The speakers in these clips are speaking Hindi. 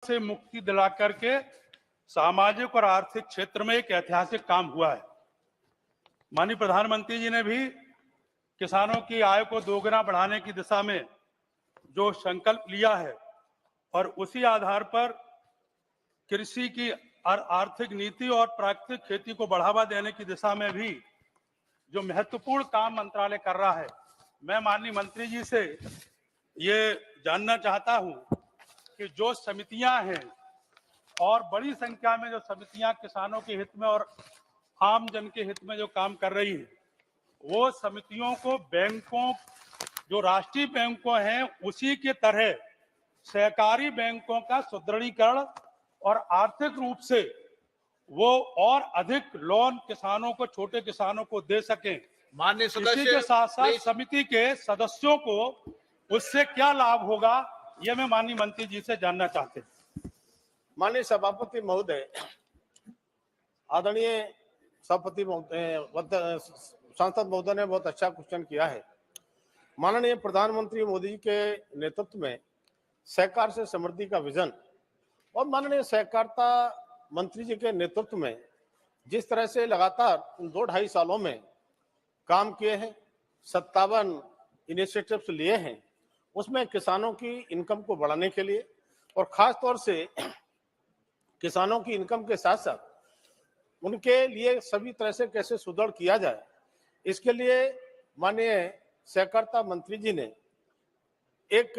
से मुक्ति दिला करके सामाजिक और आर्थिक क्षेत्र में एक ऐतिहासिक काम हुआ है। माननीय प्रधानमंत्री जी ने भी किसानों की आय को दोगुना बढ़ाने की दिशा में जो संकल्प लिया है और उसी आधार पर कृषि की आर्थिक नीति और प्राकृतिक खेती को बढ़ावा देने की दिशा में भी जो महत्वपूर्ण काम मंत्रालय कर रहा है, मैं माननीय मंत्री जी से ये जानना चाहता हूं कि जो समितियां हैं और बड़ी संख्या में जो समितियां किसानों के हित में और आम जन के हित में जो काम कर रही हैं, वो समितियों को बैंकों, जो राष्ट्रीय बैंकों हैं उसी के तरह सहकारी बैंकों का सुदृढ़ीकरण और आर्थिक रूप से वो और अधिक लोन किसानों को, छोटे किसानों को दे सकें। माननीय सदस्य, इसी के साथ साथ समिति के सदस्यों को उससे क्या लाभ होगा, यह मैं माननीय मंत्री जी से जानना चाहते हैं। माननीय सभापति महोदय, आदरणीय सभापति महोदय, सांसद महोदय ने बहुत अच्छा क्वेश्चन किया है। माननीय प्रधानमंत्री मोदी जी के नेतृत्व में सहकार से समृद्धि का विजन और माननीय सहकारिता मंत्री जी के नेतृत्व में जिस तरह से लगातार 2-2.5 सालों में काम किए हैं, 57 इनिशिएटिव्स लिए हैं, उसमें किसानों की इनकम को बढ़ाने के लिए और खास तौर से किसानों की इनकम के साथ साथ उनके लिए सभी तरह से कैसे सुदृढ़ किया जाए, इसके लिए माननीय सहकारिता मंत्री जी ने एक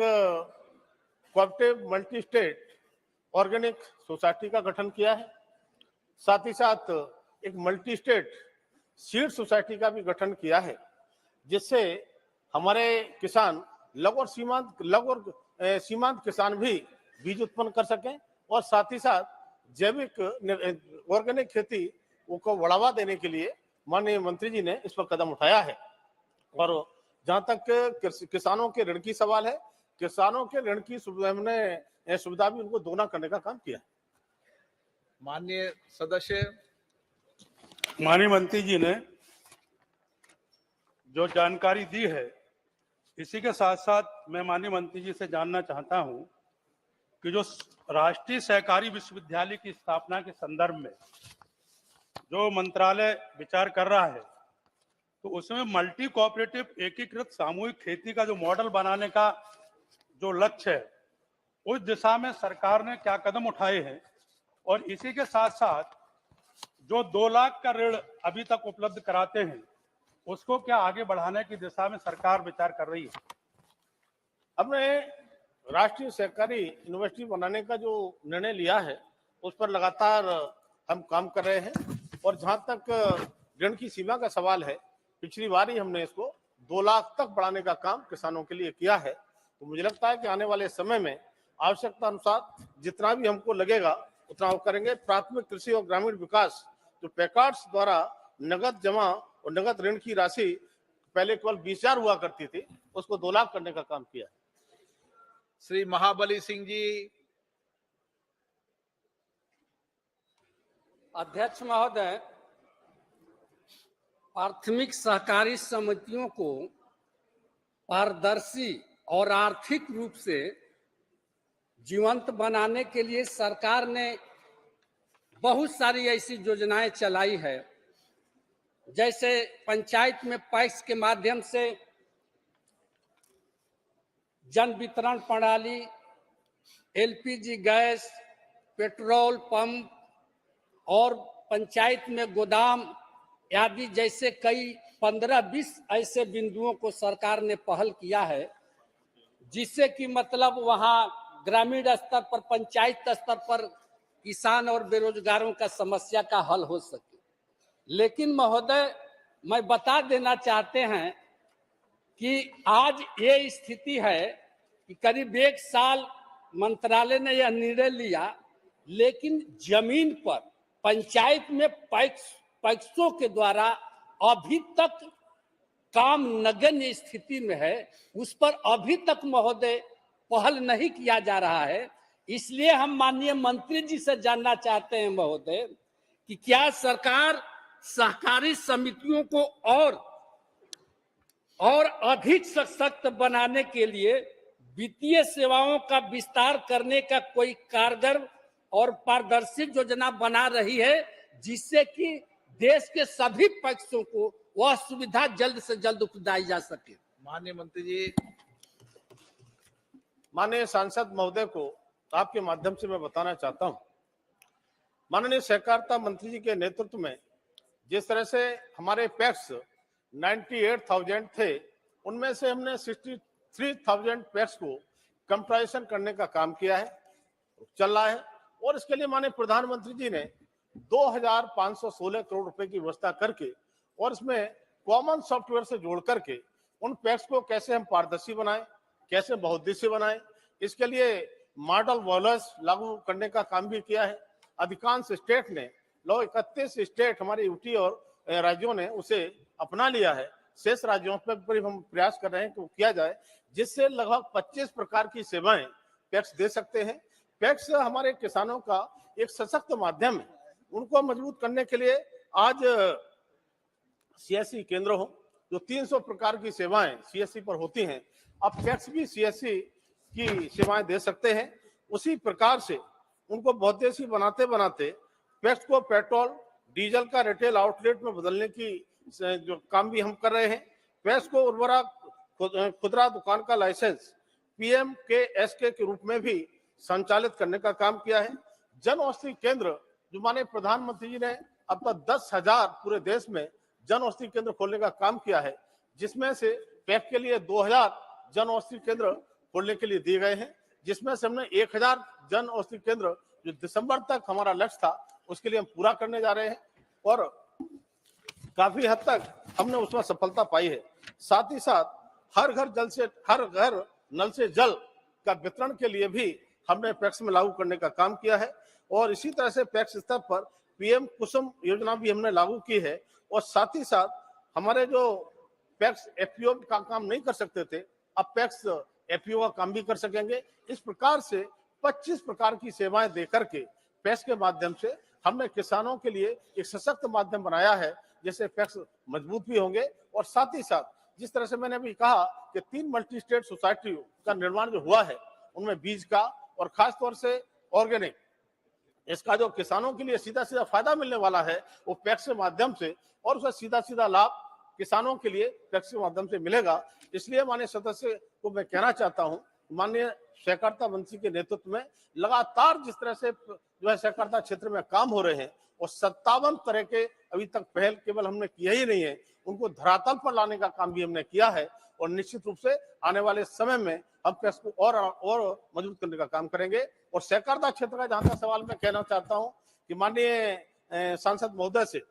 cooperative multi state organic society का गठन किया है। साथ ही साथ एक मल्टी स्टेट सीड सोसाइटी का भी गठन किया है, जिससे हमारे किसान लघु और सीमांत किसान भी बीज उत्पन्न कर सकें और साथ ही साथ जैविक ऑर्गेनिक खेती को बढ़ावा देने के लिए माननीय मंत्री जी ने इस पर कदम उठाया है। और जहां तक किसानों के ऋण की सवाल है, किसानों के ऋण की सुविधा भी उनको दोगुना करने का काम किया। माननीय सदस्य, माननीय मंत्री जी ने जो जानकारी दी है, इसी के साथ साथ मैं माननीय मंत्री जी से जानना चाहता हूं कि जो राष्ट्रीय सहकारी विश्वविद्यालय की स्थापना के संदर्भ में जो मंत्रालय विचार कर रहा है, तो उसमें मल्टी कोऑपरेटिव एकीकृत सामूहिक खेती का जो मॉडल बनाने का जो लक्ष्य है, उस दिशा में सरकार ने क्या कदम उठाए हैं और इसी के साथ साथ जो 2 लाख का ऋण अभी तक उपलब्ध कराते हैं, उसको क्या आगे बढ़ाने की दिशा में सरकार विचार कर रही है? हमने राष्ट्रीय सहकारी यूनिवर्सिटी बनाने का जो निर्णय लिया है, उस पर लगातार हम काम कर रहे हैं और जहां तक ऋण की सीमा का सवाल है, पिछली बार ही हमने इसको 2 लाख तक बढ़ाने का काम किसानों के लिए किया है। तो मुझे लगता है कि आने वाले समय में आवश्यकता अनुसार जितना भी हमको लगेगा उतना वो करेंगे। प्राथमिक कृषि और ग्रामीण विकास जो पैकार्ड्स द्वारा नगद जमा और नगद ऋण की राशि पहले केवल 20,000 हुआ करती थी, उसको 2 लाख करने का काम किया। श्री महाबली सिंह जी। अध्यक्ष महोदय, प्राथमिक सहकारी समितियों को पारदर्शी और आर्थिक रूप से जीवंत बनाने के लिए सरकार ने बहुत सारी ऐसी योजनाएं चलाई है, जैसे पंचायत में पैक्स के माध्यम से जन वितरण प्रणाली, एलपीजी गैस, पेट्रोल पंप और पंचायत में गोदाम आदि जैसे कई 15-20 ऐसे बिंदुओं को सरकार ने पहल किया है, जिससे कि मतलब वहाँ ग्रामीण स्तर पर, पंचायत स्तर पर किसान और बेरोजगारों का समस्या का हल हो सके। लेकिन महोदय, मैं बता देना चाहते हैं कि आज ये स्थिति है कि करीब 1 साल मंत्रालय ने यह निर्णय लिया, लेकिन जमीन पर पंचायत में पैक्सों के द्वारा अभी तक काम नगण्य स्थिति में है। उस पर अभी तक महोदय पहल नहीं किया जा रहा है। इसलिए हम माननीय मंत्री जी से जानना चाहते हैं महोदय कि क्या सरकार सहकारी समितियों को और अधिक सशक्त बनाने के लिए वित्तीय सेवाओं का विस्तार करने का कोई कारगर और पारदर्शी योजना बना रही है, जिससे कि देश के सभी पक्षों को वह सुविधा जल्द से जल्द उपलब्ध जा सके। माननीय मंत्री जी। माननीय सांसद महोदय को आपके माध्यम से मैं बताना चाहता हूं, माननीय सहकारिता मंत्री जी के नेतृत्व में जिस तरह से हमारे पैक्स 98,000 थे, उनमें से हमने 63,000 पैक्स को कंप्यूटराइजेशन करने का काम किया है, चल रहा है। और इसके लिए माननीय प्रधानमंत्री जी ने 2,516 करोड़ रुपए की व्यवस्था करके और इसमें कॉमन सॉफ्टवेयर से जोड़ करके उन पैक्स को कैसे हम पारदर्शी बनाएं, कैसे बहुउद्देशीय बनाएं, इसके लिए मॉडल वॉलेट्स लागू करने का काम भी किया है। अधिकांश स्टेट ने, लगभग 31 स्टेट हमारे यूटी और राज्यों ने उसे अपना लिया है। शेष राज्यों पर हम प्रयास कर रहे हैं कि किया जाए, जिससे लगभग 25 प्रकार की सेवाएं पैक्स दे सकते हैं। पैक्स हमारे किसानों का एक सशक्त माध्यम है। उनको मजबूत करने के लिए आज सीएससी केंद्र हो, जो 300 प्रकार की सेवाएं सीएससी पर होती हैं, अब पैक्स भी सीएससी की सेवाएं दे सकते हैं। उसी प्रकार से उनको बहुउद्देशीय बनाते बनाते पैक्स को पेट्रोल डीजल का रिटेल आउटलेट में बदलने की जो काम भी हम कर रहे हैं। पैक्स को उर्वरक खुदरा दुकान का लाइसेंस PMKSK के रूप में भी संचालित करने का काम किया है। जन औषधि केंद्र, जो माननीय प्रधानमंत्री जी ने अब तक 10,000 पूरे देश में जन औषधि केंद्र खोलने का काम किया है, जिसमें से पैक्स के लिए 2,000 जन औषधि केंद्र खोलने के लिए दिए गए हैं, जिसमें से हमने 1,000 जन औषधि केंद्र जो दिसंबर तक हमारा लक्ष्य था, उसके लिए हम पूरा करने जा रहे हैं और काफी हद तक हमने उसमें सफलता पाई है। साथ ही साथ हर घर नल से जल का वितरण के लिए भी हमने पैक्स में लागू करने का काम किया है और इसी तरह से पैक्स स्तर पर PM कुसुम योजना भी हमने लागू की है। और साथ ही साथ हमारे जो पैक्स FPO का काम नहीं कर सकते थे, अब पैक्स FPO का काम भी कर सकेंगे। इस प्रकार से 25 प्रकार की सेवाएं देकर के पैक्स के माध्यम से हमने किसानों के लिए एक सशक्त माध्यम बनाया है, जिससे पैक्स मजबूत भी होंगे। और साथ ही साथ जिस तरह से मैंने अभी कहा कि 3 मल्टी स्टेट सोसाइटी का निर्माण जो हुआ है, उनमें बीज का और खास तौर से ऑर्गेनिक, इसका जो किसानों के लिए सीधा सीधा फायदा मिलने वाला है, वो पैक्स के माध्यम से और उसका सीधा सीधा लाभ किसानों के लिए पैक्स के माध्यम से मिलेगा। इसलिए माननीय सदस्य को मैं कहना चाहता हूं, माननीय सहकारिता मंत्री के नेतृत्व में लगातार जिस तरह से जो है सहकारिता क्षेत्र में काम हो रहे हैं और 57 तरह के अभी तक पहल केवल हमने किया ही नहीं है, उनको धरातल पर लाने का काम भी हमने किया है और निश्चित रूप से आने वाले समय में हम पैक्स को और मजबूत करने का काम करेंगे। और सहकारिता क्षेत्र का जहां तक सवाल मैं कहना चाहता हूं कि माननीय सांसद महोदय से,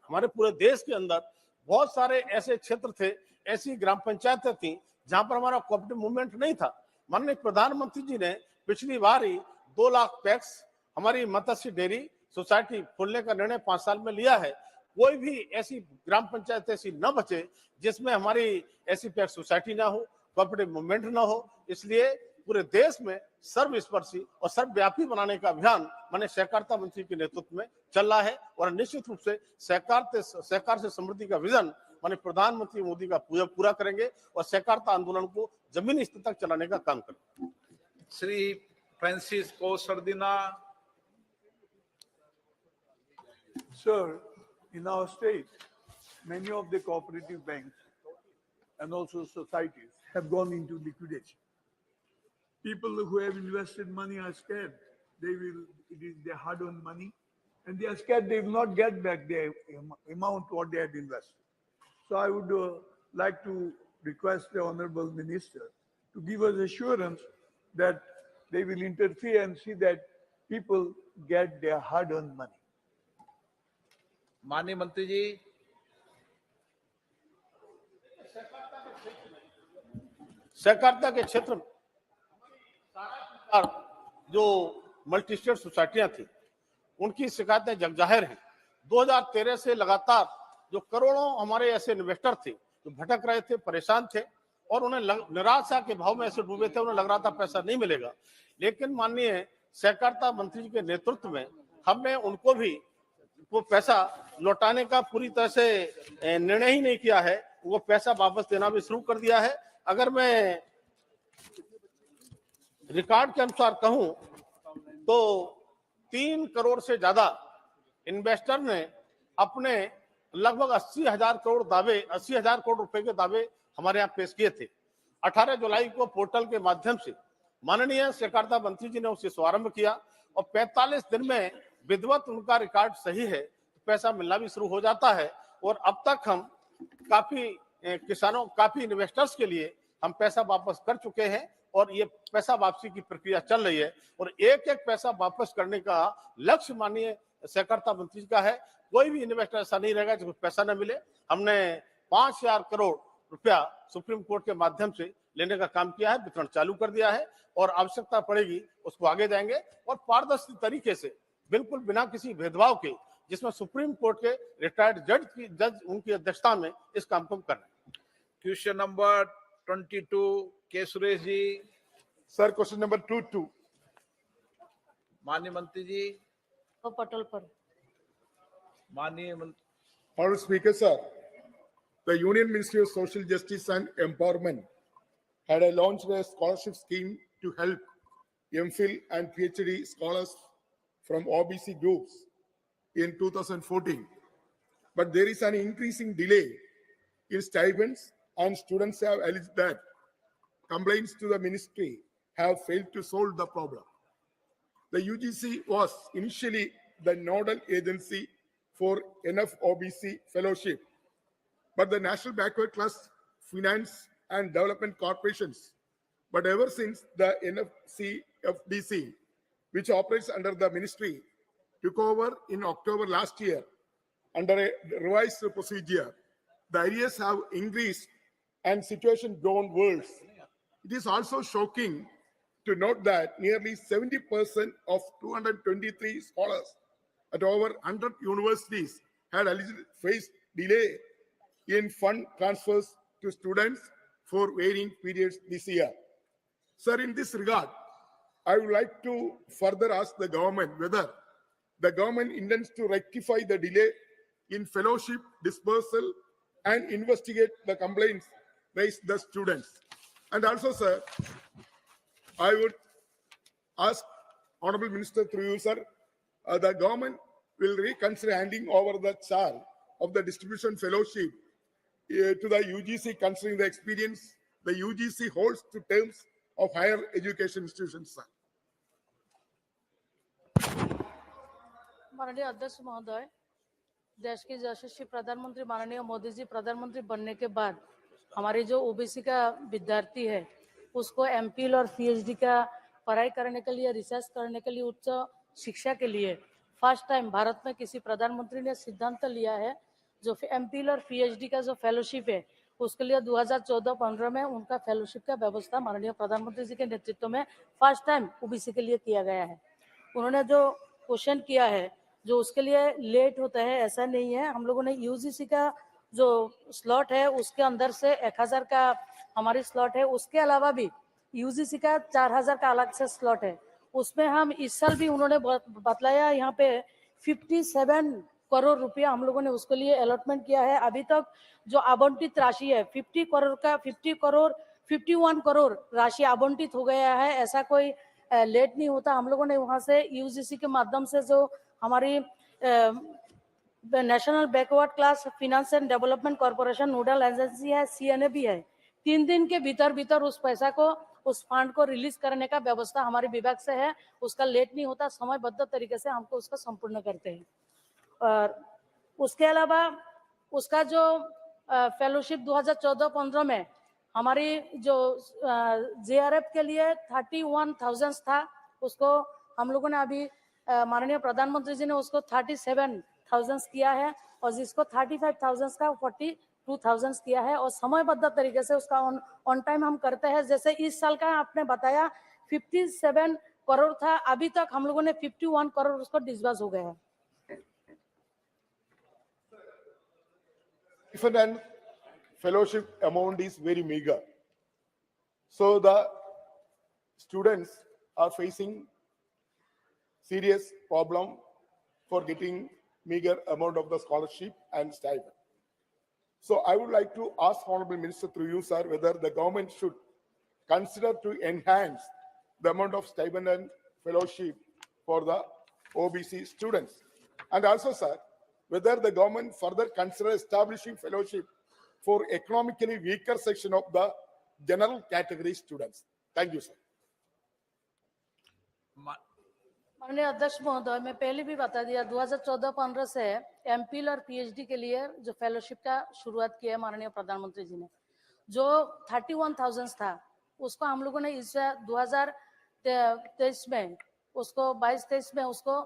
हमारे पूरे देश के अंदर बहुत सारे ऐसे क्षेत्र थे, ऐसी ग्राम पंचायतें थी जहां पर हमारा कोऑपरेटिव मूवमेंट नहीं था। माननीय प्रधानमंत्री जी ने पिछली बार ही 2 लाख पैक्स हमारी मत्स्य डेयरी सोसाइटी खोलने का निर्णय 5 साल में लिया है। कोई भी ऐसी ग्राम पंचायत ऐसी न बचे जिसमें हमारी ऐसी पैक्स सोसाइटी ना हो, कोऑपरेटिव मूवमेंट ना हो। इसलिए पूरे देश में सर्वस्पर्शी और सर्वव्यापी बनाने का अभियान माननीय सहकारिता मंत्री के नेतृत्व में चल रहा है और निश्चित रूप से सहकार से समृद्धि का विजन माननीय प्रधानमंत्री मोदी का पूरा करेंगे और सहकारिता आंदोलन को जमीनी स्तर तक चलाने का काम करेंगे। श्री फ्रांसिस को सर्दिना। Sir, in our state, many of the cooperative banks and also societies have gone into liquidation. People who have invested money are scared. It is their hard-earned money, and they are scared they will not get back their amount what they had invested. So I would like to request the Honorable Minister to give us assurance that they will interfere and see that people get their hard-earned money. माननीय मंत्री जी। सहकारिता के क्षेत्र में जो मल्टी स्टेट सोसाइटियां थी, उनकी शिकायतें जग जाहिर हैं। 2013 से लगातार जो करोड़ों हमारे ऐसे इन्वेस्टर थे जो भटक रहे थे, परेशान थे और उन्हें निराशा के भाव में ऐसे डूबे थे, उन्हें लग रहा था पैसा नहीं मिलेगा। लेकिन माननीय सहकारिता मंत्री जी के नेतृत्व में हमने उनको भी वो पैसा लौटाने का पूरी तरह से निर्णय ही नहीं किया है, वो पैसा वापस देना भी शुरू कर दिया है। अगर मैं रिकॉर्ड के अनुसार कहूं तो 3 करोड़ से ज्यादा इन्वेस्टर ने अपने लगभग 80,000 करोड़ दावे 80,000 करोड़ रुपए के दावे हमारे यहाँ पेश किए थे। 18 जुलाई को पोर्टल के माध्यम से माननीय सहकारिता मंत्री जी ने उसे शुभारंभ किया और 45 दिन में विधिवत उनका रिकॉर्ड सही है, पैसा मिलना भी शुरू हो जाता है। और अब तक हम काफी काफी इन्वेस्टर्स के लिए हम पैसा वापस कर चुके हैं और ये पैसा वापसी की प्रक्रिया चल रही है और एक एक पैसा वापस करने का लक्ष्य माननीय सहकारिता मंत्री जी का है। कोई भी इन्वेस्टर ऐसा नहीं रहेगा जिसको पैसा न मिले। हमने 5,000 करोड़ रुपया सुप्रीम कोर्ट के माध्यम से लेने का काम किया है, वितरण चालू कर दिया है और आवश्यकता पड़ेगी उसको आगे जाएंगे और पारदर्शी तरीके से बिल्कुल बिना किसी भेदभाव के, जिसमें सुप्रीम कोर्ट के रिटायर्ड जज उनकी अध्यक्षता में इस काम को कर रहे हैं। क्वेश्चन नंबर 22 के Suresh ji. Sir question number 22। माननीय मंत्री जी। पटल पर माननीय Honorable Speaker, sir, the Union Ministry of Social Justice and Empowerment had launched a scholarship scheme to help MPhil and PhD scholars from OBC groups in 2014. But there is an increasing delay in stipends, and students have alleged that complaints to the ministry have failed to solve the problem. The UGC was initially the nodal agency for NFOBC fellowship, but the National Backward Class Finance and Development Corporations. But ever since the NFCFDC, which operates under the ministry, took over in October last year under a revised procedure, the arrears have increased and situation grown worse. It is also shocking to note that nearly 70% of 223 scholars at over 100 universities had faced delay in fund transfers to students for varying periods this year. Sir, in this regard, I would like to further ask the government whether the government intends to rectify the delay in fellowship dispersal and investigate the complaints raised by the students. And also, sir, I would ask Honorable Minister through you, sir, the government will reconsider handing over the charge of the distribution fellowship to the UGC, considering the experience the UGC holds to terms of higher education institutions, sir. माननीय अध्यक्ष महोदय, देश के यशस्वी प्रधानमंत्री माननीय मोदी जी प्रधानमंत्री बनने के बाद हमारे जो ओबीसी का विद्यार्थी है उसको एमपीएल और पीएचडी का पढ़ाई करने के लिए, रिसर्च करने के लिए, उच्च शिक्षा के लिए फर्स्ट टाइम भारत में किसी प्रधानमंत्री ने सिद्धांत लिया है। जो एमपीएल और पीएचडी का जो फेलोशिप है उसके लिए 2014-15 में उनका फेलोशिप का व्यवस्था माननीय प्रधानमंत्री जी के नेतृत्व में फर्स्ट टाइम ओबीसी के लिए किया गया है। उन्होंने जो क्वेश्चन किया है जो उसके लिए लेट होता है ऐसा नहीं है। हम लोगों ने यूजीसी का जो स्लॉट है उसके अंदर से 1000 का हमारी स्लॉट है, उसके अलावा भी यूजीसी का 4000 का अलग से स्लॉट है। उसमें हम इस साल भी उन्होंने बतलाया यहाँ पे 57 करोड़ रुपया हम लोगों ने उसके लिए अलॉटमेंट किया है। अभी तक जो आवंटित राशि है 51 करोड़ राशि आवंटित हो गया है। ऐसा कोई लेट नहीं होता। हम लोगों ने वहाँ से यूजीसी के माध्यम से जो हमारी national backward class finance and development corporation nodal agency है, सीएनए भी है, 3 दिन के भीतर उस पैसा को, उस फंड को रिलीज करने का व्यवस्था हमारे विभाग से है। उसका लेट नहीं होता, समयबद्ध तरीके से हमको उसका संपूर्ण करते हैं। और उसके अलावा उसका जो फेलोशिप 2014-15 में हमारी जो जेआरएफ के लिए 31,000 था, उसको हम लोगों ने अभी माननीय प्रधानमंत्री जी ने उसको 37,000 किया है और जिसको 35,000 का 42,000 किया है और समयबद्ध तरीके से उसका ऑन टाइम हम करते हैं। जैसे इस साल का आपने बताया 57 करोड़ था, अभी तक हम लोगों ने 51 करोड़ उसको डिस्बर्स हो गया है। Different fellowship amount is very meager. So the students are facing serious problem for getting meager amount of the scholarship and stipend. So I would like to ask Honorable Minister through you, sir, whether the government should consider to enhance the amount of stipend and fellowship for the OBC students? And also, sir, whether the government further consider establishing fellowship for economically weaker section of the general category students? Thank you, sir. माननीय अध्यक्ष महोदय, मैं पहले भी बता दिया 2014-15 से एमफिल और पीएचडी के लिए जो फेलोशिप का शुरुआत किया है माननीय प्रधानमंत्री जी ने, जो 31,000 था उसको हम लोगों ने इस 2023 में उसको 22-23 में उसको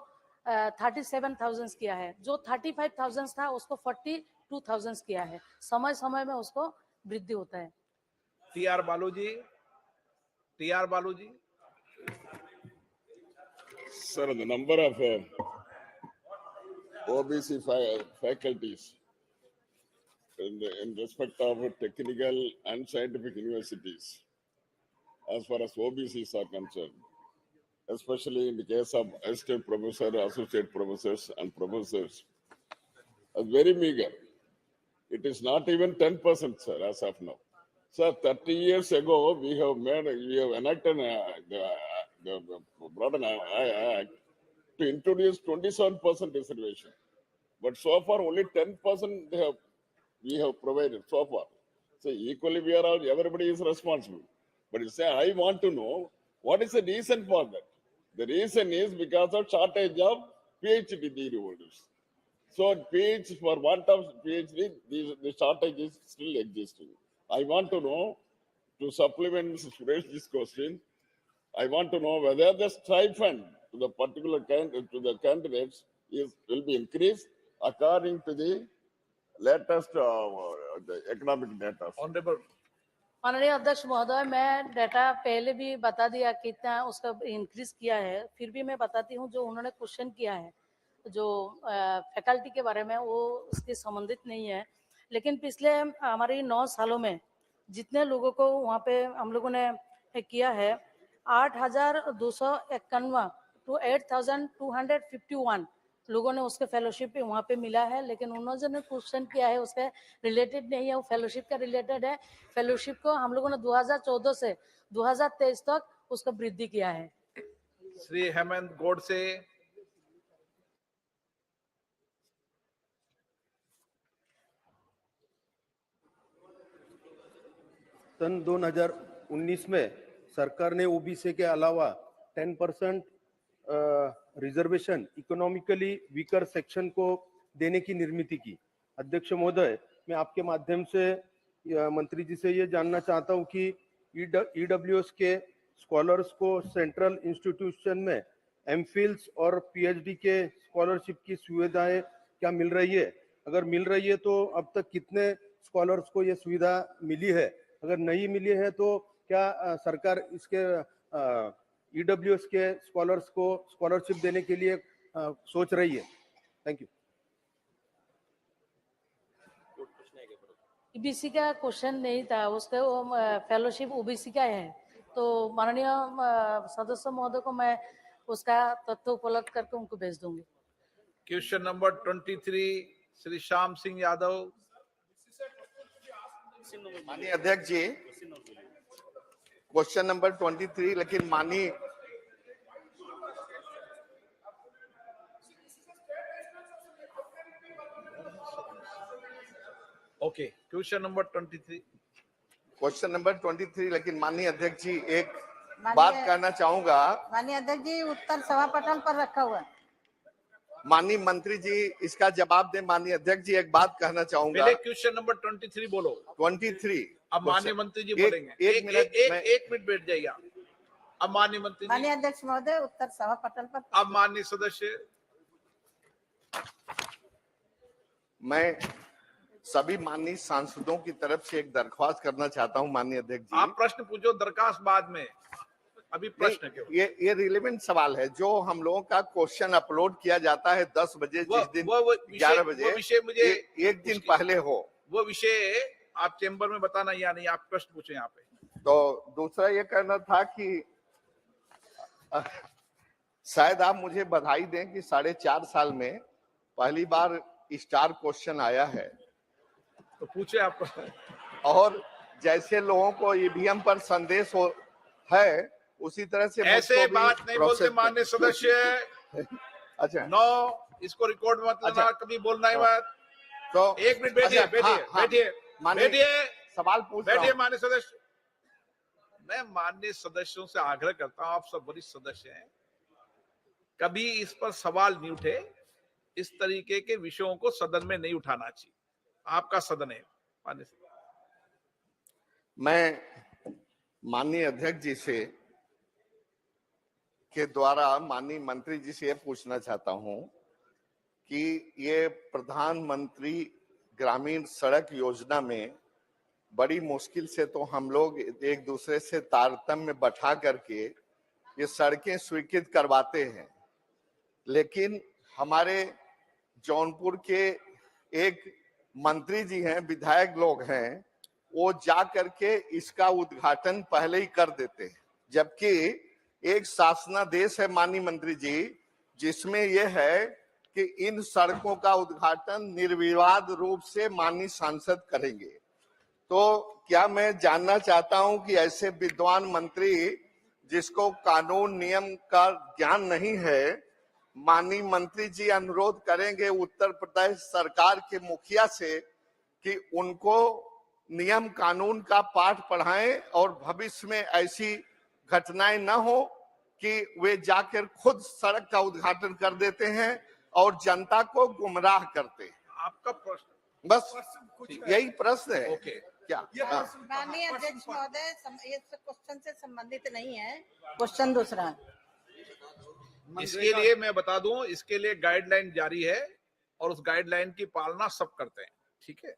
37,000 किया है। जो 35,000 था उसको 42,000 किया है। समय समय में उसको वृद्धि होता है। टीआर बालू जी। Sir, the number of OBC faculties in respect of technical and scientific universities, as far as OBCs are concerned, especially in the case of assistant professor, associate professors, and professors, are very meager. It is not even 10%, sir, as of now. Sir, 30 years ago, we have enacted brought an act to introduce 27% reservation, but so far only 10% we have provided so far. So equally, everybody is responsible. But you say, I want to know what is the reason for that. The reason is because of shortage of PhD degree holders. So for want of PhD, the shortage is still existing. I want to know, to supplement Mr. Suresh's question, I want to know whether the stipend to the particular candidates will be increased according to the latest the economic data. Honorable. माननीय अध्यक्ष महोदय, मैं डेटा पहले भी बता दिया कितना उसका इंक्रीज किया है। फिर भी मैं बताती हूँ, जो उन्होंने क्वेश्चन किया है जो फैकल्टी के बारे में, वो उसके संबंधित नहीं है। लेकिन पिछले हमारे 9 सालों में जितने लोगों को वहाँ पे हम लोगों ने किया है, 8,251 to 8,251 लोगों ने उसके फेलोशिप पे वहाँ पे मिला है। लेकिन उन्होंने क्वेश्चन किया है उसके रिलेटेड नहीं है, वो फेलोशिप का रिलेटेड है। फेलोशिप को हम लोगों ने 2014 से 2023 तक उसका वृद्धि किया है। श्री हेमंत गोडसे। सन 2019 में सरकार ने ओबीसी के अलावा 10% रिजर्वेशन इकोनॉमिकली वीकर सेक्शन को देने की निर्मित की। अध्यक्ष महोदय, मैं आपके माध्यम से मंत्री जी से ये जानना चाहता हूं कि ईडब्ल्यूएस के स्कॉलर्स को सेंट्रल इंस्टीट्यूशन में एमफिल्स और पीएचडी के स्कॉलरशिप की सुविधाएं क्या मिल रही है? अगर मिल रही है तो अब तक कितने स्कॉलर्स को ये सुविधा मिली है? अगर नहीं मिली है तो क्या सरकार इसके ईडब्ल्यूएस के स्कॉलर्स को स्कॉलरशिप देने के लिए सोच रही है? Thank you. ईबीसी का क्वेश्चन नहीं था, उसका फेलोशिप ओबीसी का है। तो माननीय सदस्य महोदय को मैं उसका तथ्य उपलब्ध करके उनको भेज दूंगी। Question number 23 Shri Shyam Singh Yadav. माननीय अध्यक्ष जी, क्वेश्चन नंबर 23, लेकिन माननीय okay, question number 23। Question number 23, लेकिन माननीय अध्यक्ष जी एक बात कहना चाहूंगा। माननीय अध्यक्ष जी, उत्तर सभा पटल पर रखा हुआ। माननीय मंत्री जी इसका जवाब दे। माननीय अध्यक्ष जी एक बात कहना चाहूंगा। पहले क्वेश्चन नंबर 23 बोलो। 23। अब माननीय मंत्री जी बोलेंगे। एक मिनट बैठ जाइए। अब माननीय मंत्री जी। माननीय अध्यक्ष महोदय, उत्तर सभा पटल पर। अब माननीय सदस्य। मैं सभी माननीय सांसदों की तरफ से एक दरख्वास्त करना चाहता हूं। माननीय अध्यक्ष जी, आप प्रश्न पूछो, दरखास्त बाद में, अभी प्रश्न क्यों? ये रिलेवेंट सवाल है। जो हम लोगों का क्वेश्चन अपलोड किया जाता है 10 बजे, जिस दिन 11 बजे, वो विषय मुझे एक दिन पहले हो, वो विषय आप चेंबर में बताना या नहीं, आप प्रश्न पूछे यहाँ पे। तो दूसरा ये कहना था कि शायद आप मुझे बधाई दें कि 4.5 साल में पहली बार स्टार क्वेश्चन आया है। तो पूछे आप। और जैसे लोगों को ईवीएम पर संदेश है, उसी तरह से ऐसे मुझको भी बात नहीं बोलते process माननीय सदस्य। अच्छा नो, इसको रिकॉर्ड मत लेना, अच्छा। कभी बोलना ही मत। तो 1 मिनट बैठिए, अच्छा, हाँ, हाँ, बैठिए, माननीय बैठिए, सवाल पूछ रहा बैठिए हूं। माननीय सदस्य। मैं माननीय सदस्यों से आग्रह करता हूं, आप सब वरिष्ठ सदस्य हैं, कभी इस पर सवाल नहीं उठे। इस तरीके के विषयों को सदन में नहीं उठाना चाहिए। आपका सदन है माननीय। मैं माननीय अध्यक्ष जी से के द्वारा माननीय मंत्री जी से यह पूछना चाहता हूं कि ये प्रधानमंत्री ग्रामीण सड़क योजना में बड़ी मुश्किल से तो हम लोग एक दूसरे से तारतम्य बैठा करके ये सड़कें स्वीकृत करवाते हैं, लेकिन हमारे जौनपुर के एक मंत्री जी हैं, विधायक लोग हैं, वो जा करके इसका उद्घाटन पहले ही कर देते हैं, जबकि एक शासनादेश है माननीय मंत्री जी जिसमें यह है कि इन सड़कों का उद्घाटन निर्विवाद रूप से माननीय सांसद करेंगे। तो क्या मैं जानना चाहता हूं कि ऐसे विद्वान मंत्री जिसको कानून नियम का ज्ञान नहीं है, माननीय मंत्री जी अनुरोध करेंगे उत्तर प्रदेश सरकार के मुखिया से कि उनको नियम कानून का पाठ पढ़ाएं और भविष्य में ऐसी घटनाएं न हो कि वे जाकर खुद सड़क का उद्घाटन कर देते हैं और जनता को गुमराह करते हैं। आपका प्रश्न, बस यही प्रश्न है। ओके, क्या माननीय अध्यक्ष महोदय, ये क्वेश्चन से संबंधित नहीं है, क्वेश्चन दूसरा है। इसके लिए मैं बता दूं, इसके लिए गाइडलाइन जारी है और उस गाइडलाइन की पालना सब करते हैं। ठीक है।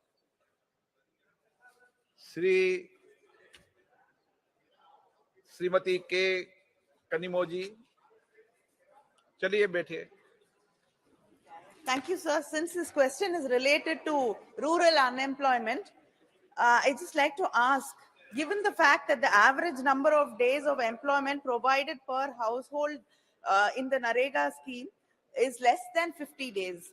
श्रीमती के कनिमो जी, चलिए बैठिए। Thank you, sir. Since this question is related to rural unemployment, I just like to ask, given the fact that the average number of days of employment provided per household in the NREGA scheme is less than 50 days,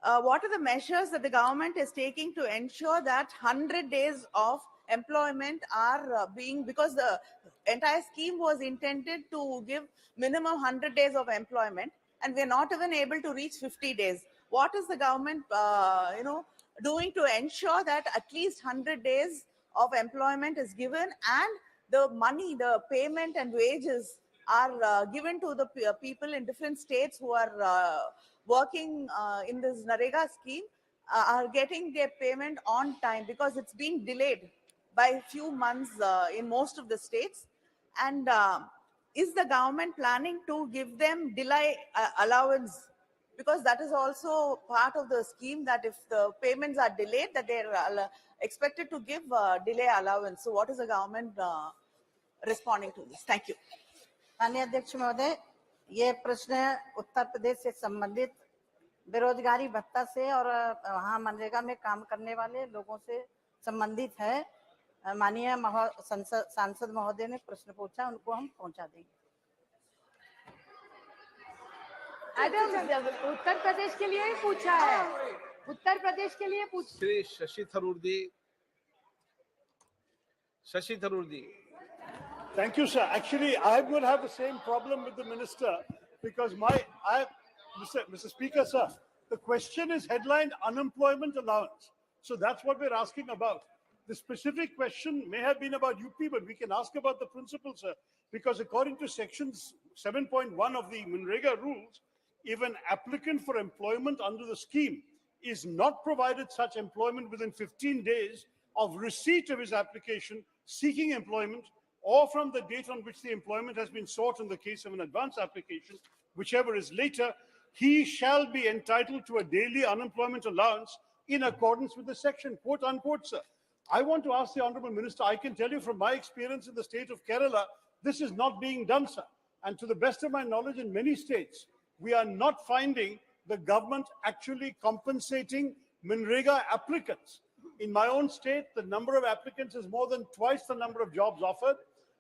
what are the measures that the government is taking to ensure that 100 days of employment are because the entire scheme was intended to give minimum 100 days of employment, and we're not even able to reach 50 days. What is the government, doing to ensure that at least 100 days of employment is given and the money, the payment and wages are given to the people in different states who are working in this NREGA scheme are getting their payment on time, because it's been delayed by a few months in most of the states. And is the government planning to give them delay allowance? Because that is also part of the scheme, that if the payments are delayed, that they're expected to give delay allowance. So what is the government responding to this? Thank you. माननीय अध्यक्ष महोदय, ये प्रश्न उत्तर प्रदेश से संबंधित बेरोजगारी भत्ता से और वहाँ मनरेगा में काम करने वाले लोगों से संबंधित है। माननीय सांसद महोदय ने प्रश्न पूछा, उनको हम पहुंचा देंगे। उत्तर प्रदेश के लिए ही पूछा है, उत्तर प्रदेश के लिए पूछ। श्री शशि थरूर जी। Thank you, sir. Actually, I would have the same problem with the minister because Mr. Speaker, sir, the question is headlined unemployment allowance. So that's what we're asking about. The specific question may have been about UP, but we can ask about the principle, sir, because according to sections 7.1 of the MNREGA rules, if an applicant for employment under the scheme is not provided such employment within 15 days of receipt of his application seeking employment, or from the date on which the employment has been sought in the case of an advance application, whichever is later, he shall be entitled to a daily unemployment allowance in accordance with the section, quote unquote, sir. I want to ask the Honorable Minister, I can tell you from my experience in the state of Kerala, this is not being done, sir. And to the best of my knowledge, in many states, we are not finding the government actually compensating MNREGA applicants. In my own state, the number of applicants is more than twice the number of jobs offered.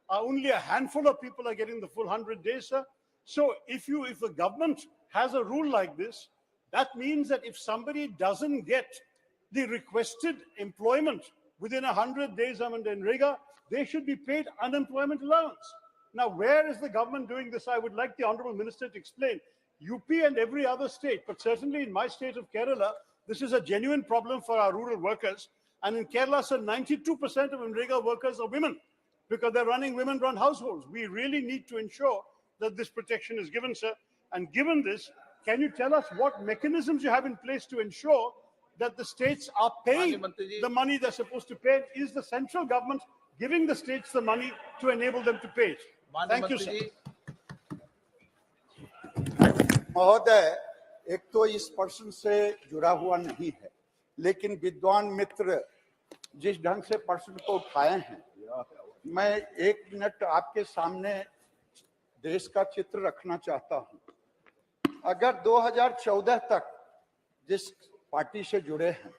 Only a handful of people are getting the full 100 days, sir. So if the government has a rule like this, that means that if somebody doesn't get the requested employment within 100 days of MNREGA, they should be paid unemployment allowance. Now, where is the government doing this? I would like the Honorable Minister to explain. UP and every other state, but certainly in my state of Kerala, this is a genuine problem for our rural workers. And in Kerala, sir, 92% of MNREGA workers are women because they're running women-run households. We really need to ensure that this protection is given, sir. And given this, can you tell us what mechanisms you have in place to ensure that the states are paying the money they're supposed to pay? Is the central government giving the states the money to enable them to pay it? Thank you, sir. महोदय, एक तो इस प्रश्न से जुड़ा हुआ नहीं है, लेकिन विद्वान मित्र जिस ढंग से प्रश्न को उठाए हैं, मैं 1 मिनट आपके सामने देश का चित्र रखना चाहता हूं। अगर 2014 तक जिस पार्टी से जुड़े हैं,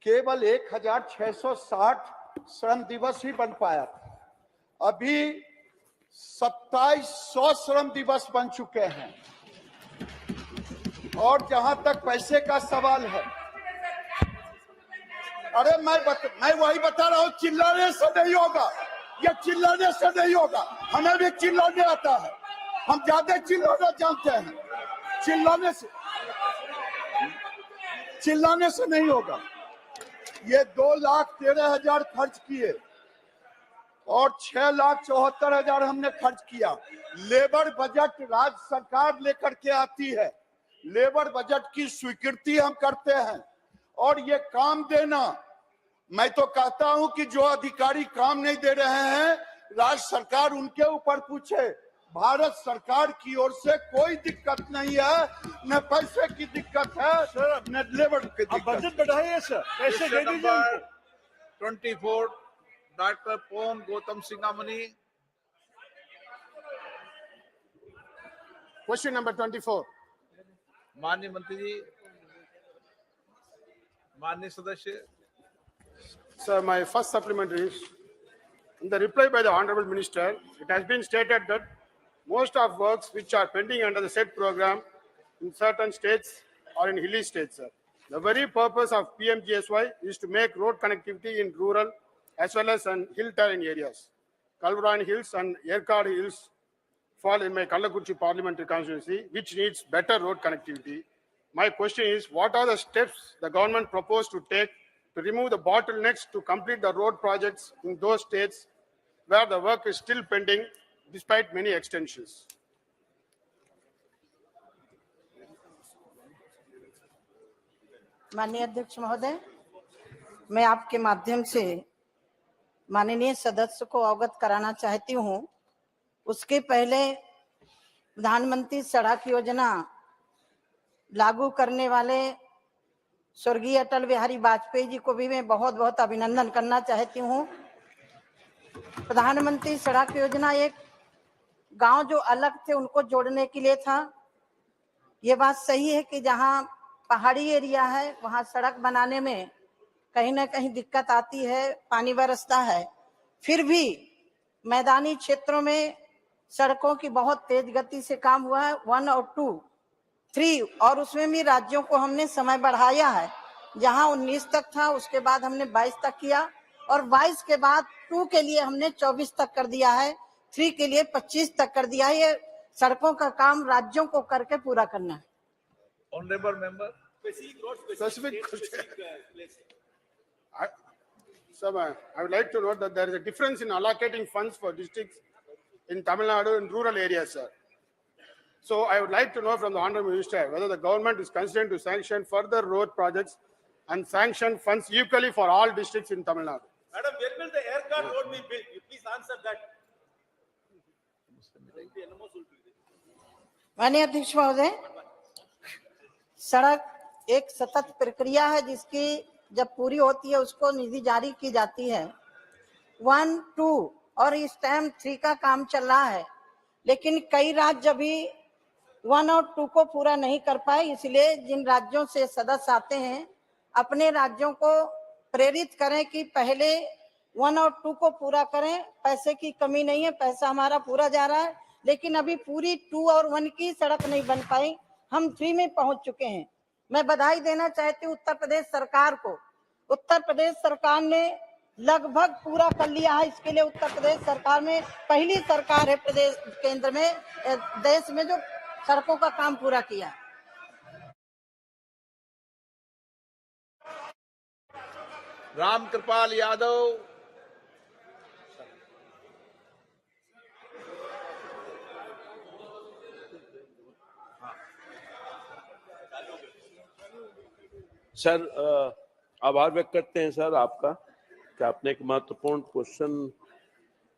केवल 1660 श्रम दिवस ही बन पाया था। अभी 2700 श्रम दिवस बन चुके हैं। और जहां तक पैसे का सवाल है, अरे मैं वही बता रहा हूं, चिल्लाने से नहीं होगा, ये चिल्लाने से नहीं होगा। हमें भी चिल्लाने आता है, हम ज्यादा चिल्लाना जानते हैं। चिल्लाने से नहीं होगा। ये 2,13,000 खर्च किए और 6,74,000 हमने खर्च किया। लेबर बजट राज्य सरकार लेकर के आती है, लेबर बजट की स्वीकृति हम करते हैं। और ये काम देना, मैं तो कहता हूं कि जो अधिकारी काम नहीं दे रहे हैं, राज्य सरकार उनके ऊपर पूछे। भारत सरकार की ओर से कोई दिक्कत नहीं है, न पैसे की दिक्कत है, न लेबर की दिक्कत। बजट बढ़ाइए सर, पैसे दे दीजिए उनको। 24 डॉक्टर पोन गौतम सिंगामणि। Question number 24. माननीय मंत्री जी, माननीय सदस्य। Sir, my first supplement is, in the reply by the Honorable Minister, it has been stated that most of works which are pending under the said program in certain states or in hilly states, sir. The very purpose of PMGSY is to make road connectivity in rural as well as in hill terrain areas. Kalvarani Hills and Yerkad Hills fall in my Kallakurchi parliamentary constituency, which needs better road connectivity. My question is, what are the steps the government proposed to take to remove the bottlenecks to complete the road projects in those states where the work is still pending despite many extensions? माननीय अध्यक्ष महोदय, मैं आपके माध्यम से माननीय सदस्य को अवगत कराना चाहती हूं। उसके पहले प्रधानमंत्री सड़क योजना लागू करने वाले स्वर्गीय अटल बिहारी वाजपेयी जी को भी मैं बहुत बहुत अभिनंदन करना चाहती हूं। प्रधानमंत्री सड़क योजना एक गांव जो अलग थे उनको जोड़ने के लिए था। ये बात सही है कि जहां पहाड़ी एरिया है वहां सड़क बनाने में कहीं ना कहीं दिक्कत आती है, पानी बरसता है। फिर भी मैदानी क्षेत्रों में सड़कों की बहुत तेज गति से काम हुआ है, 1 और 2, 3, और उसमें भी राज्यों को हमने समय बढ़ाया है। जहां 19 तक था उसके बाद हमने 22 तक किया, और 22 के बाद 2 के लिए हमने 24 तक कर दिया है, 3 के लिए 25 तक कर दिया है। ये सड़कों का काम राज्यों को करके पूरा करना है। Honorable member. Specific Sir, I would like to note that there is a difference in allocating funds for districts in Tamil Nadu in rural areas, sir. So I would like to know from the Honorable Minister whether the government is considering to sanction further road projects and sanction funds equally for all districts in Tamil Nadu. Madam, where will the aircard road be built? You please answer that. माननीय अध्यक्ष महोदय, सड़क एक सतत प्रक्रिया है जिसकी जब पूरी होती है उसको निधि जारी की जाती है। 1, 2 और इस टाइम 3 का काम चल रहा है, लेकिन कई राज्य अभी 1 और 2 को पूरा नहीं कर पाए। इसलिए जिन राज्यों से सदस्य आते हैं अपने राज्यों को प्रेरित करें कि पहले 1 और 2 को पूरा करें। पैसे की कमी नहीं है, पैसा हमारा पूरा जा रहा है, लेकिन अभी पूरी 2 और 1 की सड़क नहीं बन पाई। हम 3 में पहुंच चुके हैं। मैं बधाई देना चाहती हूँ उत्तर प्रदेश सरकार को। उत्तर प्रदेश सरकार ने लगभग पूरा कर लिया है। इसके लिए उत्तर प्रदेश सरकार में पहली सरकार है प्रदेश केंद्र में देश में जो सड़कों का काम पूरा किया। रामकृपाल यादव। सर आभार व्यक्त करते हैं सर आपका कि आपने एक महत्वपूर्ण क्वेश्चन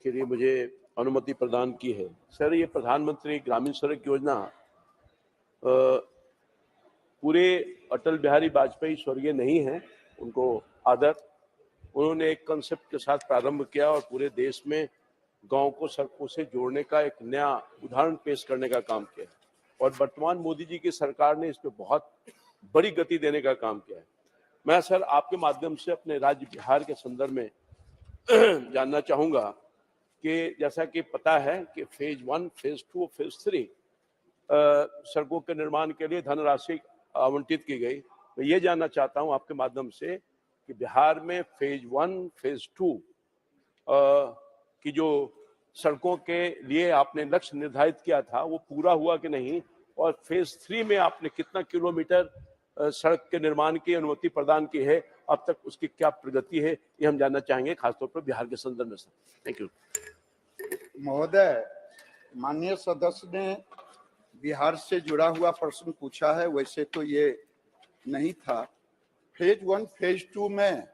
के लिए मुझे अनुमति प्रदान की है। सर ये प्रधानमंत्री ग्रामीण सड़क योजना पूरे अटल बिहारी वाजपेयी स्वर्गीय नहीं है, उनको आदर। उन्होंने एक कंसेप्ट के साथ प्रारंभ किया और पूरे देश में गांव को सड़कों से जोड़ने का एक नया उदाहरण पेश करने का काम किया और वर्तमान मोदी जी की सरकार ने इसमें बहुत बड़ी गति देने का काम किया है। मैं सर आपके माध्यम से अपने राज्य बिहार के संदर्भ में जानना चाहूंगा कि जैसा कि पता है कि फेज 1, फेज 2, फेज 3 सड़कों के निर्माण के लिए धनराशि आवंटित की गई। मैं ये जानना चाहता हूं आपके माध्यम से कि बिहार में फेज 1, फेज 2 की जो सड़कों के लिए आपने लक्ष्य निर्धारित किया था वो पूरा हुआ कि नहीं, और फेज 3 में आपने कितना किलोमीटर सड़क के निर्माण की अनुमति प्रदान की है, अब तक उसकी क्या प्रगति है, ये हम जानना चाहेंगे खासतौर पर बिहार के संदर्भ में। थैंक यू महोदय। माननीय सदस्य ने बिहार से जुड़ा हुआ प्रश्न पूछा है, वैसे तो ये नहीं था। फेज 1, फेज 2 में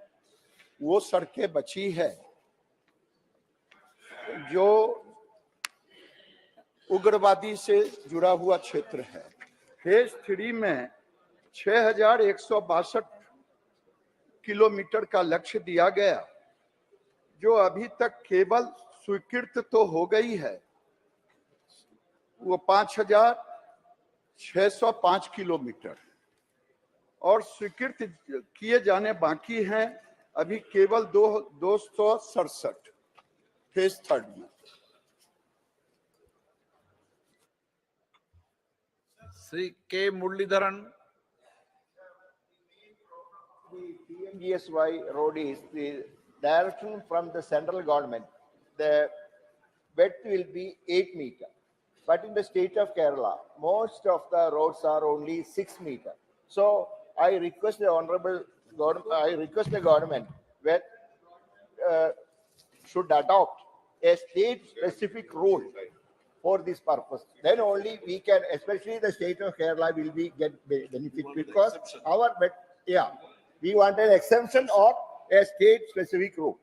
वो सड़कें बची है जो उग्रवादी से जुड़ा हुआ क्षेत्र है। फेज 3 में 6162 किलोमीटर का लक्ष्य दिया गया, जो अभी तक केवल स्वीकृत तो हो गई है, वो 5605 किलोमीटर, और स्वीकृत किए जाने बाकी हैं अभी केवल 267 फेज 3 में। श्री के Muraleedharan. The PMGSY road is the direction from the central government. The width will be 8 meters. But in the state of Kerala, most of the roads are only 6 meters. So I request the honorable government that should adopt a state-specific rule for this purpose. Then only we can, especially the state of Kerala, will be get benefit because our we want an exemption or a state-specific rule.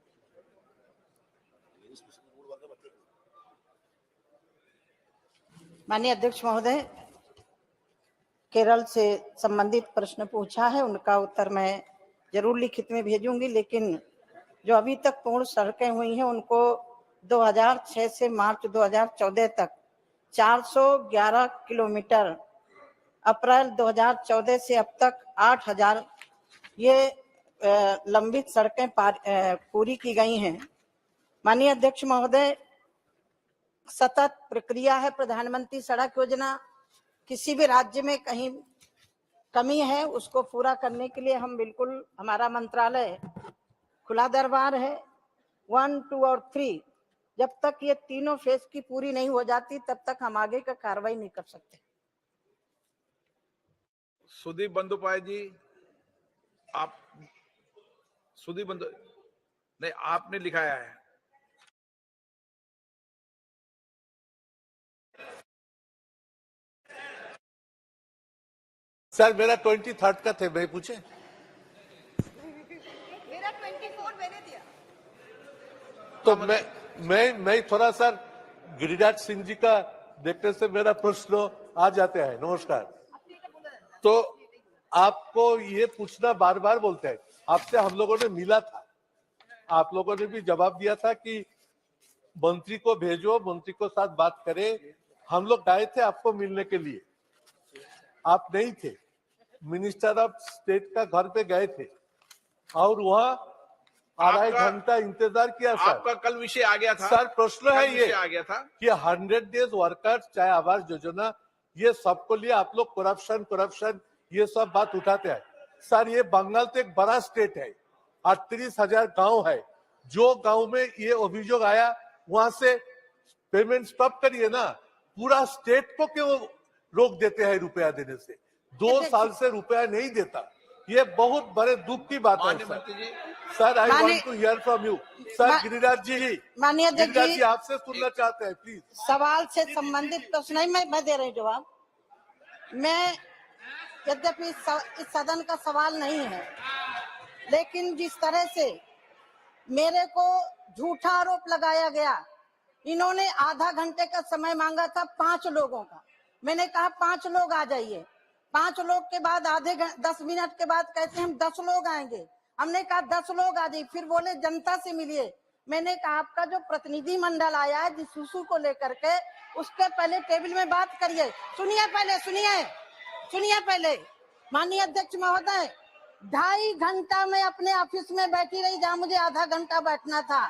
माननीय अध्यक्ष महोदय, केरल से संबंधित प्रश्न पूछा है, उनका उत्तर मैं जरूर लिखित में भेजूंगी, लेकिन जो अभी तक पूर्ण सड़कें हुई हैं उनको 2006 से मार्च 2014 तक 411 किलोमीटर, अप्रैल 2014 से अब तक 8000 ये लंबित सड़कें पूरी की गई हैं। माननीय अध्यक्ष महोदय, सतत प्रक्रिया है प्रधानमंत्री सड़क योजना। किसी भी राज्य में कहीं कमी है उसको पूरा करने के लिए हम बिल्कुल, हमारा मंत्रालय खुला दरबार है। 1, 2 और 3 जब तक ये तीनों फेज की पूरी नहीं हो जाती तब तक हम आगे का कार्रवाई नहीं कर सकते। सुदीप बंदोपाध्याय जी, आप सुदीप बंदो नहीं, आपने लिखाया है। सर मेरा 23rd का थे, भाई पूछे। मेरा 24 मैंने दिया। तो मैं थोड़ा सर गिरिराज सिंह जी का देखने से मेरा प्रश्न आ जाते हैं। नमस्कार। तो आपको ये पूछना बार बार बोलते हैं, आपसे हम लोगों ने मिला था, आप लोगों ने भी जवाब दिया था कि मंत्री को भेजो, मंत्री को साथ बात करें। हम लोग गए थे आपको मिलने के लिए, आप नहीं थे। मिनिस्टर ऑफ स्टेट का घर पे गए थे और वहाँ आधा घंटा इंतजार किया। सर आपका कल विषय आ गया था। सर प्रश्न है ये आ गया था कि 100 डेज वर्कर्स चाहे आवास योजना, ये सबको लिए आप लोग करप्शन ये सब बात उठाते हैं। सर ये बंगाल तो एक बड़ा स्टेट है, 38,000 गांव है, जो गांव में ये अभियोग आया वहां से पेमेंट स्टॉप करिए ना। पूरा स्टेट को क्यों रोक देते हैं रुपया देने से? 2 साल से रुपया नहीं देता, ये बहुत बड़े दुख की बात है sir. Sir I want to hear from you sir. Giriraj ji, माननीय गिरिराज जी आपसे सुनना चाहते हैं प्लीज। सवाल से संबंधित प्रश्न नहीं, मैं दे रही जवाब। मैं यद्यपि इस सदन का सवाल नहीं है, लेकिन जिस तरह से मेरे को झूठा आरोप लगाया गया, इन्होंने आधा घंटे का समय मांगा था 5 लोगों का। मैंने कहा 5 लोग आ जाइए। 5 लोग के बाद 10 मिनट के बाद कहते हम 10 लोग आएंगे। हमने कहा 10 लोग आ जाइए। फिर बोले जनता से मिलिए। मैंने कहा आपका जो प्रतिनिधि मंडल आया है जिस इशू को लेकर के, उसके पहले टेबल में बात करिए। सुनिए पहले माननीय अध्यक्ष महोदय, 2.5 घंटा मैं अपने ऑफिस में बैठी रही जहाँ मुझे आधा घंटा बैठना था।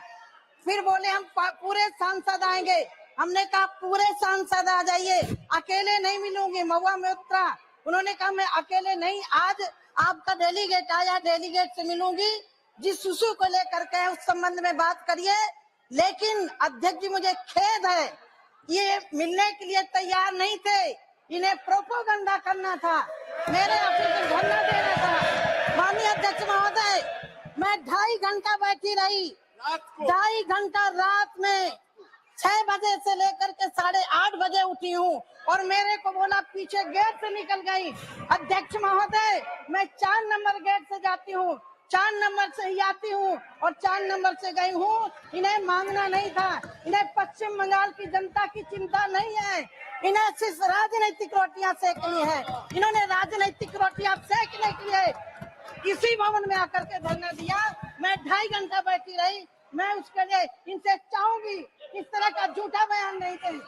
फिर बोले हम पूरे सांसद आएंगे। हमने कहा पूरे सांसद आ जाइए, अकेले नहीं मिलूंगी। महua मोitra, उन्होंने कहा मैं अकेले नहीं, आज आपका डेलीगेट आया, डेलीगेट से मिलूंगी। जिस इशू को लेकर के उस संबंध में बात करिए। लेकिन अध्यक्ष जी मुझे खेद है, ये मिलने के लिए तैयार नहीं थे। इन्हें प्रोपोगंडा करना था, मेरे ऑफिस में धरना देना था। माननीय अध्यक्ष महोदय, मैं 2.5 घंटा बैठी रही। 2.5 घंटा रात में 6 बजे से लेकर के 8:30 बजे उठी हूँ और मेरे को बोला पीछे गेट से निकल गई। अध्यक्ष महोदय, मैं 4 नंबर गेट से जाती हूँ, 4 नंबर से ही आती हूँ और 4 नंबर से गई हूँ। इन्हें मांगना नहीं था, इन्हें पश्चिम बंगाल की जनता की चिंता नहीं है, इन्हें सिर्फ राजनीतिक रोटियां सेकनी है। इन्होंने राजनीतिक रोटियां सेकने के लिए इसी भवन में आकर के धरना दिया। मैं 2.5 घंटा बैठी रही। मैं उसके लिए इनसे चाहूंगी इस तरह का झूठा बयान नहीं दें।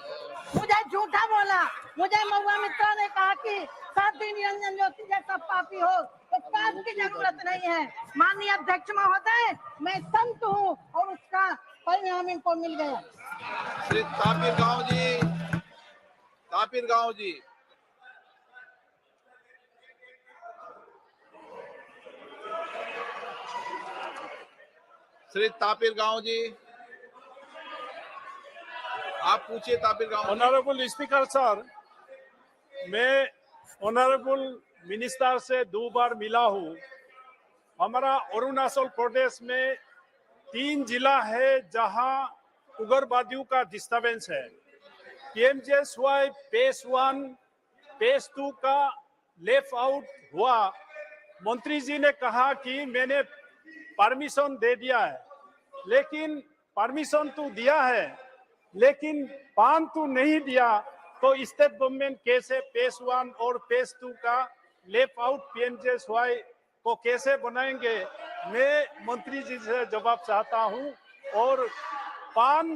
मुझे झूठा बोला, मुझे महua मोitra ने कहा कि साध्वी निरंजन ज्योति जैसा पापी हो तो पाप की जरूरत नहीं है। माननीय अध्यक्ष महोदय, मैं संत हूँ और उसका परिणाम इनको मिल गया। श्री तापिर गांव जी, श्री तापिर गांव जी, आप पूछिए। तापिर गांव। ऑनरेबल स्पीकर सर, मैं ऑनरेबल मिनिस्टर से 2 बार मिला हूँ। हमारा अरुणाचल प्रदेश में 3 जिला है जहाँ उग्रवादियों का डिस्टर्बेंस है। PMJSY फेज 1, फेज 2 का लेफ्ट आउट हुआ। मंत्री जी ने कहा कि मैंने परमिशन दे दिया है, लेकिन परमिशन तो दिया है लेकिन पान तो नहीं दिया। तो स्टेट गवर्नमेंट कैसे फेज 1 और फेज 2 का लेफ्ट आउट PMJSY को कैसे बनाएंगे? मैं मंत्री जी से जवाब चाहता हूं। और पान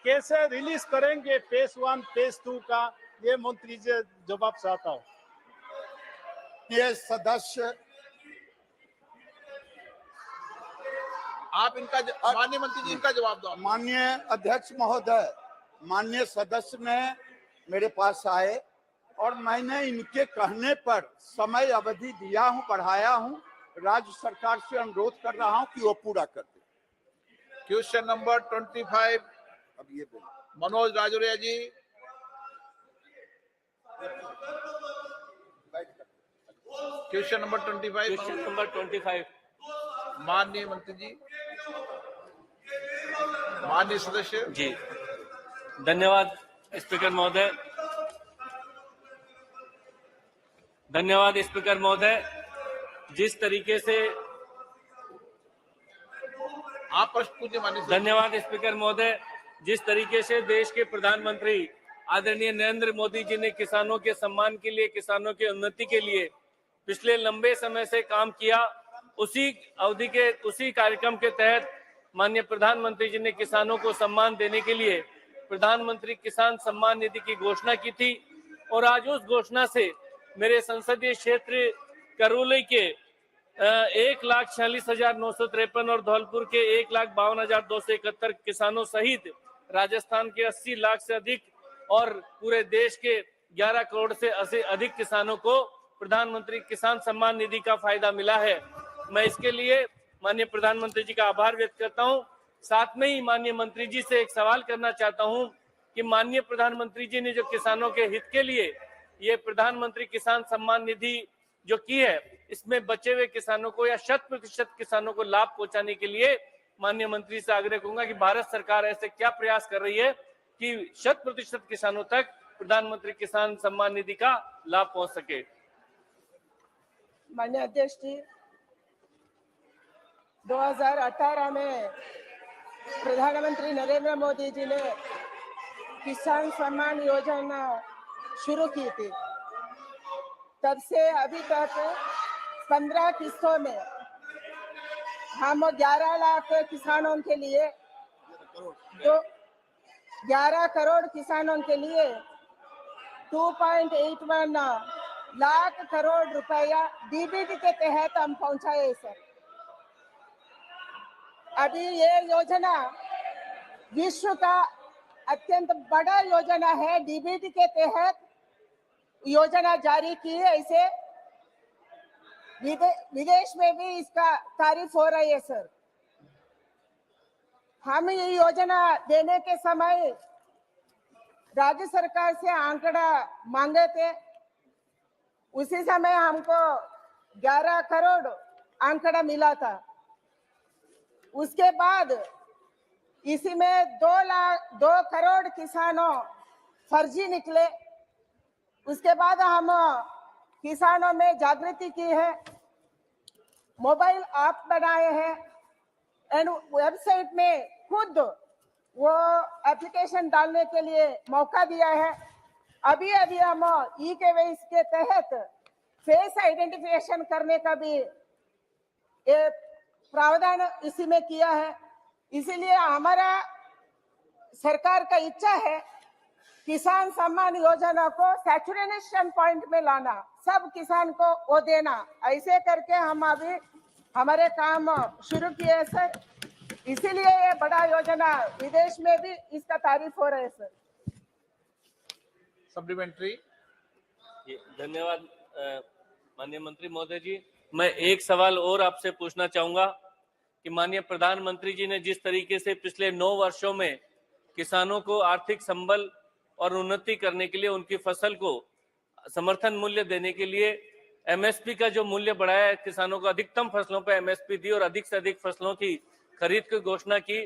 कैसे रिलीज करेंगे फेज 1 फेज 2 का, ये मंत्री जी से जवाब चाहता हूं। ये सदस्य, आप इनका माननीय मंत्री जी इनका जवाब दो। माननीय अध्यक्ष महोदय, माननीय सदस्य ने मेरे पास आए और मैंने इनके कहने पर समय अवधि दिया हूं, बढ़ाया हूं। राज्य सरकार से अनुरोध कर रहा हूं कि वो पूरा कर दे। क्वेश्चन नंबर 25, अब ये मनोज राजौरिया जी। क्वेश्चन नंबर 25, माननीय मंत्री जी, माननीय सदस्य जी। धन्यवाद स्पीकर महोदय। धन्यवाद स्पीकर महोदय। जिस तरीके से आप प्रश्न पूछिए माननीय। धन्यवाद स्पीकर महोदय। जिस तरीके से देश के प्रधानमंत्री आदरणीय नरेंद्र मोदी जी ने किसानों के सम्मान के लिए, किसानों की उन्नति के लिए पिछले लंबे समय से काम किया, उसी अवधि के उसी कार्यक्रम के तहत माननीय प्रधानमंत्री जी ने किसानों को सम्मान देने के लिए प्रधानमंत्री किसान सम्मान निधि की घोषणा की थी। और आज उस घोषणा से मेरे संसदीय क्षेत्र करौली के 1,46,953 और धौलपुर के 1,52,271 किसानों सहित राजस्थान के 80 लाख से अधिक और पूरे देश के 11 करोड़ से अधिक किसानों को प्रधानमंत्री किसान सम्मान निधि का फायदा मिला है। मैं इसके लिए माननीय प्रधानमंत्री जी का आभार व्यक्त करता हूं। साथ में ही माननीय मंत्री जी से एक सवाल करना चाहता हूं कि माननीय प्रधानमंत्री जी ने जो किसानों के हित के लिए ये प्रधानमंत्री किसान सम्मान निधि जो की है, इसमें बचे हुए किसानों को या 100% किसानों को लाभ पहुंचाने के लिए माननीय मंत्री से आग्रह करूंगा कि भारत सरकार ऐसे क्या प्रयास कर रही है कि 100% किसानों तक प्रधानमंत्री किसान सम्मान निधि का लाभ पहुंच सके। माननीय अध्यक्ष जी, 2018 में प्रधानमंत्री नरेंद्र मोदी जी ने किसान सम्मान योजना शुरू की थी। तब से अभी तक 15 किस्तों में हम 11 लाख किसानों के लिए 11 करोड़ किसानों के लिए 2.81 लाख करोड़ रुपया डीबीटी के तहत हम पहुंचाए सर। अभी ये योजना विश्व का अत्यंत बड़ा योजना है। डीबीटी के तहत योजना जारी की है, इसे विदेश में भी इसका तारीफ हो रही है सर। हम ये योजना देने के समय राज्य सरकार से आंकड़ा मांगे थे। उसी समय हमको 11 करोड़ आंकड़ा मिला था। उसके बाद इसी में 2 करोड़ किसानों फर्जी निकले। उसके बाद हम किसानों में जागृति की है, मोबाइल ऐप बनाए हैं एंड वेबसाइट में खुद वो एप्लीकेशन डालने के लिए मौका दिया है। अभी हम ई-केवाईसी के तहत फेस आइडेंटिफिकेशन करने का भी एक प्रावधान इसी में किया है। इसीलिए हमारा सरकार का इच्छा है किसान सम्मान योजना को सैचुरेशन पॉइंट में लाना, सब किसान को वो देना। ऐसे करके हम अभी हमारे काम शुरू किए हैं सर। इसीलिए ये बड़ा योजना विदेश में भी इसका तारीफ हो रहा है सर। सप्लीमेंट्री। धन्यवाद माननीय मंत्री महोदय जी। मैं एक सवाल और आपसे पूछना चाहूंगा कि माननीय प्रधानमंत्री जी ने जिस तरीके से पिछले 9 वर्षों में किसानों को आर्थिक संबल और उन्नति करने के लिए उनकी फसल को समर्थन मूल्य देने के लिए एमएसपी का जो मूल्य बढ़ाया है, किसानों को अधिकतम फसलों पर एमएसपी दी और अधिक से अधिक फसलों की खरीद की घोषणा की।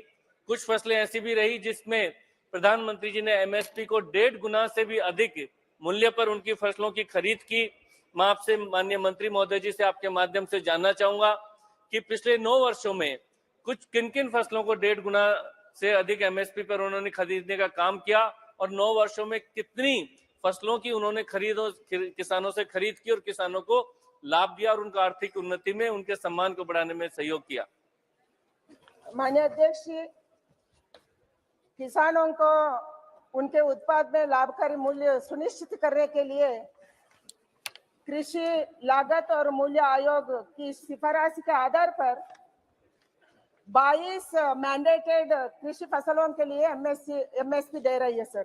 कुछ फसलें ऐसी भी रही जिसमें प्रधानमंत्री जी ने एमएसपी को 1.5 गुना से भी अधिक मूल्य पर उनकी फसलों की खरीद की। मैं आपसे माननीय मंत्री महोदय जी से आपके माध्यम से जानना चाहूंगा कि पिछले 9 वर्षों में कुछ किन किन फसलों को 1.5 गुना से अधिक एमएसपी पर उन्होंने खरीदने का काम किया और 9 वर्षों में कितनी फसलों की उन्होंने किसानों से खरीद की और किसानों को लाभ दिया और उनका आर्थिक उन्नति में उनके सम्मान को बढ़ाने में सहयोग किया। माननीय अध्यक्ष जी, किसानों को उनके उत्पाद में लाभकारी मूल्य सुनिश्चित करने के लिए कृषि लागत और मूल्य आयोग की सिफारिश के आधार पर 22 मैंडेटेड कृषि फसलों के लिए एमएसपी दे रही है सर।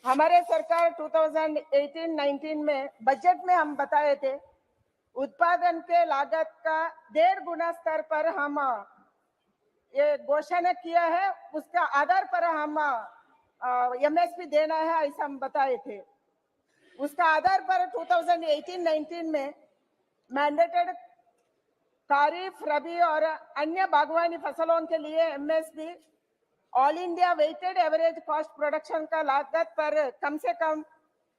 हमारे सरकार 2018-19 में बजट में हम बताए थे उत्पादन के लागत का 1.5 गुना स्तर पर हम ये घोषणा किया है। उसका आधार पर हम एमएसपी देना है, ऐसा हम बताए थे। उसका आधार पर 2018-19 में मैंडेटेड खरीफ, रबी और अन्य बागवानी फसलों के लिए MSP all India weighted average cost production का लागत पर कम से कम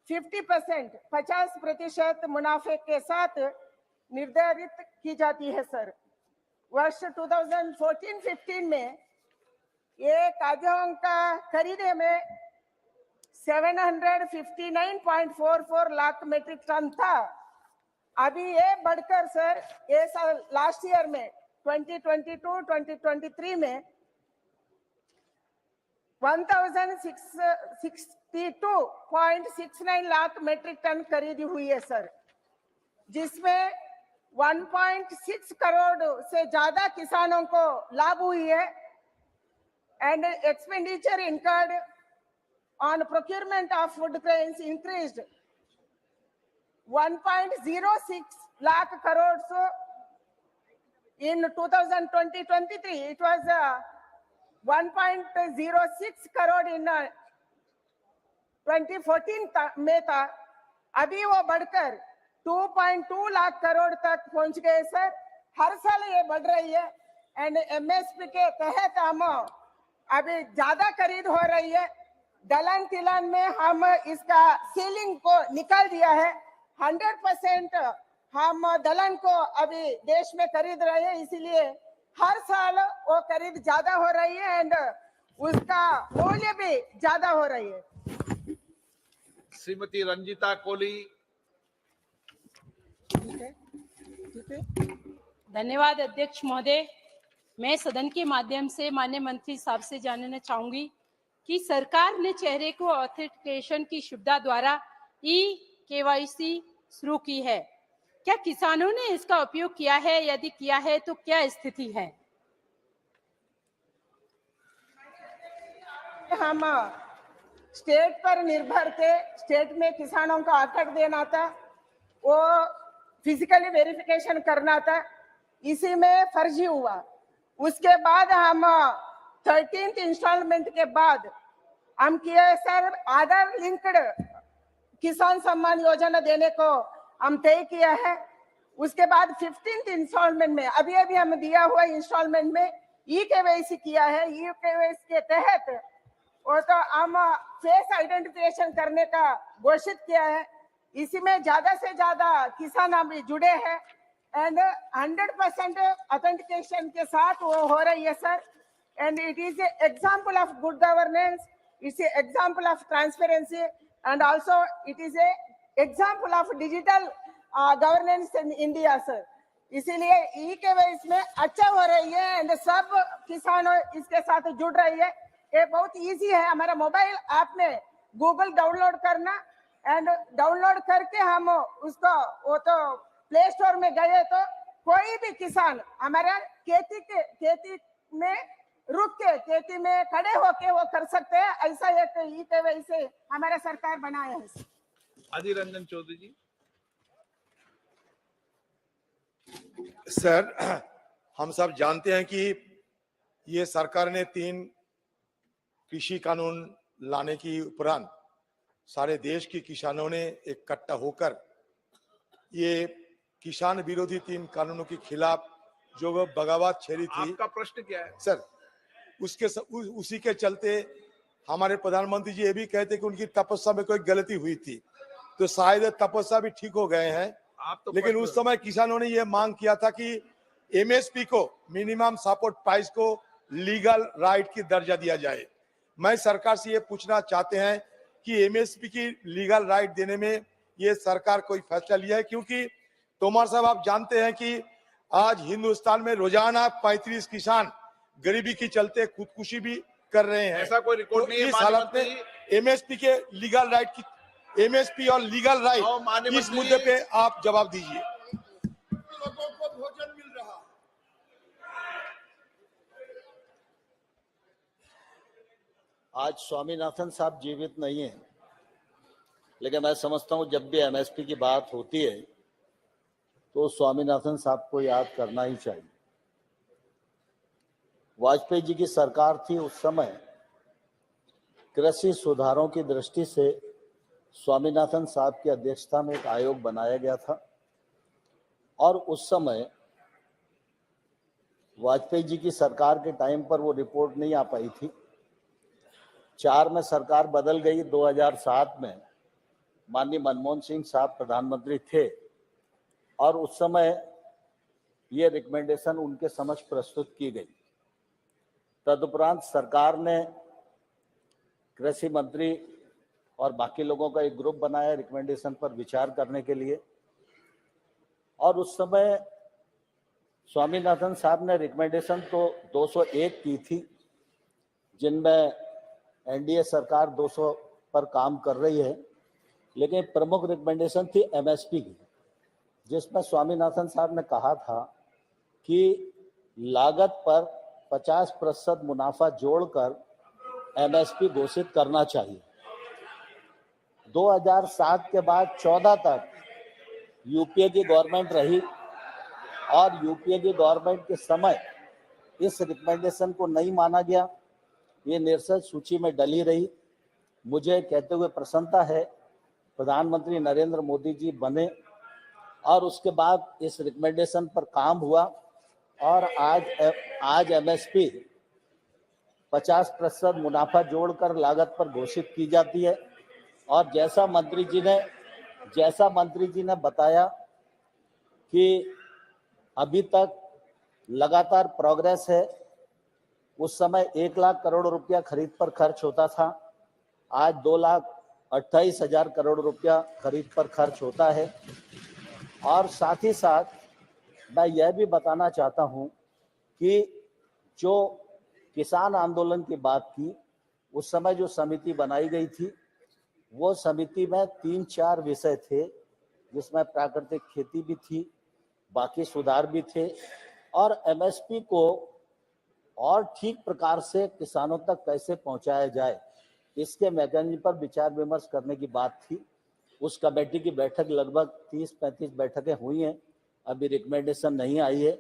50% मुनाफे के साथ निर्धारित की जाती है सर। वर्ष 2014-15 में ये खाद्यान्न का खरीदे में 759.44 लाख मीट्रिक टन था। अभी ये बढ़कर सर ये साल लास्ट ईयर में 2022-2023 में 1062.69 लाख मीट्रिक टन खरीदी हुई है सर, जिसमें 1.6 करोड़ से ज्यादा किसानों को लाभ हुई है and expenditure incurred on procurement of food grains increased 1.06 lakh crores in 2020-23 it was 1.06 crore in 2014 में था, अभी वो बढ़कर 2.2 लाख करोड़ तक पहुंच गए सर। हर साल ये बढ़ रही है एंड एमएसपी के तहत हम अभी ज्यादा खरीद हो रही है। दलहन तिलहन में हम इसका सीलिंग को निकाल दिया है। 100% हम दलहन को अभी देश में खरीद रहे हैं, इसीलिए हर साल वो खरीद ज्यादा हो रही है एंड उसका मूल्य भी ज्यादा हो रही है। श्रीमती रंजीता कोली। धन्यवाद अध्यक्ष महोदय। मैं सदन के माध्यम से माननीय मंत्री साहब से जानना चाहूंगी कि सरकार ने चेहरे को ऑथेंटिकेशन की सुविधा द्वारा KYC शुरू की है, क्या किसानों ने इसका उपयोग किया है? यदि किया है तो क्या स्थिति है? हम स्टेट पर निर्भर थे, स्टेट में किसानों का अटक देना था, वो फिजिकली वेरिफिकेशन करना था, इसी में फर्जी हुआ। उसके बाद हम 13th इंस्टॉलमेंट के बाद हम किए सर आधार लिंक्ड किसान सम्मान योजना देने को हम तय किया है। उसके बाद 15th इंस्टॉलमेंट में अभी हम दिया हुआ इंस्टॉलमेंट में KYC किया है। KYC के तहत वो तो हम फेस आइडेंटिफिकेशन करने का घोषित किया है। इसी में ज्यादा से ज्यादा किसान अभी जुड़े हैं एंड 100% ऑथेंटिकेशन के साथ वो हो रही है sir. And it is example of good governance, it's example of transparency and also it is example of digital governance in India sir. इसीलिए KYC में अच्छा हो रही है एंड सब किसान इसके साथ जुड़ रही है। ये बहुत इजी है, हमारा मोबाइल ऐप में गूगल डाउनलोड करना एंड डाउनलोड करके हम उसको वो तो प्ले स्टोर में गए तो कोई भी किसान हमारा खेती में रुक के खेती में खड़े होके वो कर सकते हैं। ऐसा एक KYC हमारा सरकार बनाया है। अधीर रंजन चौधरी जी। सर, हम सब जानते हैं कि ये सरकार ने 3 कृषि कानून लाने की उपरांत सारे देश के किसानों ने इकट्ठा होकर ये किसान विरोधी 3 कानूनों के खिलाफ जो बगावत छेड़ी थी। आपका प्रश्न क्या है सर? उसी के चलते हमारे प्रधानमंत्री जी ये भी कहते कि उनकी तपस्या में कोई गलती हुई थी, तो शायद तपस्या भी ठीक हो गए हैं। लेकिन उस समय किसानों ने ये मांग किया था कि MSP को, मिनिमम सपोर्ट प्राइस को लीगल राइट की दर्जा दिया जाए। मैं सरकार से ये पूछना चाहते हैं कि MSP की लीगल राइट देने में ये सरकार कोई फैसला लिया है? क्योंकि तोमर साहब आप जानते हैं कि आज हिंदुस्तान में रोजाना 35 किसान गरीबी के चलते खुदकुशी भी कर रहे हैं। ऐसा कोई रिकॉर्ड नहीं है। इस हालत में MSP के लीगल राइट की, MSP और लीगल राइट, इस मुद्दे पे आप जवाब दीजिए। लोगों को भोजन मिल रहा। आज स्वामीनाथन साहब जीवित नहीं है, लेकिन मैं समझता हूं जब भी MSP की बात होती है तो स्वामीनाथन साहब को याद करना ही चाहिए। वाजपेयी जी की सरकार थी, उस समय कृषि सुधारों की दृष्टि से स्वामीनाथन साहब की अध्यक्षता में एक आयोग बनाया गया था और उस समय वाजपेयी जी की सरकार के टाइम पर वो रिपोर्ट नहीं आ पाई थी। 4 में सरकार बदल गई। 2007 में माननीय मनमोहन सिंह साहब प्रधानमंत्री थे और उस समय ये रिकमेंडेशन उनके समक्ष प्रस्तुत की गई। तदुपरांत सरकार ने कृषि मंत्री और बाकी लोगों का एक ग्रुप बनाया रिकमेंडेशन पर विचार करने के लिए, और उस समय स्वामीनाथन साहब ने रिकमेंडेशन तो 201 की थी, जिनमें NDA सरकार 200 पर काम कर रही है, लेकिन प्रमुख रिकमेंडेशन थी MSP की, जिसमें स्वामीनाथन साहब ने कहा था कि लागत पर 50% मुनाफा जोड़कर MSP घोषित करना चाहिए। 2007 के बाद 14 तक UPA की गवर्नमेंट रही और यूपीए की गवर्नमेंट के समय इस रिकमेंडेशन को नहीं माना गया, ये निरसन सूची में डली रही। मुझे कहते हुए प्रसन्नता है प्रधानमंत्री नरेंद्र मोदी जी बने और उसके बाद इस रिकमेंडेशन पर काम हुआ और आज एमएसपी 50% मुनाफा जोड़कर लागत पर घोषित की जाती है। और जैसा मंत्री जी ने बताया कि अभी तक लगातार प्रोग्रेस है। उस समय 1 लाख करोड़ रुपया खरीद पर खर्च होता था, आज 2,28,000 करोड़ रुपया खरीद पर खर्च होता है। और साथ ही साथ मैं यह भी बताना चाहता हूं कि जो किसान आंदोलन की बात की, उस समय जो समिति बनाई गई थी, वो समिति में 3-4 विषय थे, जिसमें प्राकृतिक खेती भी थी, बाकी सुधार भी थे और एमएसपी को और ठीक प्रकार से किसानों तक कैसे पहुंचाया जाए, इसके मैकेनिज्म पर विचार विमर्श करने की बात थी। उस कमेटी की बैठक लगभग 30-35 बैठकें हुई हैं, अभी रिकमेंडेशन नहीं आई है,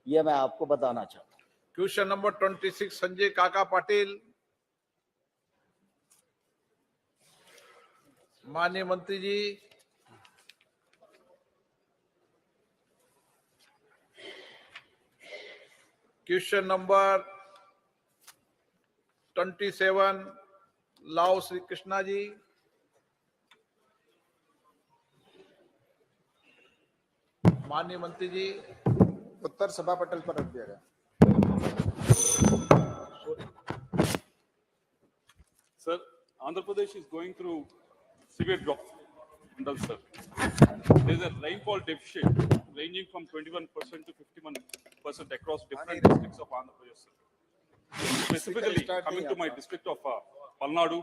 ये मैं आपको बताना चाहता हूँ। क्वेश्चन नंबर 26 संजय काका पाटिल। माननीय मंत्री जी। क्वेश्चन नंबर 27 लाओ श्री कृष्णा जी। माननीय मंत्री जी। उत्तर सभा पटल पर रख दिया गया। Sir, Andhra Pradesh is going through severe drought. Sir, there is a rainfall deficit ranging from 21% to 51% across different districts of Andhra Pradesh. Sir. Specifically, coming to my district of Palnadu.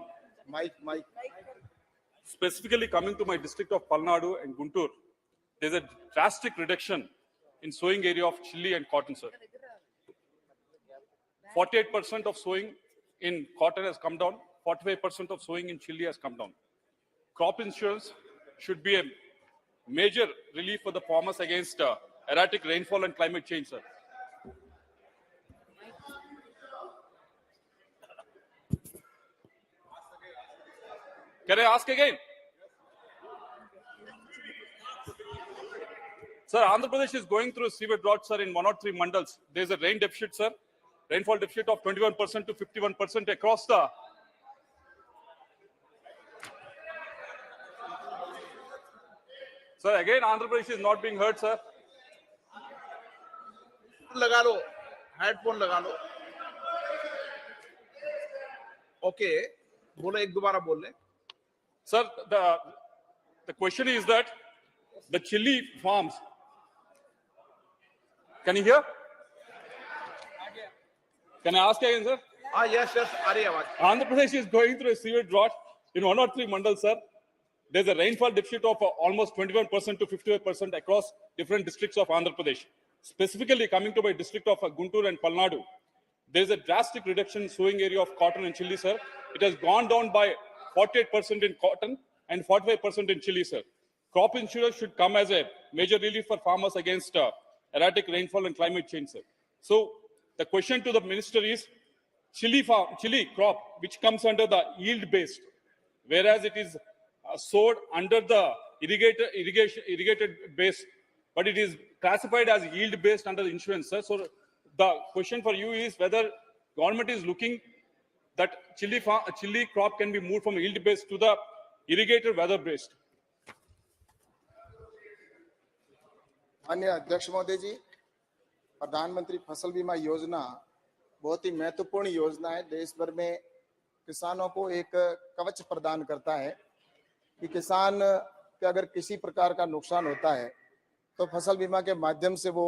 Specifically coming to my district of Palnadu and Guntur, there is a drastic reduction in sowing area of chili and cotton, sir. 48% of sowing in cotton has come down, 45% of sowing in chili has come down. Crop insurance should be a major relief for the farmers against erratic rainfall and climate change, sir. Can I ask again? Sir, Andhra Pradesh is going through a severe drought, sir, in 103 mandals. There is a rain deficit, sir. Rainfall deficit of 21% to 51% across the... Sir, again, Andhra Pradesh is not being heard, sir. लगा लो, हेडफोन लगा लो। ओके, बोलो, एक दोबारा बोल ले। Sir, the question is that the chili farms. Can you hear? Can I ask again, sir? Yes, आ रही है आवाज। Andhra Pradesh is going through a severe drought in 103 mandals, sir. There's a rainfall deficit of almost 21% to 58% across different districts of Andhra Pradesh. Specifically, coming to my district of Guntur and Palnadu, there's a drastic reduction in sowing area of cotton and chili, sir. It has gone down by 48% in cotton and 45% in chili, sir. Crop insurance should come as a major relief for farmers against erratic rainfall and climate change, sir. So the question to the minister is, chili crop, which comes under the yield-based, whereas it is sowed under the irrigated base, but it is classified as yield-based under the insurance, sir. So the question for you is whether government is looking that chili crop can be moved from yield-based to the irrigated weather-based. माननीय अध्यक्ष महोदय जी, प्रधानमंत्री फसल बीमा योजना बहुत ही महत्वपूर्ण योजना है। देश भर में किसानों को एक कवच प्रदान करता है कि किसान के अगर किसी प्रकार का नुकसान होता है तो फसल बीमा के माध्यम से वो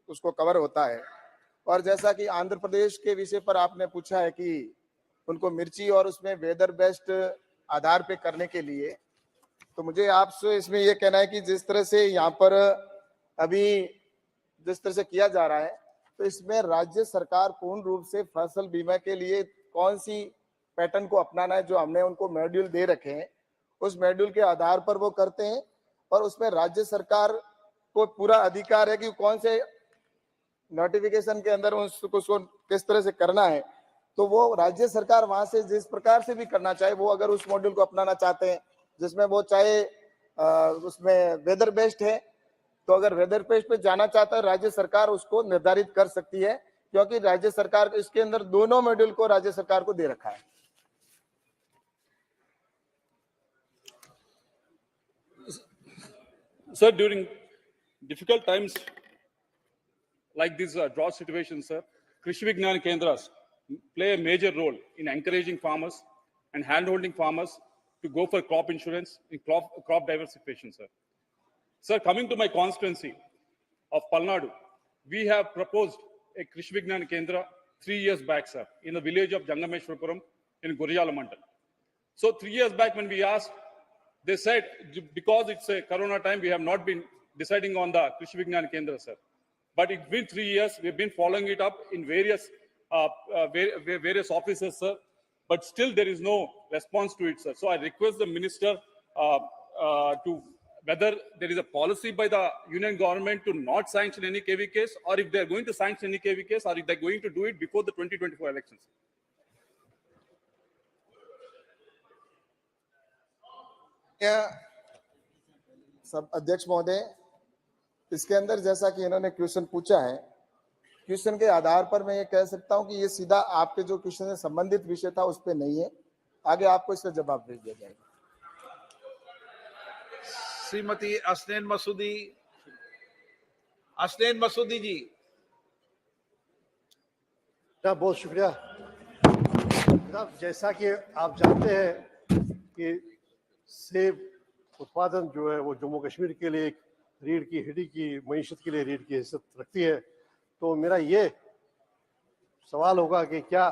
उसको कवर होता है। और जैसा कि आंध्र प्रदेश के विषय पर आपने पूछा है कि उनको मिर्ची और उसमें वेदर बेस्ड आधार पे करने के लिए, तो मुझे आपसे इसमें ये कहना है कि जिस तरह से यहाँ पर अभी जिस तरह से किया जा रहा है, तो इसमें राज्य सरकार पूर्ण रूप से फसल बीमा के लिए कौन सी पैटर्न को अपनाना है, जो हमने उनको मॉड्यूल दे रखे हैं, उस मॉड्यूल के आधार पर वो करते हैं और उसमें राज्य सरकार को पूरा अधिकार है कि कौन से नोटिफिकेशन के अंदर उसको किस तरह से करना है, तो वो राज्य सरकार वहां से जिस प्रकार से भी करना चाहे, वो अगर उस मॉड्यूल को अपनाना चाहते हैं जिसमें वो चाहे उसमें वेदर बेस्ड है, तो अगर वेदर बेस्ड पे जाना चाहता है राज्य सरकार उसको निर्धारित कर सकती है, क्योंकि राज्य सरकार इसके अंदर दोनों मॉड्यूल को राज्य सरकार को दे रखा है। Sir, during difficult times like this drought situation, sir, Krishi Vignan Kendras play a major role in encouraging farmers and hand-holding farmers to go for crop insurance and crop diversification, sir. Sir, coming to my constituency of Palnadu, we have proposed a Krishi Vignan Kendra 3 years back, sir, in the village of Jangameshwarapuram in Gurjala Mandal. So 3 years back when we asked, they said, because it's a Corona time, we have not been deciding on the Krishi Vignan Kendra, sir. But it's been 3 years. We've been following it up in various offices, sir. But still there is no response to it, sir. So I request the minister to whether there is a policy by the union government to not sanction any KV case, or if they're going to sanction any KV case, or if they're going to do it before the 2024 elections. सब अध्यक्ष महोदय, इसके अंदर जैसा कि इन्होंने क्वेश्चन पूछा है, क्वेश्चन के आधार पर मैं ये कह सकता हूं कि ये सीधा आपके जो क्वेश्चन से संबंधित विषय था उस पे नहीं है, आगे आपको इसका जवाब भेज दिया जाएगा। श्रीमती असनैन मसूदी जी। बहुत शुक्रिया। जैसा कि आप जानते हैं कि सेब उत्पादन जो है वो जम्मू कश्मीर के लिए एक रीढ़ की हड्डी की मईशत के लिए रीढ़ की हैसियत रखती है, तो मेरा ये सवाल होगा कि क्या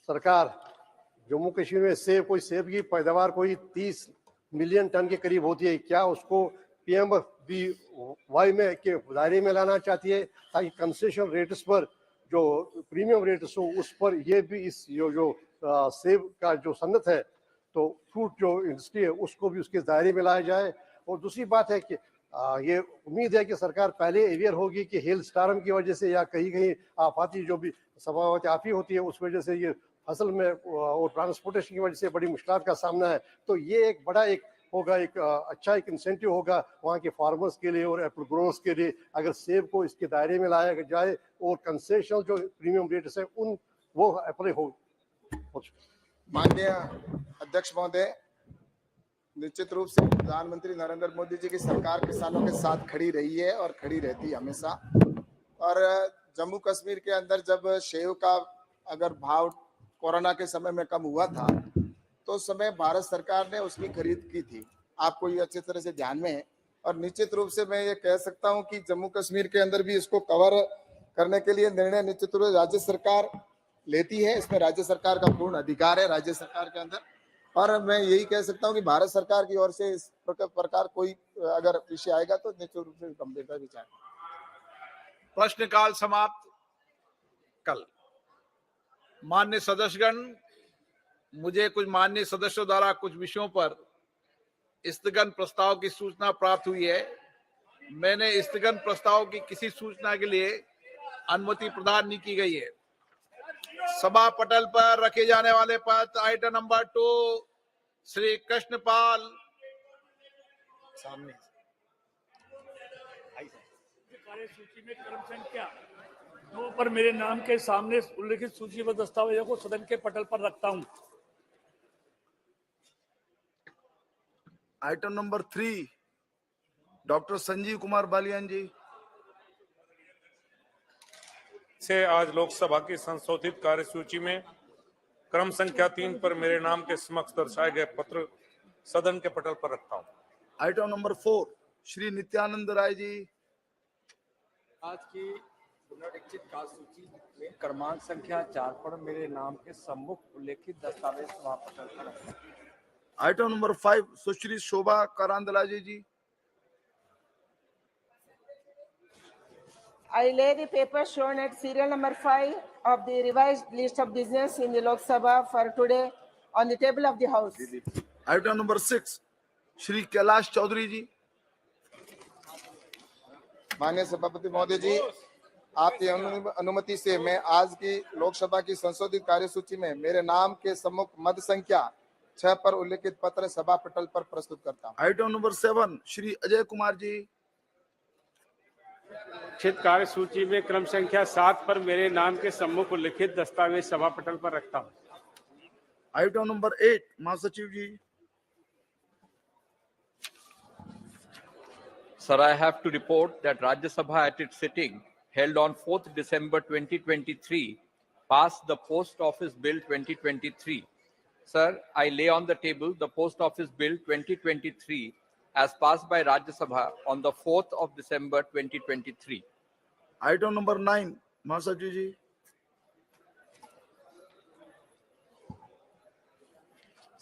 सरकार जम्मू कश्मीर में सेब की पैदावार कोई 30 मिलियन टन के करीब होती है, क्या उसको PMFBY में के दायरे में लाना चाहती है, ताकि कंसेशन रेट्स पर जो प्रीमियम रेट्स हो उस पर ये भी इस जो सेब का जो सनत है, तो फ्रूट जो इंडस्ट्री है उसको भी उसके दायरे में लाया जाए। और दूसरी बात है कि ये उम्मीद है कि सरकार पहले अवेयर होगी कि हेल स्टार्म की वजह से या कहीं कहीं आफाती जो भी समावती आफी होती है उस वजह से ये फसल में और ट्रांसपोर्टेशन की वजह से बड़ी मुश्किल का सामना है, तो ये एक बड़ा होगा, एक अच्छा एक इंसेंटिव होगा वहाँ के फार्मर्स के लिए और एप्पल ग्रोवर्स के लिए, अगर सेब को इसके दायरे में लाया जाए और कंसेशनल जो प्रीमियम रेट्स है वो अप्लाई हो। माननीय अध्यक्ष महोदय, निश्चित रूप से प्रधानमंत्री नरेंद्र मोदी जी की सरकार किसानों के साथ खड़ी रही है और खड़ी रहती है हमेशा। और जम्मू कश्मीर के अंदर जब सेब का अगर भाव कोरोना के समय में कम हुआ था, तो उस समय भारत सरकार ने उसकी खरीद की थी, आपको ये अच्छी तरह से ध्यान में है। और निश्चित रूप से मैं ये कह सकता हूँ कि जम्मू कश्मीर के अंदर भी इसको कवर करने के लिए निर्णय निश्चित रूप से राज्य सरकार लेती है, इसमें राज्य सरकार का पूर्ण अधिकार है राज्य सरकार के अंदर। और मैं यही कह सकता हूं कि भारत सरकार की ओर से इस प्रकार कोई अगर विषय आएगा तो निश्चित रूप से गंभीरता विचार। प्रश्नकाल समाप्त। कल माननीय सदस्यगण, मुझे कुछ माननीय सदस्यों द्वारा कुछ विषयों पर स्थगन प्रस्ताव की सूचना प्राप्त हुई है। मैंने स्थगन प्रस्ताव की किसी सूचना के लिए अनुमति प्रदान नहीं की गई है। सभा पटल पर रखे जाने वाले पद आइटम नंबर 2 श्री कृष्णपाल सामने कार्यसूची में क्रम संख्या 2 पर मेरे नाम के सामने उल्लिखित सूचीबद्ध दस्तावेजों को सदन के पटल पर रखता हूं। Item number 3 doctor Sanjeev Kumar Balyan ji से आज लोकसभा की संशोधित कार्यसूची में क्रम संख्या 3 पर मेरे नाम के समक्ष दर्शाए गए पत्र सदन के पटल पर रखता हूं। Item number 4 Shri Nityanand Rai ji. आज की पुनरीक्षित कार्यसूची में क्रमांक संख्या 4 पर मेरे नाम के सम्मुख उल्लेखित दस्तावेज सभा पटल पर रखता हूं। Item number 5 Sushri Shobha Karandlaje ji. I lay the paper shown at serial number 5 of the revised list of business in the Lok Sabha for today on the table of the House. Item number 6, Shri Kailash Chaudhary ji. माननीय सभापति महोदय जी, आपकी अनुमति से मैं आज की लोकसभा की संशोधित कार्यसूची में मेरे नाम के सम्मुख मत संख्या 6 पर उल्लेखित पत्र सभा पटल पर प्रस्तुत करता हूँ। Item number 7 Shri Ajay Kumar ji. इच्छित कार्य सूची में क्रम संख्या 7 पर मेरे नाम के सम्मुख उल्लेखित दस्तावेज सभा पटल पर रखता हूँ। आइटम नंबर 8 महासचिव जी। Sir, I have to report that Rajya Sabha at its sitting held on 4th December 2023 passed the Post Office Bill 2023. Sir, I lay on the table the Post Office Bill 2023 as passed by Rajya Sabha on the 4th of December 2023. Item number 9 महासचिव जी।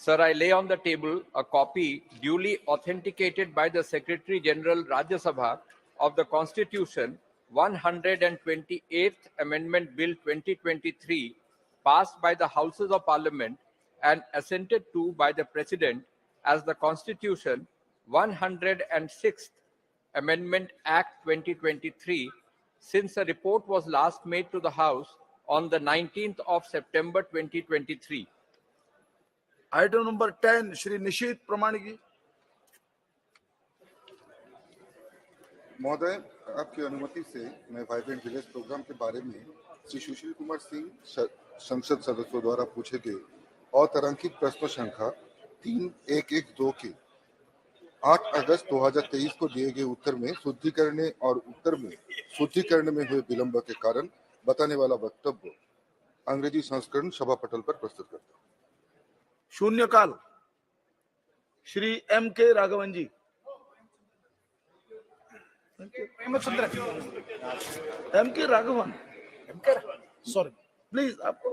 Sir, I lay on the table a copy duly authenticated by the Secretary General Rajya Sabha of the Constitution 128th Amendment Bill 2023 passed by the Houses of Parliament and assented to by the President as the Constitution 106th Amendment Act 2023 since a report was last made to the House on the 19th of September 2023. Item number 10 Shri Nishit प्रमाणिक जी। महोदय, आपकी अनुमति से मैं वाइब्रेंट विलेज प्रोग्राम के बारे में श्री सुशील कुमार सिंह संसद सदस्यों द्वारा पूछे गए अतारांकित प्रश्न संख्या 3112 के 8 अगस्त 2023 को दिए गए उत्तर में शुद्धिकरण में हुए विलंब के कारण बताने वाला वक्तव्य अंग्रेजी संस्करण सभा पटल पर प्रस्तुत करता हूँ। शून्यकाल श्री एम के राघवन जी। एम के राघवन, सॉरी प्लीज आपको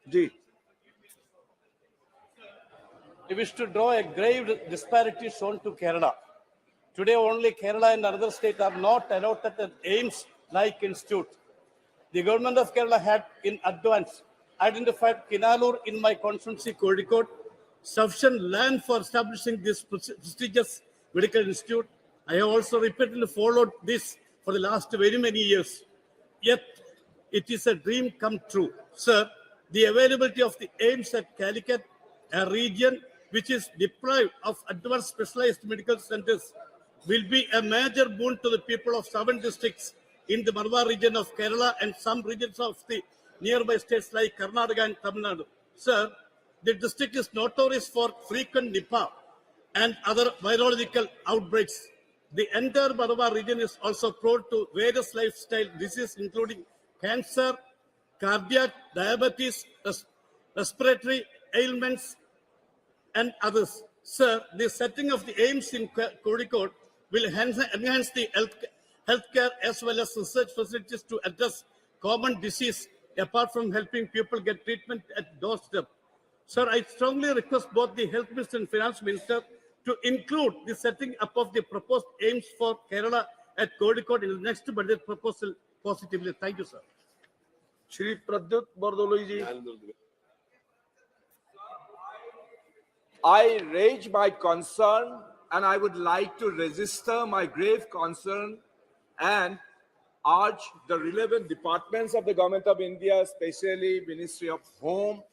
जी। I wish to draw a grave disparity shown to Kerala. Today only Kerala and other states are not allotted an AIIMS-like institute. The government of Kerala had in advance identified Kinalur in my constituency Kozhikode sufficient land for establishing this prestigious medical institute. I have also repeatedly followed this for the last very many years. Yet it is a dream come true. Sir, the availability of the AIIMS at Calicut, a region which is deprived of advanced specialized medical centers, will be a major boon to the people of 7 districts in the Malabar region of Kerala and some regions of the nearby states like Karnataka and Tamil Nadu. Sir, the district is notorious for frequent Nipah and other virological outbreaks. The entire Malabar region is also prone to various lifestyle diseases including cancer, cardiac, diabetes, respiratory ailments, and others. Sir, the setting of the AIIMS in Kozhikode will enhance the healthcare as well as research facilities to address common disease apart from helping people get treatment at doorstep. Sir, I strongly request both the Health Minister and Finance Minister to include the setting up of the proposed AIIMS for Kerala at Kozhikode in the next budget proposal positively. Thank you, sir. Shri Pradyut Bordoloi ji. I raise my concern and I would like to register my grave concern and urge the relevant departments of the Government of India, especially Ministry of Home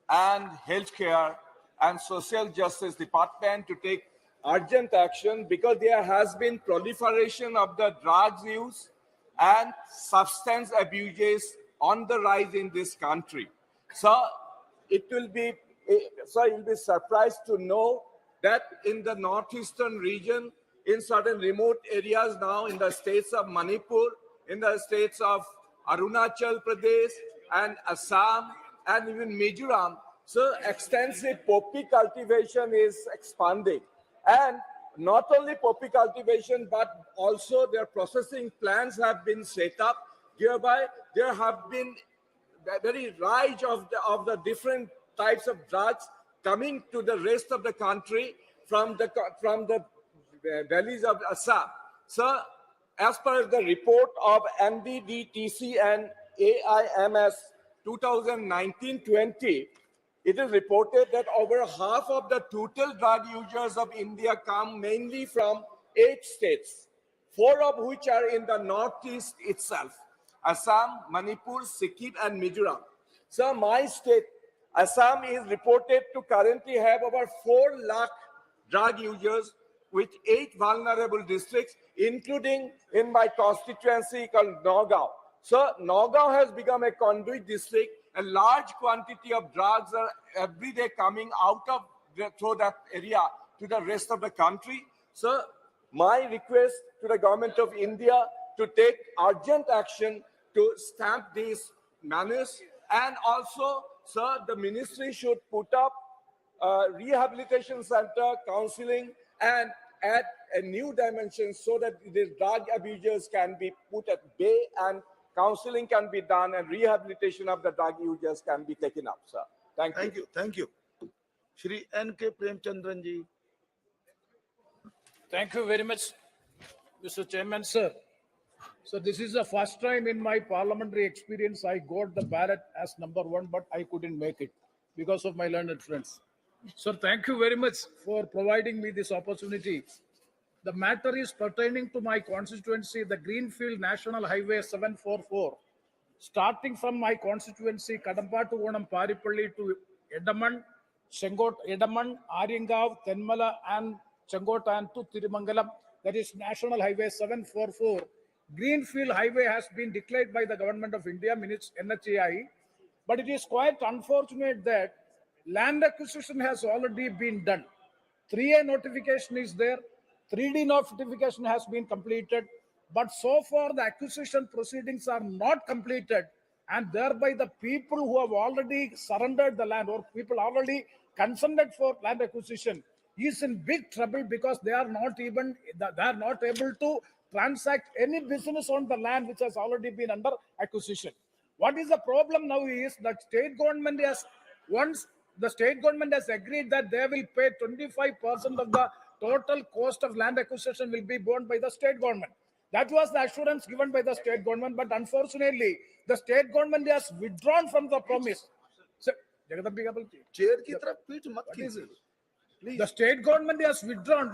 and Healthcare and Social Justice Department, to take urgent action because there has been proliferation of the drugs use and substance abuses on the rise in this country. So you'll be surprised to know that in the northeastern region, in certain remote areas now, in the states of Manipur, in the states of Arunachal Pradesh and Assam and even Mizoram, so extensive poppy cultivation is expanding. And not only poppy cultivation, but also their processing plants have been set up. Hereby, there have been the very rise of the different types of drugs coming to the rest of the country from the valleys of Assam. So, as per the report of NDDTC and AIMS 2019-20, it is reported that over half of the total drug users of India come mainly from 8 states. 4 of which are in the northeast itself: Assam, Manipur, Sikkim, and Mizoram. Sir, my state, Assam, is reported to currently have over 4 lakh drug users with 8 vulnerable districts, including in my constituency called Nagaon. So Nagaon has become a conduit district. A large quantity of drugs are every day coming out of through that area to the rest of the country. So my request to the government of India to take urgent action to stamp these menace, and also, sir, the ministry should put up a rehabilitation center, counseling, and add a new dimension so that the drug abusers can be put at bay and counseling can be done and rehabilitation of the drug users can be taken up, sir. Thank you. Thank you. Shri N.K. Premchandran ji. Thank you very much, Mr. Chairman, sir. So this is the first time in my parliamentary experience I got the ballot as number 1, but I couldn't make it because of my learned friends. Sir, thank you very much for providing me this opportunity. The matter is pertaining to my constituency, the Greenfield National Highway 744, starting from my constituency, Kadampa to Onam Paripalli to Edaman, Edaman, Aringav, Tenmala, and Changota and to Tirumangalam. That is National Highway 744. Greenfield Highway has been declared by the Government of India, minutes NHAI, but it is quite unfortunate that land acquisition has already been done. 3A notification is there, 3D notification has been completed, but so far the acquisition proceedings are not completed, and thereby the people who have already surrendered the land or people already consented for land acquisition is in big trouble because they are not able to transact any business on the land which has already been under acquisition. What is the problem now is that state government has agreed that they will pay 25% of the total cost of land acquisition will be borne by the state government. That was the assurance given by the state government, but unfortunately, the state government has withdrawn from the promise. So, the state government has withdrawn.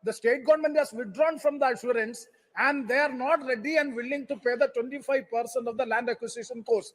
The state government has withdrawn from the assurance, and they are not ready and willing to pay the 25% of the land acquisition cost.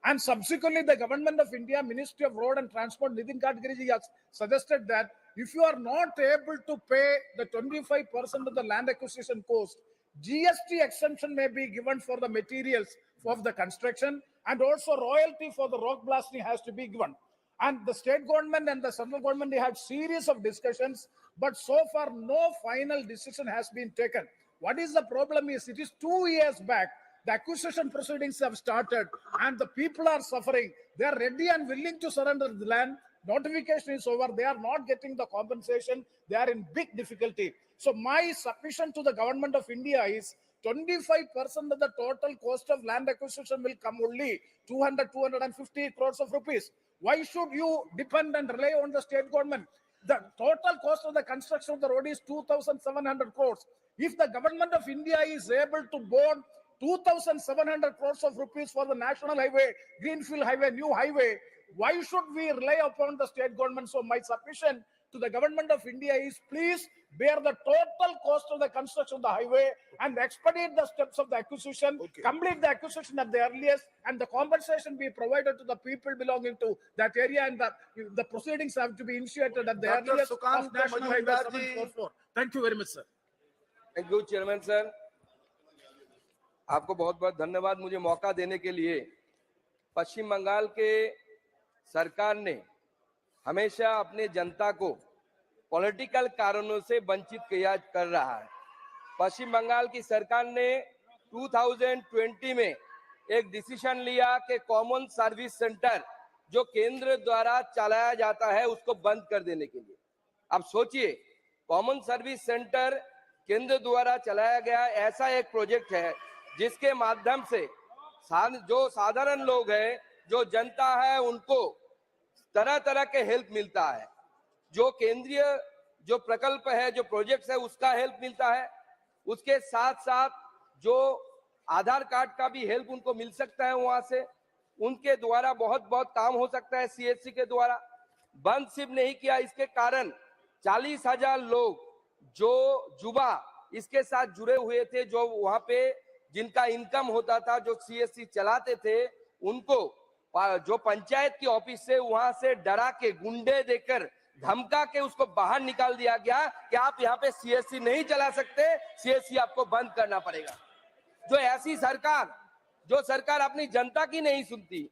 And subsequently, the Government of India, Ministry of Road and Transport, Nitin Gadkari has suggested that if you are not able to pay the 25% of the land acquisition cost, GST exemption may be given for the materials of the construction, and also royalty for the rock blasting has to be given. And the state government and the central government, they had series of discussions, but so far no final decision has been taken. What is the problem is, it is 2 years back, the acquisition proceedings have started and the people are suffering. They are ready and willing to surrender the land. Notification is over. They are not getting the compensation. They are in big difficulty. So my submission to the Government of India is 25% of the total cost of land acquisition will come only 250 crores of rupees. Why should you depend and rely on the state government? The total cost of the construction of the road is 2,700 crores. If the Government of India is able to bond 2,700 crores of rupees for the national highway, Greenfield Highway, new highway, why should we rely upon the state government? So my submission to the Government of India is, please bear the total cost of the construction of the highway and expedite the steps of the acquisition, complete the acquisition at the earliest, and the compensation be provided to the people belonging to that area, and the proceedings have to be initiated at the earliest of National Highway 744. Thank you very much, sir. Thank you, Chairman, sir. आपको बहुत बहुत धन्यवाद मुझे मौका देने के लिए। पश्चिम बंगाल के सरकार ने हमेशा अपने जनता को पॉलिटिकल कारणों से वंचित कर रहा है। पश्चिम बंगाल की सरकार ने 2020 में एक डिसीजन लिया कि कॉमन सर्विस सेंटर जो केंद्र द्वारा चलाया जाता है उसको बंद कर देने के लिए। अब सोचिए, कॉमन सर्विस सेंटर केंद्र द्वारा चलाया गया ऐसा एक प्रोजेक्ट है जिसके माध्यम से जो साधारण लोग हैं, जो जनता है, उनको तरह तरह के हेल्प मिलता है। जो केंद्रीय जो प्रकल्प है, जो प्रोजेक्ट्स है, उसका हेल्प मिलता है। उसके साथ साथ जो आधार कार्ड का भी हेल्प उनको मिल सकता है वहां से। उनके द्वारा बहुत बहुत काम हो सकता है सीएससी के द्वारा। बंद सिर्फ नहीं किया, इसके कारण 40,000 लोग जो युवा इसके साथ जुड़े हुए थे, जो वहां पे जिनका इनकम होता था, जो सीएससी चलाते थे, उनको जो पंचायत की ऑफिस से वहां से डरा के, गुंडे देकर, धमका के उसको बाहर निकाल दिया गया कि आप यहाँ पे सीएससी नहीं चला सकते, सीएससी आपको बंद करना पड़ेगा। जो ऐसी सरकार, जो सरकार अपनी जनता की नहीं सुनती,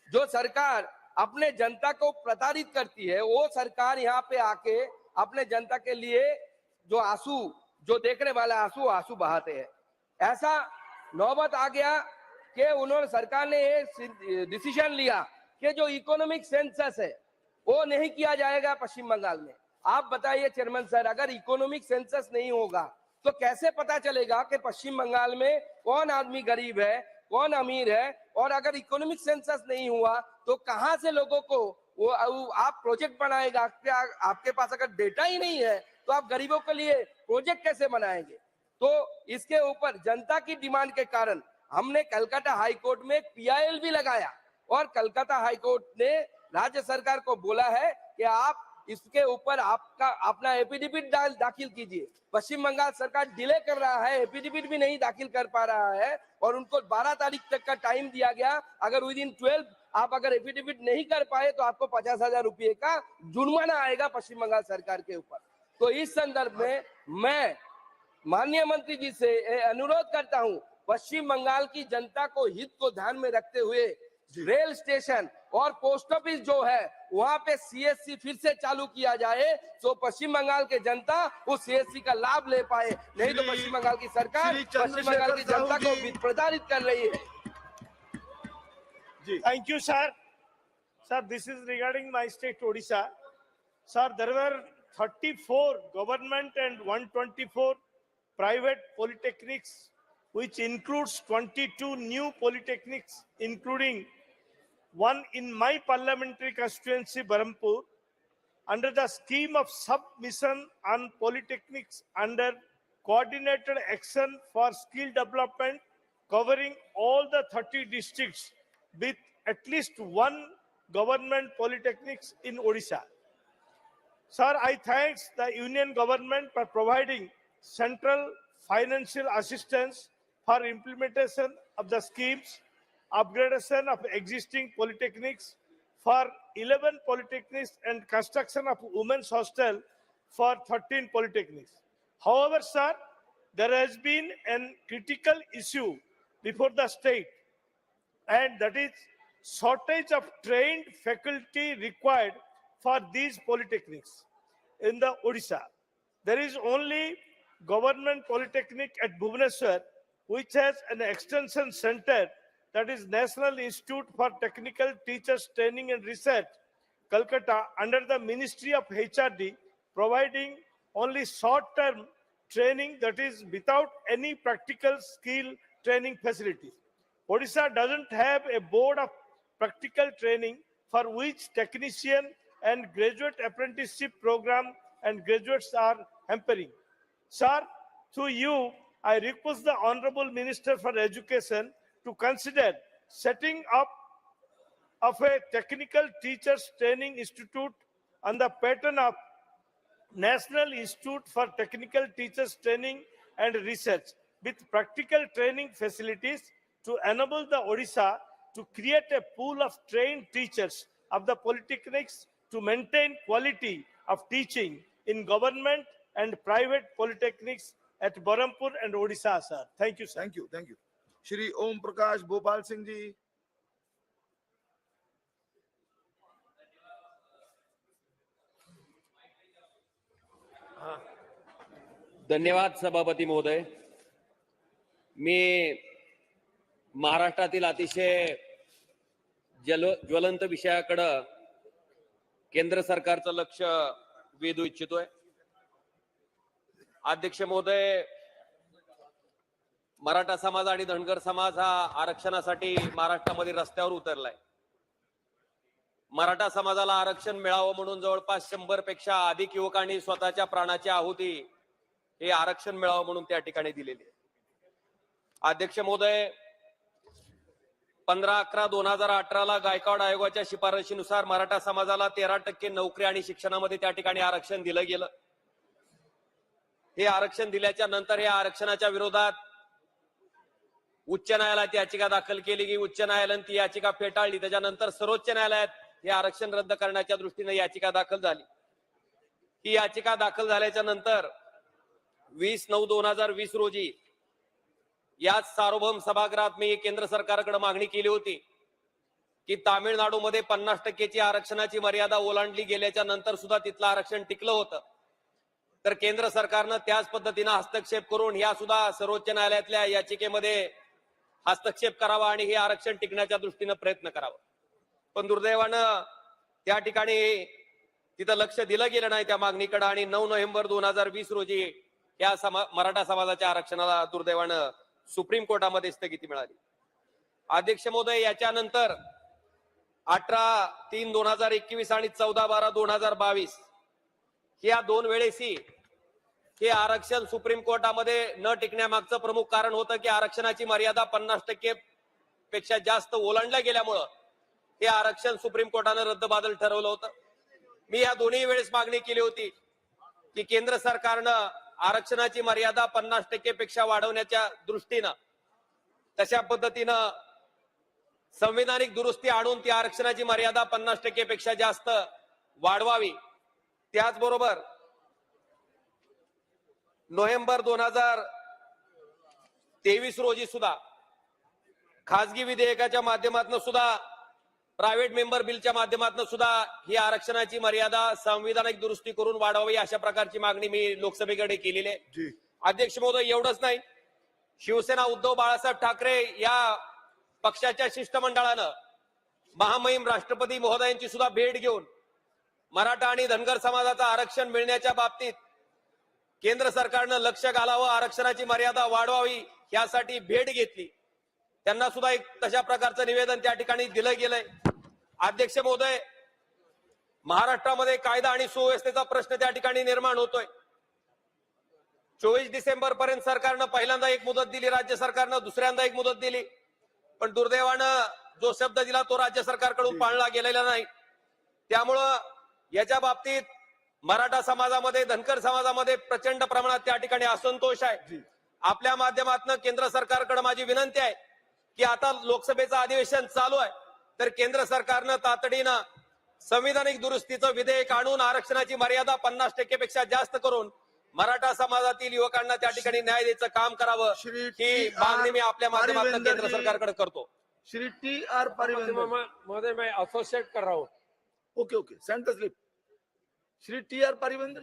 जो सरकार अपने जनता को प्रताड़ित करती है, वो सरकार यहाँ पे आके अपने जनता के लिए जो आंसू, जो देखने वाला आंसू बहाते हैं। ऐसा नौबत आ गया कि उन्होंने, सरकार ने ये डिसीजन लिया कि जो इकोनॉमिक सेंसस है वो नहीं किया जाएगा पश्चिम बंगाल में। आप बताइए चेयरमैन सर, अगर इकोनॉमिक सेंसस नहीं होगा तो कैसे पता चलेगा कि पश्चिम बंगाल में कौन आदमी गरीब है, कौन अमीर है? और अगर इकोनॉमिक सेंसस नहीं हुआ तो कहां से लोगों को वो आप प्रोजेक्ट बनाएगा? आपके पास अगर डेटा ही नहीं है तो आप गरीबों के लिए प्रोजेक्ट कैसे बनाएंगे? तो इसके ऊपर जनता की डिमांड के कारण हमने कलकत्ता हाई कोर्ट में पीआईएल भी लगाया और कलकत्ता हाई कोर्ट ने राज्य सरकार को बोला है कि आप इसके ऊपर आपका अपना एफिडेविट दाखिल कीजिए। पश्चिम बंगाल सरकार डिले कर रहा है, एफिडेविट भी नहीं दाखिल कर पा रहा है और उनको 12 तारीख तक का टाइम दिया गया। अगर विद इन 12 आप अगर एफिडेविट नहीं कर पाए तो आपको 50,000 रुपये का जुर्माना आएगा पश्चिम बंगाल सरकार के ऊपर। तो इस संदर्भ में मैं माननीय मंत्री जी से अनुरोध करता हूं, पश्चिम बंगाल की जनता को हित को ध्यान में रखते हुए रेल स्टेशन और पोस्ट ऑफिस जो है वहां पे सीएससी फिर से चालू किया जाए, तो पश्चिम बंगाल के जनता उस सीएससी का लाभ ले पाए। नहीं तो पश्चिम बंगाल की सरकार पश्चिम बंगाल की जनता को प्रताड़ित कर रही है। Thank you, sir. Sir, this is regarding my state, Odisha. Sir, there were 34 government and 124 private polytechnics, which includes 22 new polytechnics, including one in my parliamentary constituency, Berhampur, under the scheme of submission on polytechnics under coordinated action for skill development, covering all the 30 districts with at least one government polytechnics in Odisha. Sir, I thank the union government for providing central financial assistance for implementation of the schemes, upgradation of existing polytechnics for 11 polytechnics and construction of women's hostel for 13 polytechnics. However, sir, there has been a critical issue before the state, and that is shortage of trained faculty required for these polytechnics. In the Odisha, there is only government polytechnic at Bhubaneswar, which has an extension center, that is National Institute for Technical Teachers Training and Research, Calcutta, under the Ministry of HRD, providing only short-term training, that is without any practical skill training facilities. Odisha doesn't have a board of practical training for which technician and graduate apprenticeship program and graduates are hampering. Sir, through you, I request the Honorable Minister for Education to consider setting up of a technical teachers training institute on the pattern of National Institute for Technical Teachers Training and Research with practical training facilities to enable the Odisha to create a pool of trained teachers of the polytechnics to maintain quality of teaching in government and private polytechnics at Berhampur and Odisha, sir. Thank you, sir. Thank you, thank you. Shri Om Prakash Bhopal Singh ji. धन्यवाद सभापती महोदय। मी महाराष्ट्रातील अतिशय ज्वलंत विषयाकडे केंद्र सरकारचं लक्ष वेधू इच्छितोय। अध्यक्ष महोदय, मराठा समाज आणि धनगर समाज हा आरक्षणासाठी महाराष्ट्रामध्ये रस्त्यावर उतरलाय। मराठा समाजाला आरक्षण मिळावं म्हणून जवळपास 100 पेक्षा अधिक युवकांनी स्वतःच्या प्राणाची आहुती हे आरक्षण मिळावं म्हणून त्या ठिकाणी दिलेली आहे। अध्यक्ष महोदय, 15/11/2018 ला गायकवाड आयोगाच्या शिफारशीनुसार मराठा समाजाला 13% नोकरी आणि शिक्षणामध्ये त्या ठिकाणी आरक्षण दिलं गेलं। हे आरक्षण दिल्याच्या नंतर या आरक्षणाच्या विरोधात उच्च न्यायालयात याचिका दाखल केली की उच्च न्यायालयाने ती याचिका फेटाळली. त्याच्यानंतर सर्वोच्च न्यायालयात हे आरक्षण रद्द करण्याच्या दृष्टीने याचिका दाखल झाली. ही याचिका दाखल झाल्याच्या नंतर 20/9/2020 रोजी याच सार्वभौम सभागृहात मी केंद्र सरकारकडे मागणी केली होती की तामिळनाडूमध्ये 50% आरक्षणाची मर्यादा ओलांडली गेल्याच्या नंतर सुद्धा तिथलं आरक्षण टिकलं होतं. तर केंद्र सरकारनं त्याच पद्धतीनं हस्तक्षेप करून या सुद्धा सर्वोच्च न्यायालयातल्या याचिकेमध्ये हस्तक्षेप करावा आणि हे आरक्षण टिकण्याच्या दृष्टीनं प्रयत्न करावा. पण दुर्दैवानं त्या ठिकाणी तिथं लक्ष दिलं गेलं नाही त्या मागणीकडे आणि 9 नोव्हेंबर 2020 रोजी या मराठा समाजाच्या आरक्षणाला दुर्दैवानं सुप्रीम कोर्टामध्ये स्थगिती मिळाली. अध्यक्ष महोदय, याच्यानंतर 18/3/2021 आणि 14/12/2022 या 2 वेळेसही हे आरक्षण सुप्रीम कोर्टामध्ये न टिकण्यामागचं प्रमुख कारण होतं की आरक्षणाची मर्यादा 50% पेक्षा जास्त ओलांडल्या गेल्यामुळं हे आरक्षण सुप्रीम कोर्टानं रद्दबातल ठरवलं होतं. मी या दोन्ही वेळेस मागणी केली होती की केंद्र सरकारनं आरक्षणाची मर्यादा 50% पेक्षा वाढवण्याच्या दृष्टीनं तशा पद्धतीनं संविधानिक दुरुस्ती आणून ती आरक्षणाची मर्यादा 50% पेक्षा जास्त वाढवावी. त्याचबरोबर नोव्हेंबर 2023 रोजी सुद्धा खासगी विधेयकाच्या माध्यमातून सुद्धा प्रायव्हेट मेंबर बिलच्या माध्यमातून सुद्धा ही आरक्षणाची मर्यादा संविधानिक दुरुस्ती करून वाढवावी अशा प्रकारची मागणी मी लोकसभेकडे केलेली आहे. अध्यक्ष महोदय, एवढंच नाही, शिवसेना उद्धव बाळासाहेब ठाकरे या पक्षाच्या शिष्टमंडळानं महामहिम राष्ट्रपती महोदयांची सुद्धा भेट घेऊन मराठा आणि धनगर समाजाचं आरक्षण मिळण्याच्या बाबतीत केंद्र सरकारनं लक्ष घालावं, आरक्षणाची मर्यादा वाढवावी यासाठी भेट घेतली. त्यांना सुद्धा एक तशा प्रकारचं निवेदन त्या ठिकाणी दिलं गेलंय. अध्यक्ष महोदय, महाराष्ट्रामध्ये कायदा आणि सुव्यवस्थेचा प्रश्न त्या ठिकाणी निर्माण होतोय. 24 डिसेंबर पर्यंत सरकारनं पहिल्यांदा एक मुदत दिली, राज्य सरकारनं दुसऱ्यांदा एक मुदत दिली, पण दुर्दैवानं जो शब्द दिला तो राज्य सरकारकडून पाळला गेलेला नाही. त्यामुळं याच्या बाबतीत मराठा समाजामध्ये, धनगर समाजामध्ये प्रचंड प्रमाणात त्या ठिकाणी असंतोष आहे. आपल्या माध्यमातून केंद्र सरकारकडे माझी विनंती आहे की आता लोकसभेचं अधिवेशन चालू आहे, तर केंद्र सरकारनं तातडीनं संविधानिक दुरुस्तीचं विधेयक आणून आरक्षणाची मर्यादा 50% पेक्षा जास्त करून मराठा समाजातील युवकांना त्या ठिकाणी न्याय द्यायचं काम करावं, ही मागणी मी आपल्या माध्यमातून केंद्र सरकारकडे करतो. श्री TR परिवेंद्र महोदय, मैं एसोसिएट कर रहा हूँ. Okay okay, send the slip. Shri TR Paarivendhar,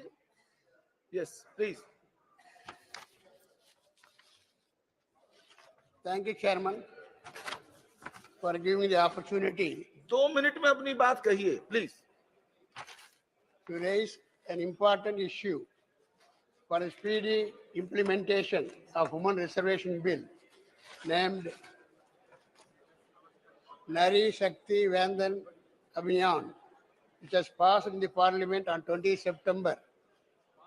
yes please. Thank you, Chairman, for giving the opportunity. 2 minute में अपनी बात कहिए, please. To raise an important issue for a speedy implementation of Human Reservation Bill named Nari Shakti Vandan Abhiyan, which was passed in the Parliament on 20 September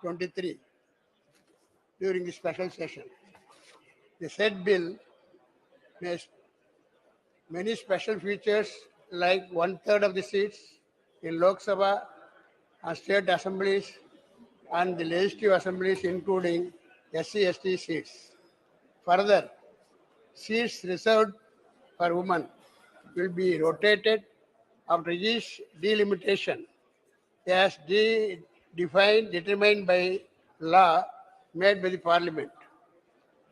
23 during the special session. The said bill has many special features like 1/3 of the seats in Lok Sabha and state assemblies and the legislative assemblies, including SC/ST seats. Further, seats reserved for women will be rotated after each delimitation as determined by law made by the Parliament,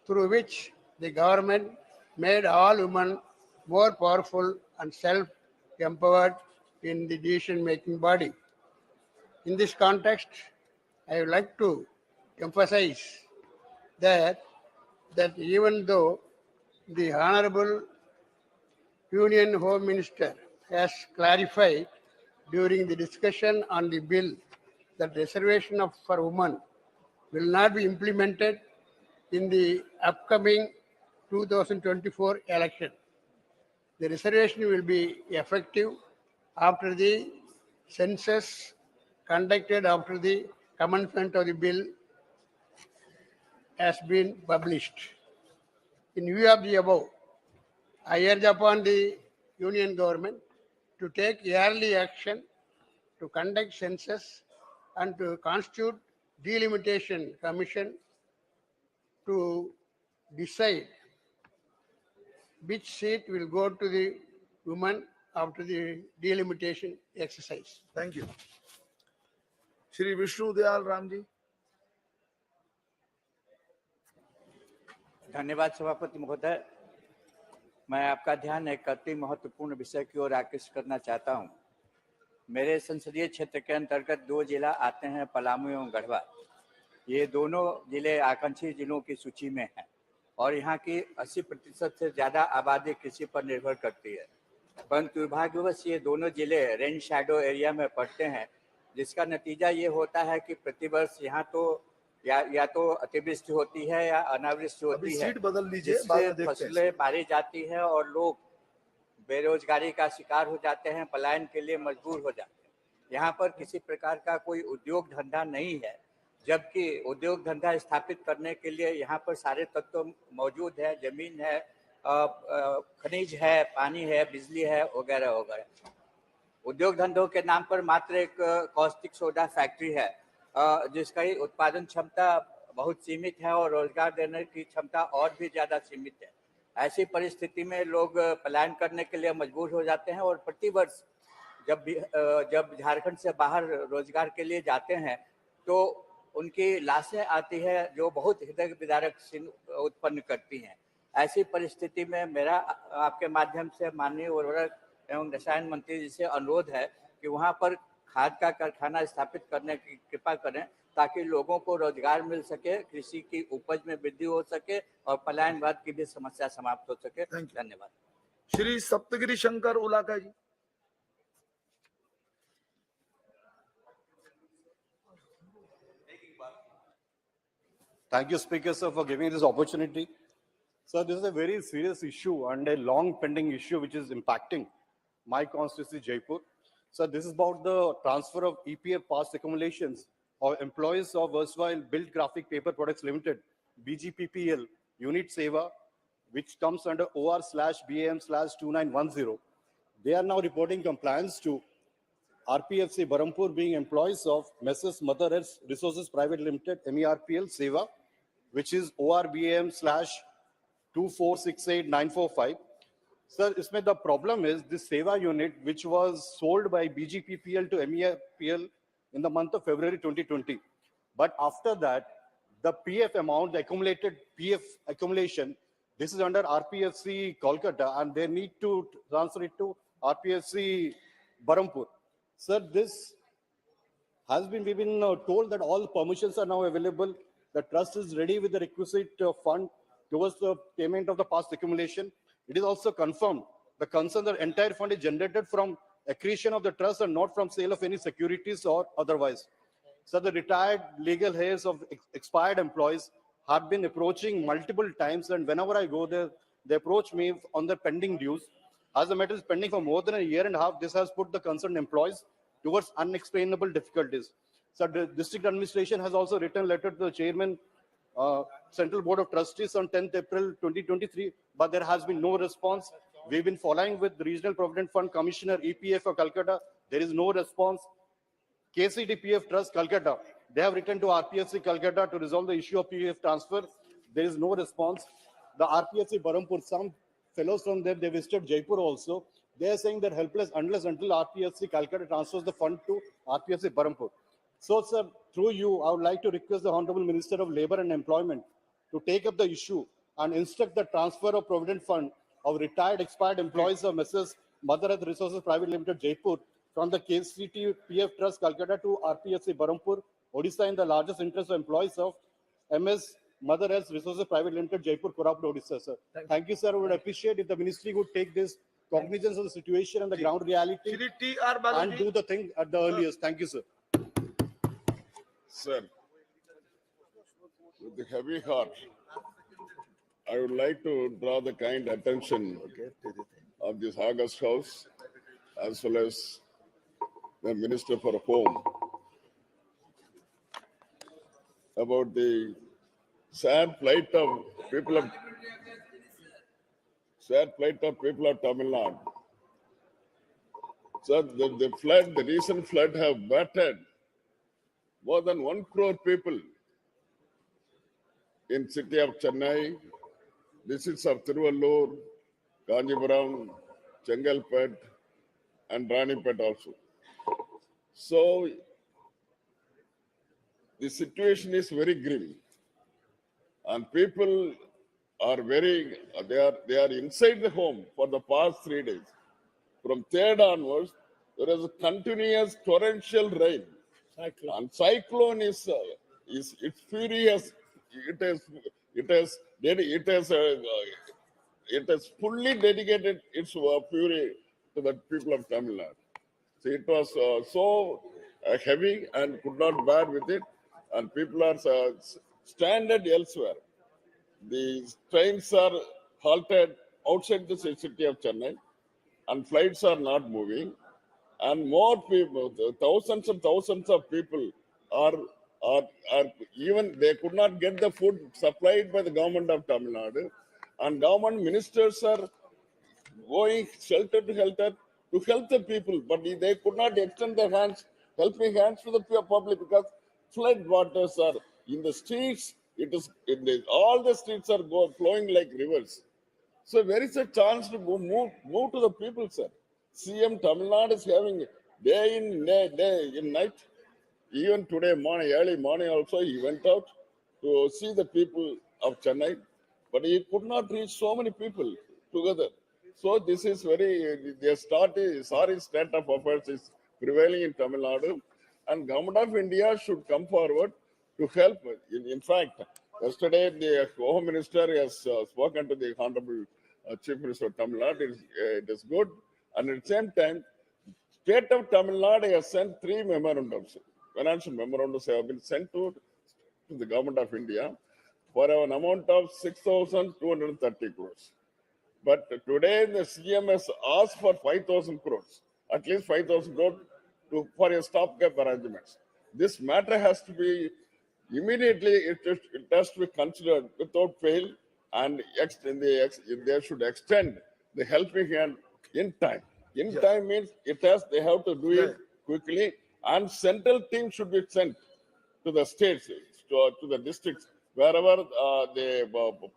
through which the government made all women more powerful and self-empowered in the decision-making body. In this context, I would like to emphasize that even though the Honorable Union Home Minister has clarified during the discussion on the bill that reservation for women will not be implemented in the upcoming 2024 election. The reservation will be effective after the census conducted after the commencement of the bill has been published. In view of the above, I urge upon the Union government to take early action to conduct census and to constitute delimitation commission to decide which seat will go to the women after the delimitation exercise. Thank you. Shri Vishnu Dayal Ramji. धन्यवाद सभापति महोदय। मैं आपका ध्यान एक अति महत्वपूर्ण विषय की ओर आकर्षित करना चाहता हूं। मेरे संसदीय क्षेत्र के अंतर्गत दो जिला आते हैं, पलामू एवं गढ़वा। ये दोनों जिले आकांक्षी जिलों की सूची में हैं और यहाँ की 80% से ज्यादा आबादी कृषि पर निर्भर करती है। परंतु दुर्भाग्यवश ये दोनों जिले रेन शैडो एरिया में पड़ते हैं, जिसका नतीजा ये होता है कि प्रतिवर्ष यहाँ तो या तो अतिवृष्टि होती है या अनावृष्टि होती है, सीट बदल लीजिए, जिससे फसलें मारी जाती हैं और लोग बेरोजगारी का शिकार हो जाते हैं, पलायन के लिए मजबूर हो जाते हैं। यहाँ पर किसी प्रकार का कोई उद्योग धंधा नहीं है, जबकि उद्योग धंधा स्थापित करने के लिए यहाँ पर सारे तत्व मौजूद है, जमीन है, खनिज है, पानी है, बिजली है, वगैरह वगैरह। उद्योग धंधों के नाम पर मात्र एक कॉस्टिक सोडा फैक्ट्री है, जिसका ही उत्पादन क्षमता बहुत सीमित है और रोजगार देने की क्षमता और भी ज्यादा सीमित है। ऐसी परिस्थिति में लोग पलायन करने के लिए मजबूर हो जाते हैं और प्रतिवर्ष जब झारखंड से बाहर रोजगार के लिए जाते हैं तो उनकी लाशें आती है जो बहुत हृदय विदारक उत्पन्न करती हैं। ऐसी परिस्थिति में मेरा आपके माध्यम से माननीय उर्वरक एवं रसायन मंत्री जी से अनुरोध है कि वहाँ पर खाद का कारखाना स्थापित करने की कृपा करें, ताकि लोगों को रोजगार मिल सके, कृषि की उपज में वृद्धि हो सके और पलायनवाद की भी समस्या समाप्त हो सके। धन्यवाद। श्री सप्तगिरी शंकर उलाका जी। Thank you, Speaker, sir, for giving this opportunity. Sir, this is a very serious issue and a long pending issue which is impacting my constituency, Jaipur. Sir, this is about the transfer of EPF past accumulations of employees of erstwhile Built Graphic Paper Products Limited, BGPPL, Unit Seva, which comes under OR/BAM/2910. They are now reporting compliance to RPFC Barampur being employees of Messrs. Mother Earth Resources Private Limited, MERPL, Seva, which is ORBAM/2468945. Sir, the problem is this Seva unit, which was sold by BGPPL to MERPL in the month of February 2020. But after that, the PF amount, the accumulated PF accumulation, this is under RPFC Kolkata, and they need to transfer it to RPFC Barampur. Sir, this has been, we've been told that all permissions are now available. The trust is ready with the requisite fund towards the payment of the past accumulation. It is also confirmed the concern that entire fund is generated from accretion of the trust and not from sale of any securities or otherwise. So the retired legal heirs of expired employees have been approaching multiple times, and whenever I go there, they approach me on their pending dues. As the matter is pending for more than a year and a half, this has put the concerned employees towards unexplainable difficulties. So the district administration has also written a letter to the chairman, Central Board of Trustees on 10th April 2023, but there has been no response. We've been following with the Regional Provident Fund Commissioner, EPF of Calcutta. There is no response. KCDPF Trust Calcutta, they have written to RPFC Calcutta to resolve the issue of PF transfer. There is no response. The RPFC Barampur, some fellows from there, they visited Jaipur also. They are saying they're helpless unless until RPFC Calcutta transfers the fund to RPFC Barampur. So, sir, through you, I would like to request the Honorable Minister of Labour and Employment to take up the issue and instruct the transfer of Provident Fund of retired expired employees of Messrs. Mother Earth Resources Private Limited, Jaipur, from the KCT PF Trust Calcutta to RPFC Barampur, Odisha, in the largest interest of employees of MS Mother Earth Resources Private Limited, Jaipur, Koraput, Odisha, sir. Thank you, sir. I would appreciate if the ministry would take this cognizance of the situation and the ground reality and do the thing at the earliest. Thank you, sir. Sir, with a heavy heart, I would like to draw the kind attention of this August House as well as the Minister for Home about the sad plight of people of Tamil Nadu. Sir, the recent flood have battered more than 1 crore people in city of Chennai, districts of Tiruvallur, Kanjipuram, Chengalpet, and Ranipet also. So the situation is very grim, and people are they are inside the home for the past 3 days. From 3rd onwards, there is a continuous torrential rain. And cyclone is it's furious. It has fully dedicated its fury to the people of Tamil Nadu. So it was so heavy and could not bear with it, and people are stranded elsewhere. The trains are halted outside the city of Chennai, and flights are not moving. And more people, thousands and thousands of people are even they could not get the food supplied by the government of Tamil Nadu, and government ministers are going shelter to shelter to help the people, but they could not extend their hands, helping hands to the public, because flood waters are in the streets. All the streets are flowing like rivers. So where is a chance to move to the people, sir? CM Tamil Nadu is having day in night. Even today morning, early morning also, he went out to see the people of Chennai, but he could not reach so many people together. So this is sorry state of affairs is prevailing in Tamil Nadu, and Government of India should come forward to help. In fact, yesterday the Home Minister has spoken to the Honorable Chief Minister of Tamil Nadu. It is good, and at the same time, State of Tamil Nadu has sent 3 memorandums. Financial memorandums have been sent to the Government of India for an amount of 6,230 crores. But today the CM has asked for 5,000 crores, at least 5,000 crores for a stopgap arrangements. This matter has to be immediately, it has to be considered without fail, and they should extend the helping hand in time. In time means they have to do it quickly, and central team should be sent to the states, to the districts, wherever the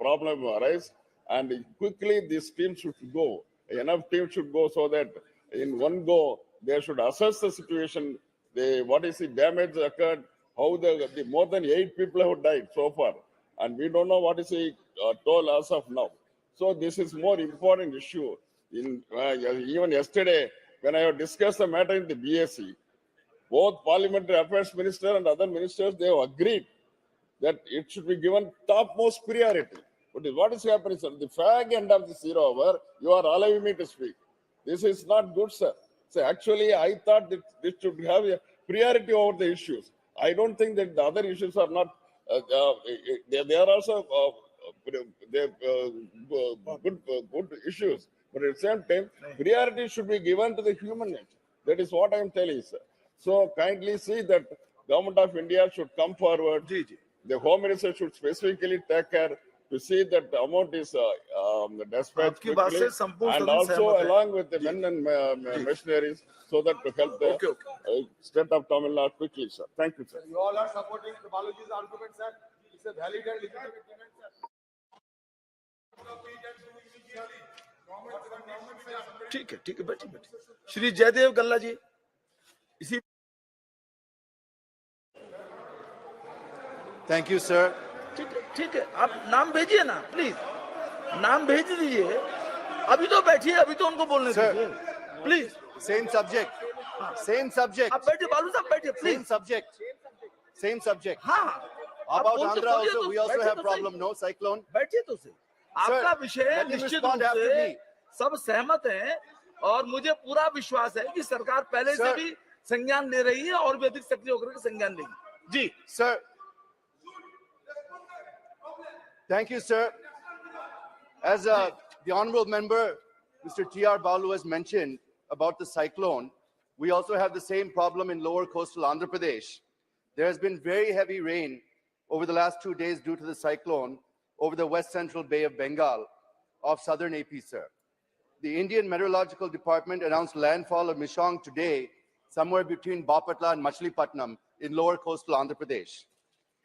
problem arises, and quickly this team should go. Enough team should go so that in one go they should assess the situation, what is the damage occurred, how the more than 8 people have died so far, and we don't know what is the toll as of now. So this is more important issue. Even yesterday, when I have discussed the matter in the BSc, both Parliamentary Affairs Minister and other ministers, they have agreed that it should be given topmost priority. But what is happening, sir? The fag end of the 0 hour, you are allowing me to speak. This is not good, sir. So actually, I thought that this should have a priority over the issues. I don't think that the other issues are not. They are also good issues. But at the same time, priority should be given to the human nature. That is what I am telling you, sir. So kindly see that Government of India should come forward. The Home Minister should specifically take care to see that the amount is dispatched quickly, and also along with the men and machineries, so that to help the state of Tamil Nadu quickly, sir. Thank you, sir. You all are supporting Baluji's argument, sir. It's a valid and legitimate demand, sir. ठीक है बैठिए श्री जयदेव गल्ला जी इसी थैंक यू सर ठीक है आप नाम भेजिए ना प्लीज नाम भेज दीजिए अभी तो बैठिए अभी तो उनको बोलने दीजिए प्लीज सेम सब्जेक्ट आप बैठिए बालू साहब बैठिए प्लीज सेम सब्जेक्ट हाँ about Andhra also we also have problem no cyclone बैठिए तो से आपका विषय निश्चित रूप से सब सहमत हैं और मुझे पूरा विश्वास है कि सरकार पहले से भी संज्ञान ले रही है और भी अधिक सक्रिय होकर के संज्ञान लेगी जी sir Thank you, sir. As the honorable member, Mr. T.R. Balu has mentioned about the cyclone, we also have the same problem in lower coastal Andhra Pradesh. There has been very heavy rain over the last 2 days due to the cyclone over the west central Bay of Bengal of southern AP, sir. The Indian Meteorological Department announced landfall of Mishong today, somewhere between Bapatla and Machilipatnam, in lower coastal Andhra Pradesh.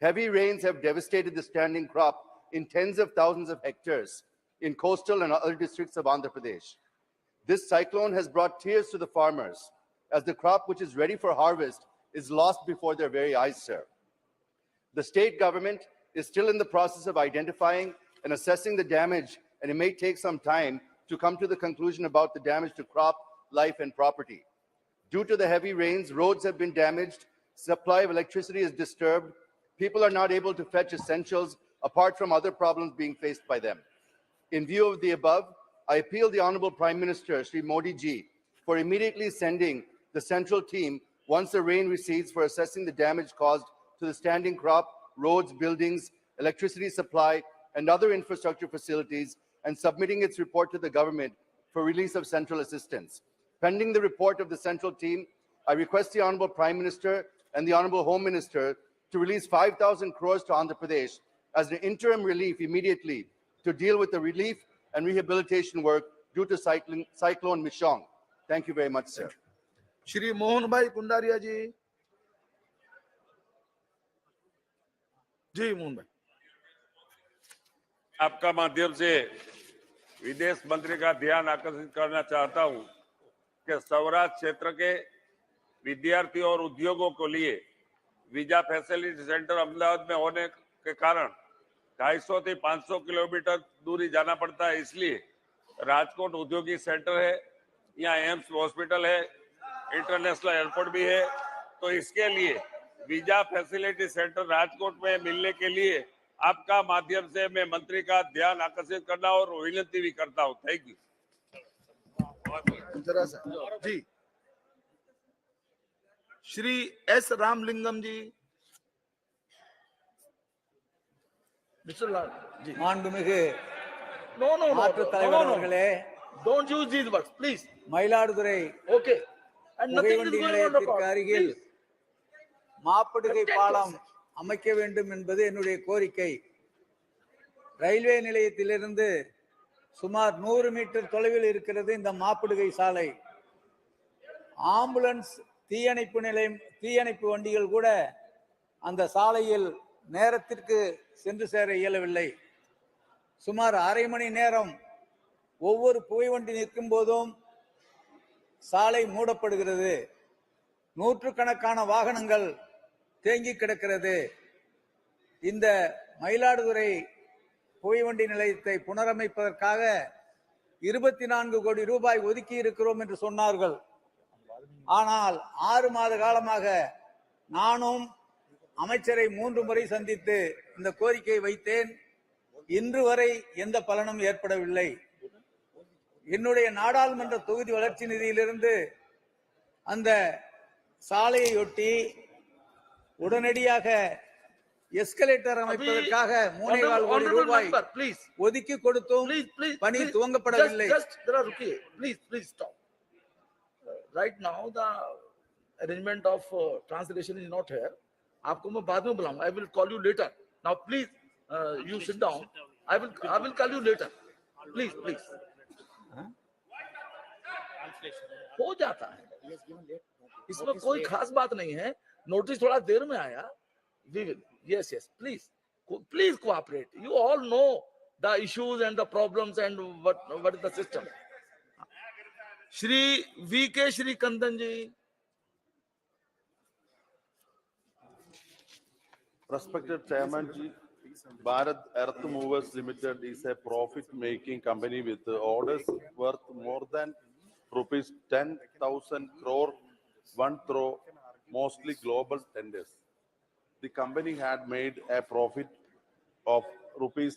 Heavy rains have devastated the standing crop in tens of thousands of hectares in coastal and other districts of Andhra Pradesh. This cyclone has brought tears to the farmers as the crop which is ready for harvest is lost before their very eyes, sir. The state government is still in the process of identifying and assessing the damage, and it may take some time to come to the conclusion about the damage to crop, life, and property. Due to the heavy rains, roads have been damaged, supply of electricity is disturbed, people are not able to fetch essentials apart from other problems being faced by them. In view of the above, I appeal the Honorable Prime Minister, Shri Modi ji, for immediately sending the central team once the rain recedes for assessing the damage caused to the standing crop, roads, buildings, electricity supply, and other infrastructure facilities, and submitting its report to the government for release of central assistance. Pending the report of the central team, I request the Honorable Prime Minister and the Honorable Home Minister to release 5,000 crores to Andhra Pradesh as an interim relief immediately to deal with the relief and rehabilitation work due to Cyclone Mishong. Thank you very much, sir. Shri Mohan भाई कुंडारिया जी। जी मोहन भाई। आपका माध्यम से विदेश मंत्री का ध्यान आकर्षित करना चाहता हूं कि सौराष्ट्र क्षेत्र के विद्यार्थियों और उद्योगों के लिए वीजा फैसिलिटी सेंटर अहमदाबाद में होने के कारण 250 से 500 किलोमीटर दूरी जाना पड़ता है। इसलिए राजकोट औद्योगिक सेंटर है, यहाँ एम्स हॉस्पिटल है, इंटरनेशनल एयरपोर्ट भी है, तो इसके लिए वीजा फैसिलिटी सेंटर राजकोट में मिलने के लिए आपका माध्यम से मैं मंत्री का ध्यान आकर्षित करना और विनती भी करता हूं। Thank you. जी श्री एस रामलिंगम जी। मिस्टर लाल जी। மாண்புமிகு नो नो மாற்றுத் தலைவர் அவர்களே, don't use these words please. Mayiladuthurai okay and nothing is புகைவண்டி गोइंग ऑन நிலையத்திற்கு रिकॉर्ड அருகில் மாப்படுகை பாலம் அமைக்க வேண்டும் என்பது என்னுடைய கோரிக்கை. ரயில்வே நிலையத்திலிருந்து சுமார் 100 மீட்டர் தொலைவில் இருக்கிறது இந்த மாப்படுகை சாலை. ஆம்புலன்ஸ், தீயணைப்பு வண்டிகள் கூட அந்த சாலையில் நேரத்திற்கு சென்று சேர இயலவில்லை. சுமார் அரை மணி நேரம் ஒவ்வொரு புகைவண்டி நிற்கும் போதும் சாலை மூடப்படுகிறது. நூற்றுக்கணக்கான வாகனங்கள் தேங்கி கிடக்கிறது. இந்த மயிலாடுதுறை புகைவண்டி நிலையத்தை புனரமைப்பதற்காக 24 கோடி ரூபாய் ஒதுக்கி இருக்கிறோம் என்று சொன்னார்கள். ஆனால் 6 மாத காலமாக நானும் அமைச்சரை 3 முறை சந்தித்து இந்த கோரிக்கையை வைத்தேன். இன்று வரை எந்த பலனும் ஏற்படவில்லை. என்னுடைய நாடாளுமன்ற தொகுதி வளர்ச்சி நிதியிலிருந்து அந்த சாலையை ஒட்டி உடனடியாக எஸ்கலேட்டர் அமைப்பதற்காக 3.25 கோடி ரூபாய் ஒதுக்கி கொடுத்தும் பணி துவங்கப்படவில்லை. Please stop. Right now the arrangement of translation is not here. आपको मैं बाद में बुलाऊंगा. I will call you later. Now please you sit down. I will call you later. Please. हो जाता है, इसमें कोई खास बात नहीं है. नोटिस थोड़ा देर में आया. We will. Yes, please cooperate. You all know the issues and the problems and what is the system. Shri VK Shri Kandan ji. Respected Chairman ji, Bharat Earth Movers Limited is a profit-making company with orders worth more than rupees 10,000 crore, 1 crore, mostly global tenders. The company had made a profit of rupees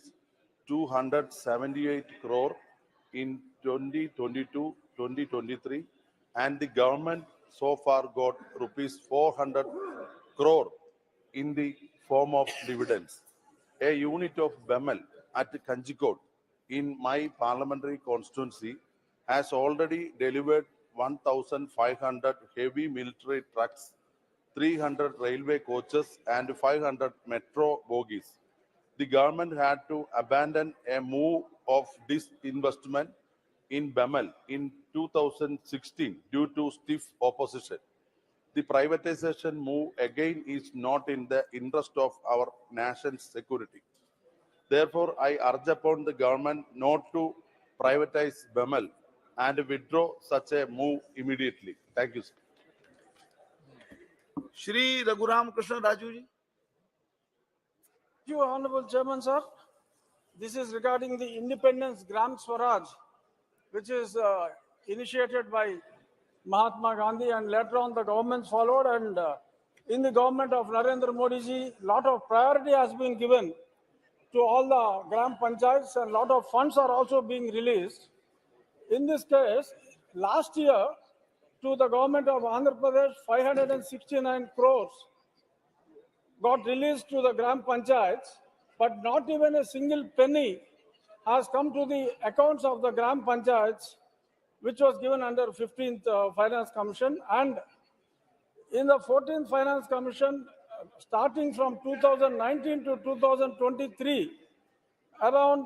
278 crore in 2022-2023, and the government so far got rupees 400 crore in the form of dividends. A unit of BEML at Kanjikot in my parliamentary constituency has already delivered 1,500 heavy military trucks, 300 railway coaches and 500 metro bogies. The government had to abandon a move of disinvestment in BEML in 2016 due to stiff opposition. The privatization move again is not in the interest of our nation's security. Therefore, I urge upon the government not to privatize BEML and withdraw such a move immediately. Thank you, sir. Shri Raghuram Krishna Raju ji. Thank you, Honorable Chairman, sir. This is regarding the Independence Gram Swaraj, which is initiated by Mahatma Gandhi, and later on the governments followed. And in the government of Narendra Modi ji, lot of priority has been given to all the Gram Panchayats, and lot of funds are also being released. In this case, last year, to the government of Andhra Pradesh, 569 crores got released to the Gram Panchayats, but not even a single penny has come to the accounts of the Gram Panchayats, which was given under 15th Finance Commission. And in the 14th Finance Commission, starting from 2019 to 2023, around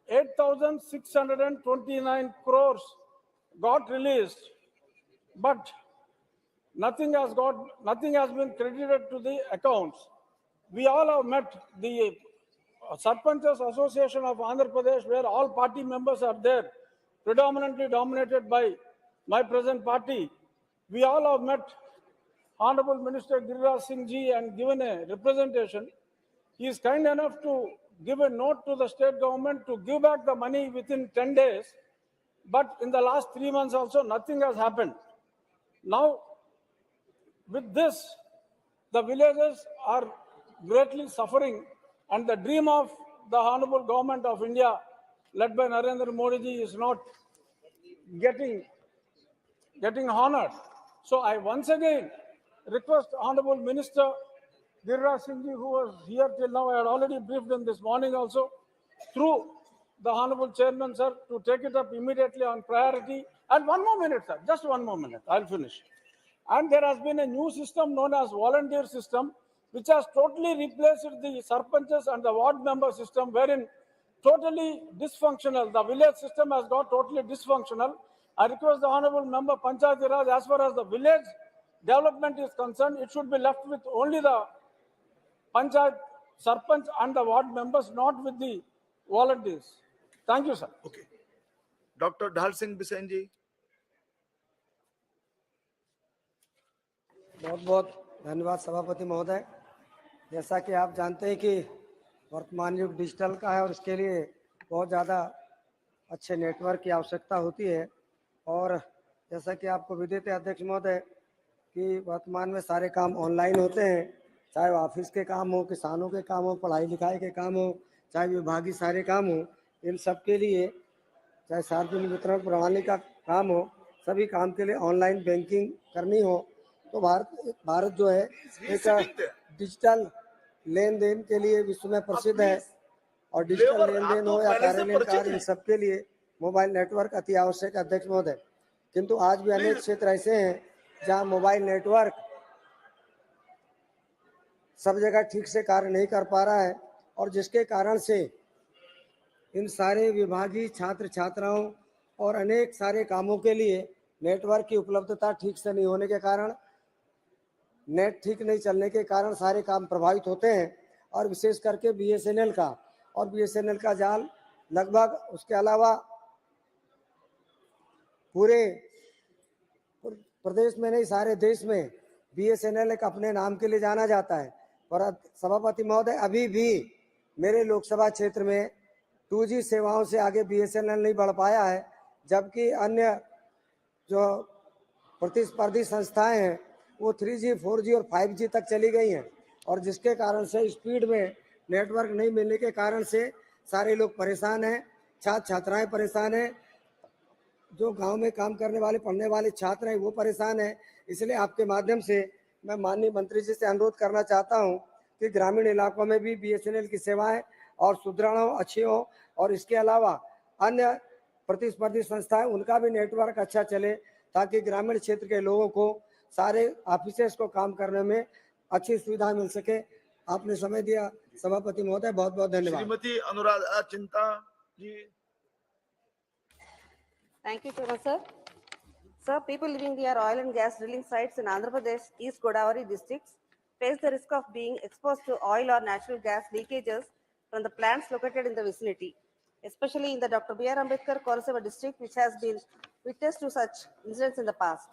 8,629 crores got released, but nothing has been credited to the accounts. We all have met the Sarpanchas Association of Andhra Pradesh, where all party members are there, predominantly dominated by my present party. We all have met Honorable Minister Giriraj Singh ji and given a representation. He is kind enough to give a note to the state government to give back the money within 10 days. But in the last 3 months also, nothing has happened. Now, with this, the villages are greatly suffering, and the dream of the Honorable Government of India, led by Narendra Modi ji, is not getting honored. So I once again request Honorable Minister Giriraj Singh ji, who was here till now, I had already briefed him this morning also, through the Honorable Chairman, sir, to take it up immediately on priority. And one more minute, sir, just one more minute, I'll finish. And there has been a new system known as volunteer system, which has totally replaced the Sarpanchas and the ward member system, wherein totally dysfunctional. The village system has got totally dysfunctional. I request the Honorable Member Panchayati Raj, as far as the village development is concerned, it should be left with only the Panchayat, Sarpanch and the ward members, not with the volunteers. Thank you, sir. Okay. Dr. Dhal Singh Bisain ji. बहुत बहुत धन्यवाद सभापति महोदय। जैसा कि आप जानते हैं कि वर्तमान युग डिजिटल का है और इसके लिए बहुत ज़्यादा अच्छे नेटवर्क की आवश्यकता होती है। और जैसा कि आपको विदित है अध्यक्ष महोदय कि वर्तमान में सारे काम ऑनलाइन होते हैं, चाहे वो ऑफिस के काम हो, किसानों के काम हो, पढ़ाई लिखाई के काम हो, चाहे विभागीय सारे काम हो, इन सब के लिए, चाहे सार्वजनिक वितरण प्रणाली का काम हो, सभी काम के लिए ऑनलाइन बैंकिंग करनी हो, तो भारत जो है एक डिजिटल लेन देन के लिए विश्व में प्रसिद्ध है। और डिजिटल लेन देन हो या कार्यालय कार्य, इन सब के लिए मोबाइल नेटवर्क अति आवश्यक है अध्यक्ष महोदय। किंतु आज भी अनेक क्षेत्र ऐसे हैं जहां मोबाइल नेटवर्क सब जगह ठीक से कार्य नहीं कर पा रहा है, और जिसके कारण से इन सारे विभागीय छात्र छात्राओं और अनेक सारे कामों के लिए नेटवर्क की उपलब्धता ठीक से नहीं होने के कारण, नेट ठीक नहीं चलने के कारण सारे काम प्रभावित होते हैं। और विशेष करके बीएसएनएल का जाल लगभग, उसके अलावा पूरे प्रदेश में नहीं सारे देश में बीएसएनएल एक अपने नाम के लिए जाना जाता है। पर सभापति महोदय, अभी भी मेरे लोकसभा क्षेत्र में 2G सेवाओं से आगे बीएसएनएल नहीं बढ़ पाया है, जबकि अन्य जो प्रतिस्पर्धी संस्थाएं हैं वो 3G, 4G और 5G तक चली गई हैं। और जिसके कारण से स्पीड में नेटवर्क नहीं मिलने के कारण से सारे लोग परेशान हैं, छात्र छात्राएं परेशान हैं, जो गांव में काम करने वाले पढ़ने वाले छात्र हैं वो परेशान हैं। इसलिए आपके माध्यम से मैं माननीय मंत्री जी से अनुरोध करना चाहता हूं कि ग्रामीण इलाकों में भी बीएसएनएल की सेवाएं और सुदृढ़ हो, अच्छी हो, और इसके अलावा अन्य प्रतिस्पर्धी संस्थाएं उनका भी नेटवर्क अच्छा चले, ताकि ग्रामीण क्षेत्र के लोगों को सारे ऑफिसेस को काम करने में अच्छी सुविधा मिल सके। आपने समय दिया सभापति महोदय, बहुत बहुत धन्यवाद। श्रीमती अनुराधा चिंता जी। Thank you, Chairman, sir. Sir, people living near oil and gas drilling sites in Andhra Pradesh, East Godavari districts face the risk of being exposed to oil or natural gas leakages from the plants located in the vicinity, especially in the Dr. B.R. Ambedkar Kolaseva district, which has been witness to such incidents in the past.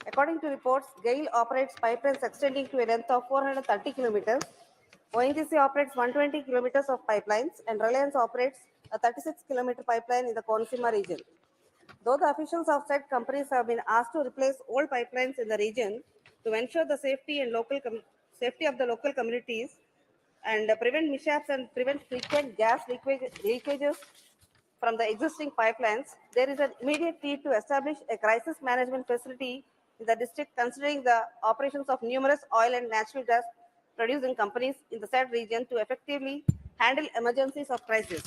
According to reports, GAIL operates pipelines extending to a length of 430 kilometers. ONGC operates 120 kilometers of pipelines, and Reliance operates a 36-kilometer pipeline in the Kolasima region. Though the officials of said companies have been asked to replace old pipelines in the region to ensure the safety and safety of the local communities and prevent mishaps and prevent frequent gas leakages from the existing pipelines, there is an immediate need to establish a crisis management facility in the district, considering the operations of numerous oil and natural gas producing companies in the said region to effectively handle emergencies of crisis.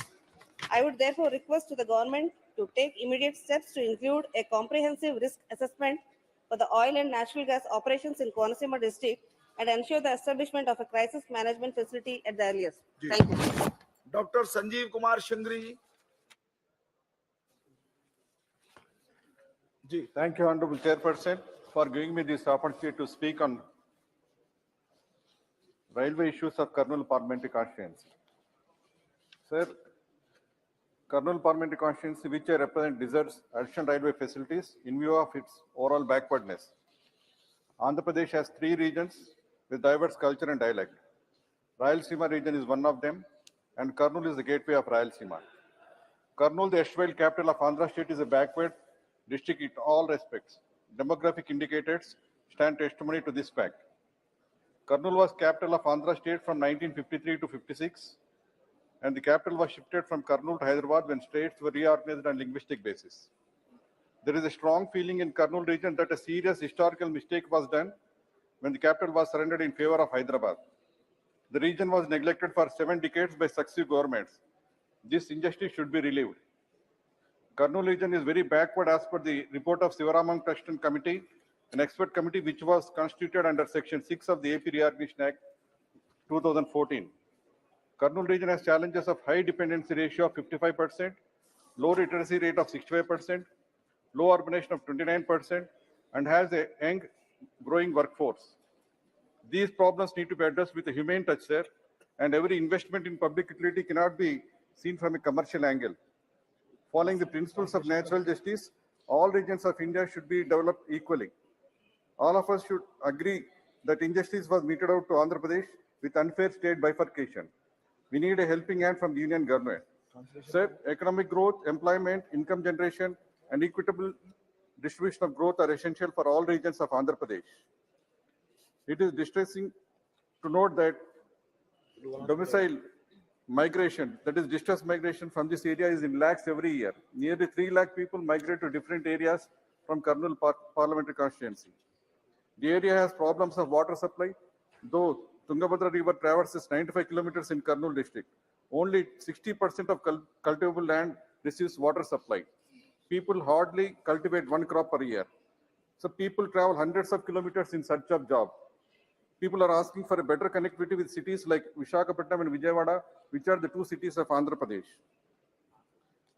I would therefore request to the government to take immediate steps to include a comprehensive risk assessment for the oil and natural gas operations in Kolasima district and ensure the establishment of a crisis management facility at the earliest. Thank you. Dr. Sanjeev Kumar Shangri. Thank you, Honorable Chairperson, for giving me this opportunity to speak on railway issues of Kurnool Parliamentary Constituency. Sir, Kurnool Parliamentary Constituency, which I represent, deserves additional railway facilities in view of its overall backwardness. Andhra Pradesh has 3 regions with diverse culture and dialect. Rayalaseema region is one of them, and Kurnool is the gateway of Rayalaseema. Kurnool, the erstwhile capital of Andhra State, is a backward district in all respects. Demographic indicators stand testimony to this fact. Kurnool was capital of Andhra State from 1953 to 56, and the capital was shifted from Kurnool to Hyderabad when states were reorganized on linguistic basis. There is a strong feeling in Kurnool region that a serious historical mistake was done when the capital was surrendered in favor of Hyderabad. The region was neglected for 7 decades by successive governments. This injustice should be relieved. Kurnool region is very backward as per the report of Sivaramam Krishnan Committee, an expert committee which was constituted under Section 6 of the AP Reorganization Act 2014. Kurnool region has challenges of high dependency ratio of 55%, low literacy rate of 65%, low urbanization of 29%, and has a young growing workforce. These problems need to be addressed with a humane touch, sir, and every investment in public utility cannot be seen from a commercial angle. Following the principles of natural justice, all regions of India should be developed equally. All of us should agree that injustice was meted out to Andhra Pradesh with unfair state bifurcation. We need a helping hand from the union government. Sir, economic growth, employment, income generation, and equitable distribution of growth are essential for all regions of Andhra Pradesh. It is distressing to note that domicile migration, that is distress migration from this area, is in lakhs every year. Nearly 3 lakh people migrate to different areas from Kurnool Parliamentary Constituency. The area has problems of water supply, though Tungabhadra River traverses 95 kilometers in Kurnool district. Only 60% of cultivable land receives water supply. People hardly cultivate 1 crop per year. So people travel hundreds of kilometers in search of job. People are asking for a better connectivity with cities like Visakhapatnam and Vijayawada, which are the 2 cities of Andhra Pradesh.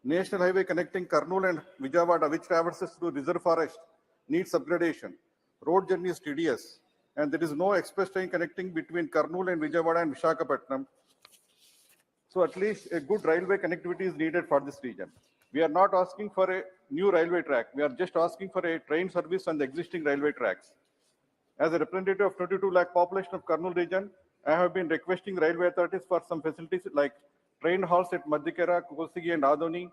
National highway connecting Kurnool and Vijayawada, which traverses through reserve forest, needs upgradation. Road journey is tedious, and there is no express train connecting between Kurnool and Vijayawada and Visakhapatnam. So at least a good railway connectivity is needed for this region. We are not asking for a new railway track. We are just asking for a train service on the existing railway tracks. As a representative of 22 lakh population of Kurnool region, I have been requesting railway authorities for some facilities like train halls at Madhikera, Kosigi and Adoni,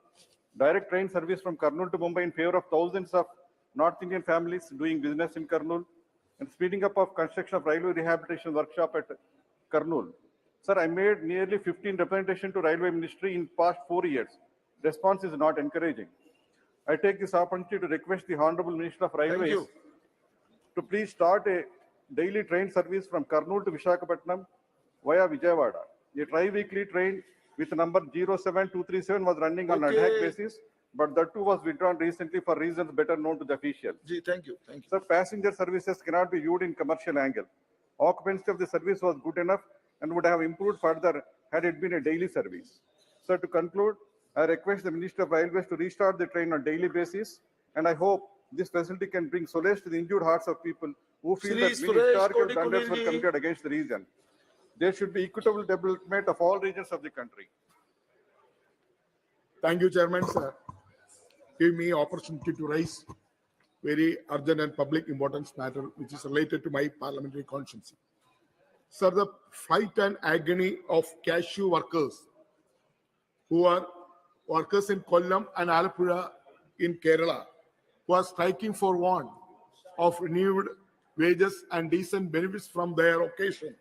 direct train service from Kurnool to Mumbai in favor of thousands of North Indian families doing business in Kurnool, and speeding up of construction of railway rehabilitation workshop at Kurnool. Sir, I made nearly 15 representations to Railway Ministry in past 4 years. Response is not encouraging. I take this opportunity to request the Honorable Minister of Railways to please start a daily train service from Kurnool to Visakhapatnam via Vijayawada. A tri-weekly train with number 07237 was running on a ad hoc basis, but that too was withdrawn recently for reasons better known to the officials. Thank you. Thank you. Sir, passenger services cannot be viewed in commercial angle. Occupancy of the service was good enough and would have improved further had it been a daily service. Sir, to conclude, I request the Minister of Railways to restart the train on daily basis, and I hope This facility can bring solace to the injured hearts of people who feel Shri that many Suresh historical Kodi blunders were Kulil ji. committed against the region. There should be equitable development of all regions of the country. Thank you, Chairman, sir. Give me opportunity to raise very urgent and public importance matter which is related to my parliamentary conscience. Sir, the fight and agony of cashew workers who are workers in Kollam and Alappuzha in Kerala who are striking for want of renewed wages and decent benefits from their occasion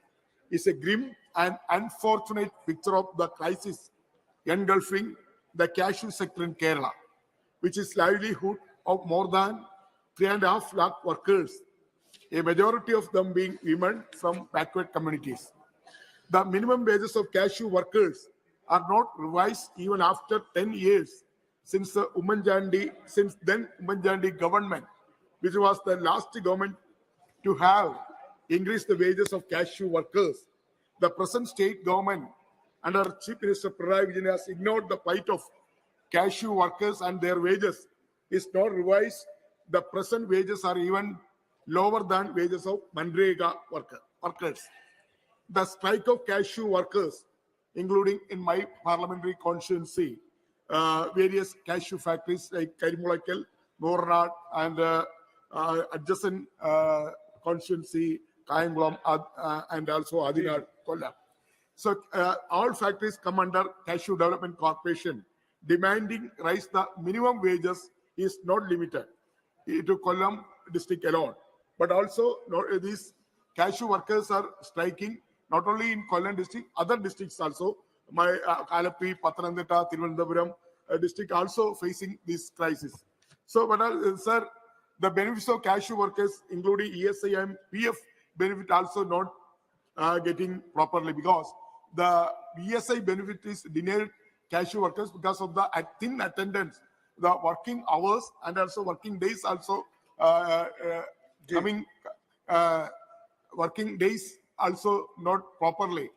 is a grim and unfortunate picture of the crisis engulfing the cashew sector in Kerala, which is livelihood of more than 3.5 lakh workers, a majority of them being women from backward communities. The minimum wages of cashew workers are not revised even after 10 years since then Ummanchandi government, which was the last government to have increased the wages of cashew workers. The present state government under Chief Minister Pinarayi Vijayan has ignored the plight of cashew workers and their wages is not revised. The present wages are even lower than wages of Manrega workers. The strike of cashew workers, including in my parliamentary constituency, various cashew factories like Karimulakal, Moornad, and adjacent constituency, Kayangulam, and also Adinad, Kollam. So all factories come under Cashew Development Corporation. Demanding rise the minimum wages is not limited to Kollam district alone, but also these cashew workers are striking not only in Kollam district, other districts also. My Alapi, Pathanamthitta, Thiruvananthapuram district also facing this crisis. So, but sir, the benefits of cashew workers, including ESI and PF benefit, also not getting properly because the ESI benefit is denied cashew workers because of the thin attendance, the working hours and also working days also working days also not properly.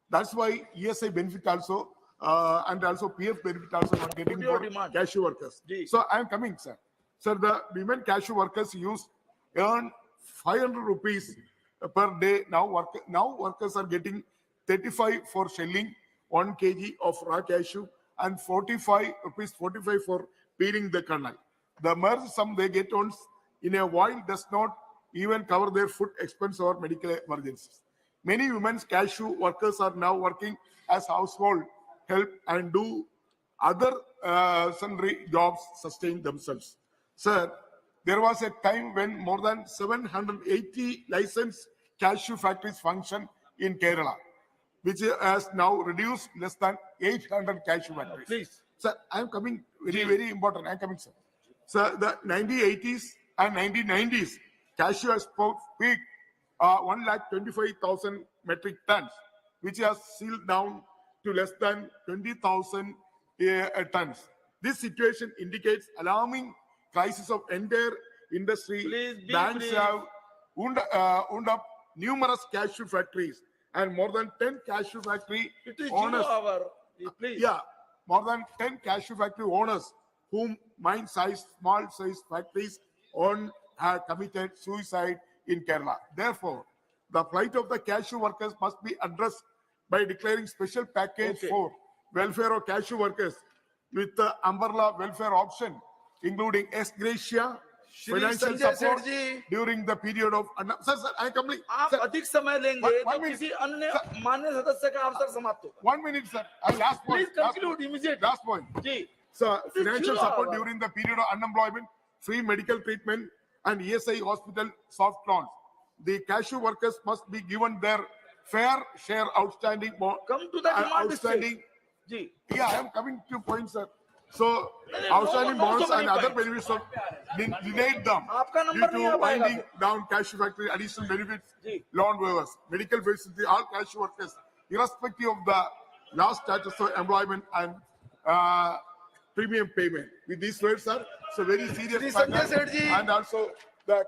That's why ESI benefit also and also PF benefit also not getting for cashew workers. So I am coming, sir. Sir, the women cashew workers earn 500 rupees per day. Now workers are getting 35 for shelling 1 kg of raw cashew and 45 for peeling the kernel. The mere sum they get on in a while does not even cover their food expense or medical emergencies. Many women's cashew workers are now working as household help and do other sundry jobs sustain themselves. Sir, there was a time when more than 780 licensed cashew factories function in Kerala, which has now reduced less than 800 cashew factories. Please. Sir, I am coming, very important. I am coming, sir. Sir, the 1980s and 1990s, cashew has peaked 125,000 metric tons, which has sealed down to less than 20,000 tons. This situation indicates alarming crisis of entire industry. Banks have wound up numerous cashew factories and more than 10 cashew factory owners. More than 10 cashew factory owners whom small size factories own have committed suicide in Kerala. Therefore, the plight of the cashew workers must be addressed by declaring special package for welfare of cashew workers with the umbrella welfare option, including ex gratia, financial support during the period of. Sir, I complete. आप अधिक समय लेंगे तो किसी अन्य मान्य सदस्य का अवसर समाप्त होगा. 1 minute, sir. Last point. Please conclude immediately. Last point. So, financial support during the period of unemployment, free medical treatment, and ESI hospital soft loans. The cashew workers must be given their fair share outstanding. Come to the demand outstanding. Yeah, I am coming to point, sir. So, outstanding bonds and other benefits of denied them due to winding down cashew factory, additional benefits, loan waivers, medical facility, all cashew workers, irrespective of the last status of employment and premium payment. With these words, sir, it's a very serious matter. And also the.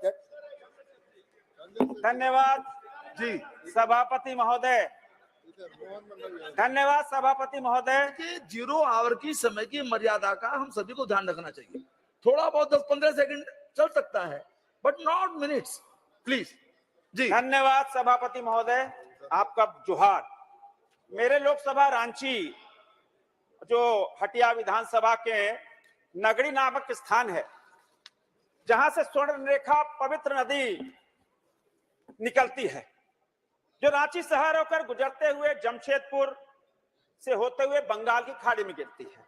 धन्यवाद जी सभापति महोदय. धन्यवाद सभापति महोदय. 0 आवर की समय की मर्यादा का हम सभी को ध्यान रखना चाहिए. थोड़ा बहुत 10-15 सेकंड चल सकता है, बट नॉट मिनट्स, प्लीज। जी धन्यवाद सभापति महोदय, आपका जोहार। मेरे लोकसभा रांची जो हटिया विधानसभा के नगरी नामक स्थान है, जहां से स्वर्ण रेखा पवित्र नदी निकलती है, जो रांची शहर होकर गुजरते हुए जमशेदपुर से होते हुए बंगाल की खाड़ी में गिरती है।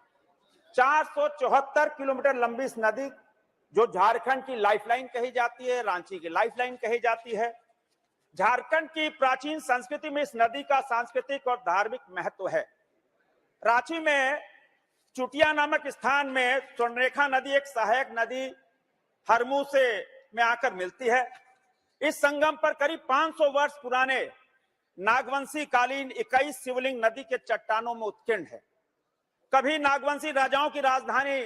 474 किलोमीटर लंबी इस नदी, जो झारखंड की लाइफलाइन कही जाती है, रांची की लाइफलाइन कही जाती है। झारखंड की प्राचीन संस्कृति में इस नदी का सांस्कृतिक और धार्मिक महत्व है। रांची में चुटिया नामक स्थान में स्वर्णरेखा नदी एक सहायक नदी हरमू से में आकर मिलती है। इस संगम पर करीब 500 वर्ष पुराने नागवंशी कालीन 21 शिवलिंग नदी के चट्टानों में उत्कीर्ण है। कभी नागवंशी राजाओं की राजधानी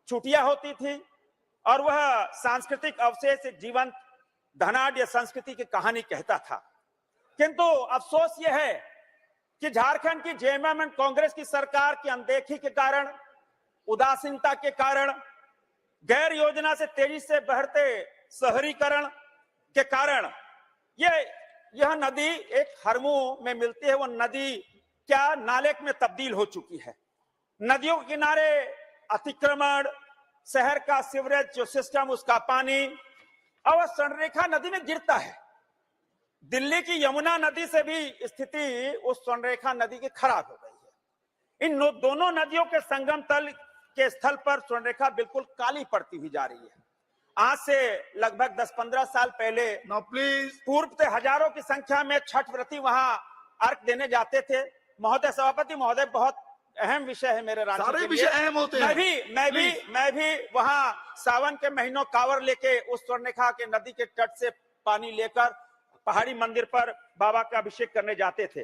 चुटिया होती थी और वह सांस्कृतिक अवशेष जीवंत धनाढ्य संस्कृति की कहानी कहता था। किंतु अफसोस यह है कि झारखंड की जेएमएम एंड कांग्रेस की सरकार की अनदेखी के कारण, उदासीनता के कारण, गैर योजना से तेजी से बढ़ते शहरीकरण के कारण यह नदी एक हरमू में मिलती है, वो नदी क्या नाले में तब्दील हो चुकी है। नदियों के किनारे अतिक्रमण, शहर का सीवरेज जो सिस्टम, उसका पानी और स्वर्णरेखा नदी में गिरता है। दिल्ली की यमुना नदी से भी स्थिति उस स्वर्णरेखा नदी की खराब हो गई है। इन दोनों नदियों के संगम तल के स्थल पर स्वर्णरेखा बिल्कुल काली पड़ती हुई जा रही है। आज से लगभग 10-15 साल पहले पूर्व से हजारों की संख्या में छठ व्रती वहां अर्घ देने जाते थे। महोदय, सभापति महोदय, बहुत अहम विषय है मेरे राज्य सारे विषय अहम होते हैं। मैं भी वहां सावन के महीनों कांवर लेके उस स्वर्णरेखा के नदी के तट से पानी लेकर पहाड़ी मंदिर पर बाबा का अभिषेक करने जाते थे।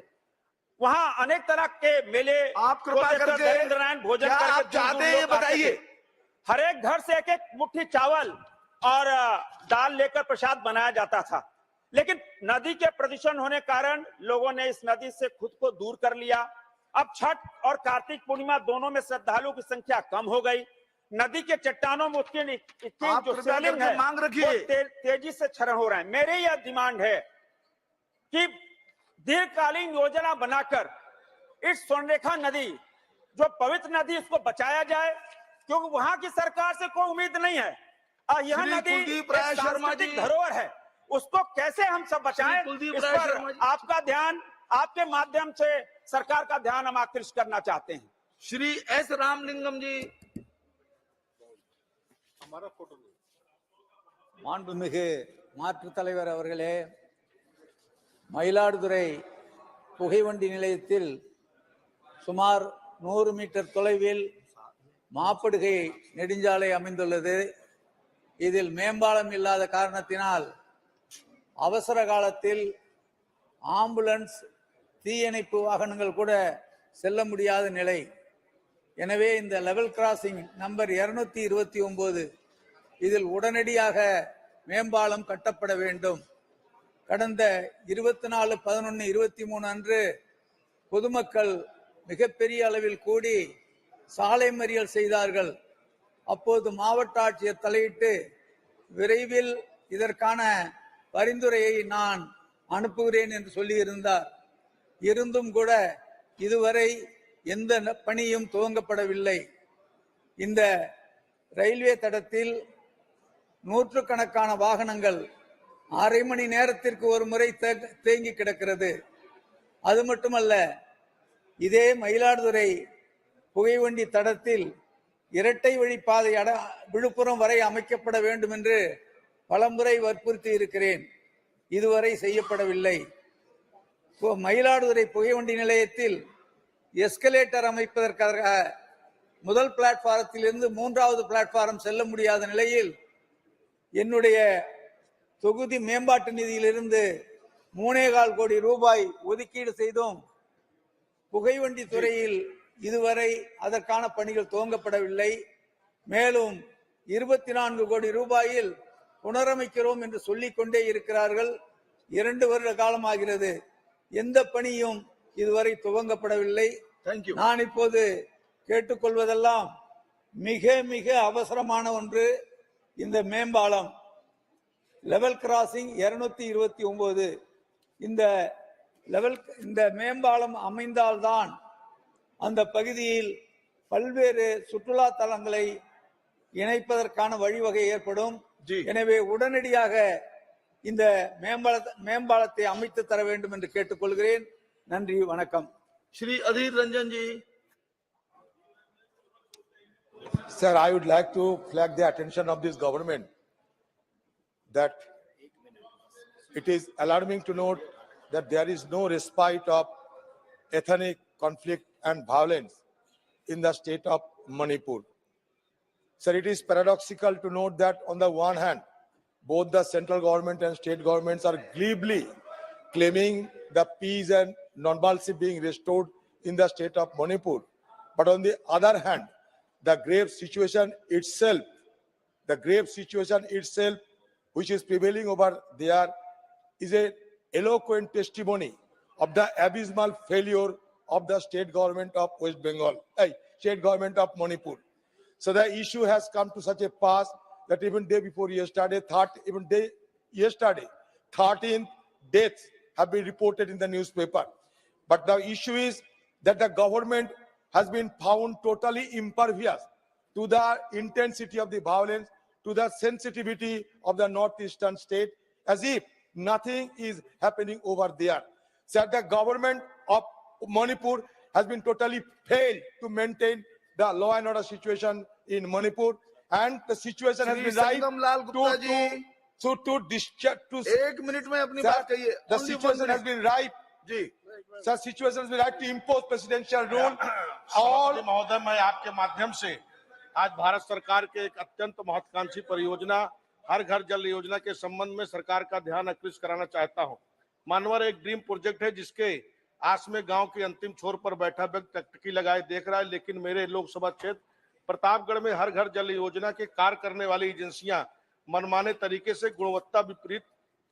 वहां अनेक तरह के मेले, आप कृपा करके नरेंद्र नारायण भोजन क्या आप करके चाहते हैं ये बताइए। हर एक घर से एक एक मुट्ठी चावल और दाल लेकर प्रसाद बनाया जाता था। लेकिन नदी के प्रदूषण होने कारण लोगों ने इस नदी से खुद को दूर कर लिया। अब छठ और कार्तिक पूर्णिमा दोनों में श्रद्धालुओं की संख्या कम हो गई। नदी के चट्टानों में उत्कीर्ण जो शिवलिंग है, मांग रखिए, तेजी से क्षरण हो रहा है। मेरी यह डिमांड है कि दीर्घकालीन योजना बनाकर इस स्वर्णरेखा नदी, जो पवित्र नदी, इसको बचाया जाए, क्योंकि वहां की सरकार से कोई उम्मीद नहीं है। यह नदी सांस्कृतिक धरोहर है, उसको कैसे हम सब बचाएं, इस पर आपका ध्यान, आपके माध्यम से सरकार का ध्यान हम आकृष्ट करना चाहते हैं। श्री एस रामलिंगम जी। हमारा फोटो மாண்புமிகு மாற்றுத் தலைவர் அவர்களே, மயிலாடுதுறை புகைவண்டி நிலையத்தில் சுமார் 100 மீட்டர் தொலைவில் மாப்படுகை நெடுஞ்சாலை அமைந்துள்ளது. இதில் மேம்பாலம் இல்லாத காரணத்தினால் அவசர காலத்தில் ஆம்புலன்ஸ், தீயணைப்பு வாகனங்கள் கூட செல்ல முடியாத நிலை. எனவே இந்த லெவல் கிராசிங் நம்பர் 229 இதில் உடனடியாக மேம்பாலம் கட்டப்பட வேண்டும். கடந்த 24/11/23 அன்று பொதுமக்கள் மிகப்பெரிய அளவில் கூடி சாலை மறியல் செய்தார்கள். அப்போது மாவட்ட ஆட்சியர் தலையிட்டு விரைவில் இதற்கான பரிந்துரையை நான் அனுப்புகிறேன் என்று சொல்லியிருந்தார். இருந்தும் கூட இதுவரை எந்த பணியும் துவங்கப்படவில்லை. இந்த ரயில்வே தடத்தில் நூற்றுக்கணக்கான வாகனங்கள் அரை மணி நேரத்திற்கு ஒரு முறை தேங்கி கிடக்கிறது. அது மட்டுமல்ல, இதே மயிலாடுதுறை புகைவண்டி தடத்தில் இரட்டை வழிப்பாதை விழுப்புரம் வரை அமைக்கப்பட வேண்டும் என்று பலமுறை வற்புறுத்தி இருக்கிறேன். இதுவரை செய்யப்படவில்லை. மயிலாடுதுறை புகைவண்டி நிலையத்தில் எஸ்கலேட்டர் அமைப்பதற்காக முதல் பிளாட்பாரத்தில் இருந்து 3வது பிளாட்பாரம் செல்ல முடியாத நிலையில் என்னுடைய தொகுதி மேம்பாட்டு நிதியிலிருந்து 3.25 கோடி ரூபாய் ஒதுக்கீடு செய்தும் புகைவண்டி துறையில் இதுவரை அதற்கான பணிகள் துவங்கப்படவில்லை. மேலும் 24 கோடி ரூபாயில் புனரமைக்கிறோம் என்று சொல்லிக் கொண்டே இருக்கிறார்கள். 2 வருட காலமாகிறது. எந்த பணியும் இதுவரை துவங்கப்படவில்லை. நான் இப்போது கேட்டுக்கொள்வதெல்லாம் மிக மிக அவசரமான ஒன்று. இந்த மேம்பாலம் லெவல் கிராசிங் 229 இந்த மேம்பாலம் அமைந்தால்தான் அந்த பகுதியில் பல்வேறு சுற்றுலா தலங்களை இணைப்பதற்கான வழிவகை ஏற்படும். எனவே உடனடியாக இந்த மேம்பாலத்தை அமைத்து தர வேண்டும் என்று கேட்டுக்கொள்கிறேன். நன்றி, வணக்கம். श्री अधीर रंजन जी. Sir, I would like to flag the attention of this government that it is alarming to note that there is no respite of ethnic conflict and violence in the state of Manipur. Sir, it is paradoxical to note that on the one hand, both the central government and state governments are glibly claiming the peace and normalcy being restored in the state of Manipur. But on the other hand, the grave situation itself, which is prevailing over there, is an eloquent testimony of the abysmal failure of the state government of West Bengal, state government of Manipur. So the issue has come to such a pass that even day before yesterday, 13 deaths have been reported in the newspaper. But the issue is that the government has been found totally impervious to the intensity of the violence, to the sensitivity of the northeastern state, as if nothing is happening over there. So the government of Manipur has been totally failed to maintain the law and order situation in Manipur, and the situation has been right to एक मिनट में अपनी बात कहिए. The situation has been right. Sir, situation has been right to impose presidential rule. और महोदय, मैं आपके माध्यम से आज भारत सरकार के एक अत्यंत महत्वाकांक्षी परियोजना हर घर जल योजना के संबंध में सरकार का ध्यान आकृष्ट कराना चाहता हूं. मानवर एक ड्रीम प्रोजेक्ट है जिसके आस में गांव के अंतिम छोर पर बैठा व्यक्ति टकटकी लगाए देख रहा है, लेकिन मेरे लोकसभा क्षेत्र प्रतापगढ़ में हर घर जल योजना के कार्य करने वाली एजेंसियां मनमाने तरीके से गुणवत्ता विपरीत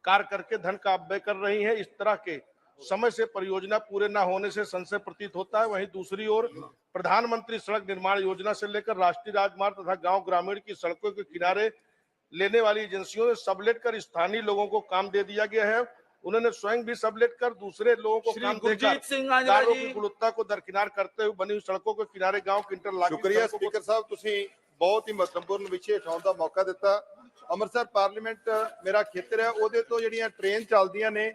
कार्य करके धन का अपव्यय कर रही हैं. इस तरह के समय से परियोजना पूरे न होने से संशय प्रतीत होता है. वहीं दूसरी ओर प्रधानमंत्री सड़क निर्माण योजना से लेकर राष्ट्रीय राजमार्ग तथा गांव ग्रामीण की सड़कों के किनारे लेने वाली एजेंसियों ने सबलेट कर स्थानीय लोगों को काम दे दिया गया है. उन्होंने स्वयं भी सबलेट कर दूसरे लोगों को काम देकर कार्यों की गुणवत्ता को दरकिनार करते हुए बनी हुई सड़कों के किनारे गांव के इंटरलॉकिंग. शुक्रिया स्पीकर साहब, ਤੁਸੀਂ ਬਹੁਤ ਹੀ ਮਹੱਤਵਪੂਰਨ ਵਿਸ਼ੇ ਉਠਾਉਣ ਦਾ ਮੌਕਾ ਦਿੱਤਾ. ਅੰਮ੍ਰਿਤਸਰ ਪਾਰਲੀਮੈਂਟ ਮੇਰਾ ਖੇਤਰ ਹੈ, ਉਹਦੇ ਤੋਂ ਜਿਹੜੀਆਂ ਟ੍ਰੇਨ ਚੱਲਦੀਆਂ ਨੇ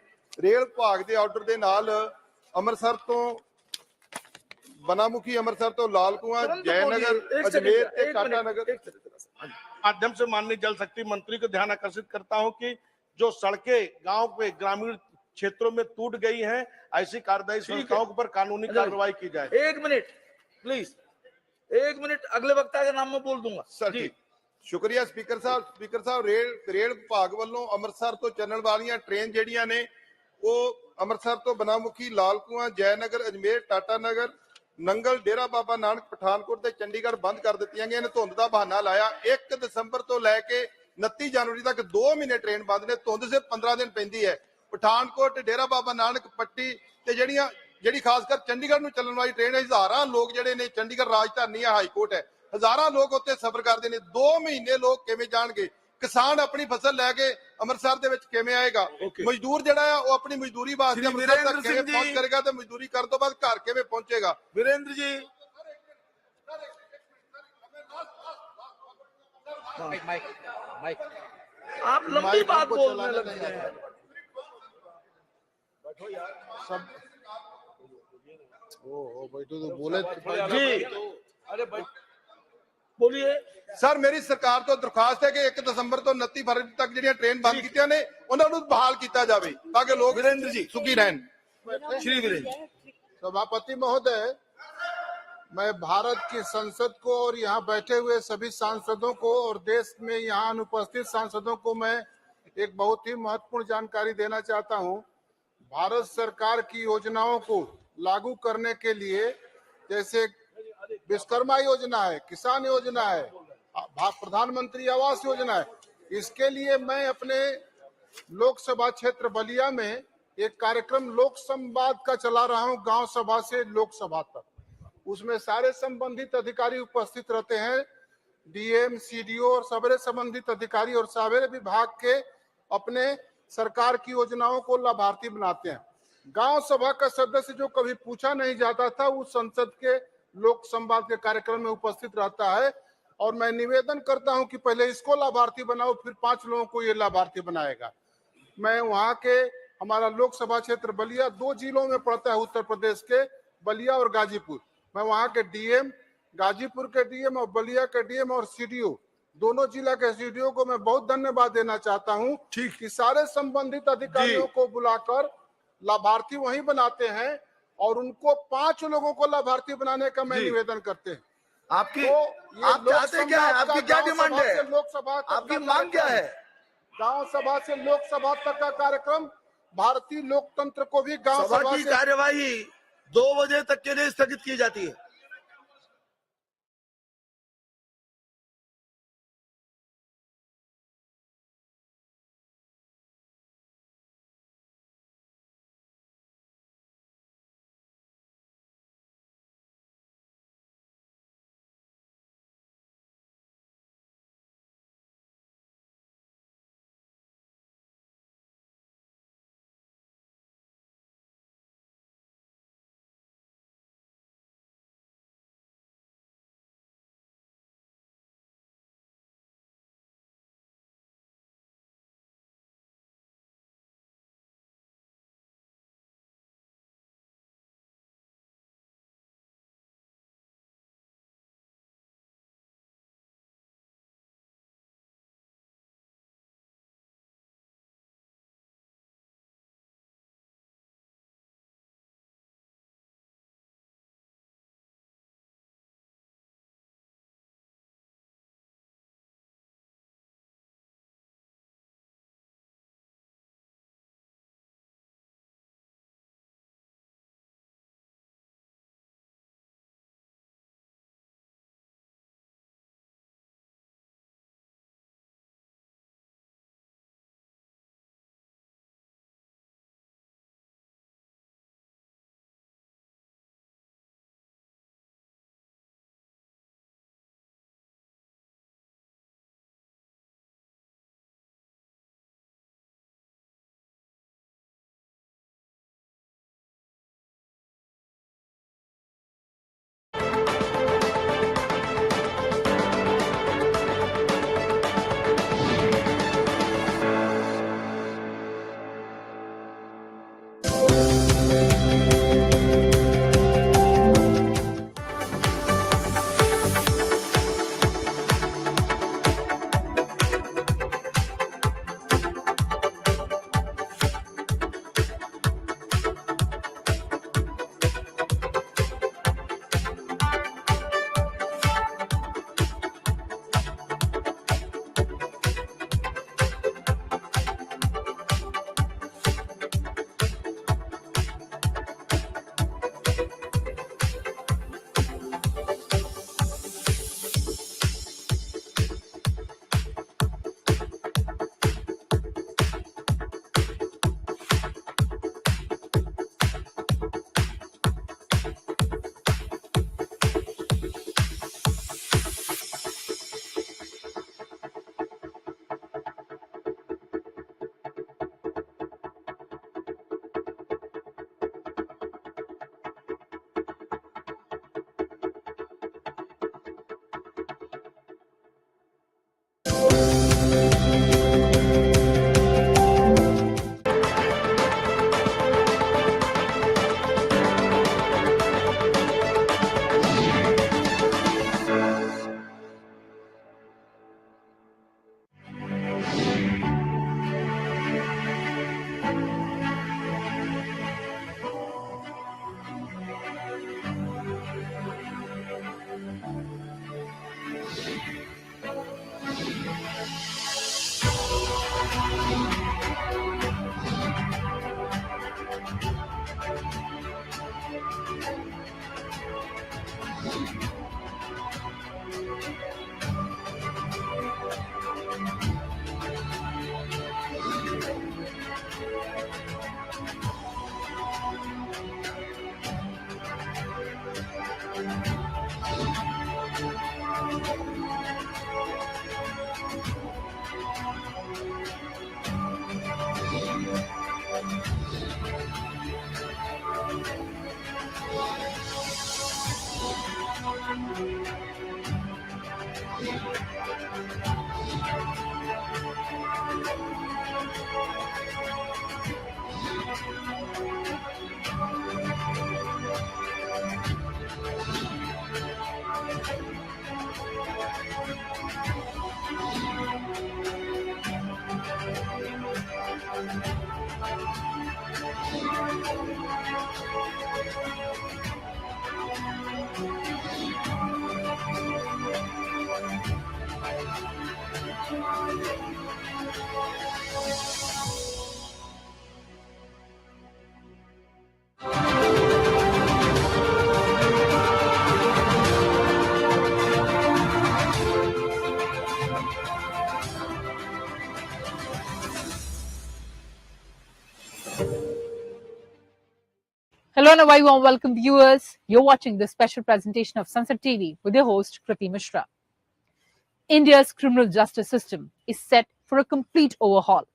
ਰੇਲ ਵਿਭਾਗ ਦੇ ਆਰਡਰ ਦੇ ਨਾਲ ਅੰਮ੍ਰਿਤਸਰ ਤੋਂ बनामुखी अमृतसर तो लालकुआं जयनगर अजमेर के टाटानगर माध्यम से माननीय जल शक्ति मंत्री को ध्यान आकर्षित करता हूं कि जो सड़कें गांव के ग्रामीण क्षेत्रों में टूट गई हैं, ऐसी कार्यदायी संस्थाओं पर कानूनी कार्रवाई की जाए. एक मिनट प्लीज, एक मिनट, अगले वक्ता के नाम में बोल दूंगा. सर जी, शुक्रिया स्पीकर साहब रेल विभाग वालों अमृतसर तो चलने वाली ट्रेन ਜਿਹੜੀਆਂ ਨੇ ਉਹ ਅੰਮ੍ਰਿਤਸਰ ਤੋਂ बनामुखी लालकुआं जयनगर अजमेर टाटानगर नंगल डेरा बाबा नानक पठानकोट ਤੇ ਚੰਡੀਗੜ੍ਹ ਬੰਦ ਕਰ ਦਿੱਤੀਆਂ ਗਈਆਂ ਨੇ. ਧੁੰਦ ਦਾ ਬਹਾਨਾ ਲਾਇਆ 1 ਦਸੰਬਰ ਤੋਂ ਲੈ ਕੇ 29 ਜਨਵਰੀ ਤੱਕ 2 ਮਹੀਨੇ ਟ੍ਰੇਨ ਬੰਦ ਨੇ. ਧੁੰਦ ਸਿਰਫ 15 ਦਿਨ ਪੈਂਦੀ ਹੈ. ਪਠਾਨਕੋਟ ਡੇਰਾ ਬਾਬਾ ਨਾਨਕ ਪੱਟੀ ਤੇ ਜਿਹੜੀ ਖਾਸ ਕਰ ਚੰਡੀਗੜ੍ਹ ਨੂੰ ਚੱਲਣ ਵਾਲੀ ਟ੍ਰੇਨ ਹਜ਼ਾਰਾਂ ਲੋਕ ਜਿਹੜੇ ਨੇ, ਚੰਡੀਗੜ੍ਹ ਰਾਜਧਾਨੀ ਹੈ, ਹਾਈ ਕੋਰਟ ਹੈ, ਹਜ਼ਾਰਾਂ ਲੋਕ ਉੱਤੇ ਸਫ਼ਰ ਕਰਦੇ ਨੇ. 2 ਮਹੀਨੇ ਲੋਕ ਕਿਵੇਂ ਜਾਣਗੇ? ਕਿਸਾਨ ਆਪਣੀ ਫਸਲ ਲੈ ਕੇ ਅੰਮ੍ਰਿਤਸਰ ਦੇ ਵਿੱਚ ਕਿਵੇਂ ਆਏਗਾ? ਮਜ਼ਦੂਰ ਜਿਹੜਾ ਆ ਉਹ ਆਪਣੀ ਮਜ਼ਦੂਰੀ ਵਾਸਤੇ ਅੰਮ੍ਰਿਤਸਰ ਤੱਕ ਕਿਵੇਂ ਪਹੁੰਚ ਕਰੇਗਾ ਤੇ ਮਜ਼ਦੂਰੀ ਕਰਨ ਤੋਂ ਬਾਅਦ ਘਰ ਕਿਵੇਂ ਪਹੁੰਚੇਗਾ? वीरेंद्र जी, माइक आप लंबी बात बोलने लग गए हैं. बैठो यार सब बैठो तो बोले जी, अरे बोलिए. सर, मेरी सरकार तो दरखास्त है कि 1 ਦਸੰਬਰ ਤੋਂ 29 ਫਰਵਰੀ ਤੱਕ ਜਿਹੜੀਆਂ ट्रेन ਬੰਦ ਕੀਤੀਆਂ ਨੇ ਉਹਨਾਂ ਨੂੰ बहाल किया जाए ताकि लोग वीरेंद्र जी सुखी रहें. श्री वीरेंद्र सभापति महोदय, मैं भारत की संसद को और यहाँ बैठे हुए सभी सांसदों को और देश में यहाँ अनुपस्थित सांसदों को मैं एक बहुत ही महत्वपूर्ण जानकारी देना चाहता हूँ. भारत सरकार की योजनाओं को लागू करने के लिए, जैसे विश्वकर्मा योजना है, किसान योजना है, प्रधानमंत्री आवास योजना है, इसके लिए मैं अपने लोकसभा क्षेत्र बलिया में एक कार्यक्रम लोक संवाद का चला रहा हूं, गांव सभा से लोकसभा तक. उसमें सारे संबंधित अधिकारी उपस्थित रहते हैं. डीएम, सीडीओ और सभी संबंधित अधिकारी और सभी विभाग के अपने सरकार की योजनाओं को लाभार्थी बनाते हैं। गांव सभा का सदस्य जो कभी पूछा नहीं जाता था, वो संसद के लोक संवाद के कार्यक्रम में उपस्थित रहता है। और मैं निवेदन करता हूं कि पहले इसको लाभार्थी बनाओ, फिर 5 लोगों को ये लाभार्थी बनाएगा। मैं वहां के, हमारा लोकसभा क्षेत्र बलिया 2 जिलों में पड़ता है, उत्तर प्रदेश के, बलिया और गाजीपुर। मैं वहां के डीएम, गाजीपुर के डीएम और बलिया के डीएम और सीडीओ, दोनों जिला के सीडीओ को मैं बहुत धन्यवाद देना चाहता हूं कि सारे संबंधित अधिकारियों को बुलाकर लाभार्थी वहीं बनाते हैं और उनको 5 लोगों को लाभार्थी बनाने का मैं निवेदन करते हैं। आपकी आप चाहते क्या है? आपकी क्या डिमांड है? लोकसभा आपकी मांग क्या है? गांव सभा से लोकसभा तक का कार्यक्रम, भारतीय लोकतंत्र को भी गांव सभा की कार्यवाही 2 बजे तक के लिए स्थगित की जाती है। Hello and a very warm welcome viewers. You're watching this special presentation of Sansad TV with your host Kriti Mishra. India's criminal justice system is set for a complete overhaul.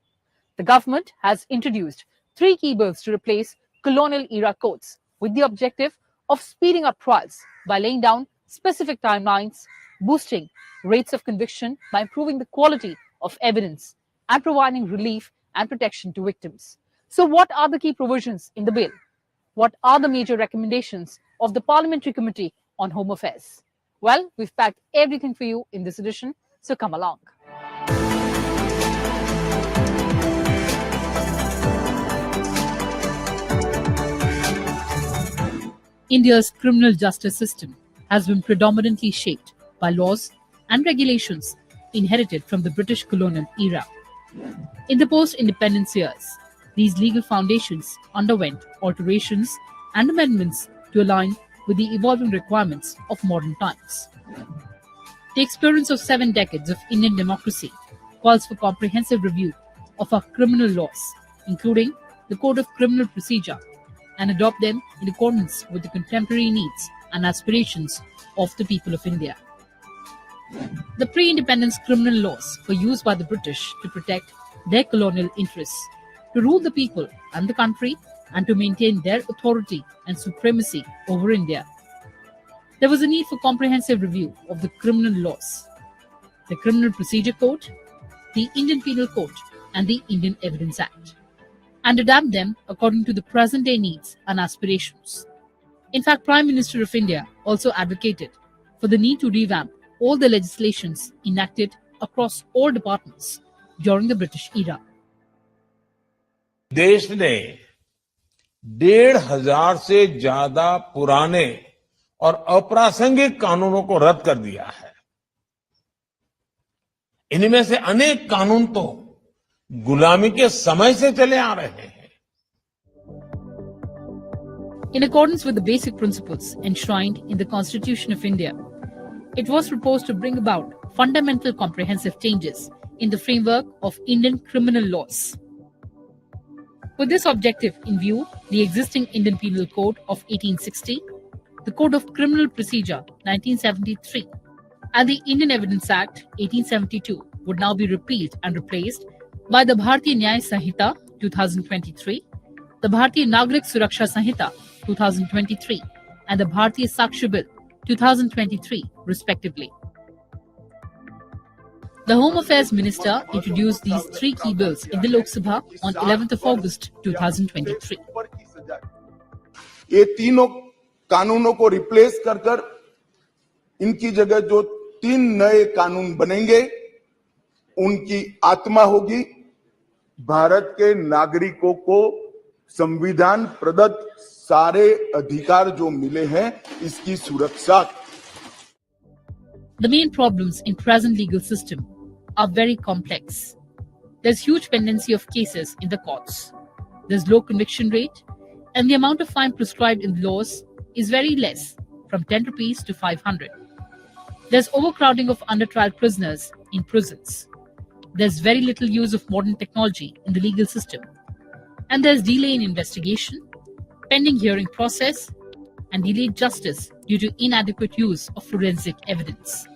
The government has introduced 3 key bills to replace colonial era courts with the objective of speeding up trials by laying down specific timelines, boosting rates of conviction by improving the quality of evidence and providing relief and protection to victims. So what are the key provisions in the bill? What are the major recommendations of the Parliamentary Committee on Home Affairs? Well, we've packed everything for you in this edition, so come along. India's criminal justice system has been predominantly shaped by laws and regulations inherited from the British colonial era. In the post-independence years, these legal foundations underwent alterations and amendments to align with the evolving requirements of modern times. The experience of 7 decades of Indian democracy calls for comprehensive review of our criminal laws, including the Code of Criminal Procedure, and adopt them in accordance with the contemporary needs and aspirations of the people of India. The pre-independence criminal laws were used by the British to protect their colonial interests, to rule the people and the country, and to maintain their authority and supremacy over India. There was a need for comprehensive review of the criminal laws, the Criminal Procedure Code, the Indian Penal Code, and the Indian Evidence Act, and adapt them according to the present-day needs and aspirations. In fact, Prime Minister of India also advocated for the need to revamp all the legislations enacted across all departments during the British era. देश ने 1,500 से ज्यादा पुराने और अप्रासंगिक कानूनों को रद्द कर दिया है। इनमें से अनेक कानून तो गुलामी के समय से चले आ रहे हैं। In accordance with the basic principles enshrined in the Constitution of India, it was proposed to bring about fundamental comprehensive changes in the framework of Indian criminal laws. With this objective in view, the existing Indian Penal Code of 1860, the Code of Criminal Procedure 1973, and the Indian Evidence Act 1872 would now be repealed and replaced by the Bharatiya Nyaya Sanhita 2023, the Bharatiya Nagrik Suraksha Sanhita 2023, and the Bharatiya Sakshi Bill 2023, respectively. The Home Affairs Minister introduced these 3 key bills in the Lok Sabha on 11th of August 2023. ये तीनों कानूनों को रिप्लेस कर इनकी जगह जो 3 नए कानून बनेंगे, उनकी आत्मा होगी भारत के नागरिकों को संविधान प्रदत्त सारे अधिकार जो मिले हैं, इसकी सुरक्षा. The main problems in present legal system are very complex. There's huge pendency of cases in the courts. There's low conviction rate, and the amount of fine prescribed in the laws is very less, from 10 rupees to 500. There's overcrowding of under-trial prisoners in prisons. There's very little use of modern technology in the legal system. And there's delay in investigation, pending hearing process, and delayed justice due to inadequate use of forensic evidence.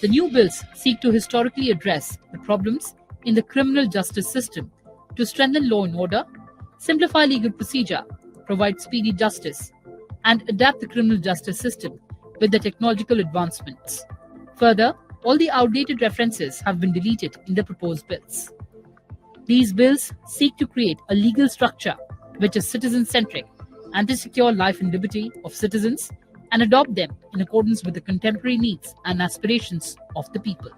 The new bills seek to historically address the problems in the criminal justice system to strengthen law and order simplify legal procedure, provide speedy justice, and adapt the criminal justice system with the technological advancements. Further, all the outdated references have been deleted in the proposed bills. These bills seek to create a legal structure which is citizen-centric and to secure life and liberty of citizens and adopt them in accordance with the contemporary needs and aspirations of the people.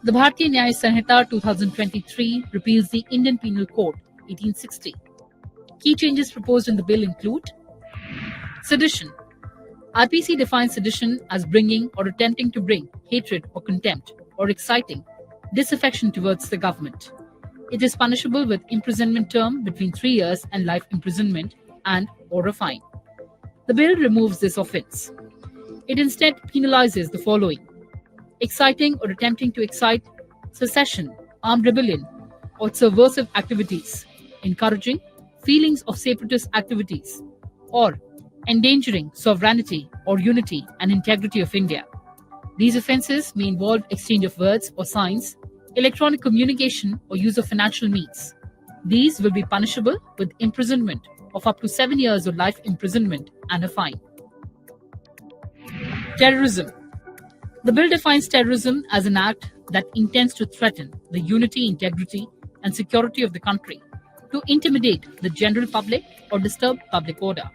The Bharatiya Nyaya Sanhita 2023 repeals the Indian Penal Code 1860. Key changes proposed in the bill include sedition. IPC defines sedition as bringing or attempting to bring hatred or contempt or exciting disaffection towards the government. It is punishable with imprisonment term between 3 years and life imprisonment and or a fine. The bill removes this offence. It instead penalizes the following: exciting or attempting to excite secession, armed rebellion, or subversive activities, encouraging feelings of separatist activities, or endangering sovereignty or unity and integrity of India. These offences may involve exchange of words or signs, electronic communication, or use of financial means. These will be punishable with imprisonment of up to 7 years or life imprisonment and a fine. Terrorism. The bill defines terrorism as an act that intends to threaten the unity, integrity, and security of the country, to intimidate the general public or disturb public order.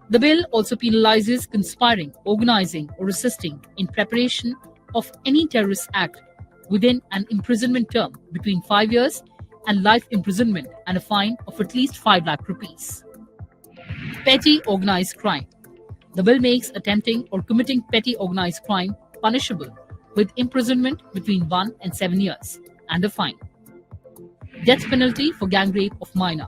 The bill also penalizes conspiring, organizing, or assisting in preparation of any terrorist act within an imprisonment term between 5 years and life imprisonment and a fine of at least 5 lakh rupees. Petty organized crime. The bill makes attempting or committing petty organized crime punishable with imprisonment between 1 and 7 years and a fine. Death penalty for gang rape of minor.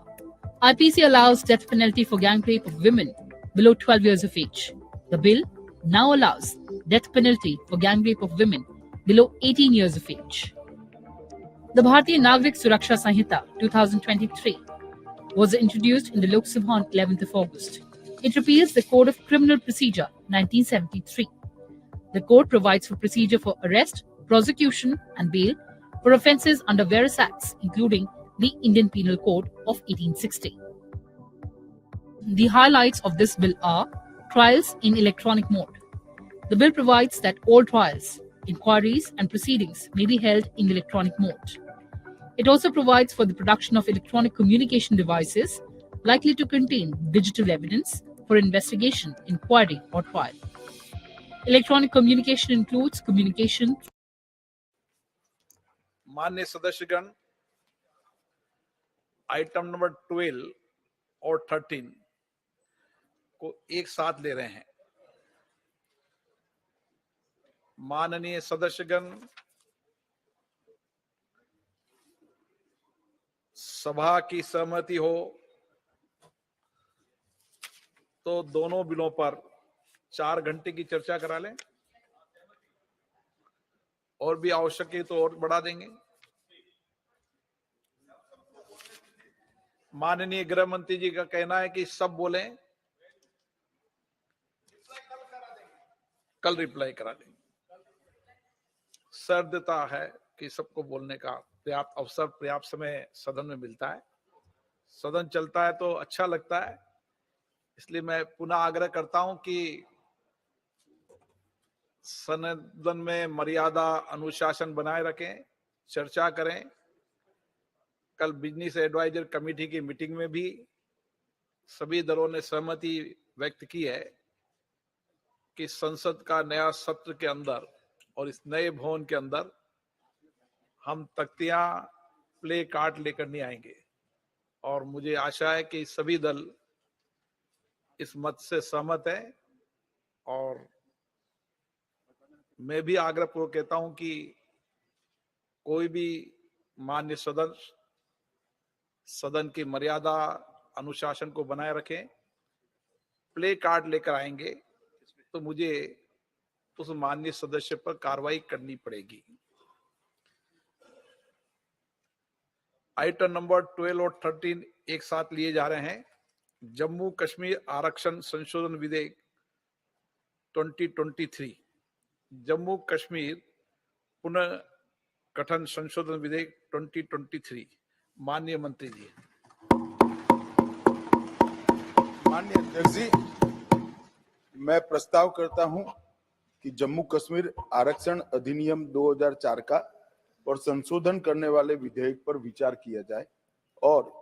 IPC allows death penalty for gang rape of women below 12 years of age. The bill now allows death penalty for gang rape of women below 18 years of age. The Bharatiya Nagrik Suraksha Sanhita 2023 was introduced in the Lok Sabha on 11th of August. It repeals the Code of Criminal Procedure 1973. The code provides for procedure for arrest, prosecution, and bail for offences under various acts, including the Indian Penal Code of 1860. The highlights of this bill are trials in electronic mode. The bill provides that all trials, inquiries, and proceedings may be held in electronic mode. It also provides for the production of electronic communication devices likely to contain digital evidence for investigation, inquiry, or trial. Electronic communication includes communication. माननीय सदस्यगण, आइटम नंबर 12 और 13 को एक साथ ले रहे हैं। माननीय सदस्यगण, सभा की सहमति हो तो दोनों बिलों पर 4 घंटे की चर्चा करा लें, और भी आवश्यक है तो और बढ़ा देंगे। माननीय गृह मंत्री जी का कहना है कि सब बोलें, कल रिप्लाई करा देंगे। सर्वदता है कि सबको बोलने का पर्याप्त अवसर, पर्याप्त समय सदन में मिलता है। सदन चलता है तो अच्छा लगता है, इसलिए मैं पुनः आग्रह करता हूं कि सदन में मर्यादा, अनुशासन बनाए रखें, चर्चा करें। कल बिजनेस एडवाइजर कमेटी की मीटिंग में भी सभी दलों ने सहमति व्यक्त की है कि संसद का नया सत्र के अंदर और इस नए भवन के अंदर हम तख्तियां, प्ले कार्ड लेकर नहीं आएंगे, और मुझे आशा है कि सभी दल इस मत से सहमत है। और मैं भी आग्रहपूर्वक कहता हूं कि कोई भी मान्य सदन की मर्यादा, अनुशासन को बनाए रखें। प्ले कार्ड लेकर आएंगे तो मुझे उस माननीय सदस्य पर कार्रवाई करनी पड़ेगी। आइटम नंबर 12 और 13 एक साथ लिए जा रहे हैं। जम्मू कश्मीर आरक्षण संशोधन विधेयक 2023, जम्मू कश्मीर पुनर्गठन संशोधन विधेयक 2023। माननीय मंत्री जी। माननीय अध्यक्ष जी, मैं प्रस्ताव करता हूं कि जम्मू कश्मीर आरक्षण अधिनियम 2004 का और संशोधन करने वाले विधेयक पर विचार किया जाए और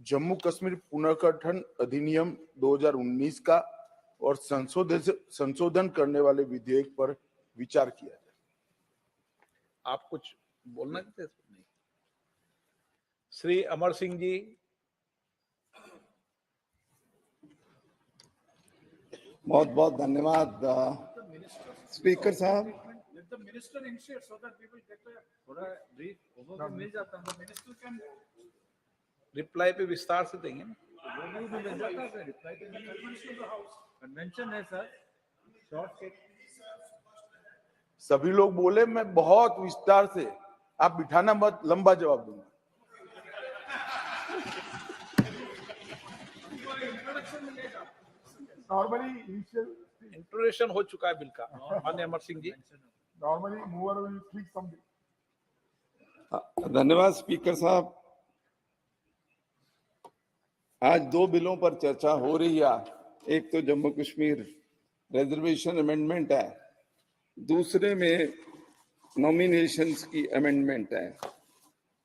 जम्मू कश्मीर पुनर्गठन अधिनियम 2019 का और संशोधन करने वाले विधेयक पर विचार किया जाए। आप कुछ बोलना चाहते हैं? नहीं। श्री अमर सिंह जी। बहुत बहुत धन्यवाद स्पीकर साहब। रिप्लाई पे विस्तार से देंगे ना। कन्वेंशन है सर, सभी लोग बोले, मैं बहुत विस्तार से, आप बिठाना मत, लंबा जवाब दूंगा। Normally, initial इंट्रोडक्शन हो चुका है बिल का। माननीय Amar Singh ji. normally mover will tweak something. धन्यवाद स्पीकर साहब। आज दो बिलों पर चर्चा हो रही है। एक तो जम्मू कश्मीर रिजर्वेशन अमेंडमेंट है, दूसरे में नॉमिनेशंस की अमेंडमेंट है।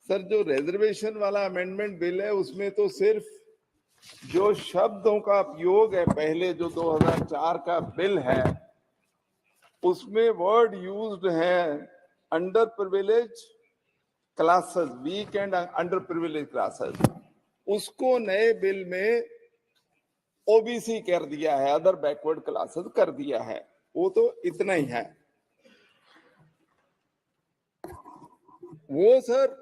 सर, जो रिजर्वेशन वाला अमेंडमेंट बिल है उसमें तो सिर्फ जो शब्दों का उपयोग है, पहले जो 2004 का बिल है उसमें वर्ड यूज्ड है under privilege classes, weak and under privilege classes, उसको नए बिल में ओबीसी कर दिया है, अदर बैकवर्ड क्लासेस कर दिया है। वो तो इतना ही है। वो सर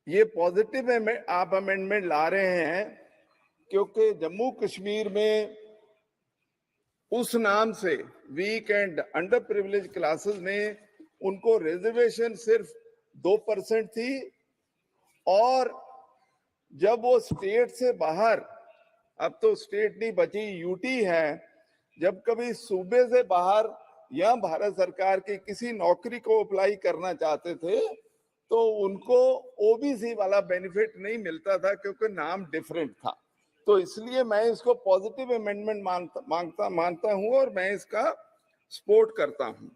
ये पॉजिटिव आप अमेंडमेंट ला रहे हैं क्योंकि जम्मू कश्मीर में उस नाम से weak and under privilege classes में उनको रिजर्वेशन सिर्फ 2% थी और जब वो स्टेट से बाहर, अब तो स्टेट नहीं बची, यूटी है, जब कभी सूबे से बाहर या भारत सरकार की किसी नौकरी को अप्लाई करना चाहते थे तो उनको ओबीसी वाला बेनिफिट नहीं मिलता था क्योंकि नाम डिफरेंट था। तो इसलिए मैं इसको पॉजिटिव अमेंडमेंट मानता हूं और मैं इसका सपोर्ट करता हूं।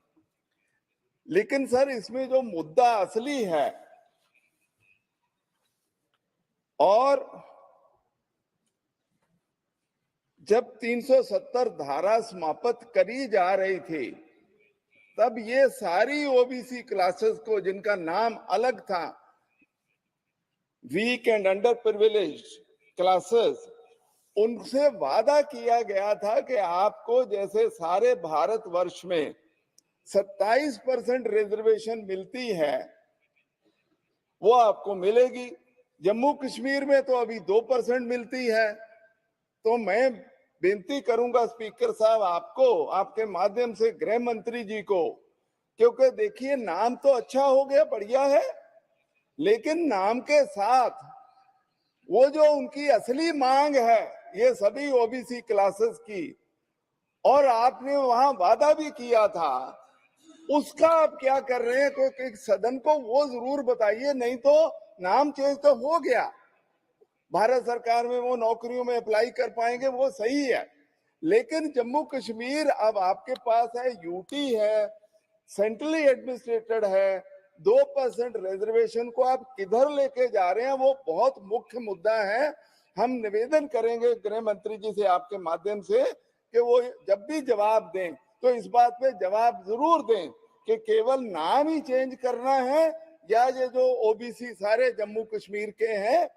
लेकिन सर, इसमें जो मुद्दा असली है और जब 370 धारा समाप्त करी जा रही थी तब ये सारी ओबीसी क्लासेस को जिनका नाम अलग था, weak and under privilege classes, उनसे वादा किया गया था कि आपको जैसे सारे भारतवर्ष में 27% रिजर्वेशन मिलती है वो आपको मिलेगी। जम्मू कश्मीर में तो अभी 2% मिलती है। तो मैं बेनती करूंगा स्पीकर साहब आपको, आपके माध्यम से गृह मंत्री जी को, क्योंकि देखिए नाम तो अच्छा हो गया, बढ़िया है, लेकिन नाम के साथ वो जो उनकी असली मांग है ये सभी ओबीसी क्लासेस की, और आपने वहां वादा भी किया था, उसका आप क्या कर रहे हैं? क्योंकि सदन को वो जरूर बताइए, नहीं तो नाम चेंज तो हो गया, भारत सरकार में वो नौकरियों में अप्लाई कर पाएंगे, वो सही है, लेकिन जम्मू कश्मीर अब आपके पास है, यूटी है, सेंट्रली एडमिनिस्ट्रेटेड है, 2% रिजर्वेशन को आप किधर लेके जा रहे हैं? वो बहुत मुख्य मुद्दा है। हम निवेदन करेंगे गृह मंत्री जी से आपके माध्यम से कि वो जब भी जवाब दें तो इस बात पे जवाब जरूर दें कि केवल नाम ही चेंज करना है या ये जो ओबीसी सारे जम्मू कश्मीर के हैं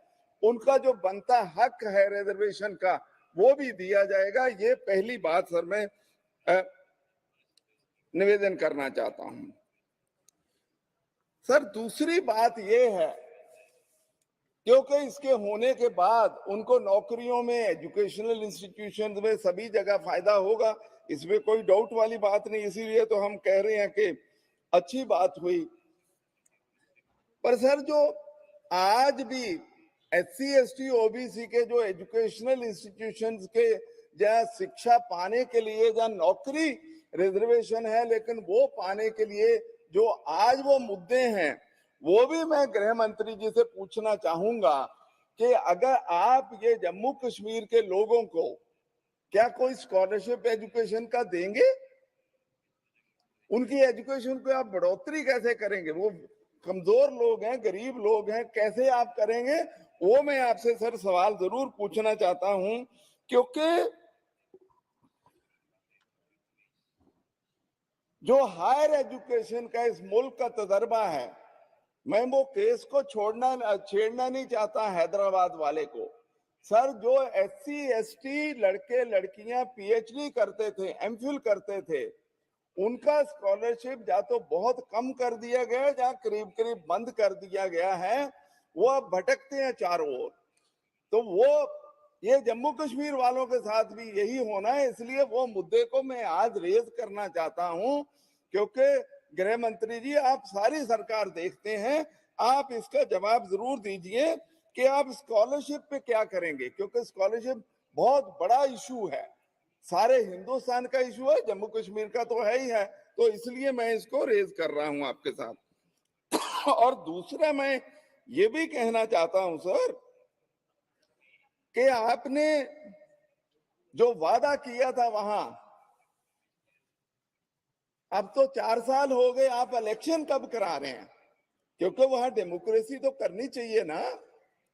उनका जो बनता हक है रिजर्वेशन का वो भी दिया जाएगा। ये पहली बात सर मैं निवेदन करना चाहता हूं। सर, दूसरी बात ये है, क्योंकि इसके होने के बाद उनको नौकरियों में, एजुकेशनल इंस्टीट्यूशंस में सभी जगह फायदा होगा, इसमें कोई डाउट वाली बात नहीं, इसीलिए तो हम कह रहे हैं कि अच्छी बात हुई। पर सर, जो आज भी एससी एसटी ओबीसी के जो एजुकेशनल इंस्टीट्यूशंस के जहाँ शिक्षा पाने के लिए जहाँ नौकरी रिजर्वेशन है, लेकिन वो पाने के लिए जो आज वो मुद्दे हैं वो भी मैं गृह मंत्री जी से पूछना चाहूंगा कि अगर आप ये जम्मू कश्मीर के लोगों को क्या कोई स्कॉलरशिप एजुकेशन का देंगे? उनकी एजुकेशन पे आप बढ़ोतरी कैसे करेंगे? वो कमजोर लोग हैं, गरीब लोग हैं, कैसे आप करेंगे? वो मैं आपसे सर सवाल जरूर पूछना चाहता हूं, क्योंकि जो हायर एजुकेशन का इस मुल्क का तजर्बा है, मैं वो केस को छेड़ना नहीं चाहता हैदराबाद वाले को। सर, जो SC ST लड़के लड़कियां PhD करते थे, MPhil करते थे, उनका स्कॉलरशिप या तो बहुत कम कर दिया गया, या करीब करीब बंद कर दिया गया है। वो अब भटकते हैं चारों ओर। तो वो ये जम्मू कश्मीर वालों के साथ भी यही होना है। इसलिए वो मुद्दे को मैं आज रेज करना चाहता हूं, क्योंकि गृह मंत्री जी, आप सारी सरकार देखते हैं, आप इसका जवाब जरूर दीजिए कि आप स्कॉलरशिप पे क्या करेंगे, क्योंकि स्कॉलरशिप बहुत बड़ा इशू है, सारे हिंदुस्तान का इशू है, जम्मू कश्मीर का तो है ही है। तो इसलिए मैं इसको रेज कर रहा हूं आपके साथ। और दूसरा मैं ये भी कहना चाहता हूं सर कि आपने जो वादा किया था वहां, अब तो 4 साल हो गए, आप इलेक्शन कब करा रहे हैं? क्योंकि वहां डेमोक्रेसी तो करनी चाहिए ना,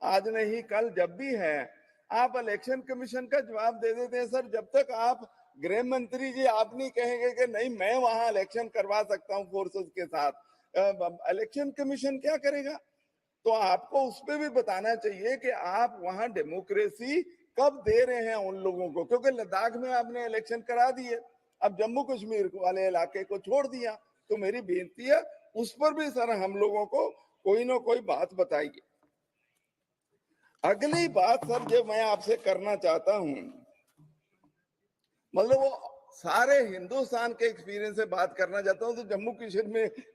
आज नहीं कल जब भी है। आप इलेक्शन कमीशन का जवाब दे देते हैं सर। जब तक आप गृह मंत्री जी आप नहीं कहेंगे कि नहीं मैं वहां इलेक्शन करवा सकता हूं फोर्सेस के साथ, इलेक्शन कमीशन क्या करेगा? तो आपको उस पर भी बताना चाहिए कि आप वहां डेमोक्रेसी कब दे रहे हैं उन लोगों को, क्योंकि लद्दाख में आपने इलेक्शन करा दिए, अब जम्मू कश्मीर वाले इलाके को छोड़ दिया। तो मेरी बेनती है उस पर भी सर हम लोगों को कोई ना कोई बात बताइए। अगली बात सर जो मैं आपसे करना चाहता हूं, मतलब वो सारे हिंदुस्तान के एक्सपीरियंस से बात करना चाहता हूं, तो जम्मू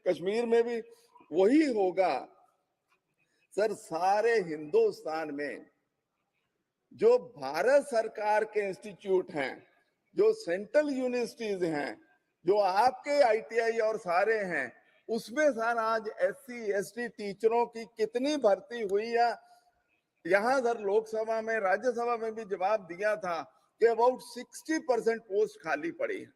कश्मीर में भी वही होगा सर। सारे हिंदुस्तान में जो भारत सरकार के इंस्टीट्यूट हैं, जो सेंट्रल यूनिवर्सिटीज हैं, जो आपके ITI और सारे हैं, उसमें सर आज SC ST टीचरों की कितनी भर्ती हुई है? यहाँ सर लोकसभा में, राज्यसभा में भी जवाब दिया था कि अबाउट 60% पोस्ट खाली पड़ी है।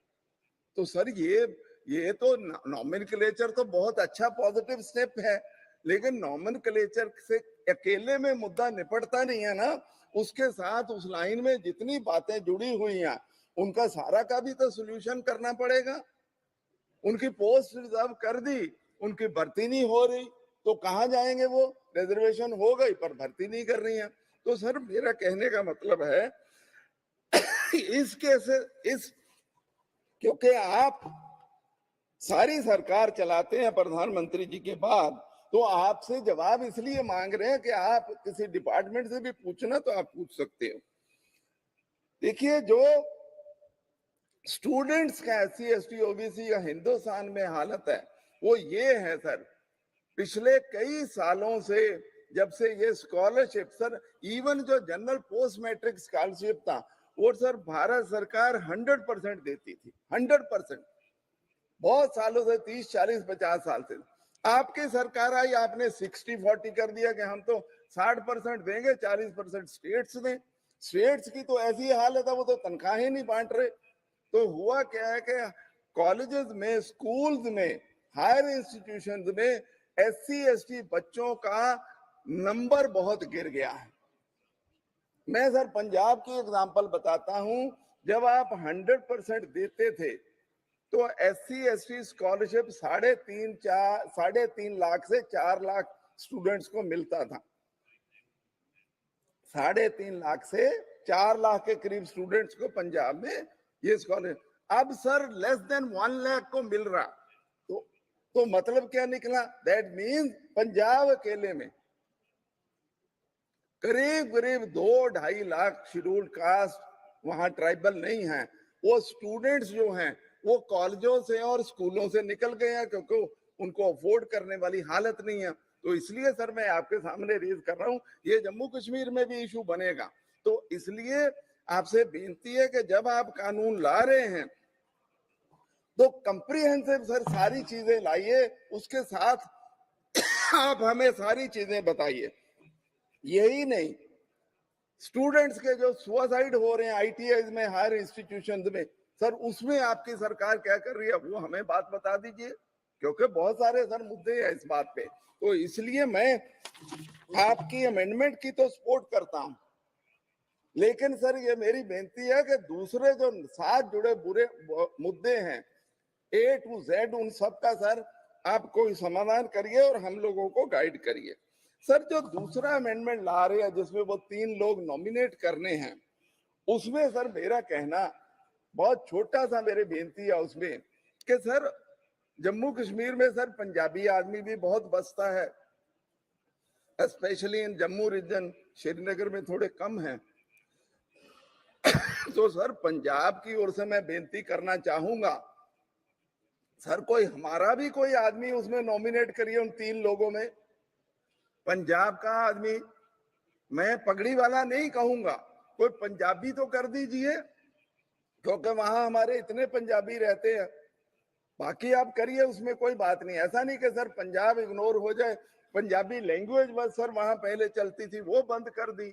तो सर ये तो नॉमेनक्लेचर तो बहुत अच्छा पॉजिटिव स्टेप है, लेकिन नॉमेनक्लेचर से अकेले में मुद्दा निपटता नहीं है ना, उसके साथ उस लाइन में जितनी बातें जुड़ी हुई हैं उनका सारा का भी तो सोल्यूशन करना पड़ेगा। उनकी पोस्ट रिजर्व कर दी, उनकी भर्ती नहीं हो रही, तो कहाँ जाएंगे वो? रिजर्वेशन हो गई पर भर्ती नहीं कर रही है। तो सर मेरा कहने का मतलब है क्योंकि आप सारी सरकार चलाते हैं प्रधानमंत्री जी के बाद, तो आपसे जवाब इसलिए मांग रहे हैं कि आप किसी डिपार्टमेंट से भी पूछना तो आप पूछ सकते हो। देखिए, जो स्टूडेंट्स का SC ST OBC का हिंदुस्तान में हालत है वो ये है सर, पिछले कई सालों से जब से ये स्कॉलरशिप सर, इवन जो जनरल पोस्ट मैट्रिक स्कॉलरशिप था वो सर भारत सरकार 100% देती थी, 100%, बहुत सालों से, 30 40 50 साल से। आपकी सरकार आई, आपने 60-40 कर दिया कि हम तो 60% देंगे, 40% स्टेट्स दें। स्टेट्स की तो ऐसी हालत है, वो तो तनख्वाहें नहीं बांट रहे। तो हुआ क्या है कि कॉलेजेस में, स्कूल्स में, हायर इंस्टीट्यूशंस में SC ST बच्चों का नंबर बहुत गिर गया है। मैं सर पंजाब की एग्जांपल बताता हूं, जब आप 100% देते थे तो SC ST स्कॉलरशिप 3.5 लाख से 4 लाख स्टूडेंट्स को मिलता था। 3.5 लाख से 4 लाख के करीब स्टूडेंट्स को पंजाब में ये स्कॉलरशिप, अब सर लेस देन 1 लाख को मिल रहा। तो मतलब क्या निकला? दैट मीन्स पंजाब अकेले में करीब 2-2.5 लाख शेड्यूल्ड कास्ट वहां ट्राइबल नहीं है। वो स्टूडेंट्स जो हैं वो कॉलेजों से और स्कूलों से निकल गए हैं, क्योंकि उनको अफोर्ड करने वाली हालत नहीं है। तो इसलिए सर मैं आपके सामने रेज कर रहा हूं, ये जम्मू कश्मीर में भी इशू बनेगा। तो इसलिए आपसे बेनती है कि जब आप कानून ला रहे हैं तो कंप्रीहेंसिव सर सारी चीजें लाइए, उसके साथ आप हमें सारी चीजें बताइए। यही नहीं, स्टूडेंट्स के जो सुसाइड हो रहे हैं आईटीआई में, हायर इंस्टीट्यूशन में, सर उसमें आपकी सरकार क्या कर रही है वो हमें बात बता दीजिए, क्योंकि बहुत सारे सर मुद्दे हैं इस बात पे। तो इसलिए मैं आपकी अमेंडमेंट की तो सपोर्ट करता हूं, लेकिन सर ये मेरी बेनती है कि दूसरे जो साथ जुड़े बुरे मुद्दे हैं A to Z, उन सब का सर आप कोई समाधान करिए और हम लोगों को गाइड करिए। सर जो दूसरा अमेंडमेंट ला रहे हैं जिसमें वो 3 लोग नॉमिनेट करने हैं, उसमें सर मेरा कहना बहुत छोटा सा मेरी बेनती है उसमें कि सर जम्मू कश्मीर में सर पंजाबी आदमी भी बहुत बसता है, specially in Jammu region, Srinagar में थोड़े कम हैं। तो सर पंजाब की ओर से मैं बेनती करना चाहूंगा, सर कोई हमारा भी कोई आदमी उसमें नॉमिनेट करिए उन 3 लोगों में, पंजाब का आदमी। मैं पगड़ी वाला नहीं कहूंगा, कोई पंजाबी तो कर दीजिए, क्योंकि वहां हमारे इतने पंजाबी रहते हैं। बाकी आप करिए, उसमें कोई बात नहीं। ऐसा नहीं कि सर पंजाब इग्नोर हो जाए, पंजाबी लैंग्वेज बस सर वहां पहले चलती थी वो बंद कर दी,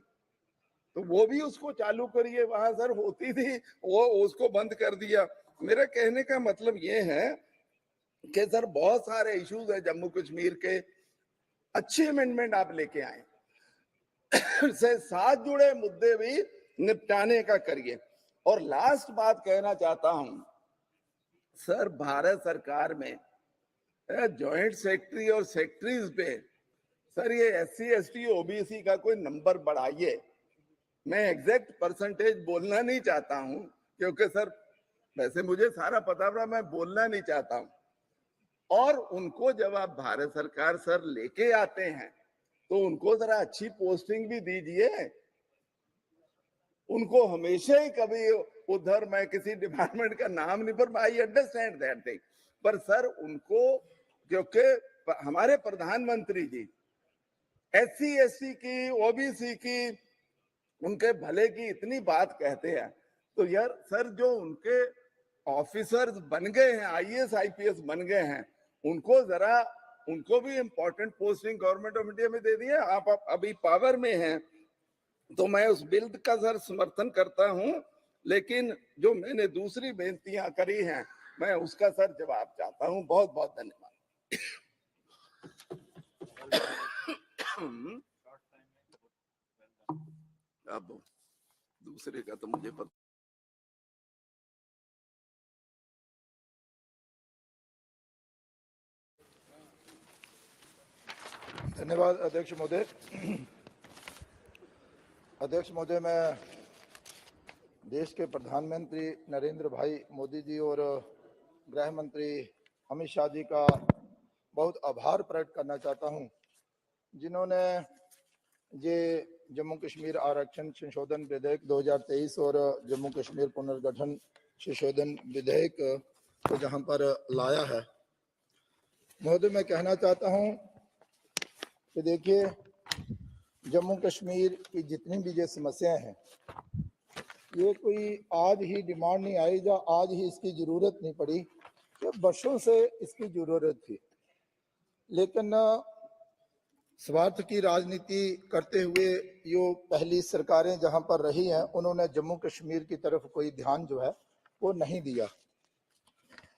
तो वो भी उसको चालू करिए, वहां सर होती थी वो उसको बंद कर दिया। मेरा कहने का मतलब ये है कि सर बहुत सारे इश्यूज है जम्मू कश्मीर के, अच्छे अमेंडमेंट आप लेके आए से साथ जुड़े मुद्दे भी निपटाने का करिए। और लास्ट बात कहना चाहता हूं, सर भारत सरकार में जॉइंट सेक्रेटरी और सेक्रेटरीज पे सर ये SC ST OBC का कोई नंबर बढ़ाइए। मैं एग्जैक्ट परसेंटेज बोलना नहीं चाहता हूं, क्योंकि सर वैसे मुझे सारा पता था, मैं बोलना नहीं चाहता हूं। और उनको जब आप भारत सरकार सर लेके आते हैं तो उनको जरा अच्छी पोस्टिंग भी दीजिए। उनको हमेशा ही कभी उधर, मैं किसी डिपार्टमेंट का नाम नहीं, पर आई अंडरस्टैंड दैट थिंग, पर सर उनको, क्योंकि हमारे प्रधानमंत्री जी SC ST की OBC की उनके भले की इतनी बात कहते हैं, तो यार सर जो उनके ऑफिसर्स बन गए हैं, IAS IPS बन गए हैं, उनको जरा, उनको भी important posting government of India में दे दिए। आप अभी पावर में हैं, तो मैं उस बिल का सर समर्थन करता हूं, लेकिन जो मैंने दूसरी बेनतियां करी हैं मैं उसका सर जवाब चाहता हूं। बहुत बहुत धन्यवाद। अब दूसरे का तो मुझे पता। धन्यवाद अध्यक्ष महोदय। अध्यक्ष महोदय, मैं देश के प्रधानमंत्री नरेंद्र भाई मोदी जी और गृह मंत्री अमित शाह जी का बहुत आभार प्रकट करना चाहता हूं, जिन्होंने ये जम्मू कश्मीर आरक्षण संशोधन विधेयक 2023 और जम्मू कश्मीर पुनर्गठन संशोधन विधेयक को जहां पर लाया है। महोदय, मैं कहना चाहता हूं कि देखिए, जम्मू कश्मीर की जितनी भी ये समस्याएं हैं, ये कोई आज ही डिमांड नहीं आई या आज ही इसकी जरूरत नहीं पड़ी, ये वर्षों से इसकी जरूरत थी। लेकिन स्वार्थ की राजनीति करते हुए यो पहली सरकारें जहां पर रही हैं, उन्होंने जम्मू कश्मीर की तरफ कोई ध्यान जो है वो नहीं दिया।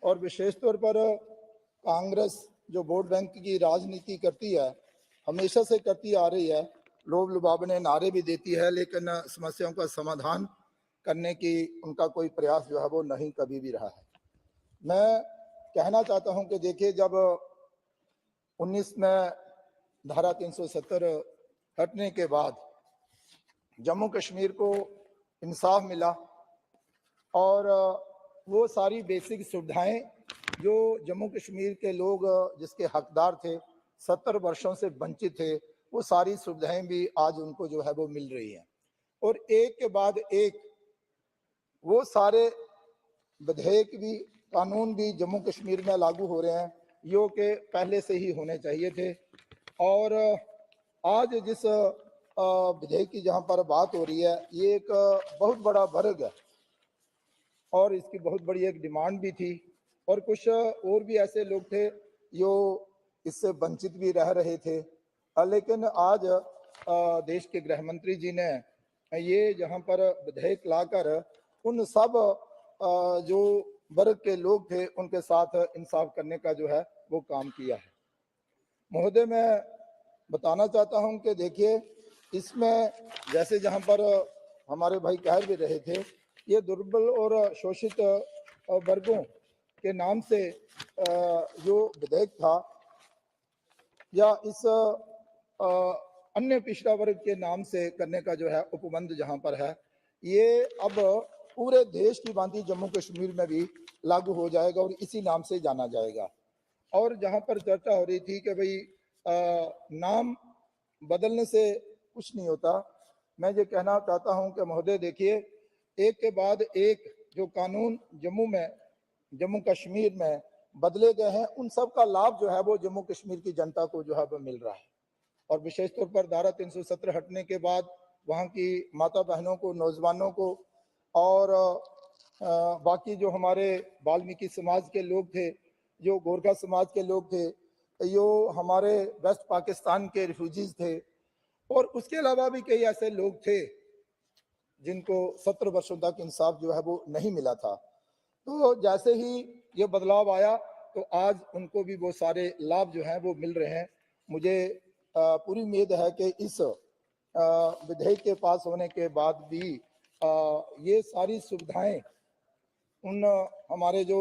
और विशेष तौर पर कांग्रेस जो वोट बैंक की राजनीति करती है, हमेशा से करती आ रही है, लोभ लुभावने नारे भी देती है, लेकिन समस्याओं का समाधान करने की उनका कोई प्रयास जो है वो नहीं कभी भी रहा है। मैं कहना चाहता हूं कि देखिए, जब 19 में धारा 370 हटने के बाद जम्मू कश्मीर को इंसाफ मिला और वो सारी बेसिक सुविधाएं जो जम्मू कश्मीर के लोग जिसके हकदार थे, 70 वर्षों से वंचित थे, वो सारी सुविधाएं भी आज उनको जो है वो मिल रही हैं। और एक के बाद एक वो सारे विधेयक भी, कानून भी जम्मू कश्मीर में लागू हो रहे हैं, जो कि पहले से ही होने चाहिए थे। और आज जिस विधेयक की जहां पर बात हो रही है, ये एक बहुत बड़ा वर्ग है और इसकी बहुत बड़ी एक डिमांड भी थी, और कुछ और भी ऐसे लोग थे जो इससे वंचित भी रह रहे थे। लेकिन आज देश के गृह मंत्री जी ने ये जहां पर विधेयक लाकर उन सब जो वर्ग के लोग थे उनके साथ इंसाफ करने का जो है वो काम किया है। महोदय, मैं बताना चाहता हूं कि देखिए, इसमें जैसे जहां पर हमारे भाई कह भी रहे थे, ये दुर्बल और शोषित वर्गों के नाम से जो विधेयक था या इस अन्य पिछड़ा वर्ग के नाम से करने का जो है उपबंध जहां पर है, ये अब पूरे देश की भांति जम्मू कश्मीर में भी लागू हो जाएगा और इसी नाम से जाना जाएगा। और जहां पर चर्चा हो रही थी कि भाई नाम बदलने से कुछ नहीं होता, मैं ये कहना चाहता हूं कि महोदय देखिए, एक के बाद एक जो कानून जम्मू कश्मीर में बदले गए हैं, उन सब का लाभ जो है वो जम्मू कश्मीर की जनता को जो है वो मिल रहा है। और विशेष तौर पर धारा 370 हटने के बाद वहाँ की माता बहनों को, नौजवानों को और बाकी जो हमारे वाल्मीकि समाज के लोग थे, जो गोरखा समाज के लोग थे, जो हमारे वेस्ट पाकिस्तान के रिफ्यूजीज थे, और उसके अलावा भी कई ऐसे लोग थे जिनको 17 वर्षों तक इंसाफ जो है वो नहीं मिला था। तो जैसे ही ये बदलाव आया तो आज उनको भी वो सारे लाभ जो हैं वो मिल रहे हैं। मुझे पूरी उम्मीद है कि इस विधेयक के पास होने के बाद भी ये सारी सुविधाएं उन हमारे जो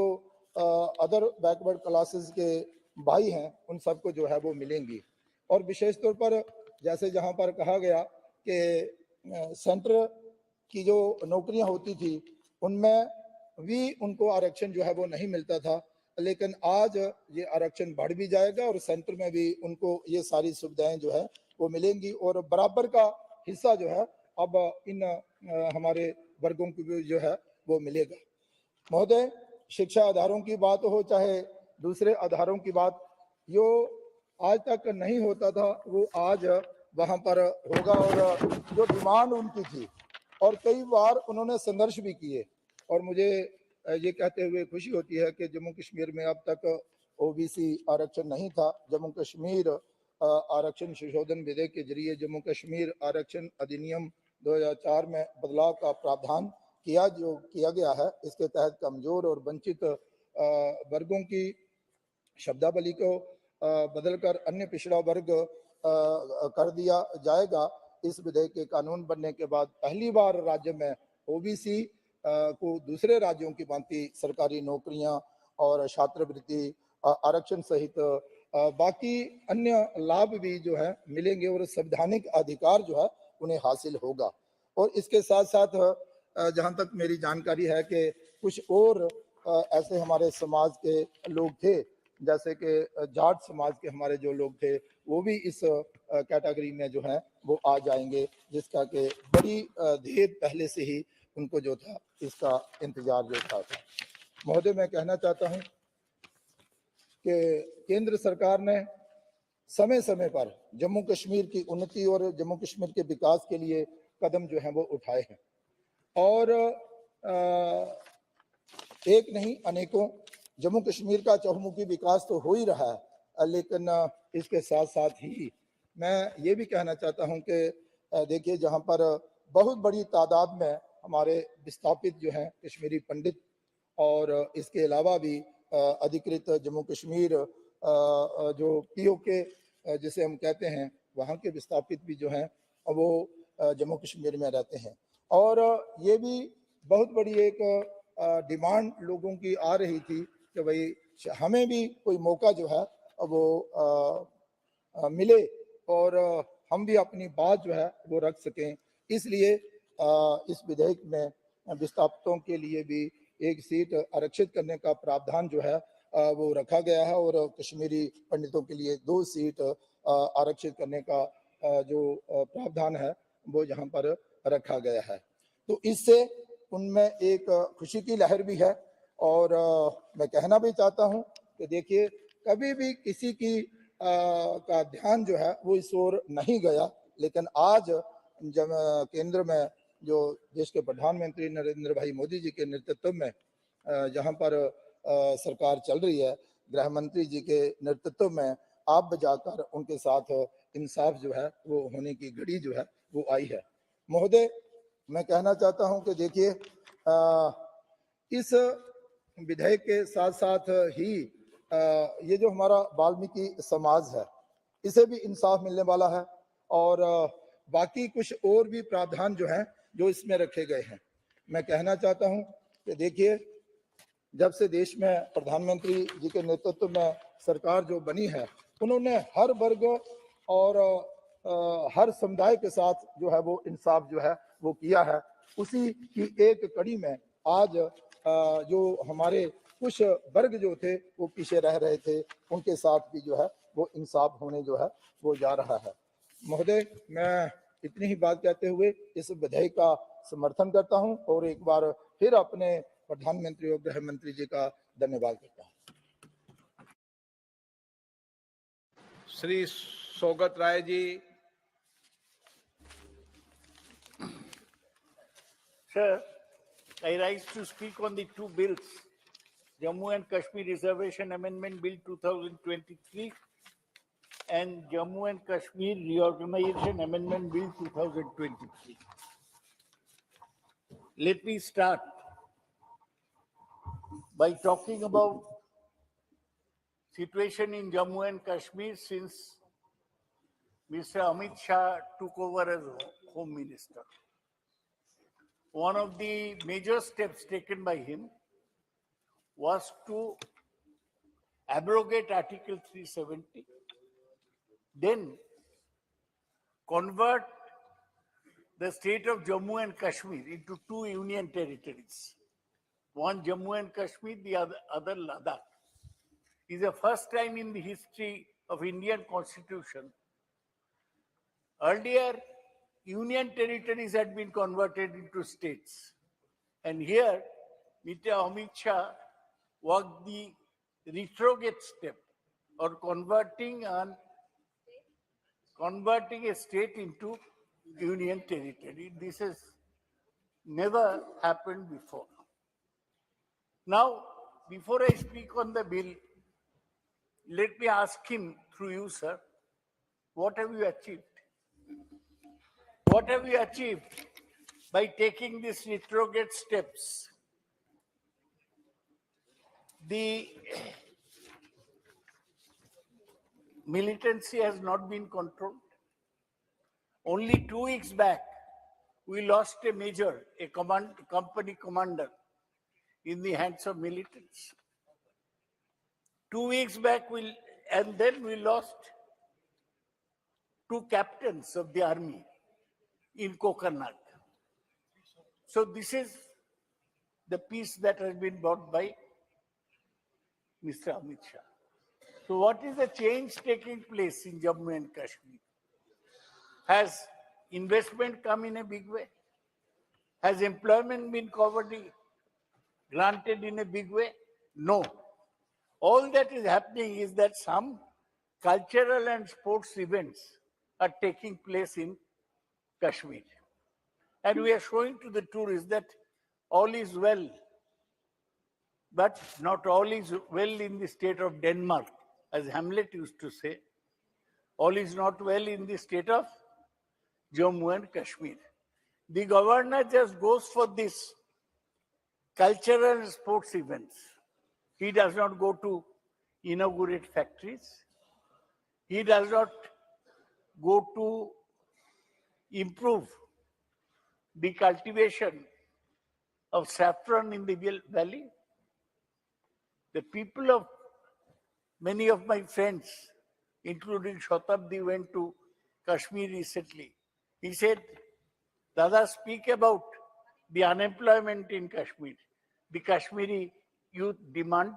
अदर बैकवर्ड क्लासेस के भाई हैं उन सबको जो है वो मिलेंगी। और विशेष तौर पर जैसे जहां पर कहा गया कि सेंटर की जो नौकरियां होती थी उनमें भी उनको आरक्षण जो है वो नहीं मिलता था, लेकिन आज ये आरक्षण बढ़ भी जाएगा और सेंटर में भी उनको ये सारी सुविधाएं जो है वो मिलेंगी और बराबर का हिस्सा जो है अब इन हमारे वर्गों को जो है वो मिलेगा। महोदय, शिक्षा आधारों की बात हो चाहे दूसरे आधारों की बात, जो आज तक नहीं होता था वो आज वहां पर होगा। और जो डिमांड उनकी थी और कई बार उन्होंने संघर्ष भी किए, और मुझे ये कहते हुए खुशी होती है कि जम्मू कश्मीर में अब तक ओबीसी आरक्षण नहीं था। जम्मू कश्मीर आरक्षण संशोधन विधेयक के जरिए जम्मू कश्मीर आरक्षण अधिनियम 2004 में बदलाव का प्रावधान किया गया है। इसके तहत कमजोर और वंचित वर्गों की शब्दावली को बदलकर अन्य पिछड़ा वर्ग कर दिया जाएगा। इस विधेयक के कानून बनने के बाद पहली बार राज्य में ओबीसी को दूसरे राज्यों की भांति सरकारी नौकरियां और छात्रवृत्ति आरक्षण सहित बाकी अन्य लाभ भी जो है मिलेंगे और संवैधानिक अधिकार जो है उन्हें हासिल होगा। और इसके साथ साथ जहां तक मेरी जानकारी है कि कुछ और ऐसे हमारे समाज के लोग थे, जैसे कि जाट समाज के हमारे जो लोग थे वो भी इस कैटेगरी में जो है वो आ जाएंगे, जिसका कि बड़ी देर पहले से ही उनको जो था इसका इंतजार जो था। महोदय, मैं कहना चाहता हूं कि केंद्र सरकार ने समय समय पर जम्मू कश्मीर की उन्नति और जम्मू कश्मीर के विकास के लिए कदम जो है वो उठाए हैं और एक नहीं अनेकों। जम्मू कश्मीर का चहुमुखी विकास तो हो ही रहा है, लेकिन इसके साथ साथ ही मैं ये भी कहना चाहता हूं कि देखिए, जहां पर बहुत बड़ी तादाद में हमारे विस्थापित जो हैं कश्मीरी पंडित और इसके अलावा भी अधिकृत जम्मू कश्मीर जो पीओके जिसे हम कहते हैं, वहाँ के विस्थापित भी जो हैं वो जम्मू कश्मीर में रहते हैं। और ये भी बहुत बड़ी एक डिमांड लोगों की आ रही थी कि भाई हमें भी कोई मौका जो है वो मिले और हम भी अपनी बात जो है वो रख सकें। इसलिए इस विधेयक में विस्थापितों के लिए भी एक सीट आरक्षित करने का प्रावधान जो है वो रखा गया है और कश्मीरी पंडितों के लिए 2 सीट आरक्षित करने का जो प्रावधान है वो यहाँ पर रखा गया है। तो इससे उनमें एक खुशी की लहर भी है। और मैं कहना भी चाहता हूँ कि देखिए, कभी भी किसी की का ध्यान जो है वो इस ओर नहीं गया, लेकिन आज जब केंद्र में जो देश के प्रधानमंत्री नरेंद्र भाई मोदी जी के नेतृत्व में जहां पर सरकार चल रही है, गृह मंत्री जी के नेतृत्व में आप जाकर उनके साथ इंसाफ जो है वो होने की घड़ी जो है वो आई है। महोदय, मैं कहना चाहता हूं कि देखिए इस विधेयक के साथ साथ ही ये जो हमारा वाल्मीकि समाज है इसे भी इंसाफ मिलने वाला है और बाकी कुछ और भी प्रावधान जो हैं जो इसमें रखे गए हैं। मैं कहना चाहता हूं कि देखिए जब से देश में प्रधानमंत्री जी के नेतृत्व में सरकार जो बनी है उन्होंने हर वर्ग और हर समुदाय के साथ जो है वो इंसाफ जो है वो किया है। उसी की एक कड़ी में आज जो हमारे कुछ वर्ग जो थे वो पीछे रह रहे थे उनके साथ भी जो है वो इंसाफ होने जो है वो जा रहा है। महोदय, मैं इतनी ही बात कहते हुए इस विधेयक का समर्थन करता हूं और एक बार फिर अपने प्रधानमंत्री और गृह मंत्री जी का धन्यवाद करता हूं। Shri Saugata Rai ji. Sir, I rise to speak on the two bills, Jammu and Kashmir Reservation Amendment Bill 2023 and Jammu and Kashmir Reorganization Amendment Bill 2023. Let me start by talking about situation in Jammu and Kashmir since Mr. Amit Shah took over as Home Minister. One of the major steps taken by him was to abrogate Article 370, then convert the state of Jammu and Kashmir into two union territories. One Jammu and Kashmir, the other Ladakh. It is the first time in the history of Indian Constitution. Earlier, union territories had been converted into states. And here, Mr. Amit Shah walked the retrograde step or converting a state into union territory. This has never happened before. Now, before I speak on the bill, let me ask him through you, sir, what have you achieved? What have you achieved by taking these retrograde steps? The militancy has not been controlled. Only 2 weeks back, we lost a major, a company commander in the hands of militants. 2 weeks back, and then we lost 2 captains of the army in Kokarnak. So this is the peace that has been brought by Mr. Amit Shah. So what is the change taking place in Jammu and Kashmir? Has investment come in a big way? Has employment been granted in a big way? No. All that is happening is that some cultural and sports events are taking place in Kashmir. And we are showing to the tourists that all is well. But not all is well in the state of Denmark, as Hamlet used to say. All is not well in the state of Jammu and Kashmir. The governor just goes for this cultural and sports events. He does not go to inaugurate factories. He does not go to improve the cultivation of saffron in the valley. The people of many of my friends, including Shatabdi, went to Kashmir recently. He said, Dada, speak about the unemployment in Kashmir. The Kashmiri youth demand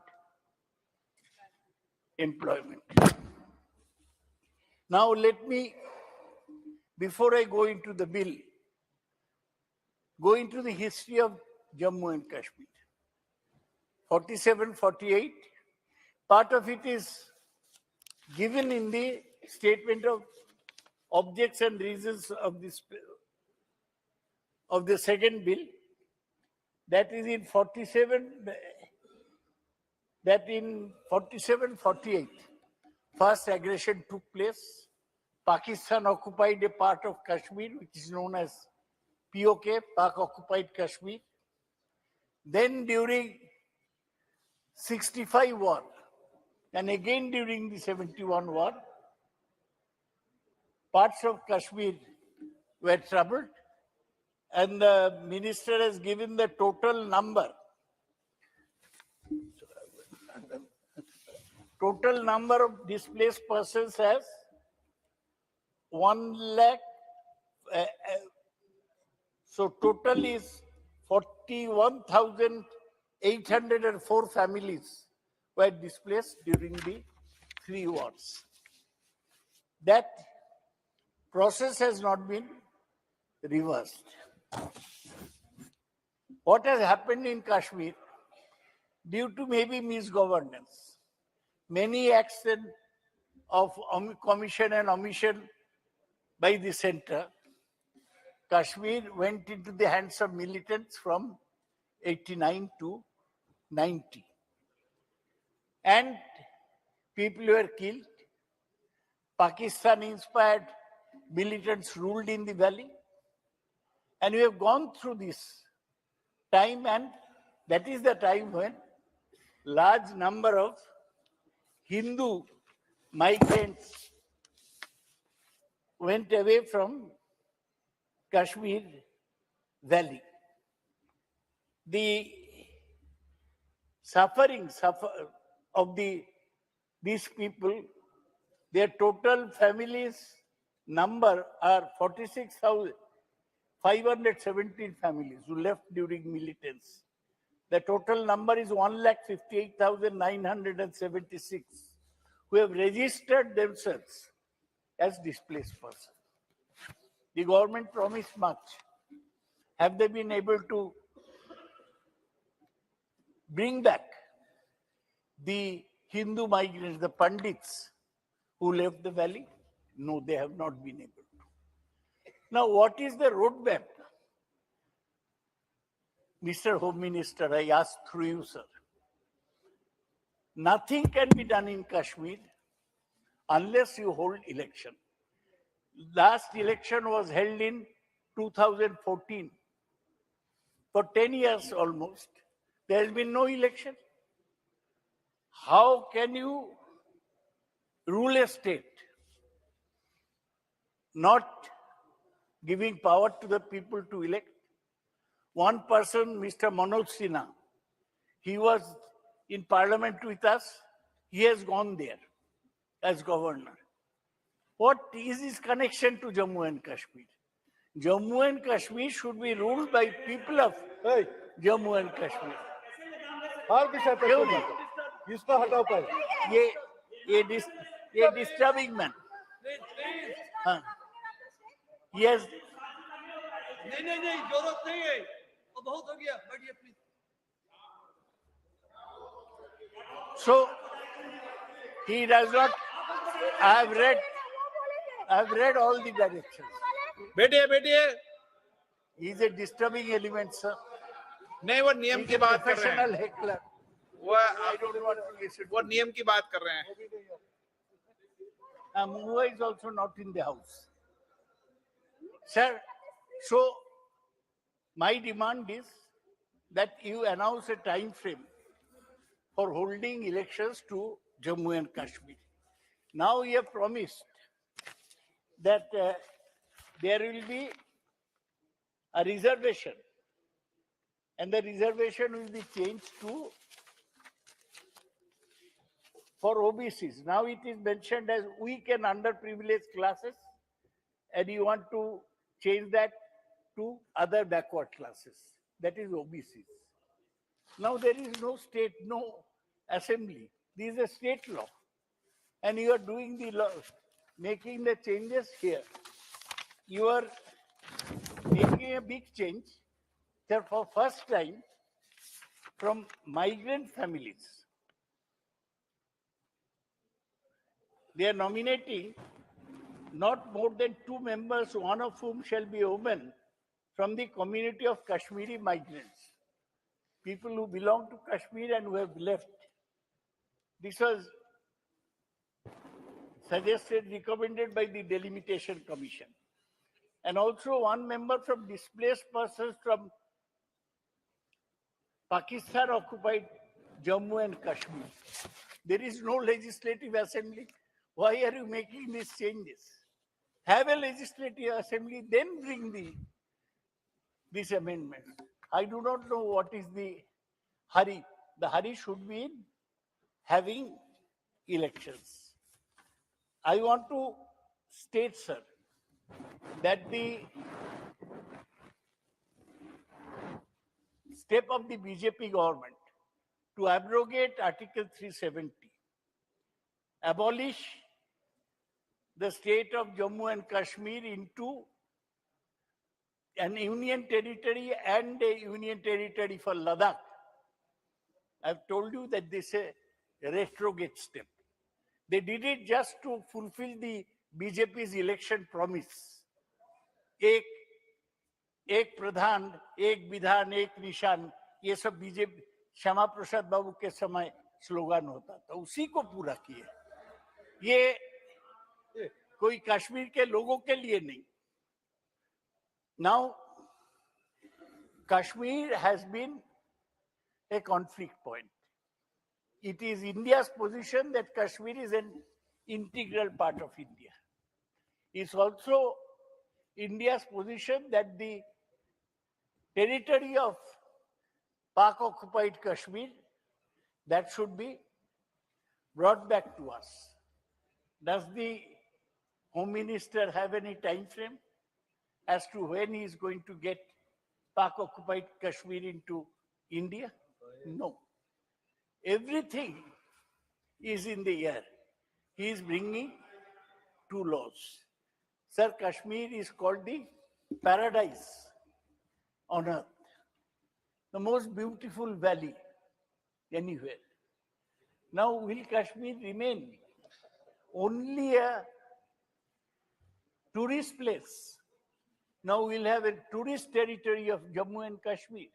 employment. Now let me, before I go into the bill, go into the history of Jammu and Kashmir. 47-48, part of it is given in the statement of objects and reasons of the second bill. That is in 47-48, first aggression took place. Pakistan occupied a part of Kashmir, which is known as POK, Pak occupied Kashmir. Then during 65 war, and again during the 71 war, parts of Kashmir were troubled, and the minister has given the total number. Total number of displaced persons as 1 lakh. So total is 41,804 families were displaced during the 3 wars. That process has not been reversed. What has happened in Kashmir, due to maybe misgovernance, many acts of commission and omission by the center, Kashmir went into the hands of militants from 89 to 90. And people were killed. Pakistan-inspired militants ruled in the valley. And we have gone through this time, and that is the time when large number of Hindu migrants went away from Kashmir valley. The suffering of these people, their total families number are 46,517 families who left during militants. The total number is 1,58,976 who have registered themselves as displaced persons. The government promised much. Have they been able to bring back the Hindu migrants, the Pandits who left the valley? No, they have not been able to. Now, what is the roadmap? Mr. Home Minister, I ask through you, sir. Nothing can be done in Kashmir unless you hold election. Last election was held in 2014. For 10 years almost, there has been no election. How can you rule a state not giving power to the people to elect? One person, Mr. Manoj Sinha, he was in parliament with us. He has gone there as governor. What is his connection to Jammu and Kashmir? Jammu and Kashmir should be ruled by people of Jammu and Kashmir. क्यों नहीं? इसको हटाओ पहले. ये disturbing man. हाँ. Yes. नहीं जरूरत नहीं है. वो बहुत हो गया. बैठिए please. So he does not. I have read all the directions. बैठिए. He is a disturbing element, sir. नहीं, वो नियम की बात कर रहे हैं. Professional heckler. I don't want to listen. वो नियम की बात कर रहे हैं. Mahua is also not in the house. Sir, so my demand is that you announce a time frame for holding elections to Jammu and Kashmir. Now you have promised that there will be a reservation, and the reservation will be changed to for OBCs. Now it is mentioned as weak and underprivileged classes, and you want to change that to other backward classes. That is OBCs. Now there is no state, no assembly. This is a state law. And you are doing the law, making the changes here. You are making a big change that for first time from migrant families. They are nominating not more than 2 members, one of whom shall be a woman from the community of Kashmiri migrants, people who belong to Kashmir and who have left. This was suggested, recommended by the Delimitation Commission. And also one member from displaced persons from Pakistan occupied Jammu and Kashmir. There is no legislative assembly. Why are you making these changes? Have a legislative assembly, then bring this amendment. I do not know what is the hurry. The hurry should be in having elections. I want to state, sir, that the step of the BJP government to abrogate Article 370, abolish the state of Jammu and Kashmir into an union territory and a union territory for Ladakh. I've told you that this is a retrograde step. They did it just to fulfill the BJP's election promise. एक प्रधान, एक विधान, एक निशान, ये सब बीजेपी श्यामा प्रसाद बाबू के समय स्लोगन होता था, उसी को पूरा किए. ये कोई कश्मीर के लोगों के लिए नहीं. Now, Kashmir has been a conflict point. It is India's position that Kashmir is an integral part of India. It's also India's position that the territory of Pak-occupied Kashmir, that should be brought back to us. Does the Home Minister have any time frame as to when he is going to get Pak-occupied Kashmir into India? No. Everything is in the air. He is bringing two laws. Sir, Kashmir is called the paradise on earth, the most beautiful valley anywhere. Now, will Kashmir remain only a tourist place? Now we'll have a tourist territory of Jammu and Kashmir,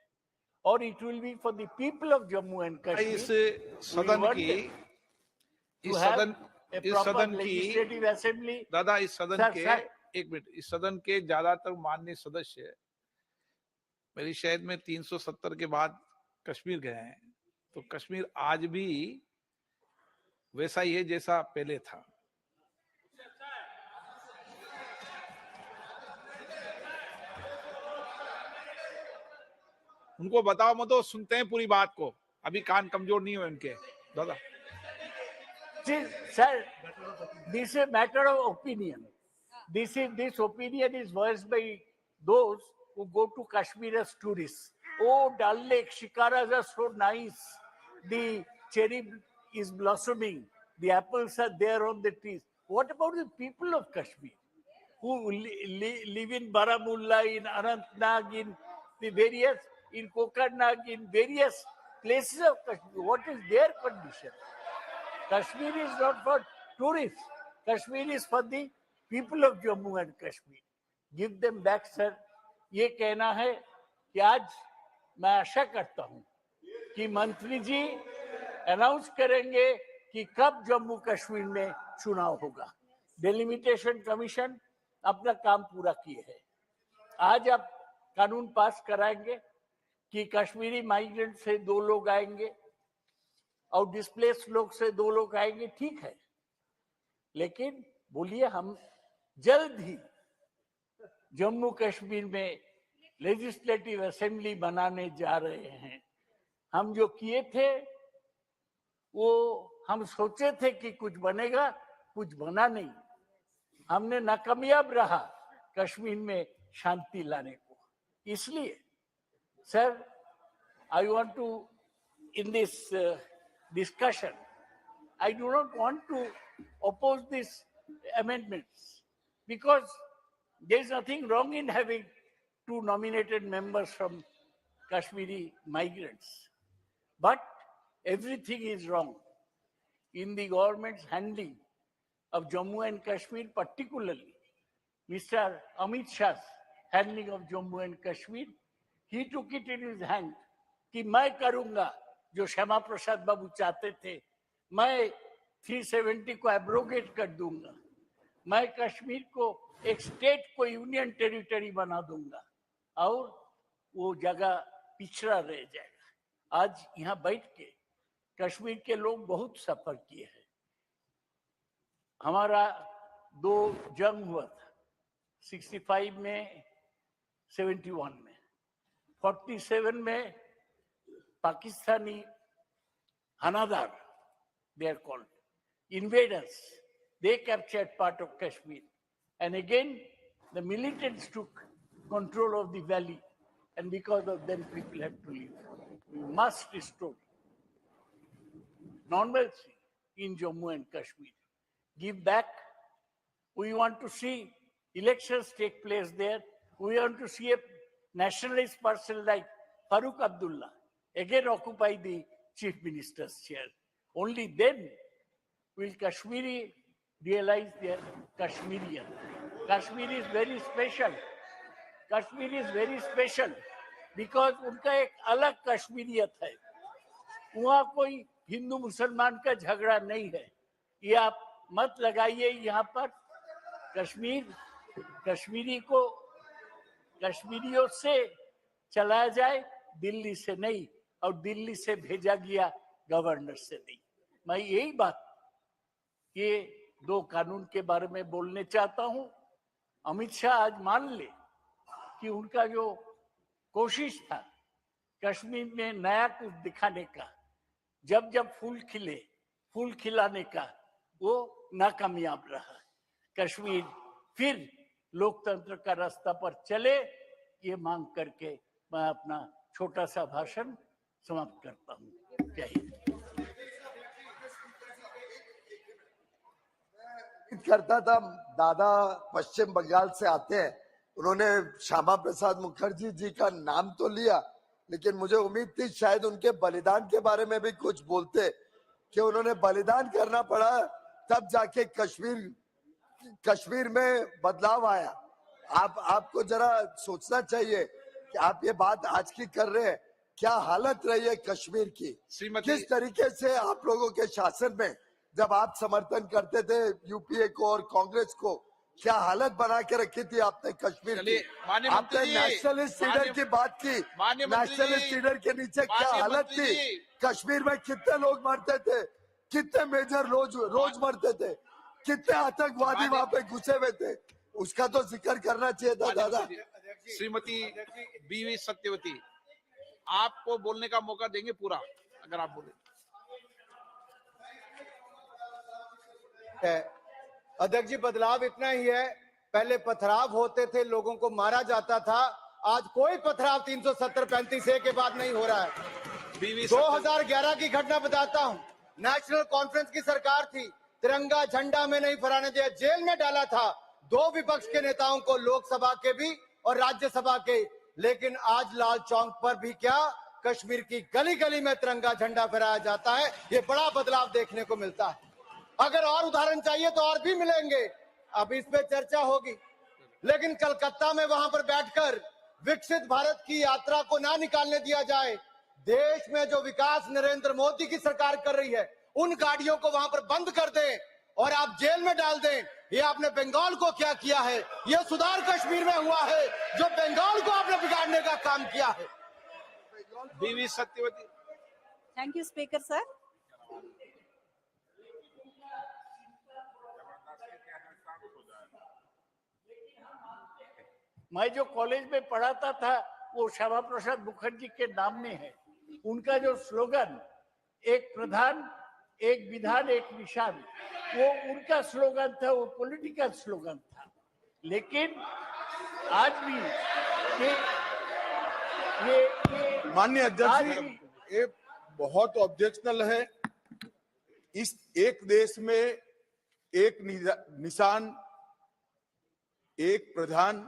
or it will be for the people of Jammu and Kashmir. इस सदन की legislative assembly. दादा, इस सदन के एक मिनट, इस सदन के ज्यादातर माननीय सदस्य मेरी शायद में 370 के बाद कश्मीर गए हैं, तो कश्मीर आज भी वैसा ही है जैसा पहले था. उनको बताओ मत, तो सुनते हैं पूरी बात को, अभी कान कमजोर नहीं हुए उनके. दादा, sir, this is a matter of opinion. This opinion is voiced by those who go to Kashmir as tourists. Oh, Dal Lake, shikaras are so nice. The cherry is blossoming. The apples are there on the trees. What about the people of Kashmir who live in Baramulla, in Anantnag, in the various, in Kokarnag, in various places of Kashmir? What is their condition? Kashmir is not for tourists. Kashmir is for the people of Jammu and Kashmir. Give them back, sir. ये कहना है कि आज मैं आशा करता हूं कि मंत्री जी अनाउंस करेंगे कि कब जम्मू कश्मीर में चुनाव होगा. डेलिमिटेशन कमीशन अपना काम पूरा किए है. आज आप कानून पास कराएंगे कि कश्मीरी माइग्रेंट से 2 लोग आएंगे और डिस्प्लेस्ड लोग से 2 लोग आएंगे, ठीक है, लेकिन बोलिए हम जल्द ही जम्मू कश्मीर में लेजिस्लेटिव असेंबली बनाने जा रहे हैं. हम जो किए थे वो हम सोचे थे कि कुछ बनेगा, कुछ बना नहीं. हमने नाकामयाब रहा कश्मीर में शांति लाने को. इसलिए sir, I want to, in this discussion, I do not want to oppose these amendments because there is nothing wrong in having 2 nominated members from Kashmiri migrants. But everything is wrong in the government's handling of Jammu and Kashmir, particularly Mr. Amit Shah's handling of Jammu and Kashmir. He took it in his hand कि मैं करूंगा जो श्यामा प्रसाद बाबू चाहते थे, मैं 370 को एब्रोगेट कर दूंगा। मैं कश्मीर को एक स्टेट को यूनियन टेरिटरी बना दूंगा और वो जगह पिछड़ा रह जाएगा। आज यहाँ बैठ के कश्मीर के लोग बहुत सफर किए हैं। हमारा 2 जंग हुआ था, 65 में, 71 में, 47 में Pakistani हनादार, they are called invaders, they captured part of Kashmir, and again the militants took control of the valley, and because of them people have to leave. We must restore normalcy in Jammu and Kashmir. Give back. We want to see elections take place there. We want to see a nationalist person like Farooq Abdullah again occupy the chief minister's chair. Only then will Kashmiri realize they are Kashmirian. Kashmir is very special. Kashmir is very special because उनका एक अलग कश्मीरियत है। वहाँ कोई हिंदू मुसलमान का झगड़ा नहीं है। ये आप मत लगाइए यहाँ पर। कश्मीर कश्मीरी को कश्मीरियों से चलाया जाए, दिल्ली से नहीं, और दिल्ली से भेजा गया गवर्नर से नहीं। मैं यही बात ये 2 कानून के बारे में बोलने चाहता हूं। अमित शाह आज मान ले कि उनका जो कोशिश था कश्मीर में नया कुछ दिखाने का, जब जब फूल खिले, फूल खिलाने का, वो नाकामयाब रहा। कश्मीर फिर लोकतंत्र का रास्ता पर चले, ये मांग करके मैं अपना छोटा सा भाषण समाप्त करता हूँ। जय हिंद। करता था, दादा पश्चिम बंगाल से आते हैं, उन्होंने श्यामा प्रसाद मुखर्जी जी का नाम तो लिया, लेकिन मुझे उम्मीद थी शायद उनके बलिदान के बारे में भी कुछ बोलते, कि उन्होंने बलिदान करना पड़ा तब जाके कश्मीर में बदलाव आया। आपको जरा सोचना चाहिए कि आप ये बात आज की कर रहे हैं, क्या हालत रही है कश्मीर की, किस तरीके से आप लोगों के शासन में जब आप समर्थन करते थे यूपीए को और कांग्रेस को, क्या हालत बना के रखी थी आपने कश्मीर की। आपने नेशनलिस्ट लीडर की बात की, नेशनलिस्ट लीडर के नीचे क्या हालत थी। कश्मीर में कितने लोग मरते थे, कितने मेजर रोज मरते थे, कितने आतंकवादी वहां पे घुसे हुए थे, उसका तो जिक्र करना चाहिए था दादा। श्रीमती बीवी सत्यवती, आपको बोलने का मौका देंगे पूरा, अगर आप बोले। अध्यक्ष जी, बदलाव इतना ही है, पहले पथराव होते थे, लोगों को मारा जाता था, आज कोई पथराव 370-35A के बाद नहीं हो रहा है। 2011 की घटना बताता हूँ, नेशनल कॉन्फ्रेंस की सरकार थी, तिरंगा झंडा में नहीं फहराने दिया, जेल में डाला था 2 विपक्ष के नेताओं को, लोकसभा के भी और राज्यसभा के। लेकिन आज लाल चौक पर भी क्या, कश्मीर की गली गली में तिरंगा झंडा फहराया जाता है। ये बड़ा बदलाव देखने को मिलता है। अगर और उदाहरण चाहिए तो और भी मिलेंगे, अब इस पे चर्चा होगी। लेकिन कलकत्ता में वहां पर बैठकर विकसित भारत की यात्रा को ना निकालने दिया जाए। देश में जो विकास नरेंद्र मोदी की सरकार कर रही है, उन गाड़ियों को वहां पर बंद कर दें और आप जेल में डाल दें। ये आपने बंगाल को क्या किया है, ये सुधार कश्मीर में हुआ है, जो बंगाल को आपने बिगाड़ने का काम किया है। बीवी Satyavati. Thank you speaker sir. मैं जो कॉलेज में पढ़ाता था वो श्यामा प्रसाद मुखर्जी के नाम में है। उनका जो स्लोगन, एक प्रधान, एक विधान, एक निशान, वो उनका स्लोगन था, वो पॉलिटिकल स्लोगन था। लेकिन आज भी ये माननीय अध्यक्ष जी, ये बहुत ऑब्जेक्शनल है। इस एक देश में एक निशान, एक प्रधान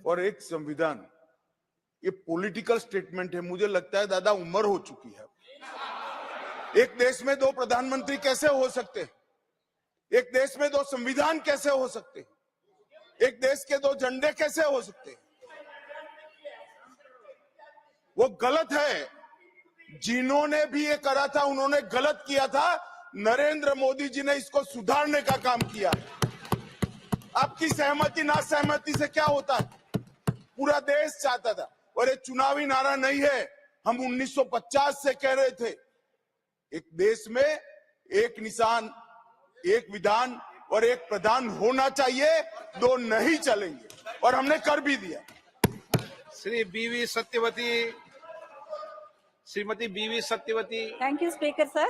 और एक संविधान, ये पॉलिटिकल स्टेटमेंट है। मुझे लगता है दादा उम्र हो चुकी है। एक देश में 2 प्रधानमंत्री कैसे हो सकते हैं, एक देश में 2 संविधान कैसे हो सकते हैं, एक देश के 2 झंडे कैसे हो सकते हैं। वो गलत है। जिन्होंने भी ये करा था उन्होंने गलत किया था, नरेंद्र मोदी जी ने इसको सुधारने का काम किया। आपकी सहमति ना सहमति से क्या होता है? पूरा देश चाहता था। और ये चुनावी नारा नहीं है, हम 1950 से कह रहे थे, एक देश में एक निशान, एक विधान और एक प्रधान होना चाहिए, दो नहीं चलेंगे, और हमने कर भी दिया। श्री बीवी सत्यवती, श्रीमती बीवी Satyavati. Thank you, Speaker sir.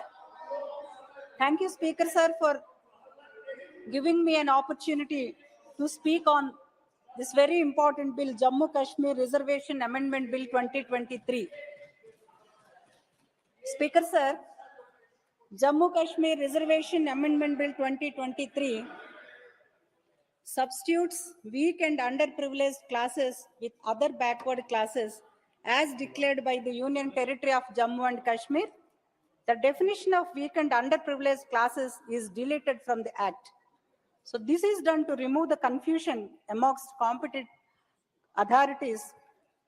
Thank you, Speaker sir, for giving me an opportunity to speak on this very important bill, Jammu Kashmir Reservation Amendment Bill 2023. Speaker sir, Jammu Kashmir Reservation Amendment Bill 2023 substitutes weak and underprivileged classes with other backward classes as declared by the Union Territory of Jammu and Kashmir. The definition of weak and underprivileged classes is deleted from the Act. So this is done to remove the confusion amongst competent authorities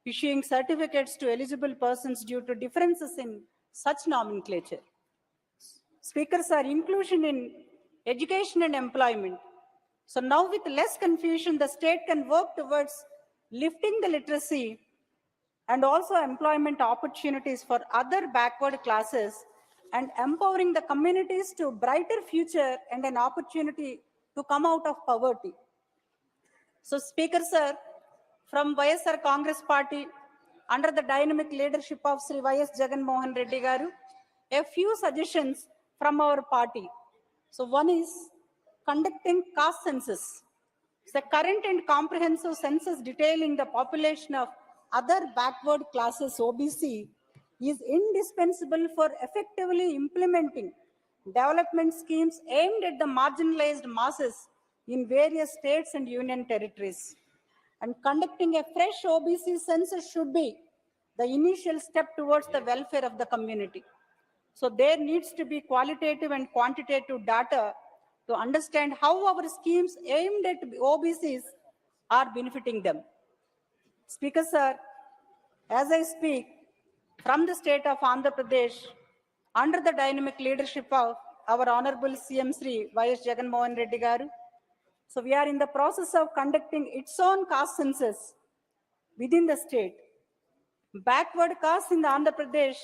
issuing certificates to eligible persons due to differences in such nomenclature. Speakers are inclusion in education and employment. So now with less confusion, the state can work towards lifting the literacy and also employment opportunities for other backward classes and empowering the communities to a brighter future and an opportunity to come out of poverty. So Speaker sir, from YSR Congress Party, under the dynamic leadership of Sri Y.S. Jagan Mohan Reddy Garu, a few suggestions from our party. So one is conducting caste census. The current and comprehensive census detailing the population of other backward classes OBC is indispensable for effectively implementing development schemes aimed at the marginalized masses in various states and union territories. And conducting a fresh OBC census should be the initial step towards the welfare of the community. So there needs to be qualitative and quantitative data to understand how our schemes aimed at OBCs are benefiting them. Speaker sir, as I speak from the state of Andhra Pradesh, under the dynamic leadership of our Honorable CM Sri Y.S. Jagan Mohan Reddy Garu, so we are in the process of conducting its own caste census within the state. Backward castes in the Andhra Pradesh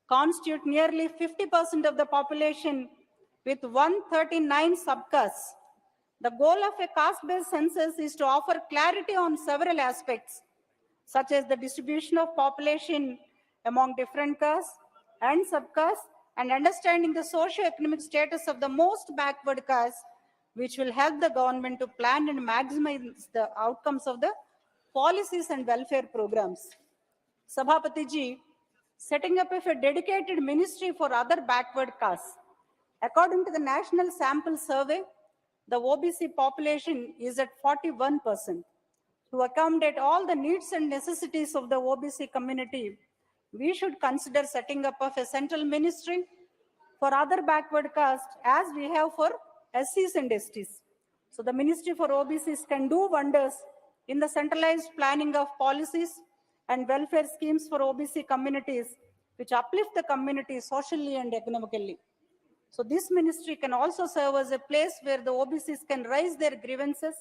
constitute nearly 50% of the population with 139 subcastes. The goal of a caste-based census is to offer clarity on several aspects, such as the distribution of population among different castes and subcastes, and understanding the socio-economic status of the most backward castes, which will help the government to plan and maximize the outcomes of the policies and welfare programs. Sabhapati ji, setting up of a dedicated ministry for other backward castes. According to the National Sample Survey, the OBC population is at 41%. To accommodate all the needs and necessities of the OBC community, we should consider setting up of a central ministry for other backward castes as we have for SCs and STs. So the Ministry for OBCs can do wonders in the centralized planning of policies and welfare schemes for OBC communities, which uplift the community socially and economically. So this ministry can also serve as a place where the OBCs can raise their grievances,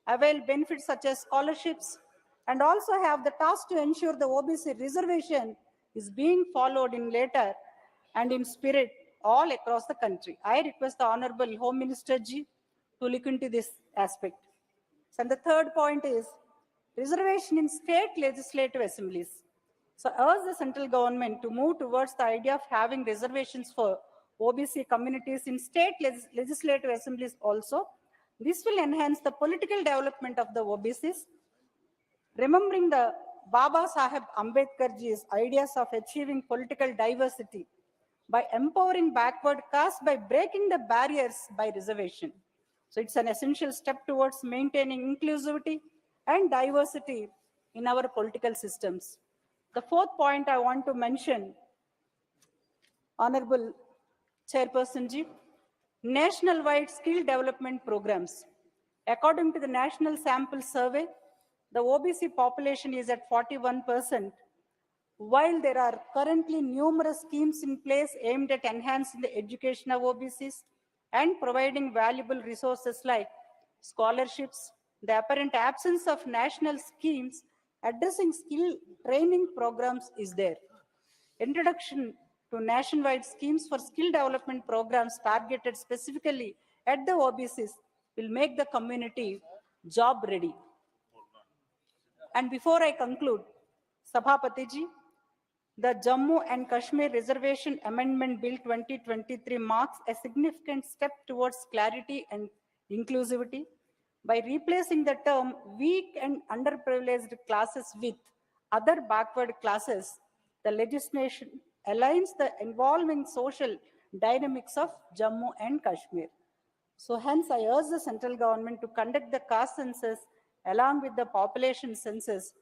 avail benefits such as scholarships, and also have the task to ensure the OBC reservation is being followed in letter and in spirit all across the country. I request the Honorable Home Minister ji to look into this aspect. And the third point is reservation in state legislative assemblies. So urge the central government to move towards the idea of having reservations for OBC communities in state legislative assemblies also. This will enhance the political development of the OBCs. Remembering the Baba Saheb Ambedkar ji's ideas of achieving political diversity by empowering backward castes by breaking the barriers by reservation. So it's an essential step towards maintaining inclusivity and diversity in our political systems. The fourth point I want to mention, Honorable Chairperson ji, national-wide skill development programs. According to the National Sample Survey, the OBC population is at 41%. While there are currently numerous schemes in place aimed at enhancing the education of OBCs and providing valuable resources like scholarships, the apparent absence of national schemes addressing skill training programs is there. Introduction to nationwide schemes for skill development programs targeted specifically at the OBCs will make the community job ready. And before I conclude, Sabhapatiji, the Jammu and Kashmir Reservation Amendment Bill 2023 marks a significant step towards clarity and inclusivity. By replacing the term weak and underprivileged classes with other backward classes, the legislation aligns the evolving social dynamics of Jammu and Kashmir. So hence I urge the central government to conduct the caste census along with the population census,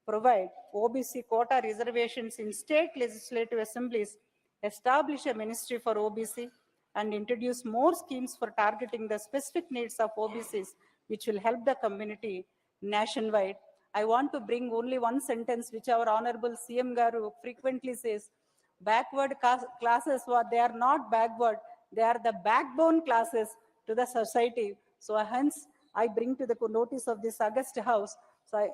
provide OBC quota reservations in state legislative assemblies, establish a ministry for OBC, and introduce more schemes for targeting the specific needs of OBCs, which will help the community nationwide. I want to bring only one sentence which our Honorable CM Garu frequently says, backward classes, they are not backward, they are the backbone classes to the society. So hence, I bring to the notice of this August House. So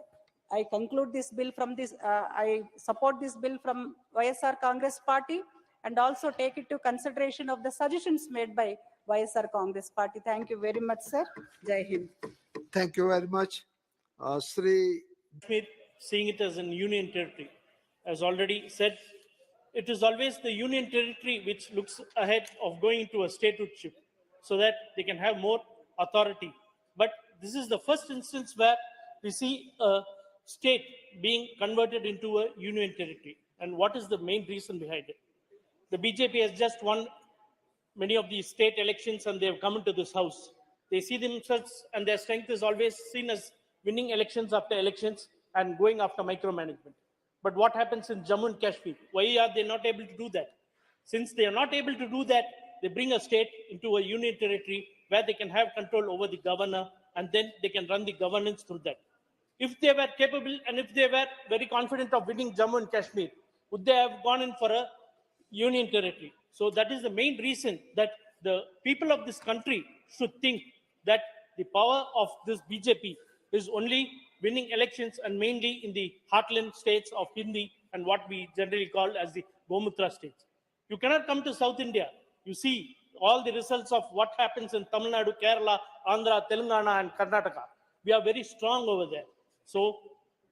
I conclude this bill from this, I support this bill from YSR Congress Party and also take it to consideration of the suggestions made by YSR Congress Party. Thank you very much, sir. Jai Hind. Thank you very much. Sri. Seeing it as a union territory, as already said, it is always the union territory which looks ahead of going into a statehoodship so that they can have more authority. But this is the first instance where we see a state being converted into a union territory. And what is the main reason behind it? The BJP has just won many of these state elections and they have come into this house. They see themselves and their strength is always seen as winning elections after elections and going after micromanagement. But what happens in Jammu and Kashmir? Why are they not able to do that? Since they are not able to do that, they bring a state into a union territory where they can have control over the governor and then they can run the governance through that. If they were capable and if they were very confident of winning Jammu and Kashmir, would they have gone in for a union territory? So that is the main reason that the people of this country should think that the power of this BJP is only winning elections and mainly in the heartland states of Hindi and what we generally call as the Gomutra states. You cannot come to South India. You see all the results of what happens in Tamil Nadu, Kerala, Andhra, Telangana and Karnataka. We are very strong over there. So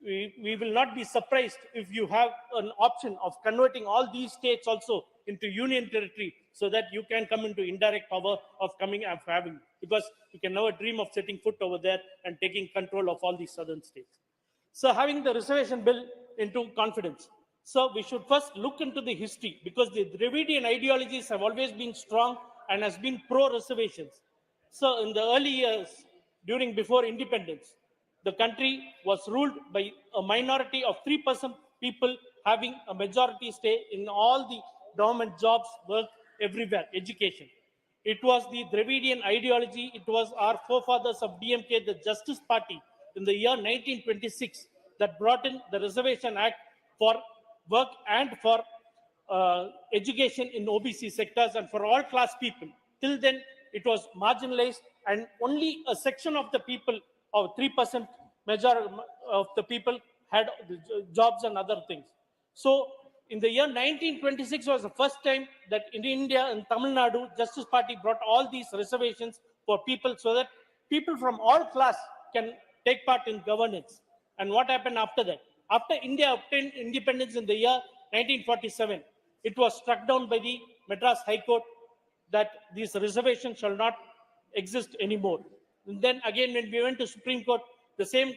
we will not be surprised if you have an option of converting all these states also into union territory so that you can come into indirect power of coming and having, because you can never dream of setting foot over there and taking control of all these southern states. So having the reservation bill into confidence. So we should first look into the history because the Dravidian ideologies have always been strong and has been pro-reservations. So in the early years, before independence, the country was ruled by a minority of 3% people having a majority stay in all the government jobs, work, everywhere, education. It was the Dravidian ideology. It was our forefathers of DMK, the Justice Party, in the year 1926 that brought in the Reservation Act for work and for education in OBC sectors and for all class people. Till then, it was marginalized and only a section of the people, or 3% majority of the people had jobs and other things. So in the year 1926 was the first time that in India and Tamil Nadu, Justice Party brought all these reservations for people so that people from all class can take part in governance. And what happened after that? After India obtained independence in the year 1947, it was struck down by the Madras High Court that these reservations shall not exist anymore. And then again, when we went to Supreme Court, the same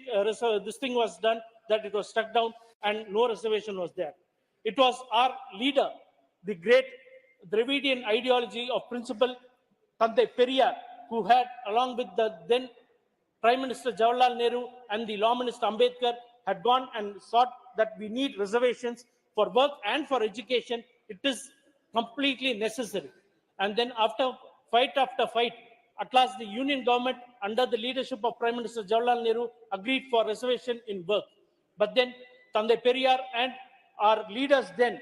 this thing was done, that it was struck down and no reservation was there. It was our leader, the great Dravidian ideology of Principal Tante Periyar, who had, along with the then Prime Minister Jawaharlal Nehru and the Law Minister Ambedkar, had gone and sought that we need reservations for work and for education. It is completely necessary. And then after fight, at last the union government under the leadership of Prime Minister Jawaharlal Nehru agreed for reservation in work. But then Tande Periyar and our leaders then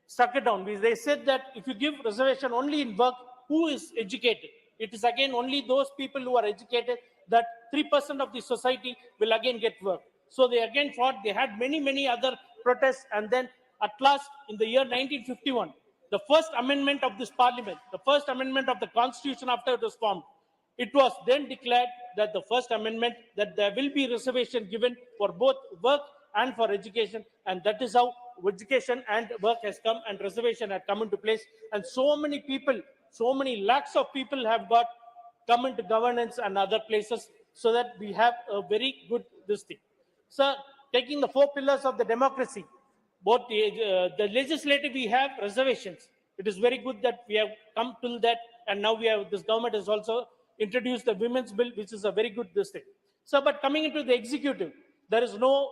struck it down. They said that if you give reservation only in work, who is educated? It is again only those people who are educated, that 3% of the society will again get work. So they again fought. They had many other protests, and then at last in the year 1951, the first amendment of this parliament, the first amendment of the constitution after it was formed, it was then declared that the first amendment, that there will be reservation given for both work and for education, and that is how education and work has come and reservation had come into place. And so many people, so many lakhs of people have got come into governance and other places, so that we have a very good this thing. So taking the 4 pillars of the democracy, both the legislative, we have reservations. It is very good that we have come till that, and now we have, this government has also introduced the women's bill, which is a very good this thing. So, but coming into the executive, there is no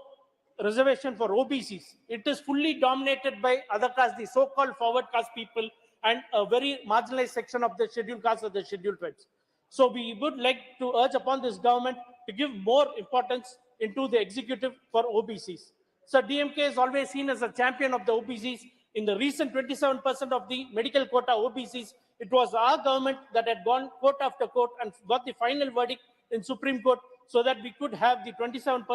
reservation for OBCs. It is fully dominated by other castes, the so-called forward caste people, and a very marginalized section of the scheduled castes or the scheduled tribes. So we would like to urge upon this government to give more importance into the executive for OBCs. So DMK is always seen as a champion of the OBCs. In the recent 27% of the medical quota OBCs, it was our government that had gone court after court and got the final verdict in Supreme Court, so that we could have the 27%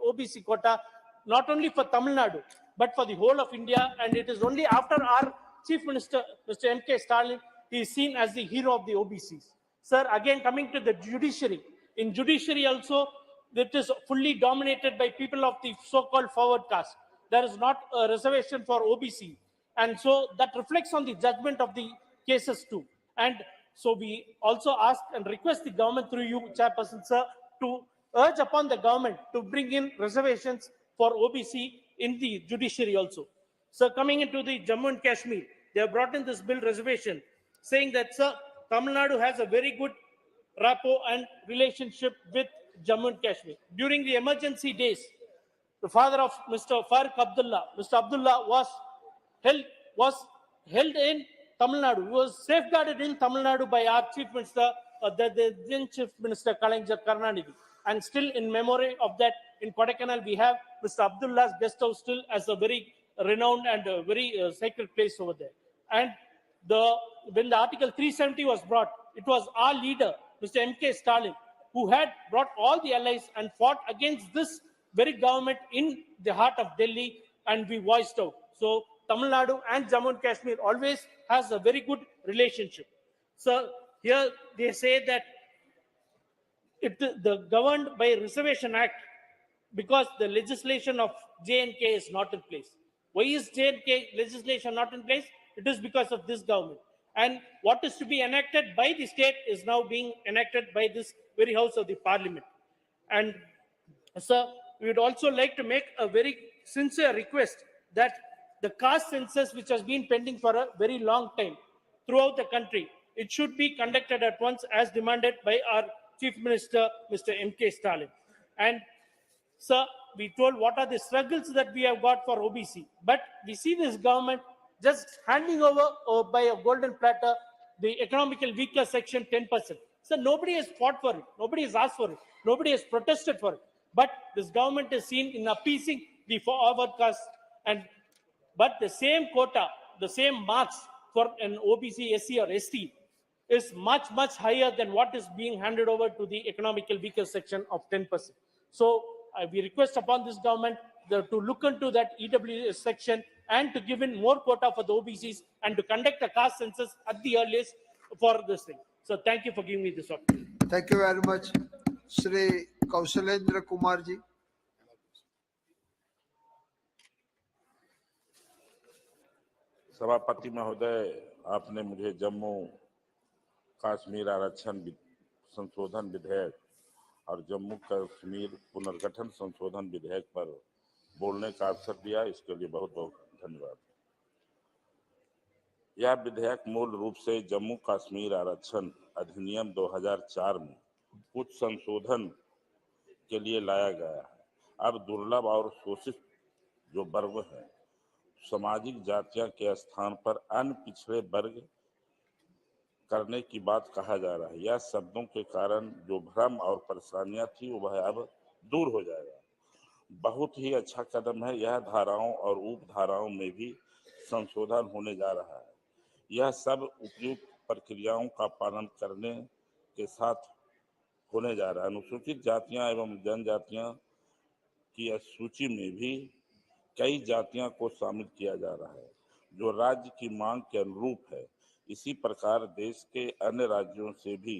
OBC quota, not only for Tamil Nadu, but for the whole of India. And it is only after our Chief Minister, Mr. M.K. Stalin, he is seen as the hero of the OBCs. Sir, again coming to the judiciary. In judiciary also, it is fully dominated by people of the so-called forward caste. There is not a reservation for OBC. And so that reflects on the judgment of the cases too. And so we also ask and request the government through you, Chairperson, sir, to urge upon the government to bring in reservations for OBC in the judiciary also. So coming into the Jammu and Kashmir, they have brought in this bill reservation, saying that, sir, Tamil Nadu has a very good rapport and relationship with Jammu and Kashmir. During the emergency days, the father of Mr. Farooq Abdullah, Mr. Abdullah was held in Tamil Nadu. He was safeguarded in Tamil Nadu by our Chief Minister, the then Chief Minister Kalanjar Karnanidhi. And still in memory of that, in Kodaikanal, we have Mr. Abdullah's guest house still as a very renowned and a very sacred place over there. And when the Article 370 was brought, it was our leader, Mr. M.K. Stalin, who had brought all the allies and fought against this very government in the heart of Delhi, and we voiced out. So Tamil Nadu and Jammu and Kashmir always has a very good relationship. So here they say that the governed by Reservation Act, because the legislation of J&K is not in place. Why is J&K legislation not in place? It is because of this government. And what is to be enacted by the state is now being enacted by this very house of the parliament. And sir, we would also like to make a very sincere request that the caste census, which has been pending for a very long time throughout the country, it should be conducted at once as demanded by our Chief Minister, Mr. M.K. Stalin. And sir, we told what are the struggles that we have got for OBC, but we see this government just handing over by a golden platter the economically weaker section 10%. So nobody has fought for it, nobody has asked for it, nobody has protested for it. But this government is seen in appeasing the forward caste, but the same quota, the same marks for an OBC, SC or ST is much higher than what is being handed over to the economically weaker section of 10%. So we request upon this government to look into that EWS section and to give in more quota for the OBCs and to conduct a caste census at the earliest for this thing. So thank you for giving me this opportunity. Thank you very much. Shri Kausalendra Kumar ji. सभापति महोदय, आपने मुझे जम्मू कश्मीर आरक्षण संशोधन विधेयक और जम्मू कश्मीर पुनर्गठन संशोधन विधेयक पर बोलने का अवसर दिया, इसके लिए बहुत बहुत धन्यवाद। यह विधेयक मूल रूप से जम्मू कश्मीर आरक्षण अधिनियम 2004 में कुछ संशोधन के लिए लाया गया है। अब दुर्लभ और शोषित जो वर्ग हैं, सामाजिक जातियां के स्थान पर अन्य पिछड़े वर्ग करने की बात कहा जा रहा है। यह शब्दों के कारण जो भ्रम और परेशानियां थी वह अब दूर हो जाएगा। बहुत ही अच्छा कदम है। यह धाराओं और उप धाराओं में भी संशोधन होने जा रहा है। यह सब उपयुक्त प्रक्रियाओं का पालन करने के साथ होने जा रहा है। अनुसूचित जातियां एवं जनजातियां की सूची में भी कई जातियों को शामिल किया जा रहा है, जो राज्य की मांग के अनुरूप है। इसी प्रकार देश के अन्य राज्यों से भी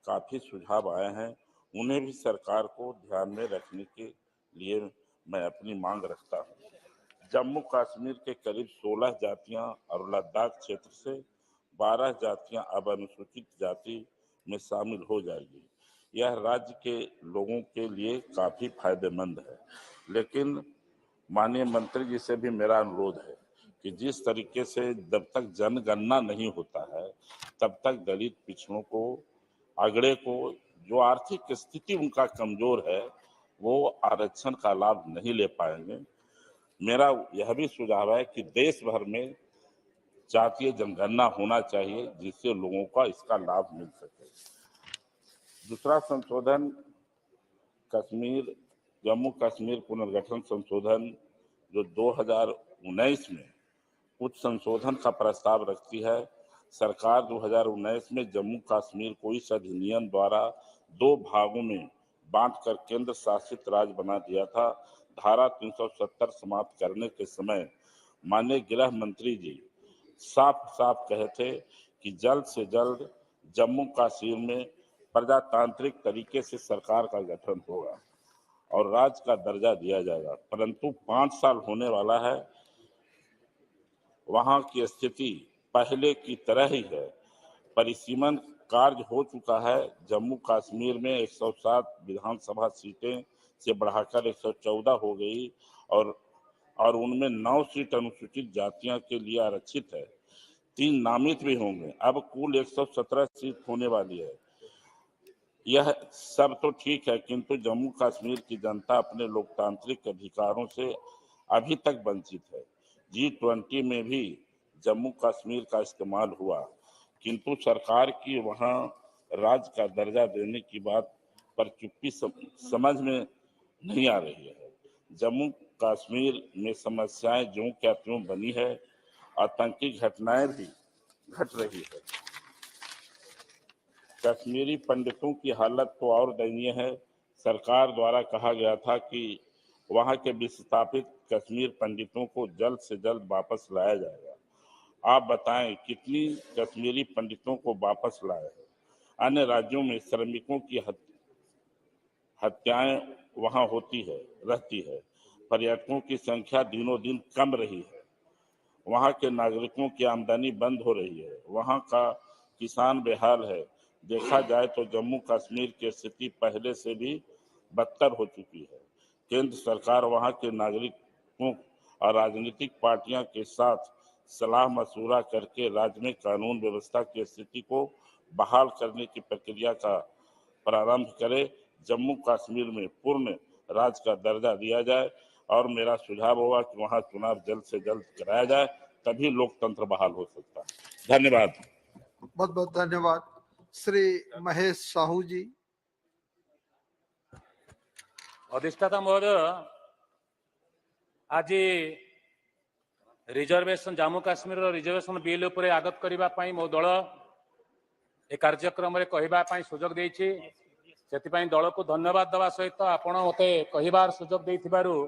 काफी सुझाव आए हैं, उन्हें भी सरकार को ध्यान में रखने के लिए मैं अपनी मांग रखता हूं। जम्मू कश्मीर के करीब 16 जातियां और लद्दाख क्षेत्र से 12 जातियां अब अनुसूचित जाति में शामिल हो जाएगी। यह राज्य के लोगों के लिए काफी फायदेमंद है। लेकिन माननीय मंत्री जी से भी मेरा अनुरोध है कि जिस तरीके से जब तक जनगणना नहीं होता है तब तक दलित पिछड़ों को, अगड़े को, जो आर्थिक स्थिति उनका कमजोर है, वो आरक्षण का लाभ नहीं ले पाएंगे। मेरा यह भी सुझाव है कि देश भर में जातीय जनगणना होना चाहिए, जिससे लोगों का इसका लाभ मिल सके। दूसरा संशोधन जम्मू कश्मीर पुनर्गठन संशोधन जो 2019 में कुछ संशोधन का प्रस्ताव रखती है। सरकार 2019 में जम्मू कश्मीर को इस अधिनियम द्वारा 2 भागों में बांटकर केंद्र शासित राज्य बना दिया था। धारा 370 समाप्त करने के समय माननीय गृह मंत्री जी साफ साफ कहे थे कि जल्द से जल्द जम्मू कश्मीर में प्रजातांत्रिक तरीके से सरकार का गठन होगा और राज्य का दर्जा दिया जाएगा। परंतु 5 साल होने वाला है, वहां की स्थिति पहले की तरह ही है। परिसीमन कार्य हो चुका है। जम्मू कश्मीर में 107 विधानसभा सीटें से बढ़ाकर 114 हो गई और उनमें 9 सीट अनुसूचित जातियों के लिए आरक्षित है। 3 नामित भी होंगे। अब कुल 117 सीट होने वाली है। यह सब तो ठीक है, किंतु जम्मू कश्मीर की जनता अपने लोकतांत्रिक अधिकारों से अभी तक वंचित है। G20 में भी जम्मू कश्मीर का इस्तेमाल हुआ, किंतु सरकार की वहां राज्य का दर्जा देने की बात पर चुप्पी समझ में नहीं आ रही है। जम्मू कश्मीर में समस्याएं ज्यों क्या त्यों बनी है, आतंकी घटनाएं भी घट रही है। कश्मीरी पंडितों की हालत तो और दयनीय है। सरकार द्वारा कहा गया था कि वहां के विस्थापित कश्मीर पंडितों को जल्द से जल्द वापस लाया जाएगा। आप बताएं कितनी कश्मीरी पंडितों को वापस लाए हैं? अन्य राज्यों में श्रमिकों की हत्याएं वहां रहती है। पर्यटकों की संख्या दिनों दिन कम रही है। वहां के नागरिकों की आमदनी बंद हो रही है। वहां का किसान बेहाल है। देखा जाए तो जम्मू कश्मीर की स्थिति पहले से भी बदतर हो चुकी है। केंद्र सरकार वहां के नागरिकों और राजनीतिक पार्टियों के साथ सलाह मशवरा करके राज्य में कानून व्यवस्था की स्थिति को बहाल करने की प्रक्रिया का प्रारंभ करे। जम्मू कश्मीर में पूर्ण राज्य का दर्जा दिया जाए और मेरा सुझाव होगा कि वहां चुनाव जल्द से जल्द कराया जाए, तभी लोकतंत्र बहाल हो सकता है। धन्यवाद। बहुत बहुत धन्यवाद। श्री महेश साहू जी। अधिष्ठाता महोदय, आज reservation Jammu Kashmir reservation bill उपरे आगत करबा पई मो दल ए कार्यक्रम रे कहबा पई सुजोग देछि। सेति दल को धन्यवाद देवा सहित आपण मते कहिबार सुजोग देथिबारु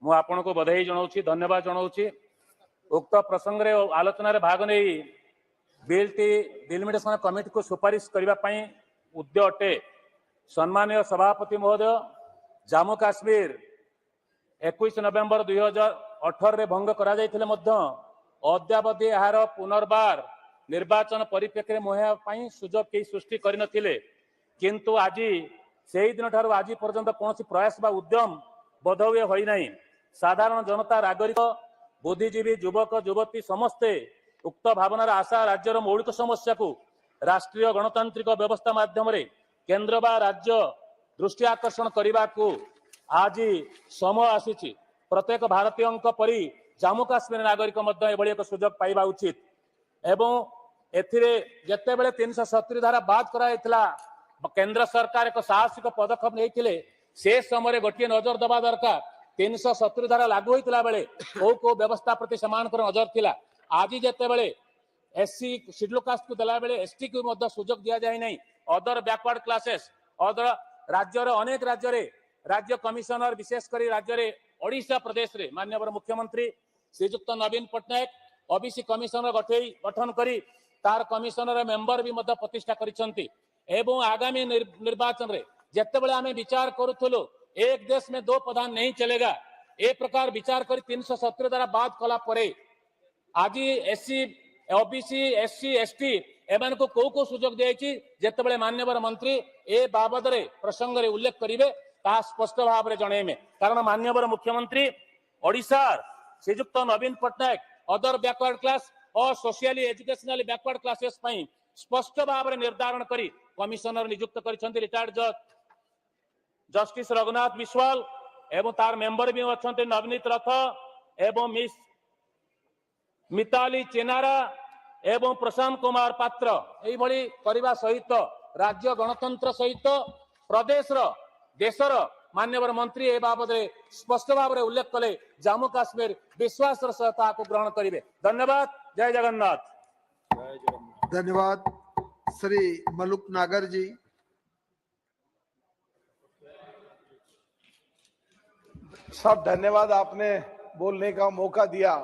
मु आपण को बधाई जनाउछि, धन्यवाद जनाउछि। उक्त प्रसंग रे आलोचना रे भाग नै बिल टी डिलिमिटेशन कमिटी को सुपारिश करबा पई उद्य अटे। सम्माननीय सभापति महोदय, जम्मू काश्मीर 21 नवेम्बर 2018 रे भंग करा जायथिले मध्य अद्यावधि यार पुनर्बार निर्वाचन परिप्रेक्षी मुहैया पई सुजोग के सृष्टि करि नथिले, किंतु आज से दिन ठारू आज पर्यंत कौन प्रयास बा उद्यम बोधहुए होई नहीं। साधारण जनता, नागरिक, बुद्धिजीवी, युवक युवती समस्ते उक्त भावनार आशा राज्यर मौलिक समस्या को राष्ट्रीय गणतांत्रिक व्यवस्था माध्यम रे केंद्र बा राज्य दृष्टि आकर्षण करने को आज समय आसी। प्रत्येक भारतीय परी जम्मू काश्मीर नागरिक एभली एक सुजोग पाइबा उचित। एवं एथिरे जेतेबेले 370 धारा बाद कराइथिला, केंद्र सरकार एक साहसिक पदक्षेप नहीं, से समय गोटे नजर देवा दरकार 370 धारा लागू होइतला बेले को व्यवस्था प्रति समान कर नजर थिला। आज जेते बेले एससी शेड्यूल कास्ट को देला बेले एसटी को मध्य सुजोग दिया जाय नहीं। अदर बैकवर्ड क्लासेस अदर राज्यर अनेक राज्य कमिशनर विशेष करी राज्य ओडिशा प्रदेश रे माननीय मुख्यमंत्री श्रीजुक्त नवीन पट्टनायक ओबीसी कमिशनर गठन करी तार कमिशनर मेंबर भी मध्य प्रतिष्ठा करिसंती। एवं आगामी निर्वाचन रे जेते बेले आमे विचार करूथलो एक देश में 2 प्रधान नहीं चलेगा ए प्रकार विचार कर 370 द्वारा बात कला परे आज एससी ओबीसी एससी एसटी एमान को सुजोग दिया जेते बेले माननीय मंत्री ए बाबद रे प्रसंग रे उल्लेख करिवे ता स्पष्ट भाव रे जणेमे। कारण माननीय मुख्यमंत्री ओडिशा श्रीजुक्त नवीन पट्टनायक अदर बैकवर्ड क्लास और सोशियली एजुकेशनली बैकवर्ड क्लासेस पई स्पष्ट भाव रे निर्धारण करी कमिशनर नियुक्त करिसंती रिटायर्ड जज जस्टिस रघुनाथ विश्वाल एवं तार मेंबर भी अच्छा नवनीत रथ एवं मिस मिताली चेनारा एवं प्रशांत कुमार पात्र यही करने सहित राज्य गणतंत्र सहित प्रदेश देशर माननीय मंत्री ए बाबद स्पष्ट भाव में उल्लेख कले जम्मू काश्मीर विश्वास सहित ग्रहण करेंगे। धन्यवाद। जय जगन्नाथ। धन्यवाद। श्री मलुक नागर जी। सब धन्यवाद, आपने बोलने का मौका दिया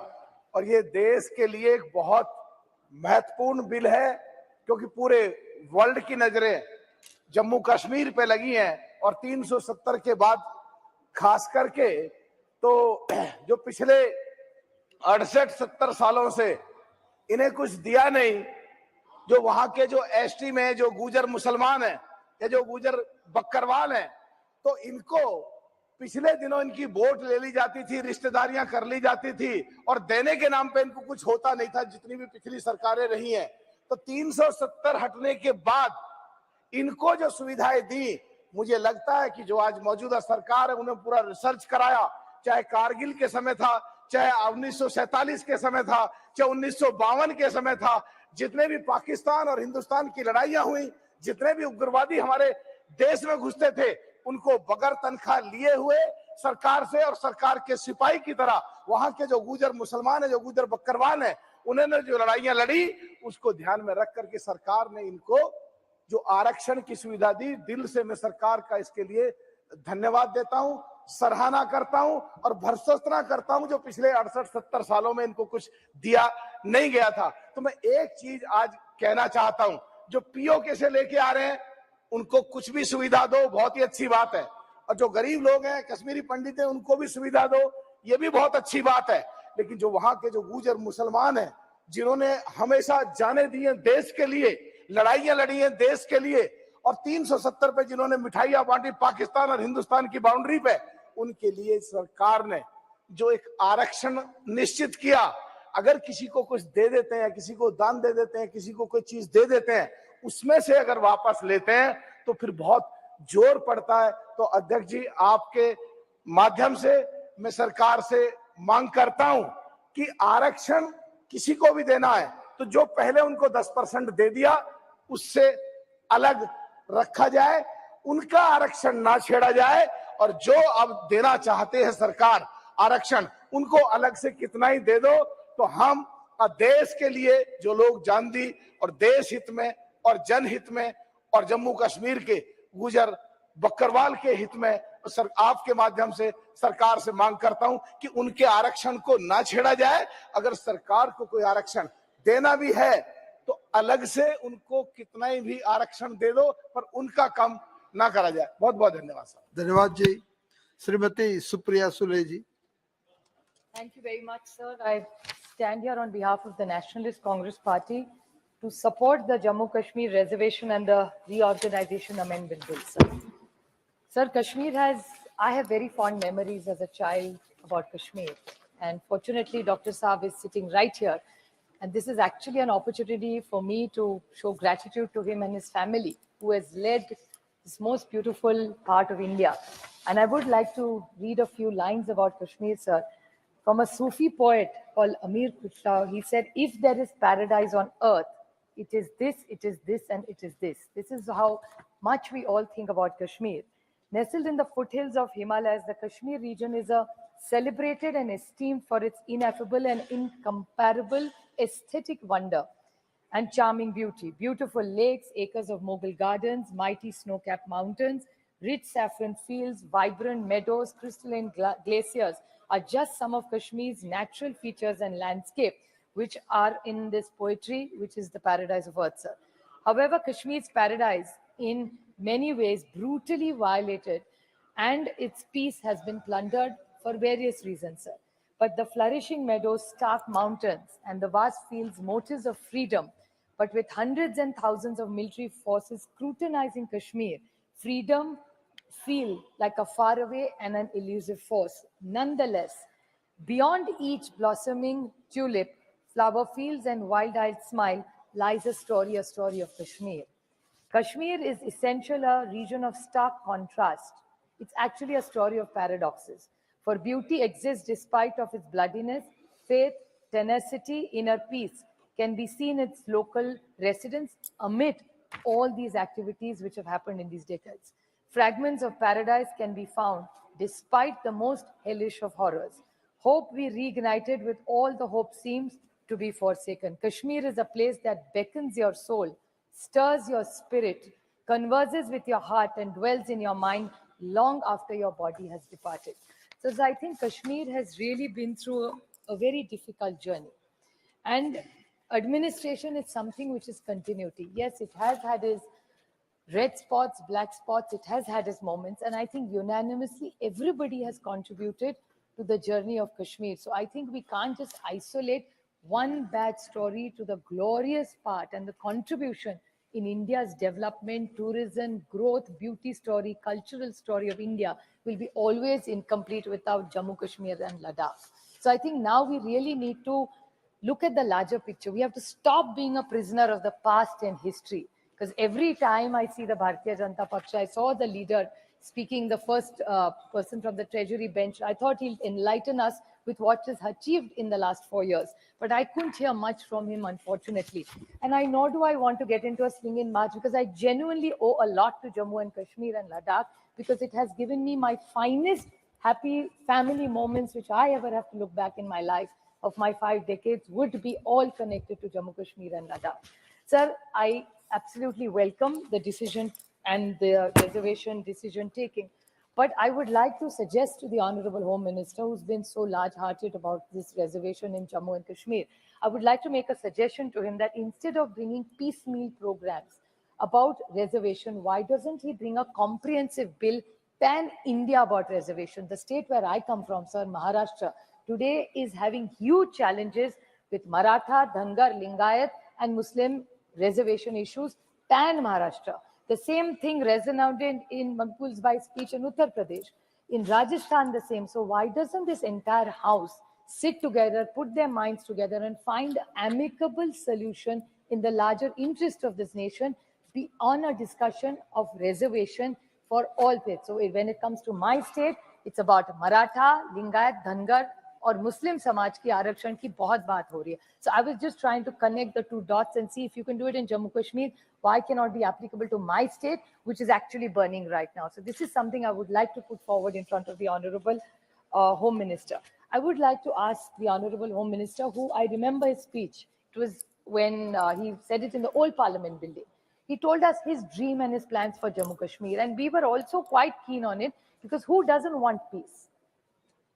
और ये देश के लिए एक बहुत महत्वपूर्ण बिल है क्योंकि पूरे वर्ल्ड की नजरें जम्मू कश्मीर पे लगी हैं और 370 के बाद खास करके तो जो पिछले 68-70 सालों से इन्हें कुछ दिया नहीं, जो वहां के जो एसटी में जो गुजर मुसलमान हैं या जो गुजर बकरवाल हैं तो इनको पिछले दिनों इनकी वोट ले ली जाती थी, रिश्तेदारियां कर ली जाती थी और देने के नाम पे इनको कुछ होता नहीं था जितनी भी पिछली सरकारें रही हैं। तो 370 हटने के बाद इनको जो सुविधाएं दी, मुझे लगता है कि जो आज मौजूदा सरकार है उन्हें पूरा रिसर्च कराया, चाहे कारगिल के समय था, चाहे 1947 के समय था, चाहे 1952 के समय था, जितने भी पाकिस्तान और हिंदुस्तान की लड़ाइयां हुई, जितने भी उग्रवादी हमारे देश में घुसते थे उनको बगैर तनख्वाह लिए हुए सरकार से और सरकार के सिपाही की तरह वहां के जो गुजर मुसलमान है, जो गुजर बकरवाल है, उन्होंने जो लड़ाइयां लड़ी उसको ध्यान में रख करके सरकार ने इनको जो आरक्षण की सुविधा दी, दिल से मैं सरकार का इसके लिए धन्यवाद देता हूं, सराहना करता हूं और भर्त्सना करता हूं जो पिछले 68-70 सालों में इनको कुछ दिया नहीं गया था। तो मैं एक चीज आज कहना चाहता हूं, जो पीओके से लेके आ रहे हैं उनको कुछ भी सुविधा दो, बहुत ही अच्छी बात है, और जो गरीब लोग हैं, कश्मीरी पंडित हैं, उनको भी सुविधा दो, ये भी बहुत अच्छी बात है। लेकिन जो वहां के जो गुजर मुसलमान हैं, जिन्होंने हमेशा जाने दिए देश के लिए, लड़ाइयां लड़ी हैं देश के लिए और 370 पे जिन्होंने मिठाइयां बांटी पाकिस्तान और हिंदुस्तान की बाउंड्री पे, उनके लिए सरकार ने जो एक आरक्षण निश्चित किया, अगर किसी को कुछ दे देते हैं, किसी को दान दे देते हैं, किसी को कोई चीज दे देते हैं, उसमें से अगर वापस लेते हैं तो फिर बहुत जोर पड़ता है। तो अध्यक्ष जी, आपके माध्यम से मैं सरकार से मांग करता हूं कि आरक्षण किसी को भी देना है तो जो पहले उनको 10% दे दिया उससे अलग रखा जाए, उनका आरक्षण ना छेड़ा जाए, और जो अब देना चाहते हैं सरकार आरक्षण, उनको अलग से कितना ही दे दो। तो हम देश के लिए जो लोग जान दी और देश हित में और जनहित में और जम्मू कश्मीर के गुजर बकरवाल के हित में सर आपके माध्यम से सरकार से मांग करता हूं कि उनके आरक्षण को ना छेड़ा जाए। अगर सरकार को कोई आरक्षण देना भी है तो अलग से उनको कितना ही भी आरक्षण दे दो, पर उनका कम ना करा जाए। बहुत बहुत धन्यवाद सर। धन्यवाद जी। श्रीमती सुप्रिया सुले जी। Thank you very much, sir. I stand here on behalf of the Nationalist Congress Party to support the Jammu Kashmir reservation and the reorganization amendment bill, sir. Sir, I have very fond memories as a child about Kashmir. And fortunately, Dr. Saab is sitting right here. And this is actually an opportunity for me to show gratitude to him and his family, who has led this most beautiful part of India. And I would like to read a few lines about Kashmir, sir. From a Sufi poet called Amir Khusraw, he said, if there is paradise on earth, it is this, and it is this. This is how much we all think about Kashmir. Nestled in the foothills of Himalayas, the Kashmir region is a celebrated and esteemed for its ineffable and incomparable aesthetic wonder and charming beauty. Beautiful lakes, acres of Mughal gardens, mighty snow-capped mountains, rich saffron fields, vibrant meadows, crystalline glaciers are just some of Kashmir's natural features and landscape, which are in this poetry, which is the paradise of earth, sir. However, Kashmir's paradise in many ways brutally violated, and its peace has been plundered for various reasons, sir. But the flourishing meadows, stark mountains, and the vast fields, motives of freedom, but with hundreds and thousands of military forces scrutinizing Kashmir, freedom feel like a faraway and an elusive force. Nonetheless, beyond each blossoming tulip, flower fields and wild-eyed smile lies a story of Kashmir. Kashmir is essentially a region of stark contrast. It's actually a story of paradoxes. For beauty exists despite of its bloodiness, faith, tenacity, inner peace can be seen in its local residents amid all these activities which have happened in these decades. Fragments of paradise can be found despite the most hellish of horrors. Hope we reignited with all the hope seems to be forsaken. Kashmir is a place that beckons your soul, stirs your spirit, converses with your heart, and dwells in your mind long after your body has departed. So I think Kashmir has really been through a very difficult journey. And administration is something which is continuity. Yes, it has had its red spots, black spots, it has had its moments. And I think unanimously, everybody has contributed to the journey of Kashmir. So I think we can't just isolate one bad story to the glorious part and the contribution in India's development, tourism, growth, beauty story, cultural story of India will be always incomplete without Jammu, Kashmir and Ladakh. So I think now we really need to look at the larger picture. We have to stop being a prisoner of the past and history. Because every time I see the Bharatiya Janata Paksha, I saw the leader speaking, the first person from the treasury bench. I thought he'll enlighten us with what is achieved in the last 4 years. But I couldn't hear much from him, unfortunately. And nor do I want to get into a swinging march, because I genuinely owe a lot to Jammu and Kashmir and Ladakh, because it has given me my finest happy family moments, which I ever have to look back in my life of my 5 decades, would be all connected to Jammu, Kashmir and Ladakh. Sir, I absolutely welcome the decision and the reservation decision taking. But I would like to suggest to the Honorable Home Minister, who's been so large-hearted about this reservation in Jammu and Kashmir, I would like to make a suggestion to him that instead of bringing piecemeal programs about reservation, why doesn't he bring a comprehensive bill pan-India about reservation? The state where I come from, sir, Maharashtra, today is having huge challenges with Maratha, Dhangar, Lingayat and Muslim reservation issues pan-Maharashtra. The same thing resonated in Makbul's speech in Uttar Pradesh. In Rajasthan, the same. So why doesn't this entire house sit together, put their minds together and find an amicable solution in the larger interest of this nation beyond a discussion of reservation for all faiths? So when it comes to my state, it's about Maratha, Lingayat, Dhangar, और मुस्लिम समाज की आरक्षण की बहुत बात हो रही है. So I was just trying to connect the two dots and see if you can do it in Jammu Kashmir. Why cannot be applicable to my state, which is actually burning right now? So this is something I would like to put forward in front of the Honorable Home Minister. I would like to ask the Honorable Home Minister, who I remember his speech. It was when he said it in the old Parliament building. He told us his dream and his plans for Jammu Kashmir, and we were also quite keen on it, because who doesn't want peace?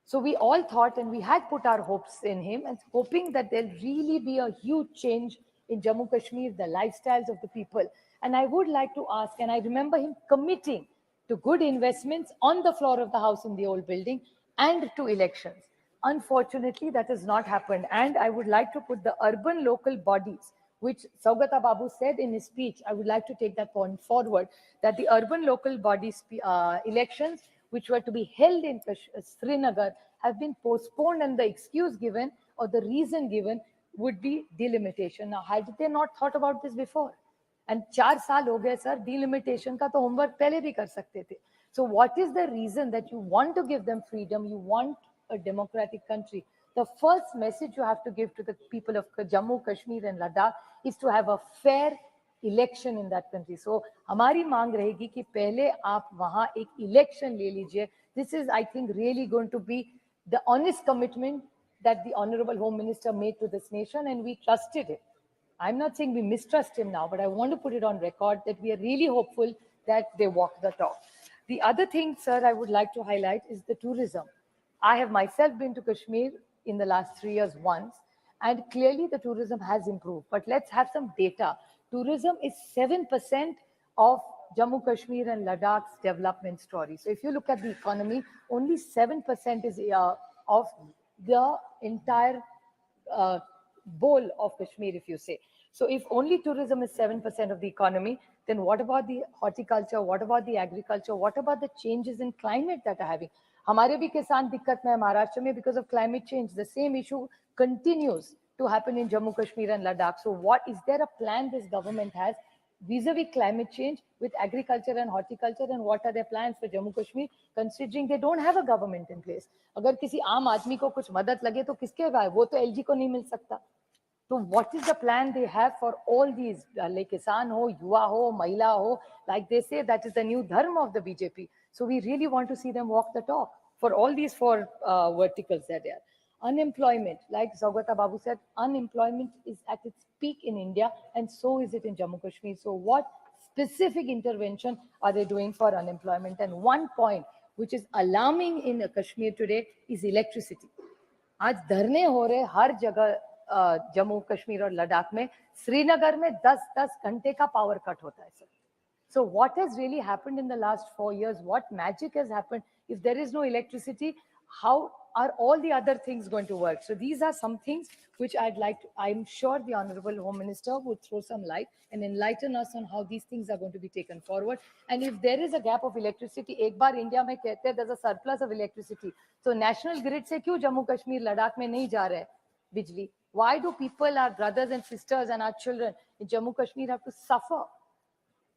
So we all thought, and we had put our hopes in him, and hoping that there'll really be a huge change in Jammu Kashmir, the lifestyles of the people. And I would like to ask, and I remember him committing to good investments on the floor of the house in the old building and to elections. Unfortunately, that has not happened. And I would like to put the urban local bodies, which Saugata Babu said in his speech, I would like to take that point forward, that the urban local bodies elections, which were to be held in Srinagar, have been postponed, and the excuse given or the reason given would be delimitation. Now, had they not thought about this before? And 4 साल हो गए sir, delimitation का तो homework पहले भी कर सकते थे. So what is the reason that you want to give them freedom, you want a democratic country? The first message you have to give to the people of Jammu, Kashmir and Ladakh is to have a fair election in that country. So हमारी मांग रहेगी कि पहले आप वहाँ एक election ले लीजिए. This is, I think, really going to be the honest commitment that the Honorable Home Minister made to this nation, and we trusted it. I'm not saying we mistrust him now, but I want to put it on record that we are really hopeful that they walk the talk. The other thing, sir, I would like to highlight is the tourism. I have myself been to Kashmir in the last 3 years once, and clearly the tourism has improved. But let's have some data. Tourism is 7% of Jammu, Kashmir and Ladakh's development story. So if you look at the economy, only 7% is of the entire bowl of Kashmir, if you say. So if only tourism is 7% of the economy, then what about the horticulture? What about the agriculture? What about the changes in climate that are having? हमारे भी किसान दिक्कत में है महाराष्ट्र में because of climate change. The same issue continues to happen in Jammu, Kashmir and Ladakh. So what is there a plan this government has vis-a-vis climate change with agriculture and horticulture, and what are their plans for Jammu Kashmir considering they don't have a government in place? अगर किसी आम आदमी को कुछ मदद लगे तो किसके भाई वो तो LG को नहीं मिल सकता. So what is the plan they have for all these, like kisan ho, yuva ho, mahila ho, like they say that is the new dharma of the BJP. So we really want to see them walk the talk for all these four verticals that they are. Unemployment, like Saugata Babu said, unemployment is at its peak in India, and so is it in Jammu Kashmir. So what specific intervention are they doing for unemployment? And one point which is alarming in Kashmir today is electricity. आज धरने हो रहे हर जगह जम्मू कश्मीर और लद्दाख में. श्रीनगर में 10-10 घंटे का पावर कट होता है sir. So what has really happened in the last 4 years? What magic has happened? If there is no electricity, how are all the other things going to work? So these are some things which I'd like to, I'm sure the Honorable Home Minister would throw some light and enlighten us on how these things are going to be taken forward. And if there is a gap of electricity, एक बार इंडिया में कहते हैं there's a surplus of electricity. So national grid से क्यों जम्मू कश्मीर लद्दाख में नहीं जा रहे हैं बिजली? Why do people, our brothers and sisters and our children in Jammu Kashmir have to suffer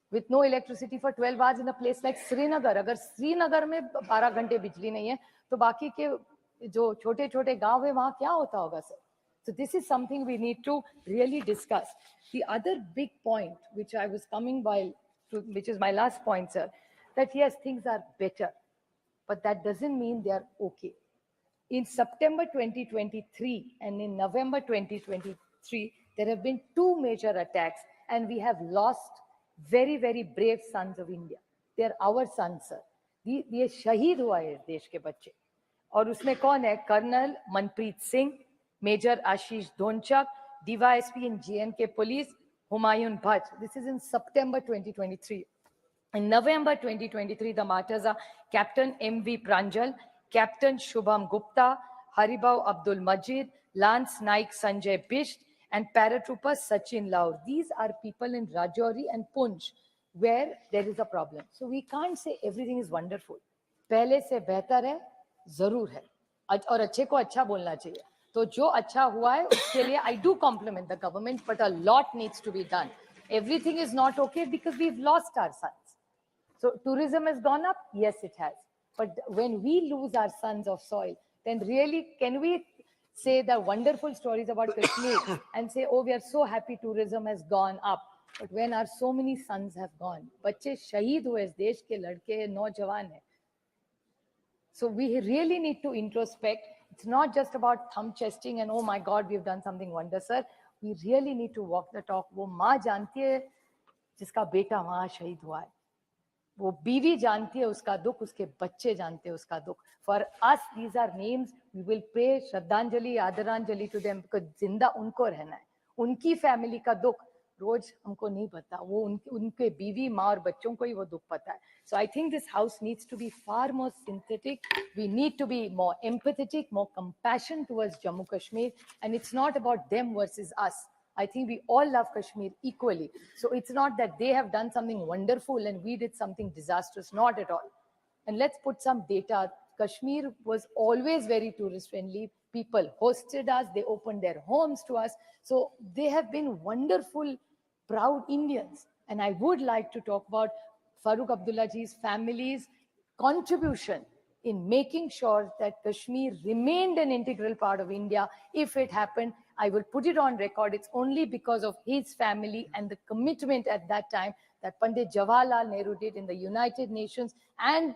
with no electricity for 12 hours in a place like Srinagar? अगर श्रीनगर में 12 घंटे बिजली नहीं है तो बाकी के जो छोटे-छोटे गांव है वहां क्या होता होगा sir? So this is something we need to really discuss. The other big point which I was coming by to, which is my last point, sir, that yes, things are better, but that doesn't mean they are okay. In September 2023 and in November 2023, there have been 2 major attacks, and we have lost very, very brave sons of India. They are our sons, sir. ये शहीद हुआ है देश के बच्चे, और उसमें कौन है? Colonel Manpreet Singh, major Ashish Dhonchak, DYSP in JNK Police, Humayun Bhatt. This is in September 2023. In November 2023, the martyrs are Captain MV Pranjal, Captain Shubham Gupta, Haribau Abdul Majid, Lance Naik Sanjay Bisht, and paratrooper Sachin Laur. These are people in Rajouri and Punch where there is a problem. So we can't say everything is wonderful. पहले से बेहतर है, जरूर है, और अच्छे को अच्छा बोलना चाहिए. तो जो अच्छा हुआ है उसके लिए I do compliment the government, but a lot needs to be done. Everything is not okay because we've lost our sons. So tourism has gone up, yes it has. But when we lose our sons of soil, then really can we say the wonderful stories about Kashmir and say, oh, we are so happy tourism has gone up. But when our so many sons have gone, बच्चे शहीद हुए इस देश के लड़के नौजवान हैं. So we really need to introspect. It's not just about thumb chesting and oh my God, we've done something wonder, sir. We really need to walk the talk. वो माँ जानती है जिसका बेटा वहाँ शहीद हुआ है. वो बीवी जानती है उसका दुख, उसके बच्चे जानते हैं उसका दुख. For us, these are names. We will pay श्रद्धांजलि, आदरांजलि to them because जिंदा उनको रहना है. उनकी फैमिली का दुख रोज हमको नहीं पता. वो उनके बीवी, माँ और बच्चों को ही वो दुख पता है. So I think this house needs to be far more synthetic. We need to be more empathetic, more compassion towards Jammu Kashmir, and it's not about them versus us. I think we all love Kashmir equally. So it's not that they have done something wonderful and we did something disastrous, not at all. And let's put some data. Kashmir was always very tourist friendly. People hosted us, they opened their homes to us. So they have been wonderful, proud Indians. And I would like to talk about Farooq Abdullaji's family's contribution in making sure that Kashmir remained an integral part of India if it happened. I will put it on record, it's only because of his family and the commitment at that time that Pandit Jawaharlal Nehru did in the United Nations and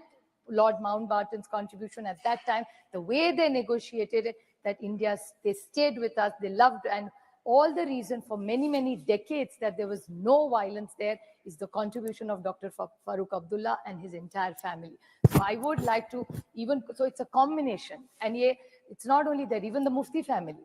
Lord Mountbatten's contribution at that time, the way they negotiated it, that India, they stayed with us, they loved, and all the reason for many, many decades that there was no violence there is the contribution of Dr. Farooq Abdullah and his entire family. So I would like to so it's a combination. And it's not only that, even the Mufti family.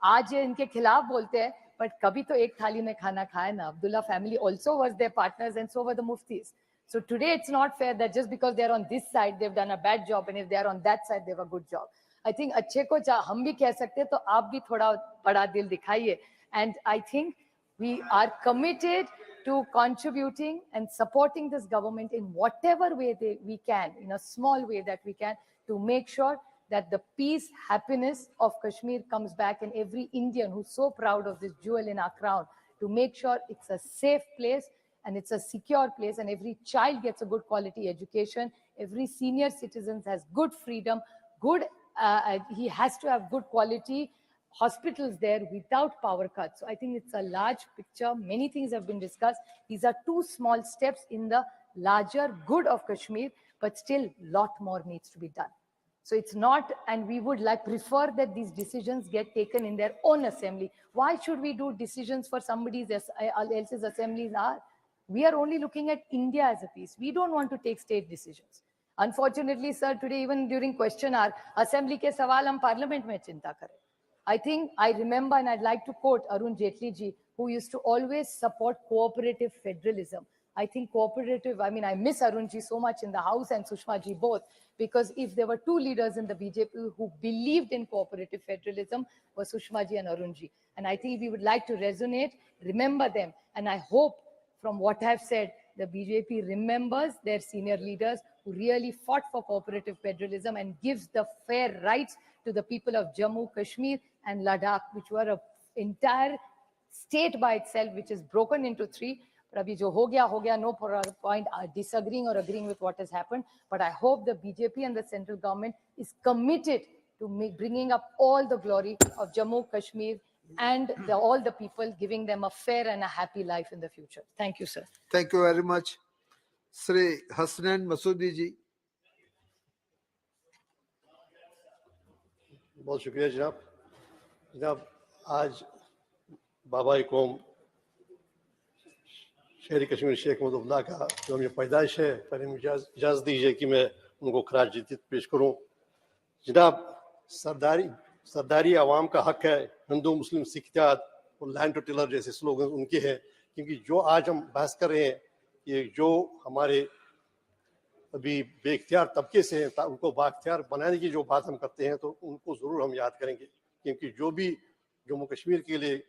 आज ये इनके खिलाफ बोलते हैं, but कभी तो एक थाली में खाना खाए ना. Abdullah family also was their partners and so were the Muftis. So today it's not fair that just because they're on this side, they've done a bad job, and if they're on that side, they have a good job. I think अच्छे को हम भी कह सकते हैं, तो आप भी थोड़ा बड़ा दिल दिखाइए. And I think we are committed to contributing and supporting this government in whatever way we can, in a small way that we can, to make sure that the peace, happiness of Kashmir comes back, and every Indian who's so proud of this jewel in our crown, to make sure it's a safe place and it's a secure place, and every child gets a good quality education, every senior citizen has good freedom, he has to have good quality hospitals there without power cuts. So I think it's a large picture. Many things have been discussed. These are two small steps in the larger good of Kashmir, but still lot more needs to be done. So it's not, and we would prefer that these decisions get taken in their own assembly. Why should we do decisions for somebody else's assemblies? We are only looking at India as a piece. We don't want to take state decisions. Unfortunately, sir, today even during question hour, assembly ke sawal hum parliament mein chinta kare. I think I remember, and I'd like to quote Arun Jaitley ji, who used to always support cooperative federalism. I think I miss Arun ji so much in the House and Sushma ji both, because if there were two leaders in the BJP who believed in cooperative federalism, were Sushma ji and Arun ji. And I think we would like to remember them. And I hope from what I've said, the BJP remembers their senior leaders who really fought for cooperative federalism and gives the fair rights to the people of Jammu, Kashmir and Ladakh, which were an entire state by itself, which is broken into three. But abhi jo ho gaya, no point disagreeing or agreeing with what has happened. But I hope the BJP and the central government is committed to bringing up all the glory of Jammu, Kashmir and all the people, giving them a fair and a happy life in the future. Thank you, sir. Thank you very much. Sri Hasnan Masoodi ji. बहुत शुक्रिया जनाब. जनाब, आज बाबा कौम शहरी कश्मीर शेख महमूद का जो हमें पैदाइश है, पहले मुझे इजाज़त दीजिए कि मैं उनको खराज इज़्ज़त पेश करूं. जनाब, सरदारी आवाम का हक है, हिंदू मुस्लिम सिख इत्तेहाद और लैंड टू टिलर जैसे स्लोगन उनके हैं. क्योंकि जो आज हम बहस कर रहे हैं, ये जो हमारे अभी बेख्तियार तबके से हैं, उनको बाख्तियार बनाने की जो बात हम करते हैं, तो उनको ज़रूर हम याद करेंगे. क्योंकि जो भी जम्मू कश्मीर के लिए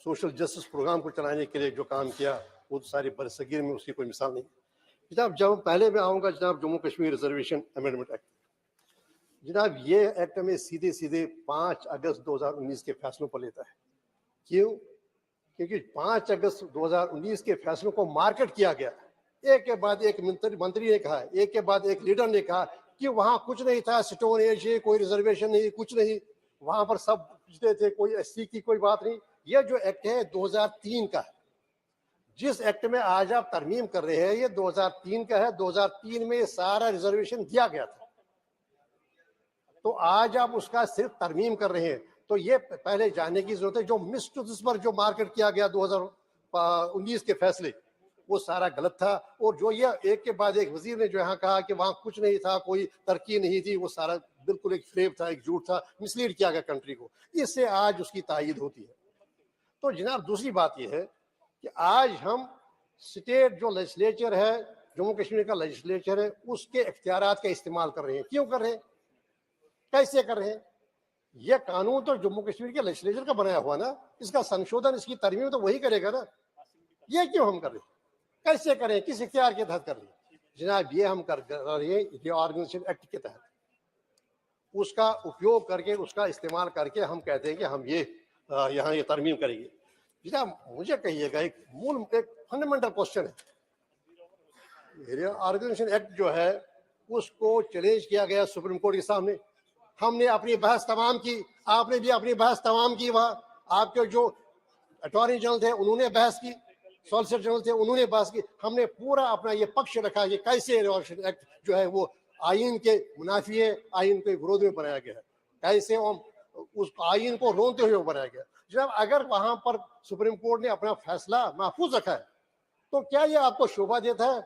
सोशल जस्टिस प्रोग्राम को चलाने के लिए जो काम किया, वो सारे बरसगीर में उसकी कोई मिसाल नहीं. जनाब, जब पहले मैं आऊँगा जनाब Jammu Kashmir reservation amendment act. जनाब, ये एक्ट में सीधे सीधे 5 अगस्त 2019 के फैसलों पर लेता है. क्यों? क्योंकि 5 अगस्त 2019 के फैसलों को मार्केट किया गया. एक के बाद एक मंत्री ने कहा, एक के बाद एक लीडर ने कहा कि वहां कुछ नहीं था, स्टोन एज है, कोई रिजर्वेशन नहीं, कुछ नहीं, वहां पर सब पिछड़े थे, कोई एससी की कोई बात नहीं. ये जो एक्ट है 2003 का है. जिस एक्ट में आज आप तरमीम कर रहे हैं, ये 2003 का है. 2003 में सारा रिजर्वेशन दिया गया था, तो आज आप उसका सिर्फ तरमीम कर रहे हैं. तो ये पहले जानने की जरूरत है, जो मिस पर जो मार्केट किया गया 2019 के फैसले, वो सारा गलत था. और जो ये एक के बाद एक वजीर ने जो यहाँ कहा कि वहाँ कुछ नहीं था, कोई तरक्की नहीं थी, वो सारा बिल्कुल एक फ्रेब था, एक झूठ था, मिसलीड किया गया कंट्री को. इससे आज उसकी तायीद होती है. तो जनाब, दूसरी बात ये है कि आज हम स्टेट जो लेजिस्लेचर है, जम्मू कश्मीर का लेजिस्लेचर है, उसके इख्तियारात का इस्तेमाल कर रहे हैं. क्यों कर रहे हैं, कैसे कर रहे हैं? यह कानून तो जम्मू कश्मीर के लेजिस्लेचर का बनाया हुआ ना, इसका संशोधन, इसकी तरमीम तो वही करेगा ना. ये क्यों हम कर रहे हैं, कैसे करें, किस इख्तियार के तहत कर रहे हैं? जनाब, ये हम कर रहे हैं रीऑर्गेनाइजेशन एक्ट के तहत. उसका उपयोग करके, उसका इस्तेमाल करके हम कहते हैं कि हम ये यहाँ ये तरमीम करेंगे. जनाब, मुझे कहिएगा, एक फंडामेंटल क्वेश्चन है. रीऑर्गेनाइजेशन एक्ट जो है, उसको चैलेंज किया गया सुप्रीम कोर्ट के सामने. हमने अपनी बहस तमाम की, आपने भी अपनी बहस तमाम की। वहां आपके जो अटॉर्नी जनरल थे उन्होंने बहस की, सॉलिसिटर जनरल थे उन्होंने बहस की। हमने पूरा अपना ये पक्ष रखा कि कैसे रिवॉल्यूशन एक्ट जो है वो आइन के मुनाफी है, आइन के विरोध में बनाया गया है, कैसे उस आइन को रोनते हुए बनाया गया। जब अगर वहां पर सुप्रीम कोर्ट ने अपना फैसला महफूज रखा है तो क्या ये आपको शोभा देता है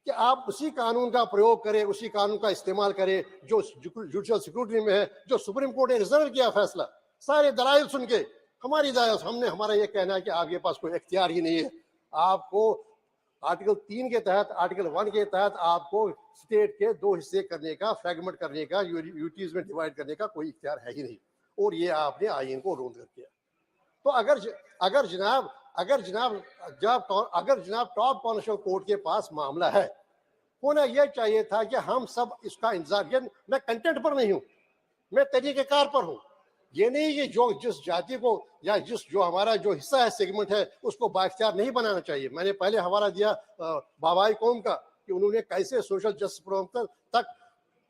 कि आप उसी कानून का प्रयोग करें, उसी कानून का इस्तेमाल करें जो जुडिशल सिक्योरिटी में है, जो सुप्रीम कोर्ट ने रिजर्व किया फैसला, सारे दलाइल सुन के हमारी हमने हमारा ये कहना है कि आपके पास कोई इख्तियार ही नहीं है। आपको आर्टिकल 3 के तहत, आर्टिकल 1 के तहत आपको स्टेट के 2 हिस्से करने का, फ्रैगमेंट करने का, यूटीज में डिवाइड करने का कोई इख्तियार है ही नहीं, और ये आपने आईन को रोक कर किया। तो अगर जनाब टॉप कॉन्स्टिट्यूशनल कोर्ट के पास मामला है, होना यह चाहिए था कि हम सब इसका इंतजार। मैं कंटेंट पर नहीं हूं, मैं तरीकेकार पर हूं। ये नहीं कि जो जिस जाति को या जो हमारा जो हिस्सा है, सेगमेंट है, उसको बाइख्तियार नहीं बनाना चाहिए। मैंने पहले हवाला दिया बाबाई कौम का कि उन्होंने कैसे सोशल जस्टिस प्रोग्राम तक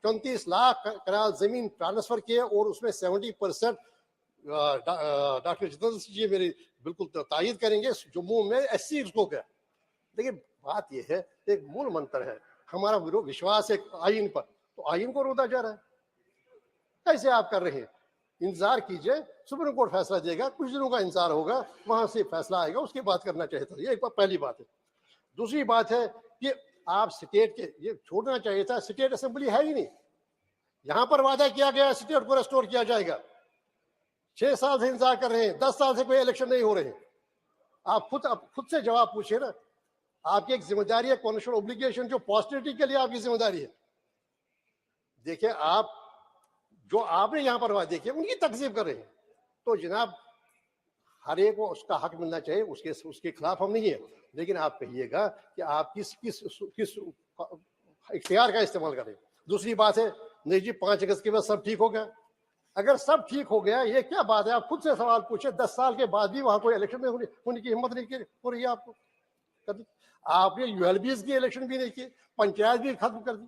34 लाख कनाल जमीन ट्रांसफर किए और उसमें 70% डॉक्टर जितेंद्र सिंह जी मेरी बिल्कुल तायद करेंगे, जम्मू में SC उसको गया। लेकिन बात यह है, एक मूल मंत्र है हमारा विश्वास है आइन पर, तो आइन को रोका जा रहा है। कैसे आप कर रहे हैं? इंतजार कीजिए, सुप्रीम कोर्ट फैसला देगा, कुछ दिनों का इंतजार होगा, वहां से फैसला आएगा, उसके बाद करना चाहिए था। ये एक पहली बात है। दूसरी बात है कि आप स्टेट के ये छोड़ना चाहिए था, स्टेट असेंबली है ही नहीं। यहां पर वादा किया गया स्टेट को रेस्टोर किया जाएगा, 6 साल से इंतजार कर रहे हैं, 10 साल से कोई इलेक्शन नहीं हो रहे हैं। आप खुद से जवाब पूछिए ना, आपकी एक जिम्मेदारी है, कॉन्स्टिट्यूशनल ऑब्लिगेशन, जो पॉस्टरिटी के लिए आपकी जिम्मेदारी है। देखिए, आप जो आपने यहां पर वादे किए उनकी तकसीब कर रहे हैं, तो जनाब हर एक को उसका हक मिलना चाहिए, उसके खिलाफ हम नहीं है। लेकिन आप कहिएगा कि आप किस इख्तियार का इस्तेमाल करें। दूसरी बात है, नहीं जी 5 अगस्त के बाद सब ठीक हो गया। अगर सब ठीक हो गया, ये क्या बात है? आप खुद से सवाल पूछे, 10 साल के बाद भी वहां कोई इलेक्शन नहीं होने की हिम्मत नहीं हो रही है आपको। आपने ULBs की इलेक्शन भी नहीं की, पंचायत भी खत्म कर दी।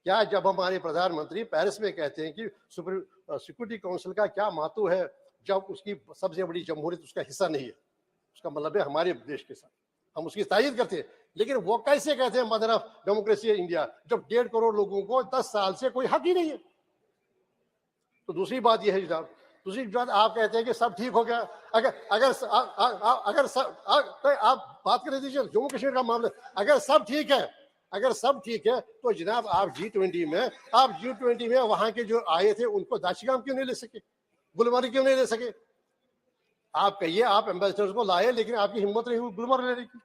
क्या जब हमारे प्रधानमंत्री पेरिस में कहते हैं कि सिक्योरिटी काउंसिल का क्या महत्व है, जब उसकी सबसे बड़ी जमहूरियत उसका हिस्सा नहीं है, उसका मतलब है हमारे देश के साथ, हम उसकी तायद करते हैं। लेकिन वो कैसे कहते हैं मदर ऑफ डेमोक्रेसी इंडिया, जब 1.5 करोड़ लोगों को 10 साल से कोई हक ही नहीं है। तो दूसरी बात यह है जनाब, दूसरी बात आप कहते हैं कि सब ठीक हो गया। अगर आप बात कर दीजिए जम्मू कश्मीर का मामला, अगर सब ठीक है तो जनाब आप G20 में वहां के जो आए थे उनको दाशिगाम क्यों नहीं ले सके, गुलमर्ग क्यों नहीं ले सके? आप कहिए आप एम्बेसडर्स को लाए, लेकिन आपकी हिम्मत नहीं हुई गुलमर्ग लेने की,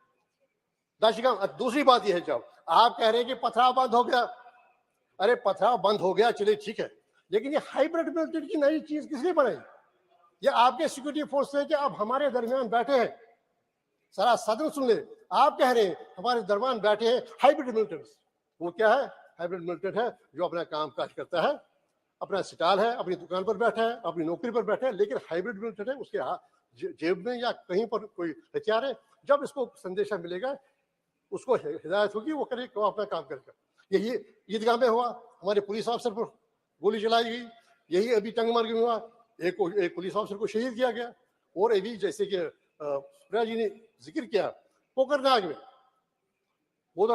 दाशिगाम। दूसरी बात यह है, जब आप कह रहे हैं कि पथराव बंद हो गया, अरे पथराव बंद हो गया, चलिए ठीक है, लेकिन ये हाइब्रिड मिलिट्री की नई चीज किसने बनाई? ये आपके सिक्योरिटी फोर्स है कि आप हमारे दरमियान बैठे हैं, सारा सदन सुन ले, आप कह रहे हैं हमारे दरमियान बैठे हैं हाइब्रिड मिलिटेंट। वो क्या है? हाइब्रिड मिलिटेंट है जो अपना काम काज करता है, अपना स्टॉल है, अपनी दुकान पर बैठा है, अपनी नौकरी पर बैठा है, लेकिन हाइब्रिड मिलिटेंट है, उसके जेब में या कहीं पर कोई हथियार है। जब इसको संदेशा मिलेगा, उसको हिदायत होगी, वो करे, वो अपना काम करेगा। यही ईदगाह में हुआ, हमारे पुलिस ऑफिसर पर गोली चलाई गई। यही अभी टंगमर्ग में हुआ, एक पुलिस ऑफिसर को शहीद किया गया। और अभी जैसे कि सुप्रिया जी ने जिक्र किया, कोकरनाग में, वो तो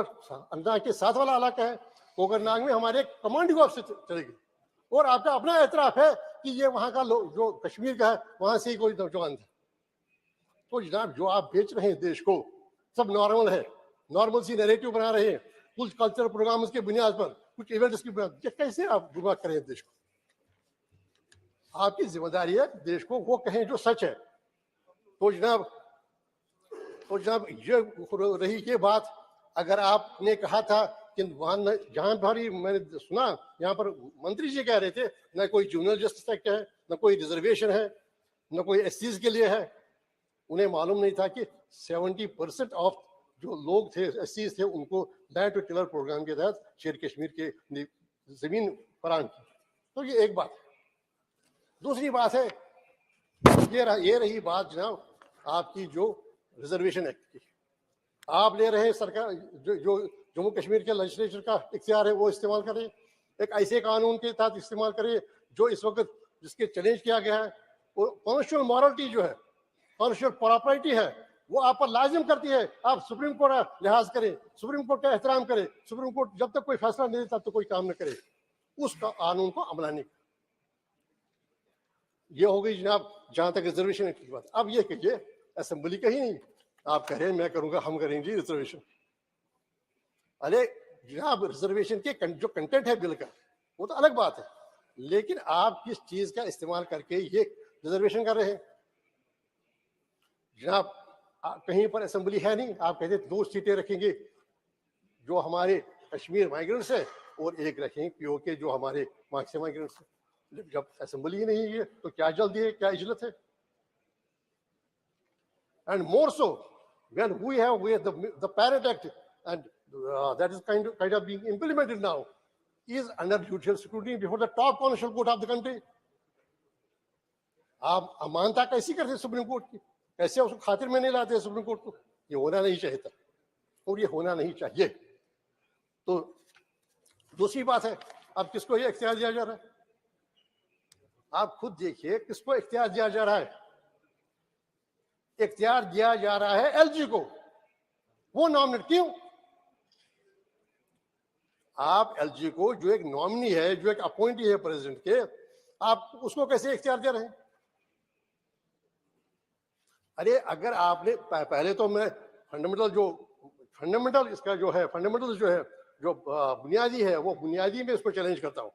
अंदाज के साथ वाला इलाका है, कोकरनाग में हमारे कमांडिंग ऑफिसर चले गए, और आपका अपना एतराफ है कि ये वहां का जो कश्मीर का है वहां से ही कोई नौजवान था। तो जनाब जो आप बेच रहे हैं देश को, सब नॉर्मल है, नॉर्मल सी नैरेटिव बना रहे हैं, कुछ कल्चरल प्रोग्राम्स के बुनियाद पर, कुछ इवेंट्स की बुनियाद, ये कैसे आप गुमराह करें देश को? आपकी जिम्मेदारी है देश को वो कहें जो सच है। तो जनाब ये रही ये बात, अगर आपने कहा था कि वहां जहां पर मैंने सुना, यहाँ पर मंत्री जी कह रहे थे न कोई जूनियर जस्टिस एक्ट है, न कोई रिजर्वेशन है, न कोई SCs के लिए है। उन्हें मालूम नहीं था कि 70% ऑफ जो लोग थे, SCs थे, उनको लैंड टू टिलर प्रोग्राम के तहत शेर कश्मीर के जमीन फराहम की। तो ये एक बात है। दूसरी बात है, ये रही बात जनाब आपकी जो रिजर्वेशन एक्ट की, आप ले रहे हैं सरकार जो जम्मू कश्मीर के लेजिस्लेचर का इख्तियार है वो इस्तेमाल करें, एक ऐसे कानून के तहत इस्तेमाल करें जो इस वक्त जिसके चैलेंज किया गया है, वो कॉन्स्टिट्यूशनल मॉरलिटी जो है, कॉन्स्टिट्यूशनल प्रॉपर्टी है, वो आप पर लाजिम करती है आप सुप्रीम कोर्ट का लिहाज करें, सुप्रीम कोर्ट का एहतराम करें। सुप्रीम कोर्ट जब तक कोई फैसला नहीं देता तो कोई काम न करे, उस कानून को अमलाने का। ये हो गई जनाब जहां तक रिजर्वेशन की बात। अब ये कहिए असेंबली का ही नहीं, आप कह रहे हैं मैं करूंगा, हम करेंगे रिजर्वेशन। अरे जनाब रिजर्वेशन के जो कंटेंट है बिल का वो तो अलग बात है, लेकिन आप किस चीज का इस्तेमाल करके ये रिजर्वेशन कर रहे हैं? जनाब कहीं पर असेंबली है नहीं, आप कहते 2 सीटें रखेंगे जो हमारे कश्मीर माइग्रेंट्स है और 1 रखेंगे पीओके जो हमारे मार्क्स माइग्रेंट्स है। जब असेंबली ही नहीं है तो क्या जल्दी है, क्या इजलत है? And more so when we have the parent act and that is kind of being implemented now is under judicial scrutiny before the top constitutional court of the country. आप अमानता कैसी करते सुप्रीम कोर्ट की, कैसे उसको खातिर में नहीं लाते सुप्रीम कोर्ट को? ये होना नहीं चाहिए था और ये होना नहीं चाहिए। तो दूसरी बात है, अब किसको ये इख्तियार दिया जा रहा है? आप खुद देखिए किसको इख्तियार दिया जा रहा है। इख्तियार दिया जा रहा है एलजी को। वो नॉमिनेट क्यों? आप एलजी को जो एक नॉमिनी है, जो एक अपॉइंटी है प्रेसिडेंट के, आप उसको कैसे इख्तियार दे रहे हैं? अरे अगर आपने पहले तो मैं फंडामेंटल इसका जो है फंडामेंटल जो है जो बुनियादी है वो बुनियादी में इसको चैलेंज करता हूं।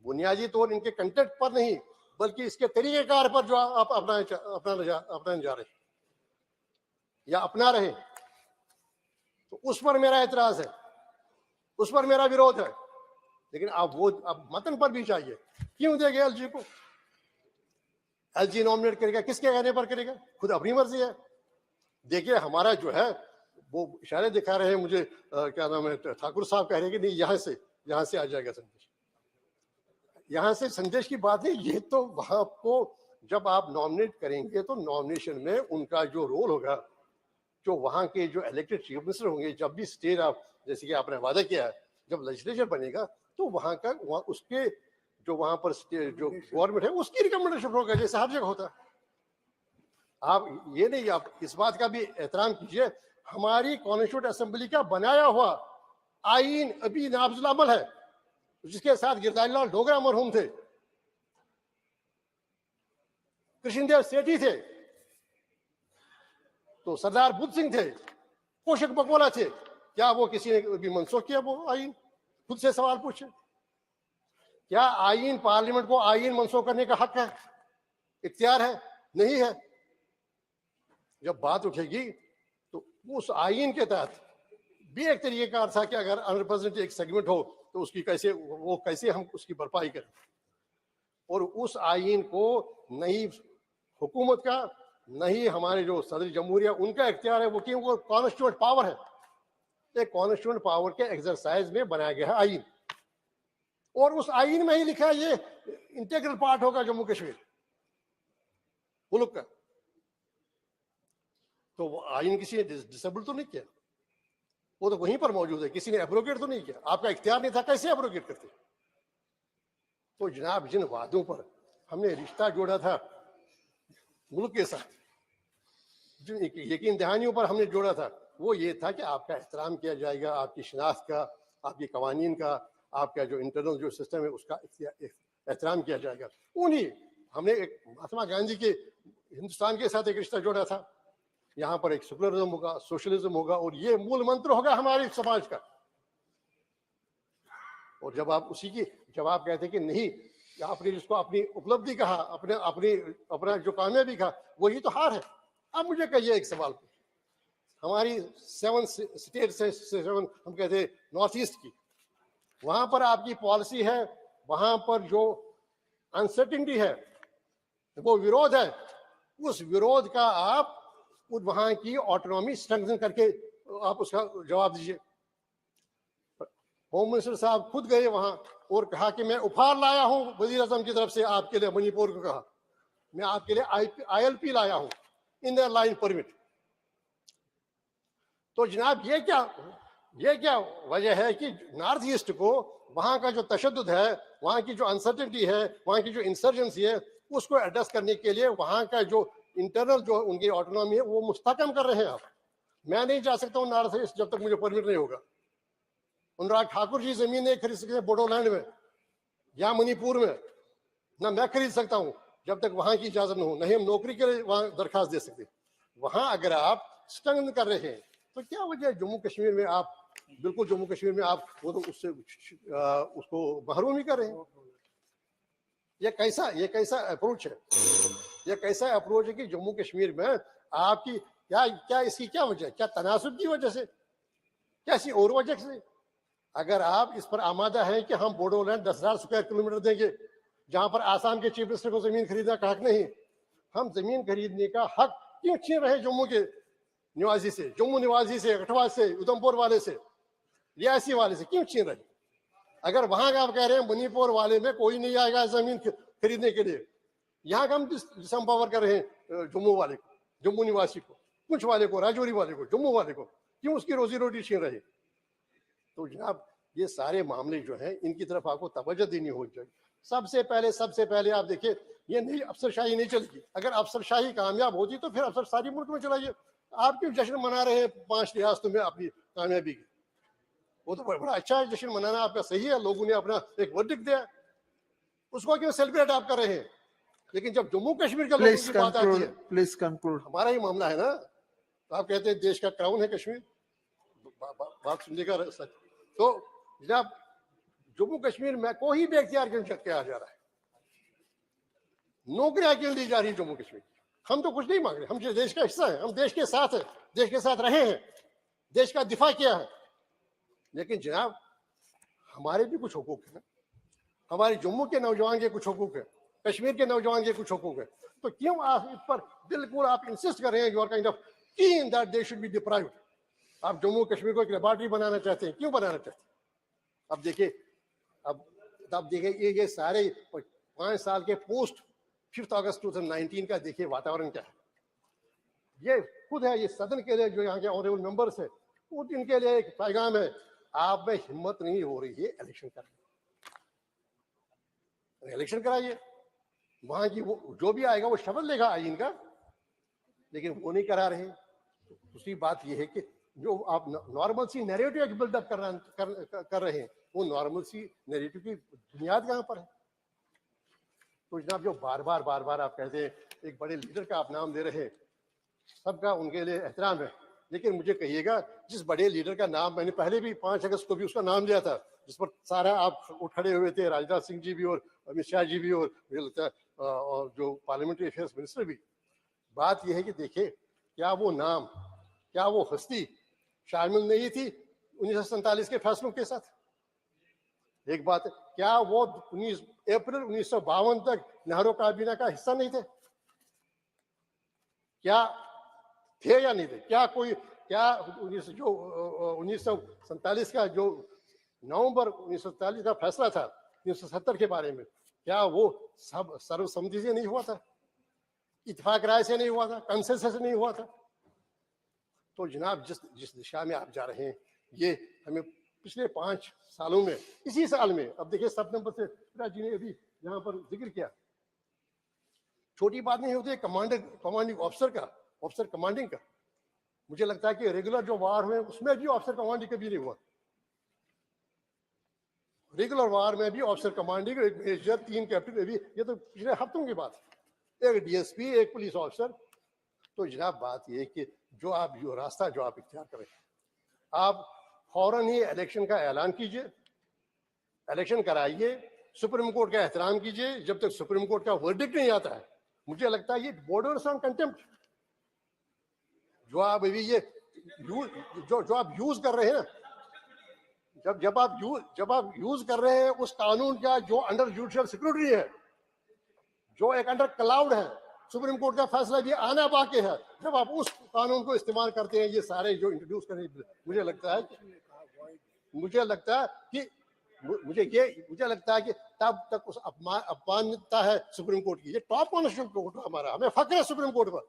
बुनियादी तौर इनके कंटेंट पर नहीं बल्कि इसके तरीकेकार पर जो आप अपनाने जा रहे हैं या अपना रहे, तो उस पर मेरा एतराज है, उस पर मेरा विरोध है। लेकिन आप वो अब मतन पर भी चाहिए। क्यों देंगे एलजी को? एलजी नॉमिनेट करेगा, किसके कहने पर करेगा? खुद अपनी मर्जी है। देखिए हमारा जो है वो इशारे दिखा रहे हैं मुझे, क्या नाम है, ठाकुर साहब कह रहे हैं कि नहीं यहाँ से आ जाएगा संदेश। यहाँ से संदेश की बात है, ये तो वहां को जब आप नॉमिनेट करेंगे तो नॉमिनेशन में उनका जो रोल होगा, जो वहां के जो इलेक्टेड चीफ मिनिस्टर होंगे, जब भी स्टेट आप जैसे कि आपने वादा किया है, जब लेजिस्लेचर बनेगा तो वहां का उसके जो वहां पर जो गवर्नमेंट है उसकी रिकमेंडेशन होगा, जैसे हर जगह होता है। आप ये नहीं, आप इस बात का भी एहतराम कीजिए, हमारी कॉन्स्टिट्यूंट असेंबली का बनाया हुआ आईन अभी नाफिजुल अमल है, जिसके साथ गिरधारीलाल डोगरा मरहूम थे, कृष्णदेव सेठी थे, तो सरदार बुद्ध सिंह थे, कोशक बकवाला थे। क्या वो किसी ने भी मनसूख किया वो आईन? खुद से सवाल पूछे। क्या आईन पार्लियामेंट को आईन मनसूख करने का हक है, इख्तियार है? नहीं है। जब बात उठेगी तो उस आईन के तहत भी एक तरीकेकार था कि अगर अनरिप्रेजेंटेड एक सेगमेंट हो तो उसकी कैसे हम उसकी भरपाई करें। और उस आईन को नहीं हुकूमत का, नहीं हमारे जो सदर जमहूरिया उनका इख्तियार है, वो क्यों? वो कॉन्स्टिट्यूएंट पावर है। एक कॉन्स्टिट्यूएंट पावर के एक्सरसाइज में बनाया गया है आईन, और उस आईन में ही लिखा है ये इंटीग्रल पार्ट होगा जम्मू कश्मीर मुल्क का। तो वो आईन किसी ने डिसेबल तो नहीं किया, वो तो वहीं पर मौजूद है, किसी ने एब्रोगेट तो नहीं किया। आपका इख्तियार नहीं था, कैसे एब्रोगेट करते? तो जनाब जिन वादों पर हमने रिश्ता जोड़ा था मुल्क के साथ, जिन यकीन दहानियों पर हमने जोड़ा था, वो ये था कि आपका एहतराम किया जाएगा, आपकी शिनाख्त का, आपकी कवानीन का, आपका जो इंटरनल जो सिस्टम है उसका एहतराम किया जाएगा। उन्हीं हमने एक महात्मा गांधी के हिंदुस्तान के साथ एक रिश्ता जोड़ा था। यहाँ पर एक सेकुलरिज्म होगा, सोशलिज्म होगा, और ये मूल मंत्र होगा हमारे समाज का। और जब आप जब कहते कि नहीं, आपने जिसको अपनी उपलब्धि कहा, अपना जो कामयाबी कहा, वही तो हार है। अब मुझे कहिए एक सवाल, हमारी 7 स्टेट से 7 हम कहते हैं नॉर्थ ईस्ट की, वहां पर आपकी पॉलिसी है, वहां पर जो अनसर्टिनिटी है, वो विरोध है, उस विरोध का आप वहां की ऑटोनॉमी स्ट्रेंथन करके आप उसका जवाब दीजिए। होम मिनिस्टर साहब खुद गए वहां और कहा कि मैं उपहार लाया हूं वजीर आजम की तरफ से आपके लिए, मणिपुर को कहा मैं आपके लिए ILP लाया हूं, इन द लाइन परमिट। तो जनाब ये क्या ये क्या वजह है कि नॉर्थ ईस्ट को वहां का जो तशद्दुद है, वहां की जो अनसर्टेनिटी है, वहां की जो इंसर्जेंसी है, उसको एड्रेस करने के लिए वहां का जो इंटरनल जो उनकी ऑटोनॉमी है वो मुस्तकम कर रहे हैं आप। मैं नहीं जा सकता हूँ नॉर्थ ईस्ट जब तक मुझे परमिट नहीं होगा। अनुराग ठाकुर जी जमीन नहीं खरीद सकते बोडोलैंड में या मणिपुर में, ना मैं खरीद सकता हूँ जब तक वहां की इजाजत न हो, नहीं हम नौकरी के लिए वहां दरखास्त दे सकते। वहां अगर आप स्टंगन कर रहे हैं तो क्या वजह है जम्मू कश्मीर में आप बिल्कुल जम्मू कश्मीर में आप वो तो उससे उसको महरूम ही कर रहे हैं। ये कैसा अप्रोच है? ये कैसा अप्रोच है कि जम्मू कश्मीर में आपकी क्या इसकी क्या वजह है? क्या तनासुब की वजह से, कैसी और वजह से? अगर आप इस पर आमादा हैं कि हम बोडोलैंड 10,000 स्क्वायर किलोमीटर देंगे जहां पर आसाम के चीफ मिनिस्टर को जमीन खरीदने का हक नहीं, हम जमीन खरीदने का हक क्यों छीन रहे जम्मू के निवासी से, जम्मू निवासी से, कठवा से, उधमपुर वाले से, रियासी वाले से क्यों छीन रहे? अगर वहां का आप कह रहे हैं मणिपुर वाले में कोई नहीं आएगा जमीन खरीदने के लिए, यहाँ का हम डिसम्पावर कर रहे हैं जम्मू वाले को, जम्मू निवासी को, पुंछ वाले को, राजौरी वाले को, जम्मू वाले को क्यों उसकी रोजी रोटी छीन रहे? तो जनाब ये सारे मामले जो हैं इनकी तरफ आपको तवज्जो देनी हो चाहिए। सबसे पहले आप देखिए ये नहीं अफसरशाही नहीं चलेगी। अगर अफसरशाही कामयाब होती तो फिर अफसर सारी मुल्क में चलाइए। आप क्यों जश्न मना रहे हैं 5 रियासतों में अपनी कामयाबी की? वो तो बड़ा अच्छा है, जश्न मनाना आपका सही है, लोगों ने अपना एक वर्डिक्ट दिया, उसको क्यों सेलिब्रेट आप कर रहे हैं? लेकिन जब जम्मू कश्मीर का लोगों की बात आती है, प्लीज कंक्लूड, हमारा ही मामला है ना, तो आप कहते हैं देश का क्राउन है कश्मीर, बात सुनने का सच। तो जनाब जम्मू कश्मीर में कोई भी इख्तियार क्यों किया जा रहा है? नौकरियां क्यों दी जा रही है जम्मू कश्मीर? हम तो कुछ नहीं मांग रहे, हम जो देश का हिस्सा है, हम देश के साथ है, देश के साथ रहे हैं, देश का दिफा किया है। लेकिन जनाब हमारे भी कुछ हुकूक है, हमारे जम्मू के नौजवान के कुछ हुकूक है, कश्मीर के नौजवान के कुछ हुकूक है। तो क्यों आप इस पर बिल्कुल आप इंसिस्ट कर रहे हैं, you are kind of keen that they should be deprived. आप जम्मू कश्मीर को एक लेबॉर्ट्री बनाना चाहते हैं, क्यों बनाना चाहते हैं? अब देखिए ये सारे 5 साल के पोस्ट 5 अगस्त 2019 का देखिए वातावरण क्या है। ये खुद है, ये सदन के लिए जो यहाँ के ऑनरेबल मेंबर्स है, वो इनके लिए एक पैगाम है, आप में हिम्मत नहीं हो रही है इलेक्शन करने, इलेक्शन कराइए। वहां की वो जो भी आएगा वो शपथ लेगा आईन का, लेकिन वो नहीं करा रहे। दूसरी बात ये है कि जो आप नॉर्मल सी नैरेटिव बिल्डअप कर रहे हैं, वो नॉर्मल सी नैरेटिव की बुनियाद कहाँ पर है? तो जनाब जो बार बार आप कहते हैं एक बड़े लीडर का आप नाम दे रहे हैं, सबका उनके लिए एहतराम है, लेकिन मुझे कहिएगा जिस बड़े लीडर का नाम मैंने पहले भी 5 अगस्त को भी उसका नाम लिया था, जिस पर सारा आप खड़े हुए थे, राजनाथ सिंह जी भी और अमित शाह जी भी और मुझे लगता है और जो पार्लियामेंट्री अफेयर्स मिनिस्टर भी। बात यह है कि देखिए क्या वो नाम, क्या वो हस्ती शामिल नहीं थी 1947 के फैसलों के साथ? एक बात है, क्या वो 19 अप्रैल 1952 तक नेहरू काबीना का हिस्सा नहीं थे? क्या थे या नहीं थे? क्या 1947 का जो नवंबर 1947 का फैसला था 1970 के बारे में, क्या वो सब सर्वसम्मति से नहीं हुआ था, इत्तेफाक राय से नहीं हुआ था, कंसेंसस से नहीं हुआ था? तो जनाब जिस दिशा में आप जा रहे हैं, ये हमें पिछले 5 सालों में, इसी साल में, अब देखिए 7 नंबर से जी ने अभी यहाँ पर जिक्र किया, छोटी बात नहीं होती कमांडिंग ऑफिसर कमांडिंग का। मुझे लगता है कि रेगुलर जो वार हुए उसमें भी ऑफिसर कमांडिंग कभी नहीं हुआ। रेगुलर वार में भी ऑफिसर कमांडिंग, एक मेजर, 3 कैप्टन, अभी ये तो पिछले हफ्तों की बात है, एक डीएसपी, एक पुलिस ऑफिसर। तो जनाब बात ये कि जो रास्ता जो आप इख्तियार करें, आप फौरन ही इलेक्शन का ऐलान कीजिए, इलेक्शन कराइए, सुप्रीम कोर्ट का एहतराम कीजिए। जब तक सुप्रीम कोर्ट का वर्डिक्ट नहीं आता है, मुझे लगता है ये बॉर्डर्स ऑन कंटेम्प्ट जो आप अभी ये जो आप यूज कर रहे हैं ना, जब आप यूज कर रहे हैं उस कानून का जो अंडर जुडिशियल सिक्योरिटी है, जो एक अंडर क्लाउड है, सुप्रीम कोर्ट का फैसला भी आना बाकी है, जब आप उस कानून को इस्तेमाल करते हैं, ये सारे जो इंट्रोड्यूस करने, मुझे लगता है कि तब तक उस अपमानता है सुप्रीम कोर्ट की। ये टॉप कॉन्स्टिट्यूशनल कोर्ट हमारा, हमें फख्र है सुप्रीम कोर्ट पर,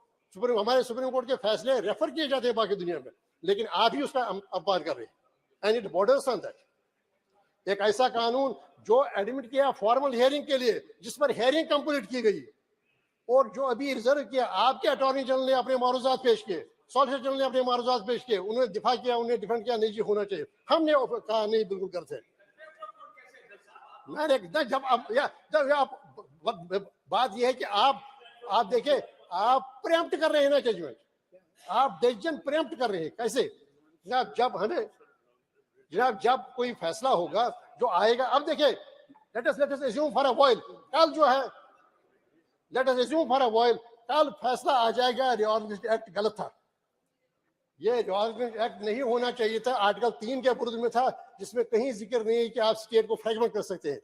हमारे सुप्रीम कोर्ट के फैसले रेफर किए जाते हैं बाकी दुनिया में, लेकिन आप ही उसका अपमान कर रहे हैं। And it borders on that. एक ऐसा कानून जो एडमिट किया फॉर्मल हियरिंग के लिए, जिस पर हियरिंग कंप्लीट की गई, और जो अभी रिजर्व किया, आपके अटॉर्नी जनरल ने अपने मारूजात पेश किए, सॉलिसिटर जनरल ने अपने मारूजात पेश किए, उन्होंने दिफा किया, उन्हें डिफेंड किया, नहीं जी होना चाहिए. हमने कहा नहीं, बिल्कुल करते. मैंने जब आप बात यह है कि आप देखिए, आप प्रेम्प्ट कर रहे हैं ना जजमेंट, आप डिसीजन प्रेम्प्ट कर रहे हैं. कैसे जनाब, जब कोई फैसला होगा जो आएगा, अब देखिए, let us assume for a while, कल जो है, let us assume for a while, कल फैसला आ जाएगा रिऑर्गेनाइजेशन एक्ट गलत था, ये रिऑर्गेनाइजेशन एक्ट नहीं होना चाहिए था, आर्टिकल 3 के विरुद्ध में था, जिसमें कहीं जिक्र नहीं है कि आप स्टेट को फ्रेगमेंट कर सकते हैं.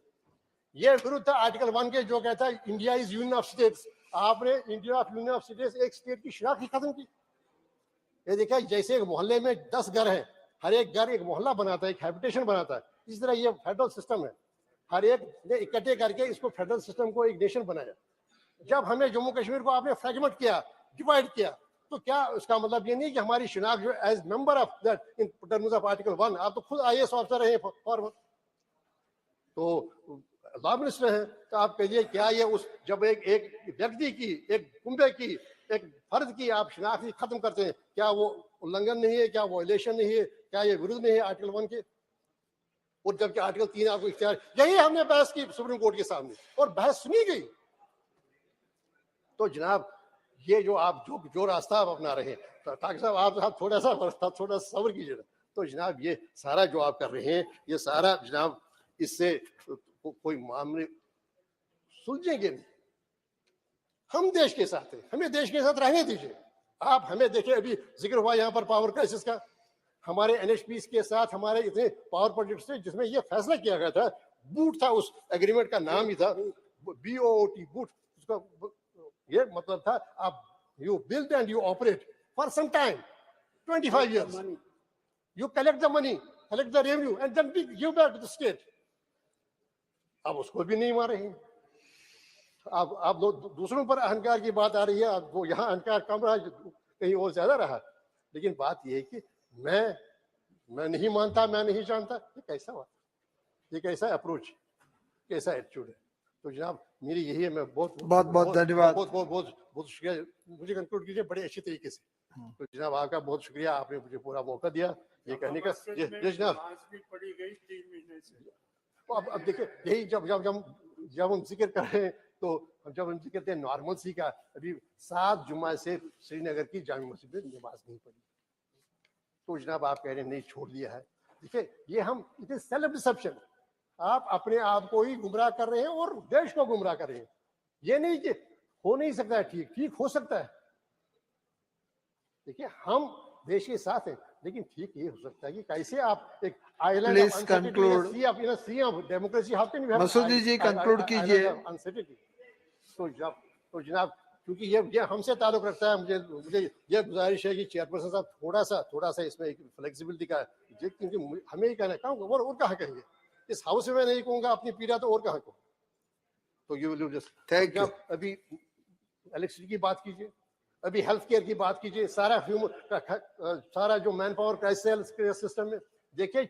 ये विरुद्ध था आर्टिकल 1 के, जो कहता है India is union of states. आपने India of union of states, एक स्टेट की शनाख्त ही खत्म की. ये देखा, जैसे एक मोहल्ले में 10 घर हैं, हर एक घर एक मोहल्ला बनाता है, एक हैबिटेशन बनाता है, इस तरह ये फेडरल सिस्टम है. हर एक ने इकट्ठे करके इसको फेडरल सिस्टम को एक नेशन बनाया. जब हमें जम्मू कश्मीर को आपने फ्रेगमेंट किया, डिवाइड किया, तो क्या उसका मतलब ये नहीं कि हमारी शिनाख्त जो as member of that in terms of article 1, आप तो खुद IAS ऑफिसर रहे फॉर, तो लॉ मिनिस्टर हैं, तो आप कहिए क्या ये उस जब एक व्यक्ति की, एक कुंबे की, एक फर्द की आप शिनाख्त खत्म करते हैं, क्या वो उल्लंघन नहीं है, क्या वो इलेक्शन नहीं है, क्या ये विरुद्ध नहीं है आर्टिकल 1 के? और जबकि आर्टिकल 3 आपको इख्तियार, यही हमने बहस की सुप्रीम कोर्ट के सामने और बहस सुनी गई. तो जनाब, ये जो आप जो रास्ता आप अपना रहे हैं, ताकि साहब आप थोड़ा सा सब्र कीजिए. तो जनाब, ये सारा जो आप कर रहे हैं, ये सारा जनाब, इससे कोई मामले सुलझेंगे नहीं. हम देश के साथ हैं, हमें देश के साथ रहने दीजिए. आप हमें देखिए, अभी जिक्र हुआ यहाँ पर पावर क्राइसिस का, हमारे NHPs के साथ हमारे इतने पावर प्रोजेक्ट्स थे जिसमें यह फैसला किया गया था, बूट था, उस एग्रीमेंट का नाम ही था BOOT, बूट. उसका ये मतलब था, आप you build and you operate for some time, 25 years, you collect the money, collect the revenue and then give back to the state. अब उसको भी नहीं मारे हैं. आप दूसरों पर अहंकार की बात आ रही है, वो यहाँ अहंकार कम रहा, कहीं और ज्यादा रहा. लेकिन बात यह है कि मैं नहीं मानता, मैं नहीं जानता, ये कैसा बात, ये कैसा अप्रोच, कैसा एटीट्यूड है. तो जनाब, मेरी यही है, मैं बहुत धन्यवाद, बहुत शुक्रिया. मुझे कंक्लूड कीजिए बड़े अच्छे तरीके से. तो जनाब, आपका बहुत शुक्रिया, आपने मुझे पूरा मौका दिया ये कहने का. जनाब, तो अब देखिए, यही जब हम जिक्र कर रहे हैं, तो जब हम जिक्र करते हैं नॉर्मलसी का, अभी 7 जुम्मा से श्रीनगर की जामा मस्जिद में नमाज नहीं पढ़ी, तो जनाब आप कह रहे हैं नहीं छोड़ दिया है. देखिए, ये हम इतने सेल्फ डिसेप्शन, आप अपने आप को ही गुमराह कर रहे हैं और देश को गुमराह कर रहे हैं. ये नहीं कि हो नहीं सकता है, ठीक हो सकता है. देखिए, हम देश के साथ हैं, लेकिन ठीक ये हो सकता है कि कैसे आप एक island please conclude, sea of democracy, how can we have Masoodi ji conclude कीजिए. तो जनाब, क्योंकि ये हमसे ताल्लुक रखता है, मुझे ये गुजारिश है कि चेयरपर्सन साहब थोड़ा सा इसमें एक फ्लेक्सिबिलिटी का, क्योंकि हमें ही कहना है, और कहाँ कहेंगे, इस हाउस में नहीं कहूँगा अपनी पीड़ा, तो और कहाँ कहूँ. तो you will just thank you. अभी इलेक्ट्रिसिटी की बात कीजिए, अभी हेल्थ केयर की बात कीजिए, सारा जो मैन पावर क्राइसिस सिस्टम में देखिए,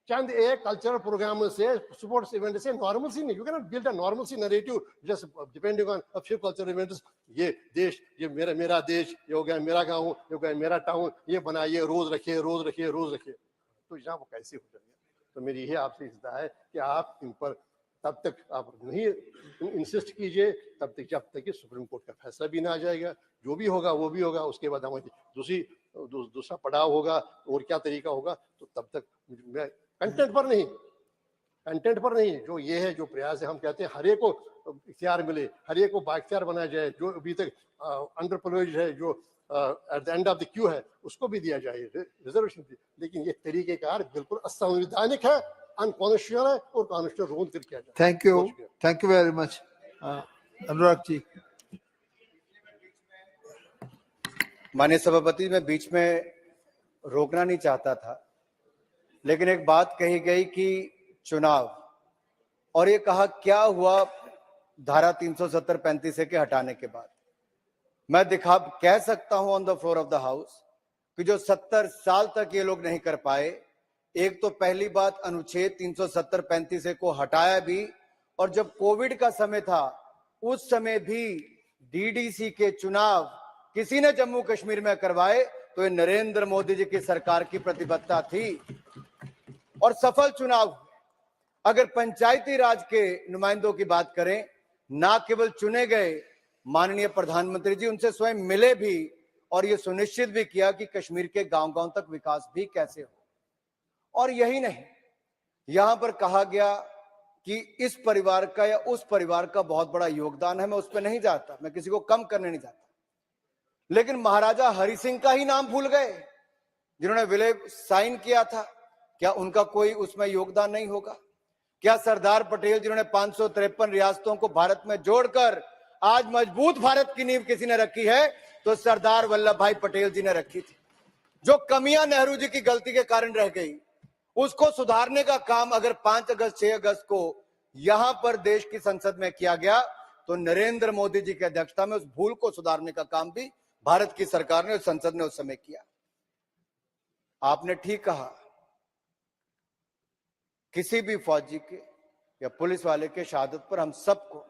चंद एक कल्चरल प्रोग्राम से, स्पोर्ट्स इवेंट से नॉर्मलसी नहीं, you can not build a normalcy narrative just depending on a few cultural events. ये देश, ये मेरा देश, ये हो गया मेरा गांव, ये हो गया मेरा टाउन, ये बनाइए, रोज रखिए. तो जहाँ वो कैसे हो जाएगा. तो मेरी यही आपसे इल्तिजा है कि आप इन पर तब तक आप नहीं इंसिस्ट कीजिए, तब तक जब तक कि सुप्रीम कोर्ट का फैसला भी ना आ जाएगा. जो भी होगा वो भी होगा, उसके बाद हमारी दूसरा पड़ाव होगा, और क्या तरीका होगा. तो तब तक मैं कंटेंट पर नहीं, जो ये है, जो प्रयास है, हम कहते हैं हर एक को इख्तियार मिले, हर एक को बाइख्तियार बनाया जाए. जो अभी तक अंडर प्रिविलेज्ड है, जो at the end of the Q है, उसको भी दिया जाए रिजर्वेशन. लेकिन ये तरीकेकार बिल्कुल असंवैधानिक है, अनकॉन्स्टिट्यूशनल है, और कॉन्स्टिट्यूशनल रोल किया जाए. Thank you very much. Anurag ji. माननीय सभापति, मैं बीच में रोकना नहीं चाहता था, लेकिन एक बात कही गई कि चुनाव, और ये कहा क्या हुआ धारा 370-35 के हटाने के बाद. मैं कह सकता हूं on the floor of the house कि जो 70 साल तक ये लोग नहीं कर पाए, एक तो पहली बात अनुच्छेद 370-35 को हटाया भी, और जब कोविड का समय था उस समय भी डीडीसी के चुनाव किसी ने जम्मू कश्मीर में करवाए तो ये नरेंद्र मोदी जी की सरकार की प्रतिबद्धता थी और सफल चुनाव। अगर पंचायती राज के नुमाइंदों की बात करें, ना केवल चुने गए, माननीय प्रधानमंत्री जी उनसे स्वयं मिले भी और ये सुनिश्चित भी किया कि कश्मीर के गांव-गांव तक विकास भी कैसे हो। और यही नहीं, यहां पर कहा गया कि इस परिवार का या उस परिवार का बहुत बड़ा योगदान है। मैं उस पर नहीं जाता, मैं किसी को कम करने नहीं जाता, लेकिन महाराजा हरि सिंह का ही नाम भूल गए जिन्होंने विलय साइन किया था। क्या उनका कोई उसमें योगदान नहीं होगा? क्या सरदार पटेल जिन्होंने 553 रियासतों को भारत में जोड़कर आज मजबूत भारत की नींव किसी ने रखी है तो सरदार वल्लभ भाई पटेल जी ने रखी थी। जो कमियां नेहरू जी की गलती के कारण रह गई उसको सुधारने का काम अगर 5 अगस्त 6 अगस्त को यहां पर देश की संसद में किया गया तो नरेंद्र मोदी जी की अध्यक्षता में उस भूल को सुधारने का काम भी भारत की सरकार ने, संसद ने उस समय किया। आपने ठीक कहा, किसी भी फौजी के या पुलिस वाले के शहादत पर हम सबको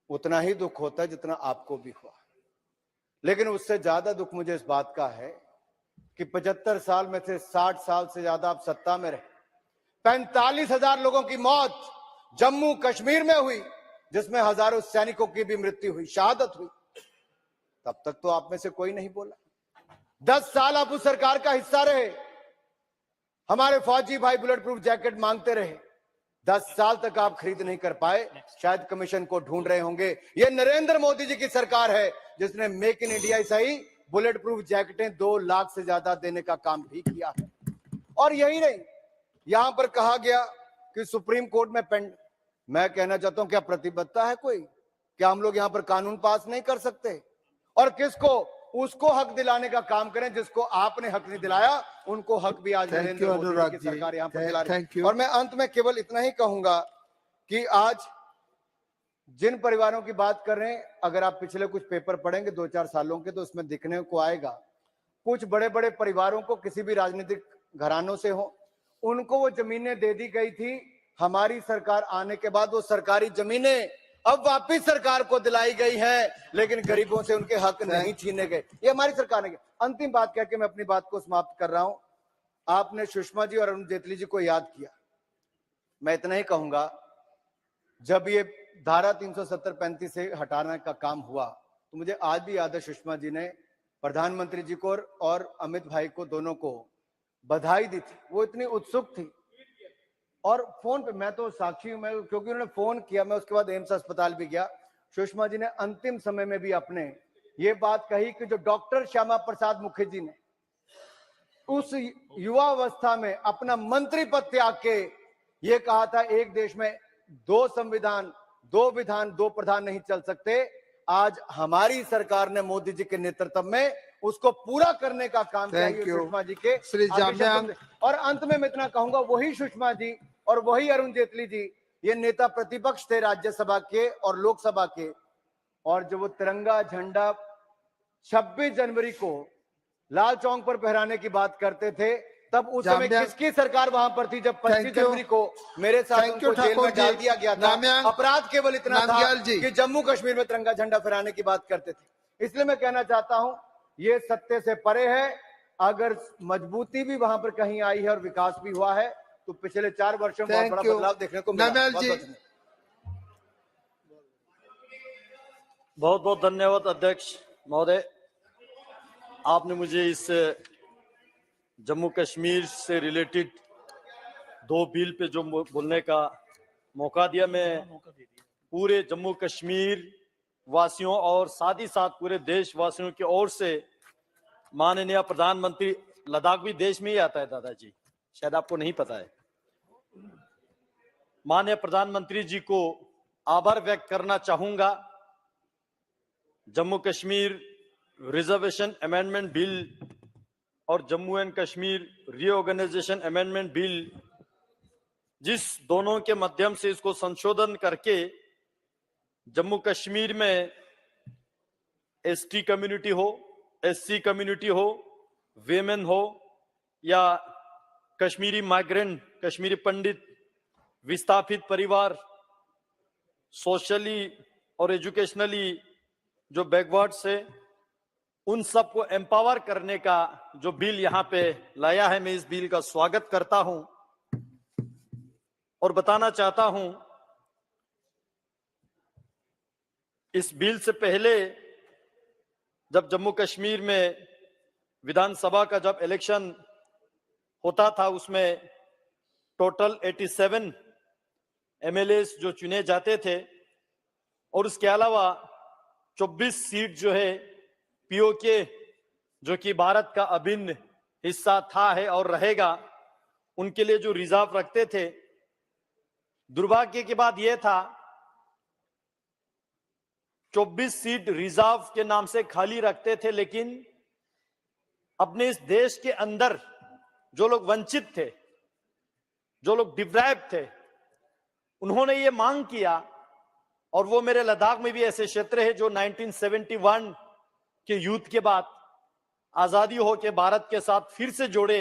उतना ही दुख होता है जितना आपको भी हुआ, लेकिन उससे ज्यादा दुख मुझे इस बात का है कि 75 साल में से 60 साल से ज्यादा आप सत्ता में रहे। 45,000 लोगों की मौत जम्मू कश्मीर में हुई, जिसमें हजारों सैनिकों की भी मृत्यु हुई, शहादत हुई। तब तक तो आप में से कोई नहीं बोला। 10 साल आप उस सरकार का हिस्सा रहे, हमारे फौजी भाई बुलेट प्रूफ जैकेट मांगते रहे, 10 साल तक आप खरीद नहीं कर पाए। शायद कमीशन को ढूंढ रहे होंगे। ये नरेंद्र मोदी जी की सरकार है जिसने मेक इन इंडिया सही बुलेट प्रूफ जैकेटें 2 लाख से ज्यादा देने का काम भी किया है। और यही नहीं, यहां पर कहा गया कि सुप्रीम कोर्ट में पेंड, मैं कहना चाहता हूं क्या प्रतिबद्धता है कोई? क्या हम लोग यहां पर कानून पास नहीं कर सकते? और किसको? उसको हक दिलाने का काम करें जिसको आपने हक नहीं दिलाया, उनको हक भी आज नरेंद्र मोदी जी की सरकार यहां पर दिला रही है। और मैं अंत में केवल इतना ही कहूंगा कि आज जिन परिवारों की बात कर रहे हैं, अगर आप पिछले कुछ पेपर पढ़ेंगे 2-4 सालों के तो उसमें दिखने को आएगा कुछ बड़े बड़े परिवारों को किसी भी राजनीतिक घरानों से हो, उनको वो जमीनें दे दी गई थी। हमारी सरकार आने के बाद वो सरकारी जमीनें अब वापिस सरकार को दिलाई गई है, लेकिन गरीबों से उनके हक नहीं छीने गए। ये हमारी सरकार ने। अंतिम बात कह के मैं अपनी बात को समाप्त कर रहा हूं। आपने सुषमा जी और अरुण जेटली जी को याद किया, मैं इतना ही कहूंगा, जब ये धारा 370-35 से हटाने का काम हुआ तो मुझे आज भी याद है सुषमा जी ने प्रधानमंत्री जी को और अमित भाई को, दोनों को बधाई दी थी। वो इतनी उत्सुक थी और फोन पे, मैं तो साक्षी हूं, मैं क्योंकि उन्होंने फोन किया, मैं उसके बाद एम्स अस्पताल भी गया। सुषमा जी ने अंतिम समय में भी अपने ये बात कही कि जो डॉक्टर श्यामा प्रसाद मुखर्जी ने उस युवावस्था में अपना मंत्री पद त्याग के ये कहा था एक देश में 2 संविधान, 2 विधान, 2 प्रधान नहीं चल सकते, आज हमारी सरकार ने मोदी जी के नेतृत्व में उसको पूरा करने का काम किया है सुषमा जी के। और अंत में मैं इतना कहूंगा, वही सुषमा जी और वही अरुण जेटली जी ये नेता प्रतिपक्ष थे राज्यसभा के और लोकसभा के, और जब वो तिरंगा झंडा 26 जनवरी को लाल चौक पर फहराने की बात करते थे, तब उस समय किसकी सरकार वहां पर थी? जब 25 जनवरी को मेरे साथ उनको जेल में डाल दिया गया था। अपराध केवल इतना था कि जम्मू कश्मीर में तिरंगा झंडा फहराने की बात करते थे। इसलिए मैं कहना चाहता हूं, ये सत्य से परे है। अगर मजबूती भी वहां पर कहीं आई है और विकास भी हुआ है तो पिछले 4 वर्षों में बहुत बड़ा बदलाव देखने को मिला। बहुत बहुत धन्यवाद अध्यक्ष महोदय। आपने मुझे इस जम्मू कश्मीर से रिलेटेड 2 बिल पे जो बोलने का मौका दिया। मैं पूरे जम्मू कश्मीर वासियों और साथ ही साथ पूरे देशवासियों की ओर से माननीय प्रधानमंत्री, लद्दाख भी देश में ही आता है दादाजी, शायद आपको नहीं पता है, माननीय प्रधानमंत्री जी को आभार व्यक्त करना चाहूंगा। Jammu Kashmir reservation amendment bill और Jammu and Kashmir reorganisation amendment bill, जिस दोनों के माध्यम से इसको संशोधन करके जम्मू कश्मीर में एसटी कम्युनिटी हो, एससी कम्युनिटी हो, वेमेन हो या कश्मीरी माइग्रेंट, कश्मीरी पंडित, विस्थापित परिवार, सोशली और एजुकेशनली जो बैकवर्ड्स है, उन सबको एम्पावर करने का जो बिल यहाँ पे लाया है, मैं इस बिल का स्वागत करता हूं और बताना चाहता हूं, इस बिल से पहले जब जम्मू कश्मीर में विधानसभा का जब इलेक्शन होता था, उसमें टोटल 87 एमएलएस जो चुने जाते थे और उसके अलावा 24 सीट जो है पीओके, जो कि भारत का अभिन्न हिस्सा था, है और रहेगा, उनके लिए जो रिजर्व रखते थे। दुर्भाग्य की बात यह था 24 सीट रिजर्व के नाम से खाली रखते थे, लेकिन अपने इस देश के अंदर जो लोग वंचित थे, जो लोग डिप्राइव्ड थे, उन्होंने ये मांग किया, और वो मेरे लद्दाख में भी ऐसे क्षेत्र है जो 1971 के युद्ध के बाद आजादी होकर भारत के साथ फिर से जोड़े,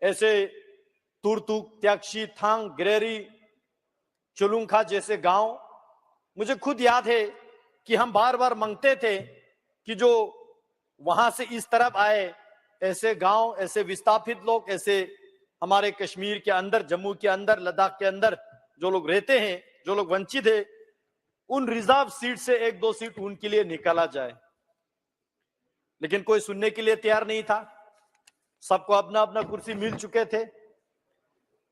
ऐसे तुरतुक, त्यागशी, थांग, ग्रेरी, चुलुंखा जैसे गांव। मुझे खुद याद है कि हम बार बार मांगते थे कि जो वहां से इस तरफ आए ऐसे गांव, ऐसे विस्थापित लोग, ऐसे हमारे कश्मीर के अंदर, जम्मू के अंदर, लद्दाख के अंदर जो लोग रहते हैं, जो लोग वंचित है, उन रिजर्व सीट से 1-2 सीट उनके लिए निकाला जाए। लेकिन कोई सुनने के लिए तैयार नहीं था, सबको अपना अपना कुर्सी मिल चुके थे।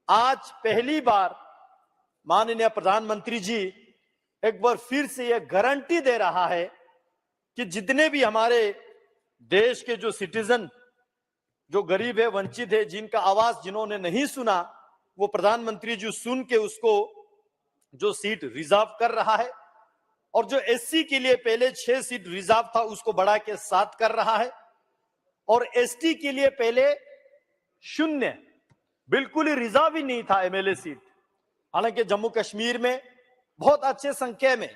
आज पहली बार माननीय प्रधानमंत्री जी एक बार फिर से यह गारंटी दे रहा है कि जितने भी हमारे देश के जो सिटीजन, जो गरीब है, वंचित है, जिनका आवाज जिन्होंने नहीं सुना, वो प्रधानमंत्री जी सुन के उसको जो सीट रिजर्व कर रहा है, और जो एससी के लिए पहले 6 सीट रिजर्व था उसको बढ़ा के 7 कर रहा है, और एसटी के लिए पहले 0 बिल्कुल ही रिजर्व ही नहीं था एमएलए सीट। हालांकि जम्मू कश्मीर में बहुत अच्छे संख्या में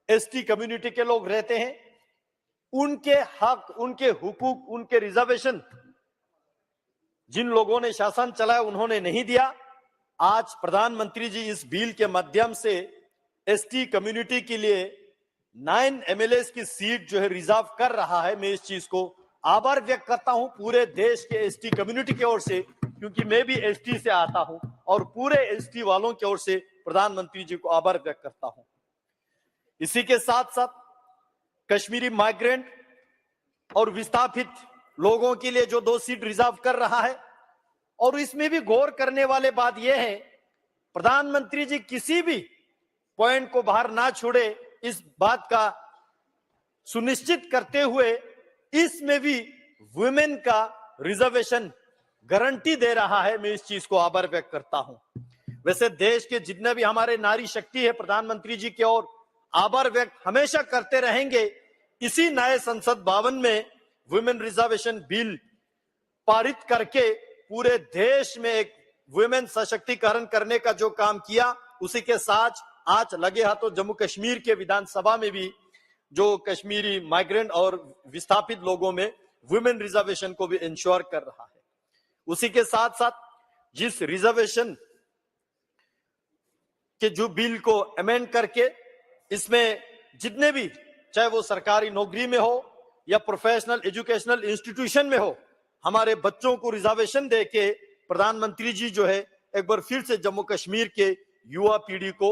एसटी कम्युनिटी के लोग रहते हैं, उनके हक, उनके हुकूक, उनके रिजर्वेशन जिन लोगों ने शासन चलाया उन्होंने नहीं दिया। आज प्रधानमंत्री जी इस बिल के माध्यम से एसटी कम्युनिटी के लिए 9 एमएलएस की सीट जो है रिजर्व कर रहा है। मैं इस चीज को आभार व्यक्त करता हूं पूरे देश के एसटी कम्युनिटी की ओर से, क्योंकि मैं भी एसटी से आता हूं, और पूरे एसटी वालों की ओर से प्रधानमंत्री जी को आभार व्यक्त करता हूं। इसी के साथ साथ कश्मीरी माइग्रेंट और विस्थापित लोगों के लिए जो 2 सीट रिजर्व कर रहा है, और इसमें भी गौर करने वाले बात यह है, प्रधानमंत्री जी किसी भी पॉइंट को बाहर ना छोड़े, इस बात का सुनिश्चित करते हुए इसमें भी वुमेन का रिजर्वेशन गारंटी दे रहा है। मैं इस चीज को आभार व्यक्त करता हूं। वैसे देश के जितने भी हमारे नारी शक्ति है, प्रधानमंत्री जी की ओर आभार व्यक्त हमेशा करते रहेंगे। इसी नए संसद भवन में वुमेन रिजर्वेशन बिल पारित करके पूरे देश में एक वुमेन सशक्तिकरण करने का जो काम किया, उसी के साथ आज लगे हाथों जम्मू कश्मीर के विधानसभा में भी जो कश्मीरी माइग्रेंट और विस्थापित लोगों में वुमेन रिजर्वेशन को भी इंश्योर कर रहा है। उसी के साथ साथ जिस रिजर्वेशन के जो बिल को अमेंड करके इसमें जितने भी, चाहे वो सरकारी नौकरी में हो या प्रोफेशनल एजुकेशनल इंस्टीट्यूशन में हो, हमारे बच्चों को रिजर्वेशन देके प्रधानमंत्री जी जो है एक बार फिर से जम्मू कश्मीर के युवा पीढ़ी को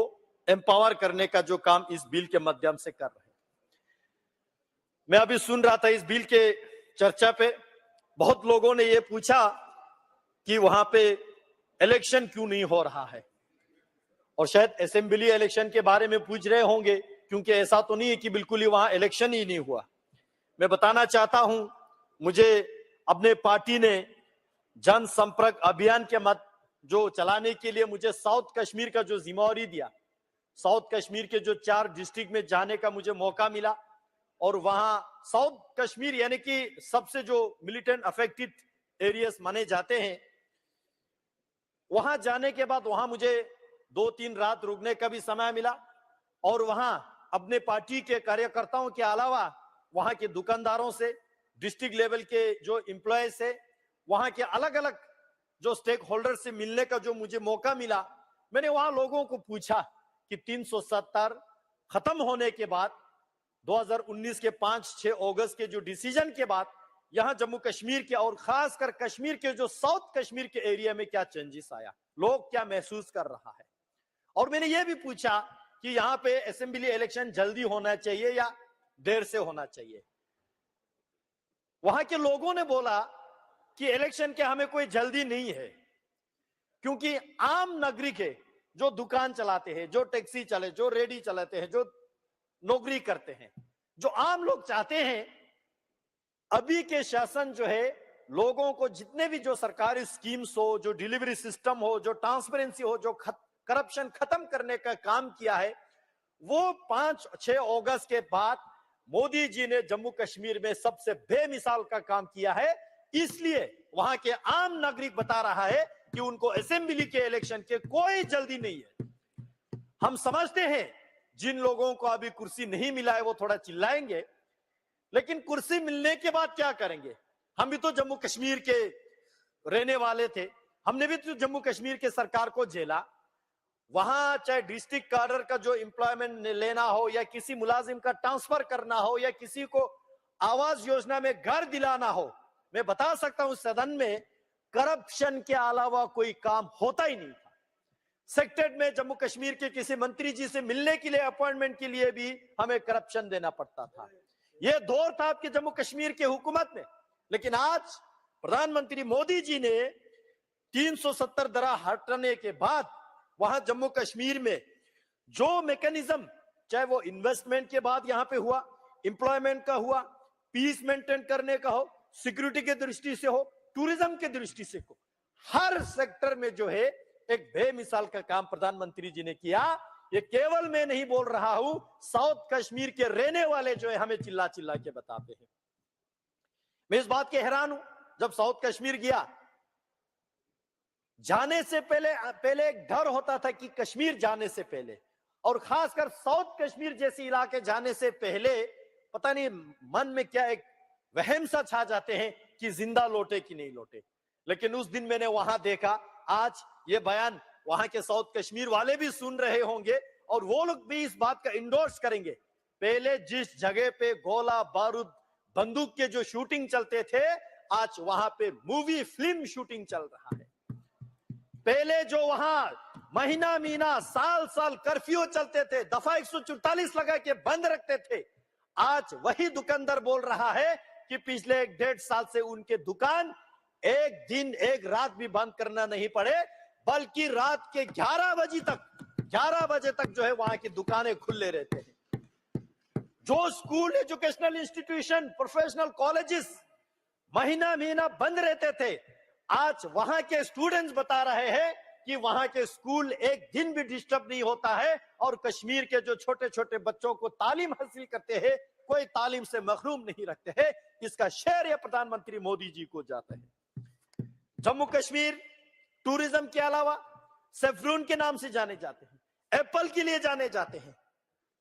एम्पावर करने का जो काम इस बिल के माध्यम से कर रहे हैं। मैं अभी सुन रहा था इस बिल के चर्चा पे, बहुत लोगों ने ये पूछा कि वहां पे इलेक्शन क्यों नहीं हो रहा है, और शायद असेंबली इलेक्शन के बारे में पूछ रहे होंगे, क्योंकि ऐसा तो नहीं है कि बिल्कुल ही वहां इलेक्शन ही नहीं हुआ। मैं बताना चाहता हूं, मुझे अपने पार्टी ने जनसंपर्क अभियान के मत जो चलाने के लिए मुझे साउथ कश्मीर का जो जिम्मेवारी दिया, साउथ कश्मीर के जो 4 डिस्ट्रिक्ट में जाने का मुझे मौका मिला, और वहां साउथ कश्मीर यानी कि सबसे जो मिलिटेंट अफेक्टेड एरियाज माने जाते हैं, वहां जाने के बाद वहां मुझे 2-3 रात रुकने का भी समय मिला, और वहां अपने पार्टी के कार्यकर्ताओं के अलावा वहां के दुकानदारों से, डिस्ट्रिक्ट लेवल के जो एम्प्लॉयज है, वहां के अलग अलग जो स्टेक होल्डर से मिलने का जो मुझे मौका मिला, मैंने वहां लोगों को पूछा कि 370 खत्म होने के बाद 2019 के 5-6 अगस्त के जो डिसीजन के बाद यहां जम्मू कश्मीर के और खासकर कश्मीर के जो साउथ कश्मीर के एरिया में क्या चेंजेस आया, लोग क्या महसूस कर रहा है। और मैंने ये भी पूछा कि यहां पे असेंबली इलेक्शन जल्दी होना चाहिए या देर से होना चाहिए। वहां के लोगों ने बोला कि इलेक्शन के हमें कोई जल्दी नहीं है, क्योंकि आम नागरिक है जो दुकान चलाते हैं, जो टैक्सी चले, जो रेडी चलाते हैं, जो नौकरी करते हैं, जो आम लोग चाहते हैं अभी के शासन जो है लोगों को जितने भी जो सरकारी स्कीम्स हो, जो डिलीवरी सिस्टम हो, जो ट्रांसपेरेंसी हो, जो करप्शन खत्म करने का काम किया है, वो 5-6 अगस्त के बाद मोदी जी ने जम्मू कश्मीर में सबसे बेमिसाल का काम किया है। इसलिए वहां के आम नागरिक बता रहा है कि उनको असेंबली के इलेक्शन के कोई जल्दी नहीं है। हम समझते हैं जिन लोगों को अभी कुर्सी नहीं मिला है वो थोड़ा चिल्लाएंगे, लेकिन कुर्सी मिलने के बाद क्या करेंगे? हम भी तो जम्मू कश्मीर के रहने वाले थे, हमने भी तो जम्मू कश्मीर के सरकार को झेला। वहां चाहे डिस्ट्रिक्ट कार्डर का जो एम्प्लॉयमेंट लेना हो, या किसी मुलाजिम का ट्रांसफर करना हो, या किसी को आवास योजना में घर दिलाना हो, मैं बता सकता हूं सदन में करप्शन के अलावा कोई काम होता ही नहीं था। सेक्रेटरीट में जम्मू कश्मीर के किसी मंत्री जी से मिलने के लिए, अपॉइंटमेंट के लिए भी हमें करप्शन देना पड़ता था। यह दौर था आपके जम्मू कश्मीर के हुकूमत में। लेकिन आज प्रधानमंत्री मोदी जी ने 370 दरा हटने के बाद वहां जम्मू कश्मीर में जो मैकेनिज्म, चाहे वो इन्वेस्टमेंट के बाद यहां पे हुआ, एम्प्लॉयमेंट का हुआ, पीस मेंटेन करने का हो, सिक्योरिटी के दृष्टि से हो, टूरिज्म के दृष्टि से हो, हर सेक्टर में जो है एक बेमिसाल का काम प्रधानमंत्री जी ने किया। ये केवल मैं नहीं बोल रहा हूं, साउथ कश्मीर के रहने वाले जो है हमें चिल्ला चिल्ला के बताते हैं। मैं इस बात के हैरान हूं, जब साउथ कश्मीर गया, जाने से पहले एक डर होता था कि कश्मीर जाने से पहले, और खासकर साउथ कश्मीर जैसे इलाके जाने से पहले पता नहीं मन में क्या एक वहम सा छा जाते हैं कि जिंदा लौटे कि नहीं लौटे। लेकिन उस दिन मैंने वहां देखा, आज ये बयान वहां के साउथ कश्मीर वाले भी सुन रहे होंगे और वो लोग भी इस बात का इंडोर्स करेंगे। पहले जिस जगह पे गोला बारूद बंदूक के जो शूटिंग चलते थे, आज वहां पे मूवी फिल्म शूटिंग चल रहा है। पहले जो वहां महीना साल साल कर्फ्यू चलते थे, दफा 144 लगा के बंद रखते थे, आज वही दुकानदार बोल रहा है कि पिछले 1-1.5 साल से उनके दुकान एक दिन एक रात भी बंद करना नहीं पड़े, बल्कि रात के 11 बजे तक जो है वहां की दुकानें खुले रहते हैं। जो school, educational institution, professional colleges महीना बंद रहते थे, आज वहां के स्टूडेंट्स बता रहे हैं कि वहां के स्कूल एक दिन भी डिस्टर्ब नहीं होता है, और कश्मीर के जो छोटे छोटे बच्चों को तालीम हासिल करते हैं, कोई तालीम से महरूम नहीं रखते हैं। इसका श्रेय प्रधानमंत्री मोदी जी को जाता है। जम्मू कश्मीर टूरिज्म के अलावा सेफ्रून के नाम से जाने जाते हैं, एप्पल के लिए जाने जाते हैं।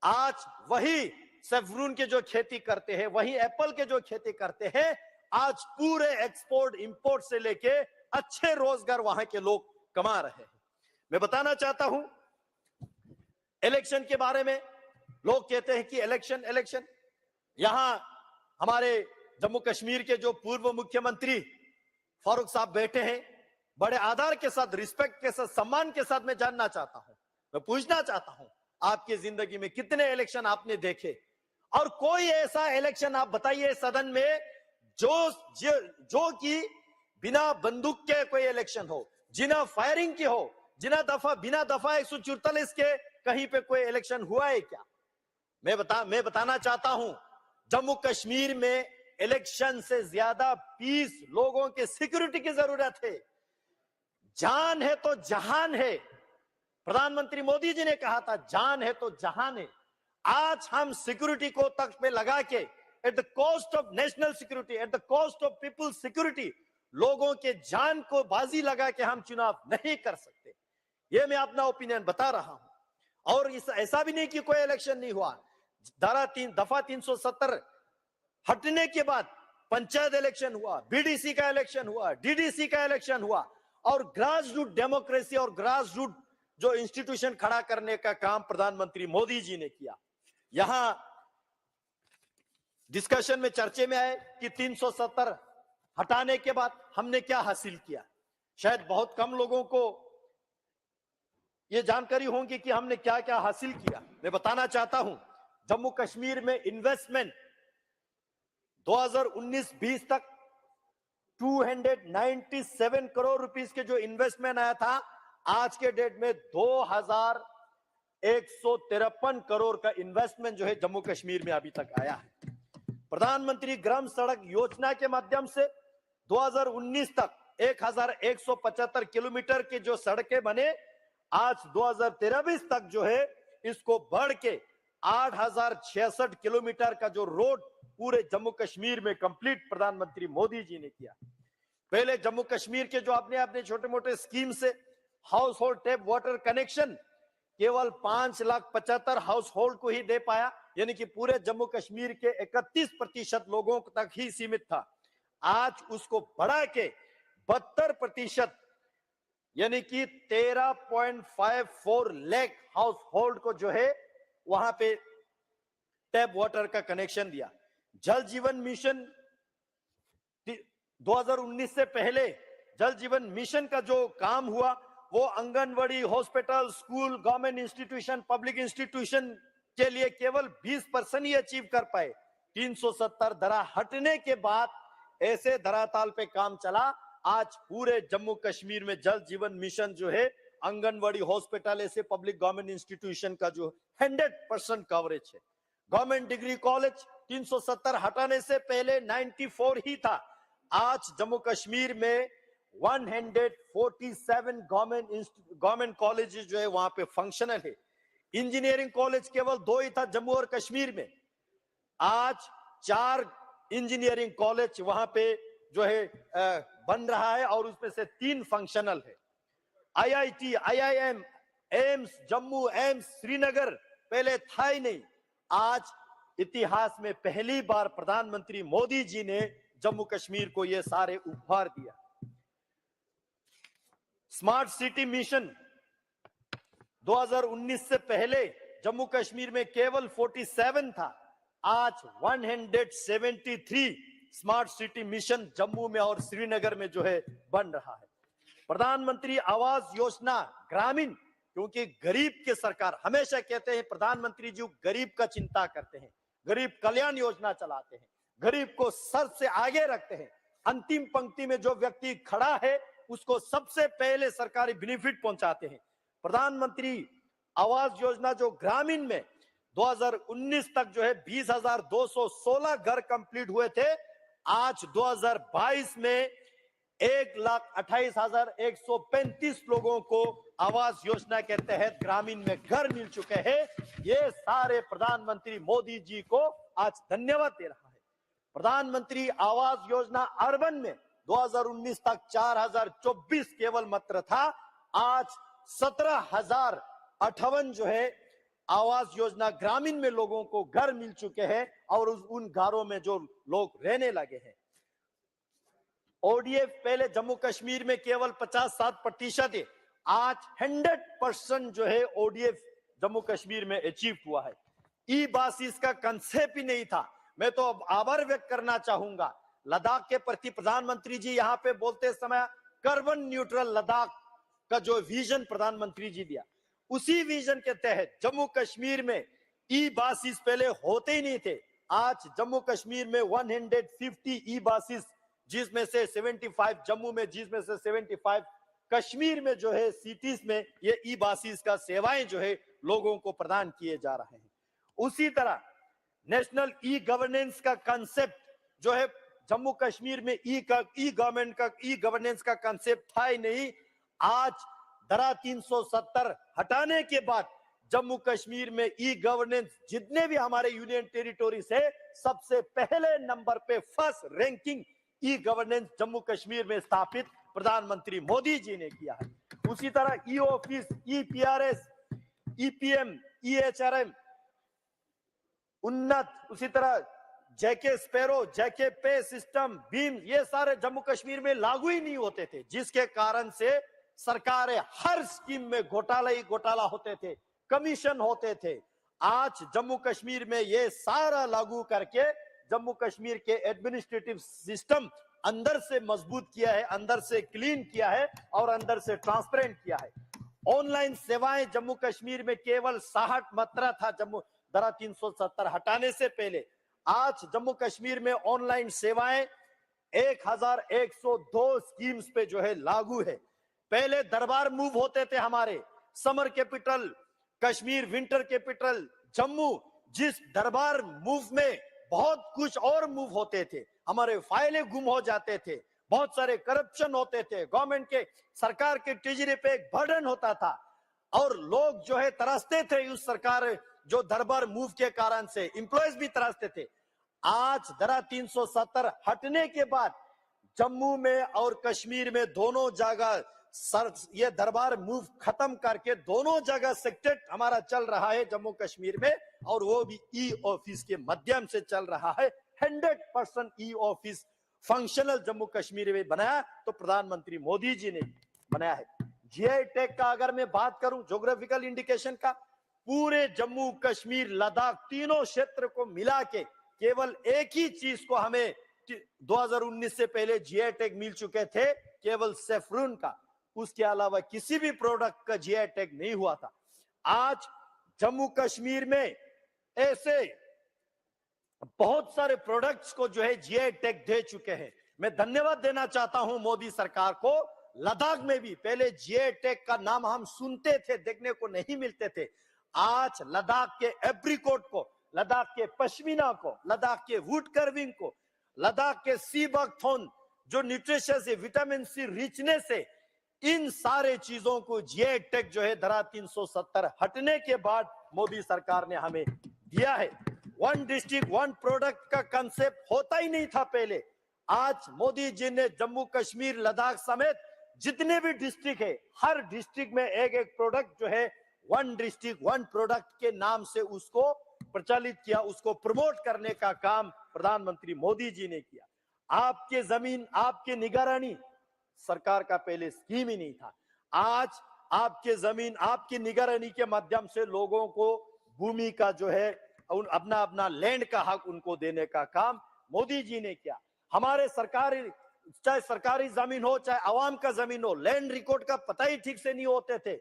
आज वही सेफ्रून के जो खेती करते हैं, वही एप्पल के जो खेती करते हैं, आज पूरे एक्सपोर्ट इंपोर्ट से लेके अच्छे रोजगार वहां के लोग कमा रहे हैं। मैं बताना चाहता हूं इलेक्शन के बारे में। लोग कहते हैं कि इलेक्शन। यहां हमारे जम्मू कश्मीर के जो पूर्व मुख्यमंत्री फारूक साहब बैठे हैं, बड़े आदर के साथ, रिस्पेक्ट के साथ, सम्मान के साथ मैं जानना चाहता हूं, मैं पूछना चाहता हूं, आपकी जिंदगी में कितने इलेक्शन आपने देखे? और कोई ऐसा इलेक्शन आप बताइए सदन में जो कि बिना बंदूक के कोई इलेक्शन हो, जिना फायरिंग की हो, बिना दफा 144 के कहीं पे कोई इलेक्शन हुआ है क्या? मैं बताना चाहता हूं, जम्मू कश्मीर में इलेक्शन से ज्यादा पीस, लोगों के सिक्योरिटी की जरूरत है। जान है तो जहान है, प्रधानमंत्री मोदी जी ने कहा था, जान है तो जहान है। आज हम सिक्योरिटी को तख्त पे लगा के, at the cost of national security, at the cost of people's security, लोगों के जान को बाजी लगा के हम चुनाव नहीं कर सकते। ये मैं अपना ओपिनियन बता रहा हूं। और ऐसा भी नहीं कि कोई इलेक्शन नहीं हुआ। दफा 370 हटने के बाद पंचायत इलेक्शन हुआ, बीडीसी का इलेक्शन हुआ, डीडीसी का इलेक्शन हुआ, और ग्रास रूट डेमोक्रेसी और ग्रास रूट जो इंस्टीट्यूशन खड़ा करने का काम प्रधानमंत्री मोदी जी ने किया। यहां डिस्कशन में चर्चे में आए कि 370 हटाने के बाद हमने क्या हासिल किया। शायद बहुत कम लोगों को ये जानकारी होगी कि हमने क्या क्या हासिल किया। मैं बताना चाहता हूं, जम्मू कश्मीर में इन्वेस्टमेंट 2019-20 तक 297 करोड़ रुपीस के जो इन्वेस्टमेंट आया था, आज के डेट में 2153 करोड़ का इन्वेस्टमेंट जो है जम्मू कश्मीर में अभी तक आया है। प्रधानमंत्री ग्राम सड़क योजना के माध्यम से 2019 तक 1175 किलोमीटर के जो सड़कें बने, आज 2023 तक जो है इसको बढ़ के 8066 किलोमीटर का जो रोड पूरे जम्मू कश्मीर में कंप्लीट प्रधानमंत्री मोदी जी ने किया। पहले जम्मू कश्मीर के जो अपने छोटे मोटे स्कीम से house hold tap water connection केवल 5,75,000 हाउस होल्ड को ही दे पाया, यानी कि पूरे जम्मू कश्मीर के 31% लोगों तक ही सीमित था। आज उसको बढ़ा के 72% यानी कि 13.54 लाख हाउस होल्ड को जो है वहां पे टैप वाटर का कनेक्शन दिया। जल जीवन मिशन 2019 से पहले जल जीवन मिशन का जो काम हुआ वो anganwadi, hospital, school, government institution, public institution के लिए केवल 20% ही अचीव कर पाए। 370 धरा हटने के बाद ऐसे धराताल पे काम चला। आज पूरे जम्मू कश्मीर में जल जीवन मिशन जो है आंगनवाड़ी, हॉस्पिटल, ऐसे पब्लिक गवर्नमेंट इंस्टीट्यूशन का जो 100% कवरेज है। गवर्नमेंट डिग्री कॉलेज 370 हटाने से पहले 94 ही था। आज जम्मू कश्मीर में 147 गवर्नमेंट कॉलेजेस जो है वहां पे फंक्शनल है। इंजीनियरिंग कॉलेज केवल 2 ही था जम्मू और कश्मीर में, आज 4 इंजीनियरिंग कॉलेज वहां पे जो है बन रहा है और उसमें से 3 फंक्शनल है। IIT, IIM, AIIMS Jammu, AIIMS Srinagar पहले था ही नहीं। आज इतिहास में पहली बार प्रधानमंत्री मोदी जी ने जम्मू कश्मीर को ये सारे उपहार दिया। स्मार्ट सिटी मिशन 2019 से पहले जम्मू कश्मीर में केवल 47 था, आज 173 स्मार्ट सिटी मिशन जम्मू में और श्रीनगर में जो है बन रहा है। प्रधानमंत्री आवास योजना ग्रामीण, क्योंकि गरीब के सरकार हमेशा कहते हैं प्रधानमंत्री जी गरीब का चिंता करते हैं, गरीब कल्याण योजना चलाते हैं, गरीब को सर से आगे रखते हैं। अंतिम पंक्ति में जो व्यक्ति खड़ा है उसको सबसे पहले सरकारी बेनिफिट पहुंचाते हैं। प्रधानमंत्री आवास योजना जो ग्रामीण में 2019 तक जो है 20,216 घर कंप्लीट हुए थे, आज 2022 में 1,28,135 लोगों को आवास योजना के तहत ग्रामीण में घर मिल चुके हैं। ये सारे प्रधानमंत्री मोदी जी को आज धन्यवाद दे रहा है। प्रधानमंत्री आवास योजना अर्बन में 2019 तक 4,024 केवल मात्र था, आज 17,058 जो है आवास योजना ग्रामीण में लोगों को घर मिल चुके हैं और उन घरों में जो लोग रहने लगे हैं। ODF पहले जम्मू कश्मीर में केवल 57% है, आज 100% जो है ODF जम्मू कश्मीर में अचीव हुआ है। ई बासिस का कंसेप्ट ही नहीं था। मैं तो आभार व्यक्त करना चाहूंगा लद्दाख के प्रति। प्रधानमंत्री जी यहाँ पे बोलते समय कार्बन न्यूट्रल लद्दाख का जो विजन प्रधानमंत्री जी दिया, उसी विजन के तहत जम्मू कश्मीर में ई बासिस पहले होते ही नहीं थे। आज जम्मू कश्मीर में 150 ई बासिस, जिसमें से 75 जम्मू में, जिसमें से 75 कश्मीर में जो है सिटीज में ये ई बासिस का सेवाएं जो है लोगों को प्रदान किए जा रहे हैं। उसी तरह नेशनल ई गवर्नेंस का कंसेप्ट जो है जम्मू कश्मीर में ई गवर्नेंस का कंसेप्ट था ही नहीं। आज धारा 370 हटाने के बाद जम्मू कश्मीर में ई गवर्नेंस जितने भी हमारे यूनियन टेरिटोरीज है, सबसे पहले नंबर पे first ranking e governance Jammu Kashmir में स्थापित प्रधानमंत्री मोदी जी ने किया है। उसी तरह ई ऑफिस, ई PRS, EPM, EHRM उन्नत, उसी तरह जैके स्पैरो, जैके पे सिस्टम, बीम, ये सारे जम्मू कश्मीर में लागू ही नहीं होते थे, जिसके कारण से सरकारें हर स्कीम में घोटाला ही घोटाला होते थे, कमीशन होते थे। आज जम्मू कश्मीर में ये सारा लागू करके जम्मू कश्मीर के एडमिनिस्ट्रेटिव सिस्टम अंदर से मजबूत किया है, अंदर से क्लीन किया है और अंदर से ट्रांसपेरेंट किया है। ऑनलाइन सेवाएं जम्मू कश्मीर में केवल 60 मात्रा था जम्मू धारा 370 हटाने से पहले। आज जम्मू कश्मीर में ऑनलाइन सेवाएं 1102 स्कीम्स पे जो है लागू है। पहले दरबार मूव होते थे हमारे, summer capital Kashmir, winter capital Jammu, जिस दरबार मूव में बहुत कुछ और मूव होते थे, हमारे फाइलें गुम हो जाते थे, बहुत सारे करप्शन होते थे, गवर्नमेंट के सरकार के ट्रेजरी पे एक बर्डन होता था और लोग जो है तरसते थे उस सरकार जो दरबार मूव के कारण से, एम्प्लॉयज भी तरसते थे। आज धारा 370 हटने के बाद जम्मू में और कश्मीर में दोनों जगह ये दरबार मूव खत्म करके दोनों जगह सेक्टर हमारा चल रहा है जम्मू कश्मीर में, और वो भी ई ऑफिस के माध्यम से चल रहा है। 100% e office functional Jammu Kashmir में बनाया तो प्रधानमंत्री मोदी जी ने बनाया है। जीआई टैग का अगर मैं बात करूं, ज्योग्राफिकल इंडिकेशन का, पूरे जम्मू कश्मीर लद्दाख तीनों क्षेत्र को मिला के केवल एक ही चीज को हमें 2019 से पहले जीआई टैग मिल चुके थे, केवल सेफ्रून का, उसके अलावा किसी भी प्रोडक्ट का जीआई टैग नहीं हुआ था। आज जम्मू कश्मीर में ऐसे बहुत सारे प्रोडक्ट्स को जो है जीआई टैग दे चुके हैं। मैं धन्यवाद देना चाहता हूं मोदी सरकार को। लद्दाख में भी पहले जीआई टैग का नाम हम सुनते थे, देखने को नहीं मिलते थे। आज लद्दाख के एप्रिकॉट को, लद्दाख के पश्मीना को, लद्दाख के वुड कर्विंग को, लद्दाख के सी बकथॉर्न जो न्यूट्रिशियस है, विटामिन सी रिचनेस है, इन सारे चीजों को जीआई टैग जो है धारा 370 हटने के बाद मोदी सरकार ने हमें दिया है। वन डिस्ट्रिक्ट वन प्रोडक्ट का कंसेप्ट होता ही नहीं था पहले। आज मोदी जी ने जम्मू कश्मीर लद्दाख समेत जितने भी डिस्ट्रिक्ट है, हर डिस्ट्रिक्ट में एक एक प्रोडक्ट जो है वन डिस्ट्रिक्ट वन प्रोडक्ट के नाम से उसको प्रचलित किया, उसको प्रमोट करने का काम प्रधानमंत्री मोदी जी ने किया। आपके जमीन आपके निगरानी सरकार का पहले स्कीम ही नहीं था। आज आपके जमीन आपकी निगरानी के माध्यम से लोगों को भूमि का जो है अपना अपना लैंड का हक उनको देने का काम मोदी जी ने किया। हमारे सरकारी, चाहे सरकारी जमीन हो चाहे आवाम का जमीन हो, लैंड रिकॉर्ड का पता ही ठीक से नहीं होते थे।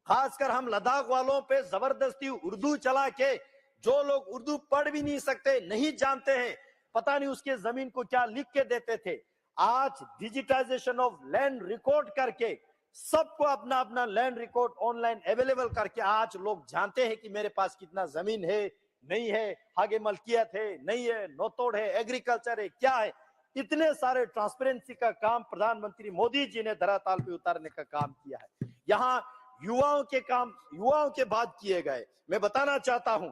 खासकर हम लद्दाख वालों पे जबरदस्ती उर्दू चला के, जो लोग उर्दू पढ़ भी नहीं सकते, नहीं जानते हैं, पता नहीं उसके जमीन को क्या लिख के देते थे। आज डिजिटाइजेशन ऑफ लैंड रिकॉर्ड करके सबको अपना अपना लैंड रिकॉर्ड ऑनलाइन अवेलेबल करके आज लोग जानते हैं कि मेरे पास कितना जमीन है, नहीं है, आगे मलकियत है, नहीं है, नोतोड़ है, एग्रीकल्चर है, क्या है। इतने सारे ट्रांसपेरेंसी का काम प्रधानमंत्री मोदी जी ने धरातल पे उतारने का काम किया है। यहाँ युवाओं के काम, युवाओं के बात किए गए। मैं बताना चाहता हूं,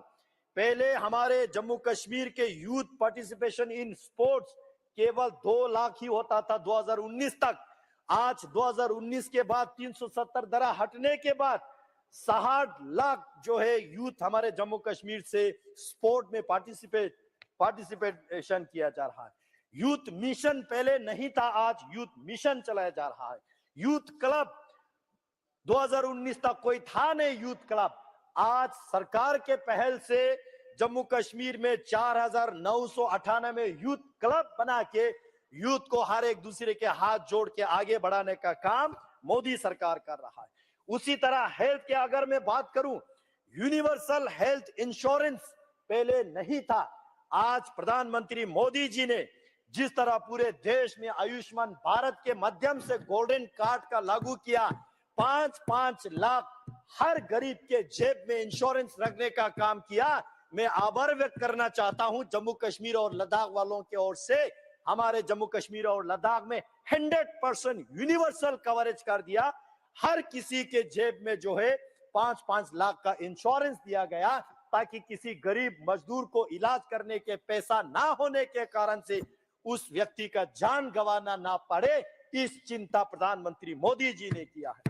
पहले हमारे जम्मू कश्मीर के यूथ पार्टिसिपेशन इन स्पोर्ट्स केवल 2 लाख ही होता था 2019 तक। आज 2019 के बाद 370 धारा हटने के बाद 60 लाख जो है यूथ हमारे जम्मू कश्मीर से स्पोर्ट में पार्टिसिपेशन किया जा रहा है। यूथ मिशन पहले नहीं था, आज यूथ मिशन चलाया जा रहा है। यूथ क्लब 2019 तक कोई था नहीं यूथ क्लब। आज सरकार के पहल से जम्मू कश्मीर में 4998 यूथ क्लब बना के यूथ को हर एक दूसरे के हाथ जोड़ के आगे बढ़ाने का काम मोदी सरकार कर रहा है। उसी तरह हेल्थ के अगर मैं बात करूं, यूनिवर्सल हेल्थ इंश्योरेंस पहले नहीं था। आज प्रधानमंत्री मोदी जी ने जिस तरह पूरे देश में आयुष्मान भारत के माध्यम से गोल्डन कार्ड का लागू किया, 5-5 लाख हर गरीब के जेब में इंश्योरेंस रखने का काम किया। मैं आभार व्यक्त करना चाहता हूं जम्मू कश्मीर और लद्दाख वालों की ओर से। हमारे जम्मू कश्मीर और लद्दाख में 100% यूनिवर्सल कवरेज कर दिया। हर किसी के जेब में जो है 5-5 लाख का इंश्योरेंस दिया गया, ताकि किसी गरीब मजदूर को इलाज करने के पैसा ना होने के कारण से उस व्यक्ति का जान गंवाना ना पड़े। इस चिंता प्रधानमंत्री मोदी जी ने किया है।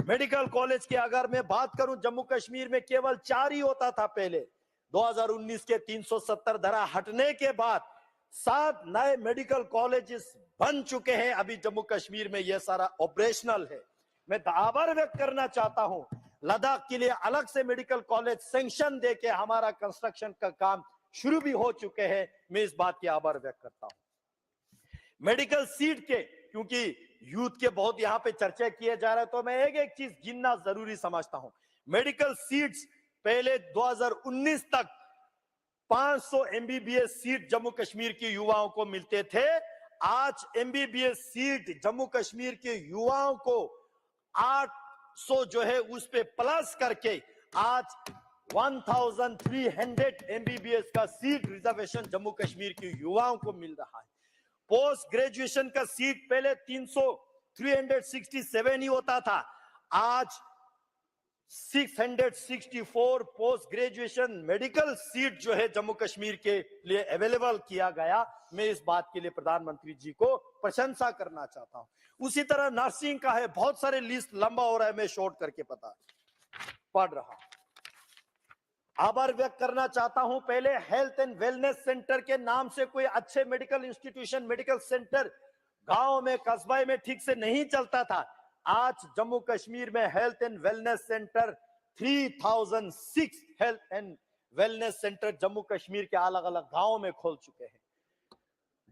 मेडिकल कॉलेज की अगर मैं बात करूं, जम्मू कश्मीर में केवल 4 ही होता था पहले। 2019 के 370 धारा हटने के बाद 7 नए मेडिकल कॉलेजेस बन चुके हैं अभी जम्मू कश्मीर में, यह सारा ऑपरेशनल है। मैं आभार व्यक्त करना चाहता हूं, लद्दाख के लिए अलग से मेडिकल कॉलेज सैंक्शन देके हमारा कंस्ट्रक्शन का काम शुरू भी हो चुके हैं। मैं इस बात की आभार व्यक्त करता हूं। मेडिकल सीट के, क्योंकि यूथ के बहुत यहां पे चर्चा किए जा रहे हैं, तो मैं एक एक चीज गिनना जरूरी समझता हूं। मेडिकल सीट्स पहले 2019 तक 500 MBBS सीट जम्मू कश्मीर के युवाओं को मिलते थे। आज MBBS सीट जम्मू कश्मीर के युवाओं को 800 जो है उस पे प्लस करके आज 1300 MBBS का सीट रिजर्वेशन जम्मू कश्मीर के युवाओं को मिल रहा है। पोस्ट ग्रेजुएशन का सीट पहले 367 ही होता था, आज 664 पोस्ट ग्रेजुएशन मेडिकल सीट जो है जम्मू कश्मीर के लिए अवेलेबल किया गया। मैं इस बात के लिए प्रधानमंत्री जी को प्रशंसा करना चाहता हूं। उसी तरह नर्सिंग का है, बहुत सारे लिस्ट लंबा हो रहा है, मैं शॉर्ट करके पढ़ रहा हूं। आभार व्यक्त करना चाहता हूं, पहले हेल्थ एंड वेलनेस सेंटर के नाम से कोई अच्छे मेडिकल इंस्टीट्यूशन, मेडिकल सेंटर गांव में, कस्बे में ठीक से नहीं चलता था। आज जम्मू कश्मीर में health and wellness centre 3006 health and wellness centre Jammu Kashmir के अलग अलग गांवों में खोल चुके हैं।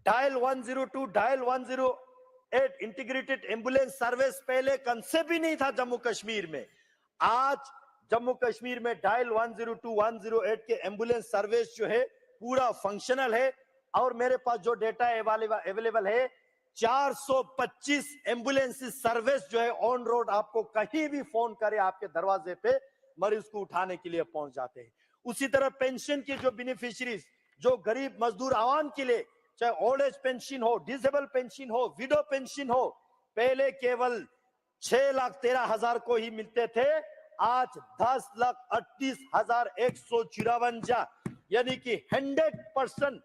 Dial 102, dial 108 integrated ambulance service पहले कंसेप्ट भी नहीं था जम्मू कश्मीर में। आज जम्मू कश्मीर में डायल 102, 108 के एम्बुलेंस सर्विस जो है पूरा फंक्शनल है। और मेरे पास जो डेटा अवेलेबल है, 425 एम्बुलेंस सर्विस जो है ऑन रोड, आपको कहीं भी फोन करे आपके दरवाजे पे मरीज को उठाने के लिए पहुंच जाते हैं। उसी तरह पेंशन के जो बेनिफिशियरीज, जो गरीब मजदूर आवाम के लिए, चाहे ओल्ड एज पेंशन हो, डिसेबल पेंशन हो, विडो पेंशन हो, पहले केवल 6,13,000 को ही मिलते थे, आज 10,38,154, यानी कि 100%,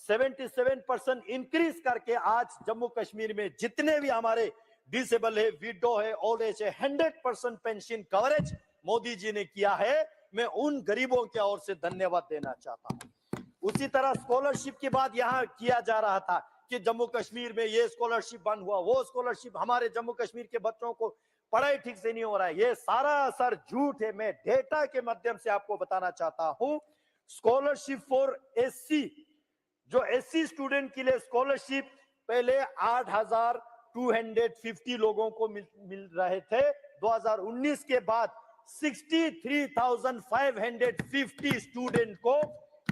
77% इंक्रीज करके आज जम्मू कश्मीर में जितने भी हमारे डिसेबल है, विडो है, ओल्ड एज है, 100% पेंशन कवरेज मोदी जी ने किया है। मैं उन गरीबों की ओर से धन्यवाद देना चाहता हूं। उसी तरह स्कॉलरशिप की बात यहां किया जा रहा था कि जम्मू कश्मीर में ये स्कॉलरशिप बंद हुआ, वो स्कॉलरशिप, हमारे जम्मू कश्मीर के बच्चों को पढ़ाई ठीक से नहीं हो रहा है, ये सारा असर झूठ है। मैं डेटा के माध्यम से आपको बताना चाहता हूं। स्कॉलरशिप फॉर SC, जो SC स्टूडेंट के लिए स्कॉलरशिप पहले 8,250 लोगों को मिल रहे थे, 2019 के बाद 63,550 स्टूडेंट को,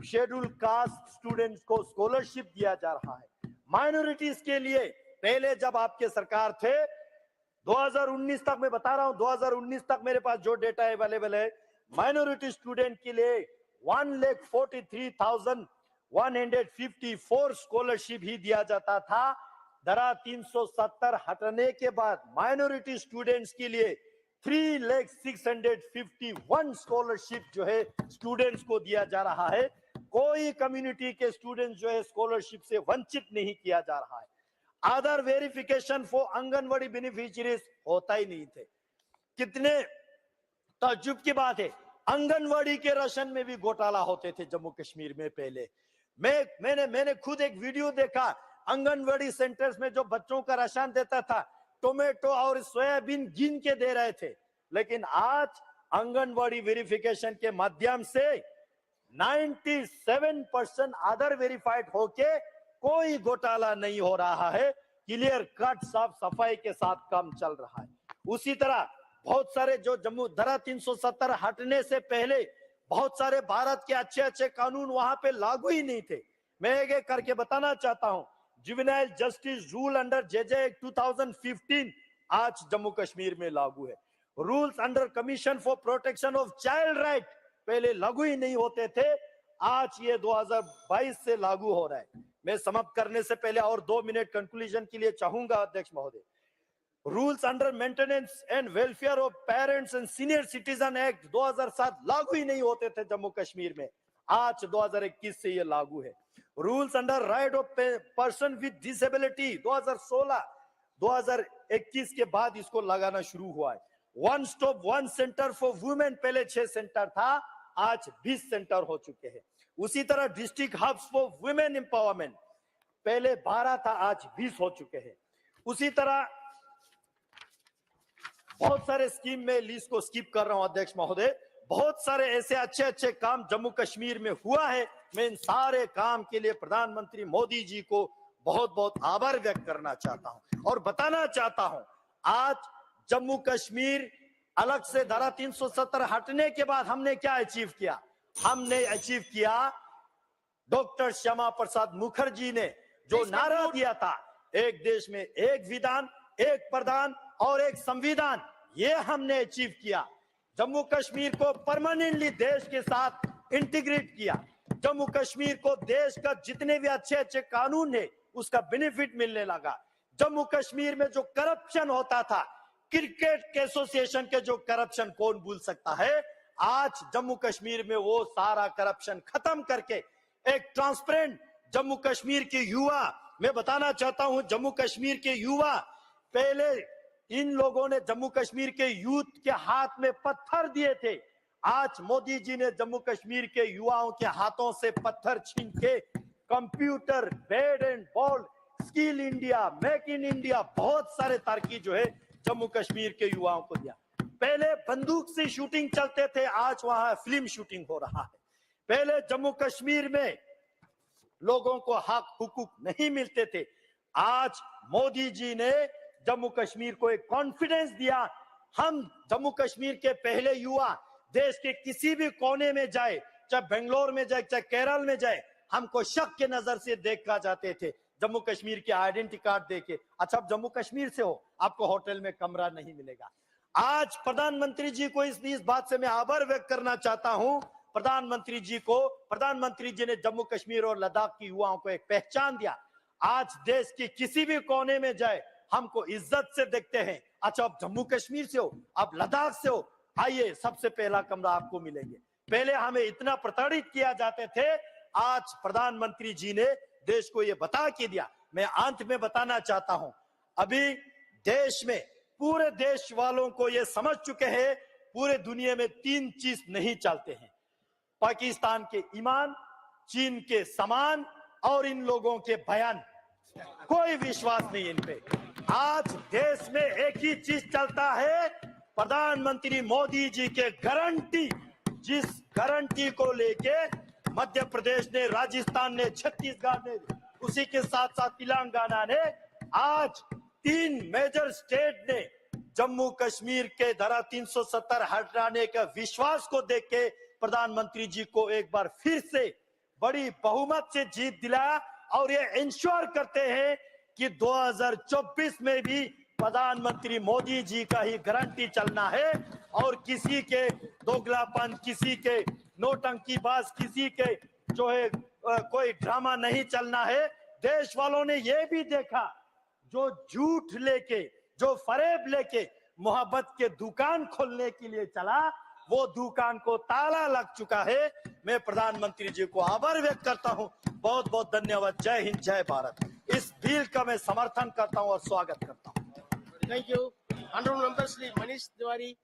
शेड्यूल कास्ट स्टूडेंट्स को स्कॉलरशिप दिया जा रहा है। माइनॉरिटीज के लिए पहले जब आपके सरकार थे 2019 तक, मैं बता रहा हूं 2019 तक मेरे पास जो डेटा अवेलेबल है, माइनॉरिटी स्टूडेंट के लिए 1,43,154 स्कॉलरशिप ही दिया जाता था। धारा 370 हटने के बाद माइनॉरिटी स्टूडेंट्स के लिए 3,651 स्कॉलरशिप जो है स्टूडेंट्स को दिया जा रहा है। कोई कम्युनिटी के स्टूडेंट्स जो है स्कॉलरशिप से वंचित नहीं किया जा रहा है। Other verification for anganwadi beneficiaries होता ही नहीं थे। कितने ताज्जुब की बात है, आंगनवाड़ी के राशन में भी घोटाला होते थे जम्मू कश्मीर में पहले। मैंने खुद एक वीडियो देखा, आंगनवाड़ी सेंटर्स में जो बच्चों का राशन देता था, टोमेटो और सोयाबीन गिन के दे रहे थे। लेकिन आज आंगनवाड़ी वेरिफिकेशन के माध्यम से 97% आधार वेरीफाइड होके कोई घोटाला नहीं हो रहा है, क्लियर कट साफ सफाई के साथ काम चल रहा है। उसी तरह बहुत सारे जो जम्मू धारा 370 हटने से पहले बहुत सारे भारत के अच्छे अच्छे कानून वहां पे लागू ही नहीं थे। मैं एक एक करके बताना चाहता हूं। Juvenile justice rule under JJ 2015 आज जम्मू कश्मीर में लागू है। Rules under commission for protection of child right पहले लागू ही नहीं होते थे, आज ये 2022 से लागू हो रहा है। मैं समाप्त करने से पहले और 2 मिनट कंक्लूजन के लिए चाहूंगा अध्यक्ष महोदय। Rules under maintenance and welfare of parents and senior citizen act 2007 लागू ही नहीं होते थे जम्मू कश्मीर में, आज 2021 से ये लागू है। Rules under right of person with disability 2021 के बाद इसको लगाना शुरू हुआ है। One stop one centre for women पहले 6 सेंटर था, आज 20 सेंटर हो चुके हैं। उसी तरह district hubs for women empowerment पहले 12 था, आज 20 हो चुके हैं। उसी तरह बहुत सारे स्कीम में लिस्ट को स्किप कर रहा हूं अध्यक्ष महोदय, बहुत सारे ऐसे अच्छे अच्छे काम जम्मू कश्मीर में हुआ है। मैं इन सारे काम के लिए प्रधानमंत्री मोदी जी को बहुत बहुत आभार व्यक्त करना चाहता हूं और बताना चाहता हूं, आज जम्मू कश्मीर अलग से धारा 370 हटने के बाद हमने क्या अचीव किया? हमने अचीव किया, डॉक्टर श्यामा प्रसाद मुखर्जी ने जो नारा दिया था, एक देश में एक विधान, एक प्रधान और एक संविधान, ये हमने अचीव किया। जम्मू कश्मीर को परमानेंटली देश के साथ इंटीग्रेट किया। जम्मू कश्मीर को देश का जितने भी अच्छे अच्छे कानून है उसका बेनिफिट मिलने लगा। जम्मू कश्मीर में जो करप्शन होता था, क्रिकेट एसोसिएशन के जो करप्शन कौन भूल सकता है, आज जम्मू कश्मीर में वो सारा करप्शन खत्म करके एक ट्रांसपेरेंट जम्मू कश्मीर के युवा, मैं बताना चाहता हूं जम्मू कश्मीर के युवा, पहले इन लोगों ने जम्मू कश्मीर के यूथ के हाथ में पत्थर दिए थे, आज मोदी जी ने जम्मू कश्मीर के युवाओं के हाथों से पत्थर छीन के computer, bat and ball, skill India, make in India, बहुत सारे तरक्की जो है जम्मू कश्मीर के युवाओं को दिया। पहले बंदूक से शूटिंग चलते थे, आज वहां फिल्म शूटिंग हो रहा है। पहले जम्मू कश्मीर में लोगों को हक हुकूक नहीं मिलते थे, आज मोदी जी ने जम्मू कश्मीर को एक कॉन्फिडेंस दिया। हम जम्मू कश्मीर के पहले युवा देश के किसी भी कोने में जाए, चाहे बेंगलोर में जाए, चाहे केरल में जाए, हमको शक के नजर से देखा जाते थे जम्मू कश्मीर के आइडेंटिटी कार्ड देके। अच्छा, आप जम्मू कश्मीर से हो, आपको होटल में कमरा नहीं मिलेगा। आज प्रधानमंत्री जी को इस बात से मैं आभार व्यक्त करना चाहता हूं, प्रधानमंत्री जी ने जम्मू कश्मीर और लद्दाख के युवाओं को एक पहचान दिया। आज देश के किसी भी कोने में जाए हमको इज्जत से देखते हैं। अच्छा, आप जम्मू कश्मीर से हो, आप लद्दाख से हो, आइए सबसे पहला कमरा आपको मिलेंगे। पहले हमें इतना प्रताड़ित किया जाते थे, आज प्रधानमंत्री जी ने देश को ये बता के दिया। मैं अंत में बताना चाहता हूं, अभी देश में पूरे देश वालों को ये समझ चुके हैं, पूरे दुनिया में 3 चीज नहीं चलते हैं, पाकिस्तान के ईमान, चीन के सामान और इन लोगों के बयान। कोई विश्वास नहीं इन पे। आज देश में एक ही चीज चलता है, प्रधानमंत्री मोदी जी के गारंटी, जिस गारंटी को लेके मध्य प्रदेश ने, राजस्थान ने, छत्तीसगढ़ ने, उसी के साथ साथ तेलंगाना ने, आज 3 मेजर स्टेट ने जम्मू कश्मीर के धारा 370 हटाने का विश्वास को देख के प्रधानमंत्री जी को एक बार फिर से बड़ी बहुमत से जीत दिलाया और ये इंश्योर करते हैं कि 2024 में भी प्रधानमंत्री मोदी जी का ही गारंटी चलना है और किसी के दोगलापन, किसी के नोटंकीबाज, किसी के जो है कोई ड्रामा नहीं चलना है। देश वालों ने ये भी देखा, जो झूठ लेके, जो फरेब लेके मोहब्बत के दुकान खोलने के लिए चला, वो दुकान को ताला लग चुका है। मैं प्रधानमंत्री जी को आभार व्यक्त करता हूं, बहुत बहुत धन्यवाद। जय हिंद, जय भारत। इस बिल का मैं समर्थन करता हूं और स्वागत करता हूं। Thank you. Honorable Member Shri Manish Tiwari.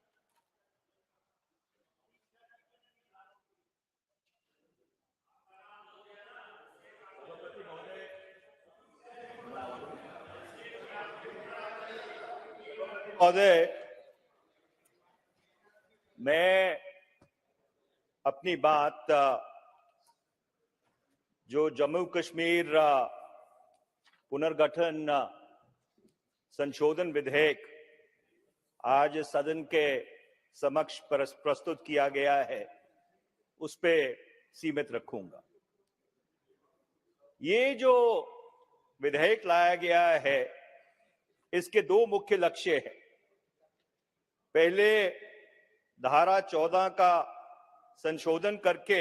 महोदय, मैं अपनी बात जो जम्मू कश्मीर पुनर्गठन संशोधन विधेयक आज सदन के समक्ष प्रस्तुत किया गया है, उस पे सीमित रखूंगा। ये जो विधेयक लाया गया है, इसके 2 मुख्य लक्ष्य हैं। पहले धारा 14 का संशोधन करके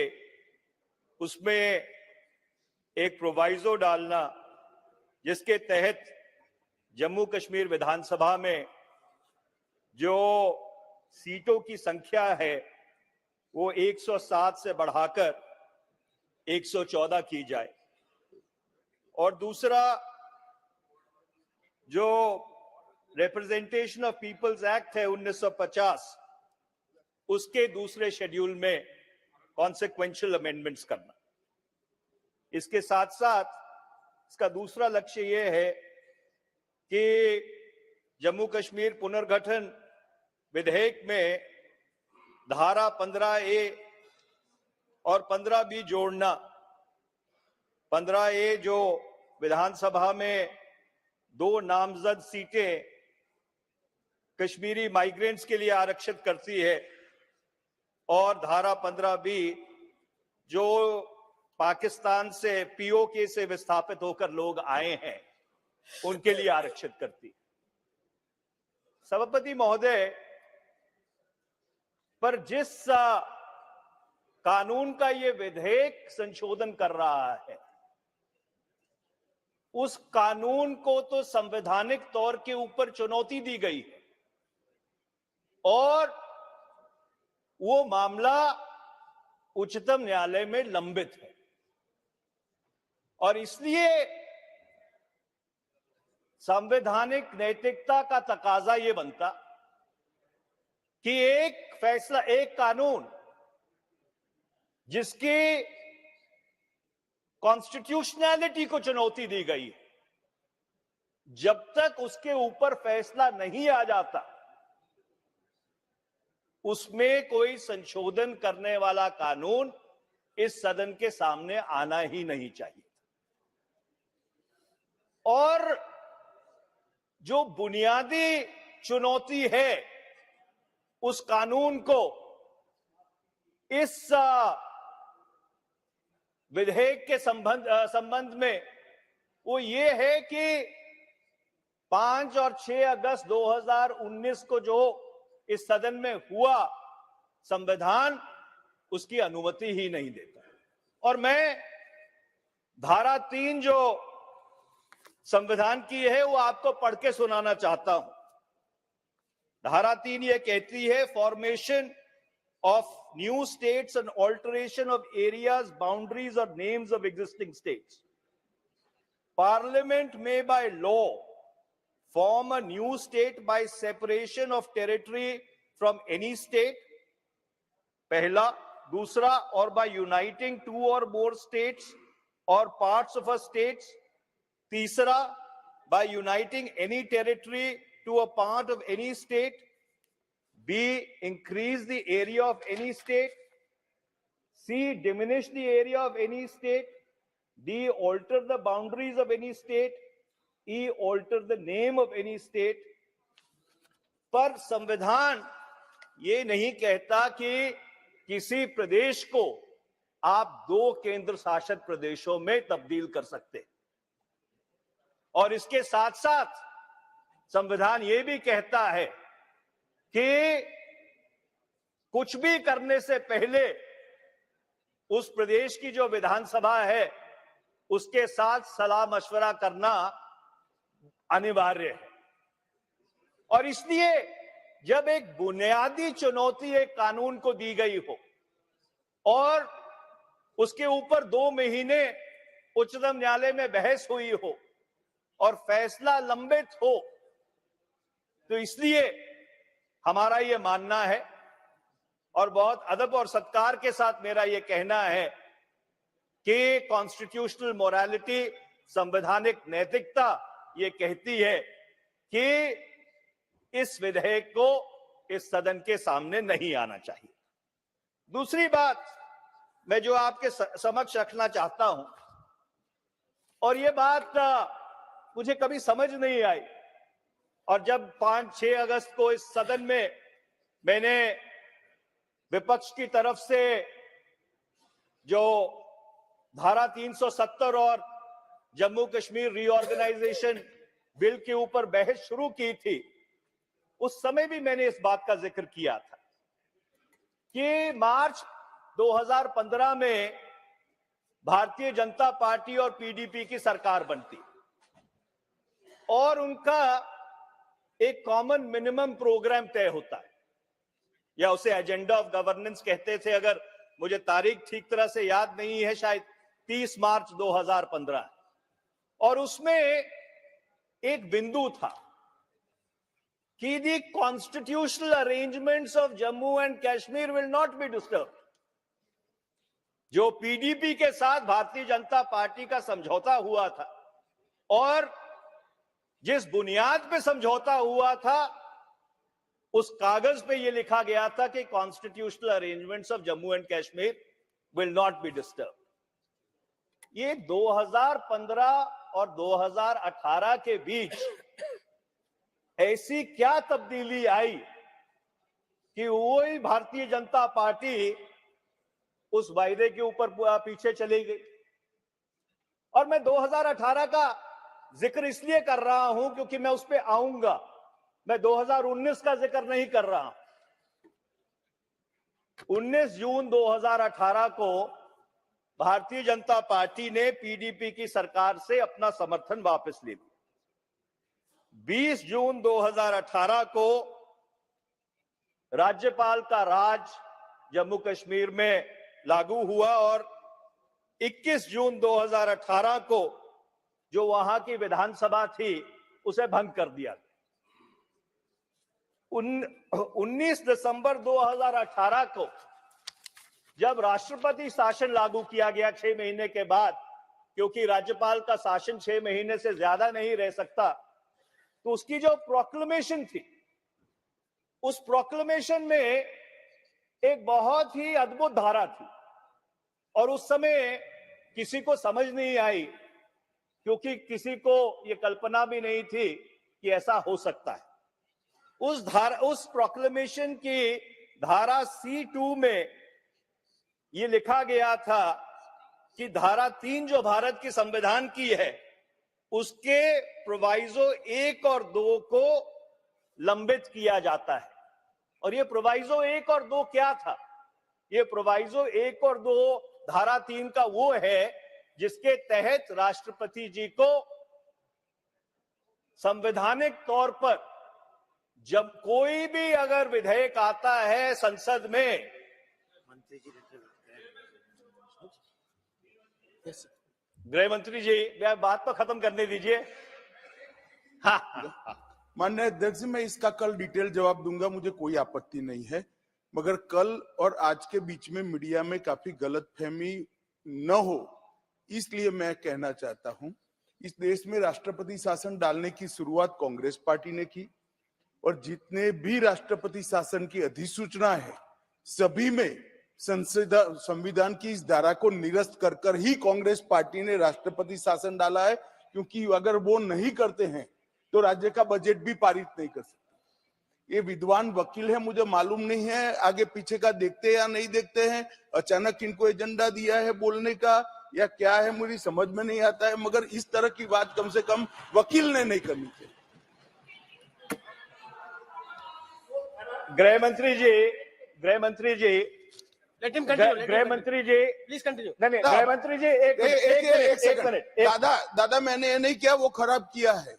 उसमें एक प्रोवाइजो डालना, जिसके तहत जम्मू कश्मीर विधानसभा में जो सीटों की संख्या है वो 107 से बढ़ाकर 114 की जाए। और दूसरा, जो रिप्रेजेंटेशन ऑफ पीपल्स एक्ट है 1950, उसके दूसरे शेड्यूल में कॉन्सिक्वेंशियल अमेंडमेंट्स करना। इसके साथ साथ इसका दूसरा लक्ष्य ये है कि जम्मू कश्मीर पुनर्गठन विधेयक में धारा 15A और 15B जोड़ना। 15A जो विधानसभा में 2 नामजद सीटें कश्मीरी माइग्रेंट्स के लिए आरक्षित करती है, और धारा 15B जो पाकिस्तान से POK से विस्थापित होकर लोग आए हैं उनके लिए आरक्षित करती है। सभापति महोदय, पर जिस कानून का ये विधेयक संशोधन कर रहा है, उस कानून को तो संवैधानिक तौर के ऊपर चुनौती दी गई है और वो मामला उच्चतम न्यायालय में लंबित है, और इसलिए संवैधानिक नैतिकता का तकाजा ये बनता कि एक फैसला, एक कानून जिसकी कॉन्स्टिट्यूशनैलिटी को चुनौती दी गई है, जब तक उसके ऊपर फैसला नहीं आ जाता उसमें कोई संशोधन करने वाला कानून इस सदन के सामने आना ही नहीं चाहिए। और जो बुनियादी चुनौती है उस कानून को इस विधेयक के संबंध में वो ये है कि 5 और 6 अगस्त 2019 को जो इस सदन में हुआ, संविधान उसकी अनुमति ही नहीं देता। और मैं धारा 3 जो संविधान की है वो आपको पढ़ के सुनाना चाहता हूं। धारा 3 ये कहती है, formation of new states and alteration of areas, boundaries or names of existing states. Parliament may by law form a new state by separation of territory from any state. Pehla. Dusra, or by uniting 2 or more states or parts of a state. Tisra, by uniting any territory to a part of any state. B, increase the area of any state. C, diminish the area of any state. D, alter the boundaries of any state. E, alter the name of any state. पर संविधान ये नहीं कहता कि किसी प्रदेश को आप 2 केंद्र शासित प्रदेशों में तब्दील कर सकते, और इसके साथ साथ संविधान ये भी कहता है कि कुछ भी करने से पहले उस प्रदेश की जो विधानसभा है उसके साथ सलाह मशवरा करना अनिवार्य है। और इसलिए जब एक बुनियादी चुनौती एक कानून को दी गई हो और उसके ऊपर 2 महीने उच्चतम न्यायालय में बहस हुई हो और फैसला लंबित हो, तो इसलिए हमारा ये मानना है और बहुत अदब और सत्कार के साथ मेरा ये कहना है कि कॉन्स्टिट्यूशनल मोरालिटी, संवैधानिक नैतिकता ये कहती है कि इस विधेयक को इस सदन के सामने नहीं आना चाहिए। दूसरी बात मैं जो आपके समक्ष रखना चाहता हूं, और ये बात मुझे कभी समझ नहीं आई, और जब 5-6 अगस्त को इस सदन में मैंने विपक्ष की तरफ से जो धारा 370 और जम्मू कश्मीर रीऑर्गेनाइजेशन बिल के ऊपर बहस शुरू की थी, उस समय भी मैंने इस बात का जिक्र किया था कि मार्च 2015 में भारतीय जनता पार्टी और पीडीपी की सरकार बनती और उनका एक कॉमन मिनिमम प्रोग्राम तय होता है, या उसे एजेंडा ऑफ गवर्नेंस कहते थे, अगर मुझे तारीख ठीक तरह से याद नहीं है, शायद 30 मार्च 2015। और उसमें एक बिंदु था कि the constitutional arrangements of Jammu and Kashmir will not be disturb. जो पीडीपी के साथ भारतीय जनता पार्टी का समझौता हुआ था और जिस बुनियाद पे समझौता हुआ था उस कागज पे ये लिखा गया था कि constitutional arrangements of Jammu and Kashmir will not be disturb. ये 2015 और 2018 के बीच ऐसी क्या तब्दीली आई कि वही भारतीय जनता पार्टी उस वायदे के ऊपर पीछे चली गई। और मैं 2018 का जिक्र इसलिए कर रहा हूं क्योंकि मैं उस पर आऊंगा, मैं 2019 का जिक्र नहीं कर रहा हूं। 19 जून 2018 को भारतीय जनता पार्टी ने पीडीपी की सरकार से अपना समर्थन वापस ले लिया। 20 जून 2018 को राज्यपाल का राज जम्मू कश्मीर में लागू हुआ और 21 जून 2018 को जो वहां की विधानसभा थी उसे भंग कर दिया। 19 दिसंबर 2018 को जब राष्ट्रपति शासन लागू किया गया 6 महीने के बाद, क्योंकि राज्यपाल का शासन 6 महीने से ज्यादा नहीं रह सकता, तो उसकी जो प्रोक्लेमेशन थी, उस प्रोक्लेमेशन में एक बहुत ही अद्भुत धारा थी और उस समय किसी को समझ नहीं आई, क्योंकि किसी को यह कल्पना भी नहीं थी कि ऐसा हो सकता है। उस प्रोक्लेमेशन की धारा C2 में यह लिखा गया था कि धारा 3 जो भारत की संविधान की है उसके प्रोवाइजो 1 और 2 को लंबित किया जाता है। और ये प्रोवाइजो 1 और 2 क्या था? ये प्रोवाइजो 1 और 2 धारा 3 का वो है जिसके तहत राष्ट्रपति जी को संवैधानिक तौर पर जब कोई भी अगर विधेयक आता है संसद में, गृह मंत्री जी बात तो खत्म करने दीजिए। माननीय अध्यक्ष, मैं इसका कल डिटेल जवाब दूंगा, मुझे कोई आपत्ति नहीं है, मगर कल और आज के बीच में मीडिया में काफी गलतफहमी न हो इसलिए मैं कहना चाहता हूं। इस देश में राष्ट्रपति शासन डालने की शुरुआत कांग्रेस पार्टी ने की और जितने भी राष्ट्रपति शासन की अधिसूचना है सभी में संविधान की इस धारा को निरस्त कर ही कांग्रेस पार्टी ने राष्ट्रपति शासन डाला है, क्योंकि अगर वो नहीं करते हैं तो राज्य का बजट भी पारित नहीं कर सकते। ये विद्वान वकील है, मुझे मालूम नहीं है आगे पीछे का देखते या नहीं देखते हैं, अचानक इनको एजेंडा दिया है बोलने का या क्या है मुझे समझ में नहीं आता है, मगर इस तरह की बात कम से कम वकील ने नहीं करनी चाहिए। गृह मंत्री जी गृह मंत्री जी प्लीज कंटिन्यू। नहीं गृह मंत्री जी एक मिनट। दादा मैंने ये नहीं किया, वो खराब किया है।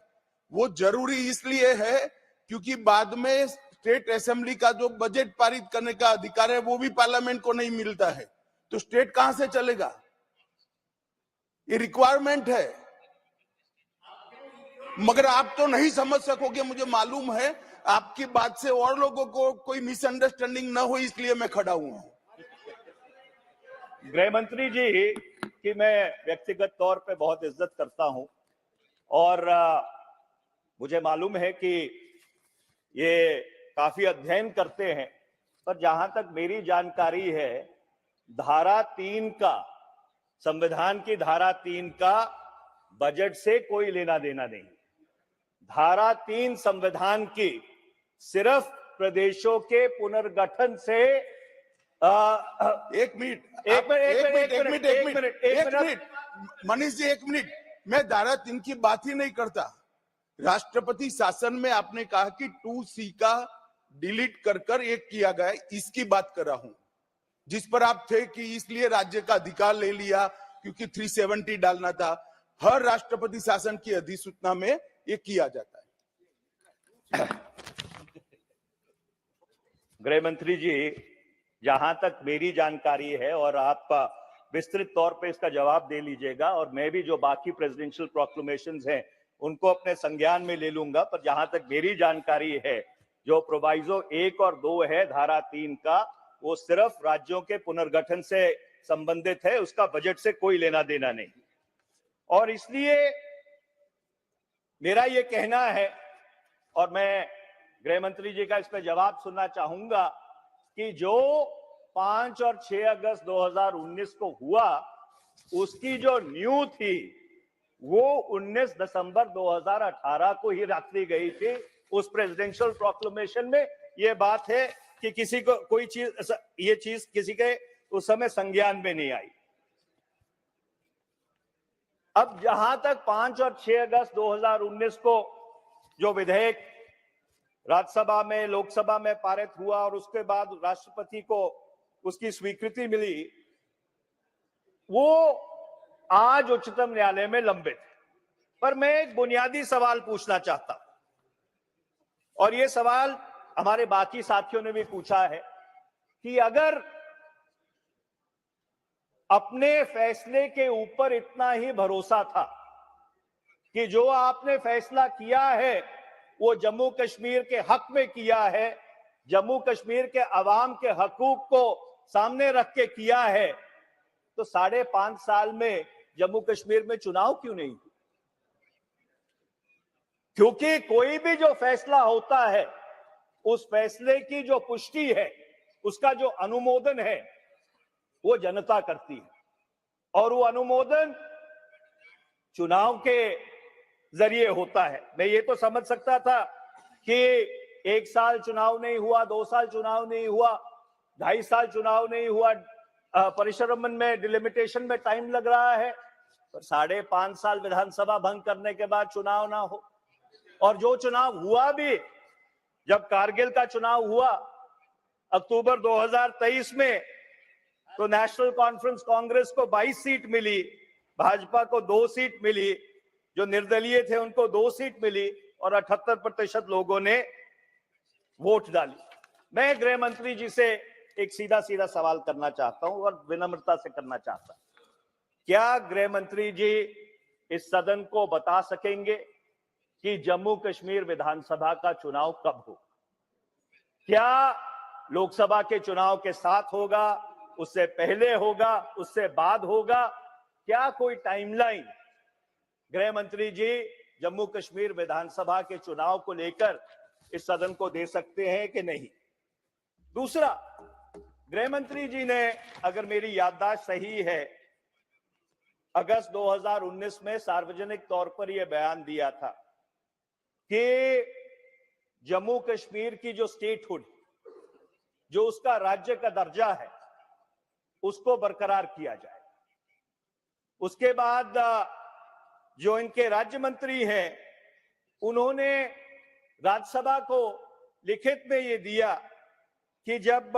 वो जरूरी इसलिए है क्योंकि बाद में स्टेट असेंबली का जो बजट पारित करने का अधिकार है वो भी पार्लियामेंट को नहीं मिलता है, तो स्टेट कहां से चलेगा? ये रिक्वायरमेंट है, मगर आप तो नहीं समझ सकोगे, मुझे मालूम है। आपकी बात से और लोगों को कोई मिसअंडरस्टैंडिंग ना हो इसलिए मैं खड़ा हुआ हूं। गृह मंत्री जी की मैं व्यक्तिगत तौर पे बहुत इज्जत करता हूं और मुझे मालूम है कि ये काफी अध्ययन करते हैं, पर जहां तक मेरी जानकारी है धारा 3 का, संविधान की धारा 3 का बजट से कोई लेना देना नहीं। धारा 3 संविधान की सिर्फ प्रदेशों के पुनर्गठन से एक मिनट मनीष जी, एक मिनट, मैं धारा 3 की बात ही नहीं करता। राष्ट्रपति शासन में आपने कहा कि 2C का डिलीट कर एक किया गया, इसकी बात कर रहा हूं, जिस पर आप थे कि इसलिए राज्य का अधिकार ले लिया क्योंकि 370 डालना था। हर राष्ट्रपति शासन की अधिसूचना में ये किया जाता है। गृह मंत्री जी, जहां तक मेरी जानकारी है, और आप विस्तृत तौर पे इसका जवाब दे लीजिएगा, और मैं भी जो बाकी प्रेसिडेंशियल प्रोक्लेमेशंस हैं उनको अपने संज्ञान में ले लूंगा, पर जहां तक मेरी जानकारी है जो प्रोवाइजो 1 और 2 है धारा 3 का, वो सिर्फ राज्यों के पुनर्गठन से संबंधित है, उसका बजट से कोई लेना देना नहीं। और इसलिए मेरा ये कहना है, और मैं गृह मंत्री जी का इस पर जवाब सुनना चाहूंगा, कि जो 5 और 6 अगस्त 2019 को हुआ, उसकी जो न्यू थी वो 19 दिसंबर 2018 को ही रखी गई थी उस प्रेसिडेंशियल प्रोक्लेमेशन में। ये बात है कि किसी को कोई चीज, ये चीज किसी के उस समय संज्ञान में नहीं आई। अब जहां तक 5 और 6 अगस्त 2019 को जो विधेयक राज्यसभा में, लोकसभा में पारित हुआ और उसके बाद राष्ट्रपति को उसकी स्वीकृति मिली, वो आज उच्चतम न्यायालय में लंबित है। पर मैं एक बुनियादी सवाल पूछना चाहता हूं, और ये सवाल हमारे बाकी साथियों ने भी पूछा है, कि अगर अपने फैसले के ऊपर इतना ही भरोसा था कि जो आपने फैसला किया है वो जम्मू कश्मीर के हक में किया है, जम्मू कश्मीर के अवाम के हकूक को सामने रख के किया है, तो 5.5 साल में जम्मू कश्मीर में चुनाव क्यों नहीं? क्योंकि कोई भी जो फैसला होता है, उस फैसले की जो पुष्टि है, उसका जो अनुमोदन है, वो जनता करती है, और वो अनुमोदन चुनाव के जरिए होता है। मैं ये तो समझ सकता था कि 1 साल चुनाव नहीं हुआ, 2 साल चुनाव नहीं हुआ, 2.5 साल चुनाव नहीं हुआ, परिश्रमण में, डिलिमिटेशन में टाइम लग रहा है, पर 5.5 साल विधानसभा भंग करने के बाद चुनाव ना हो। और जो चुनाव हुआ भी, जब कारगिल का चुनाव हुआ अक्टूबर 2023 में, तो नेशनल कॉन्फ्रेंस कांग्रेस को 22 सीट मिली, भाजपा को 2 सीट मिली, जो निर्दलीय थे उनको 2 सीट मिली, और 78% लोगों ने वोट डाली। मैं गृह मंत्री जी से एक सीधा सीधा सवाल करना चाहता हूं, और विनम्रता से करना चाहता हूं। क्या गृह मंत्री जी इस सदन को बता सकेंगे कि जम्मू कश्मीर विधानसभा का चुनाव कब होगा? क्या लोकसभा के चुनाव के साथ होगा, उससे पहले होगा, उससे बाद होगा? क्या कोई टाइमलाइन गृह मंत्री जी जम्मू कश्मीर विधानसभा के चुनाव को लेकर इस सदन को दे सकते हैं कि नहीं? दूसरा, गृह मंत्री जी ने, अगर मेरी याददाश्त सही है, अगस्त 2019 में सार्वजनिक तौर पर यह बयान दिया था कि जम्मू कश्मीर की जो स्टेटहुड, जो उसका राज्य का दर्जा है, उसको बरकरार किया जाए। उसके बाद जो इनके राज्य मंत्री हैं, उन्होंने राज्यसभा को लिखित में ये दिया कि जब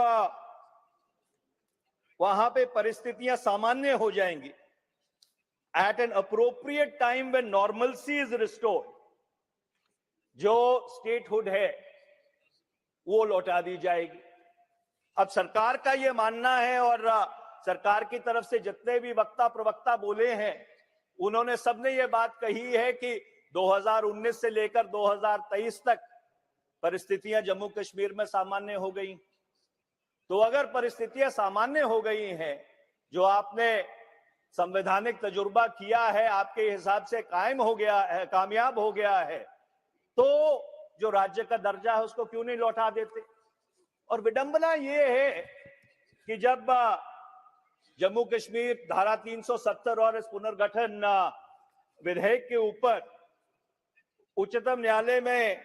वहां पे परिस्थितियां सामान्य हो जाएंगी, at an appropriate time when normalcy is restored, जो स्टेटहुड है वो लौटा दी जाएगी। अब सरकार का ये मानना है, और सरकार की तरफ से जितने भी वक्ता प्रवक्ता बोले हैं, उन्होंने सबने ये बात कही है कि 2019 से लेकर 2023 तक परिस्थितियां जम्मू कश्मीर में सामान्य हो गई। तो अगर परिस्थितियां सामान्य हो गई हैं, जो आपने संवैधानिक तजुर्बा किया है, आपके हिसाब से कायम हो गया है, कामयाब हो गया है, तो जो राज्य का दर्जा है उसको क्यों नहीं लौटा देते? और विडंबना ये है कि जब जम्मू कश्मीर धारा 370 और इस पुनर्गठन विधेयक के ऊपर उच्चतम न्यायालय में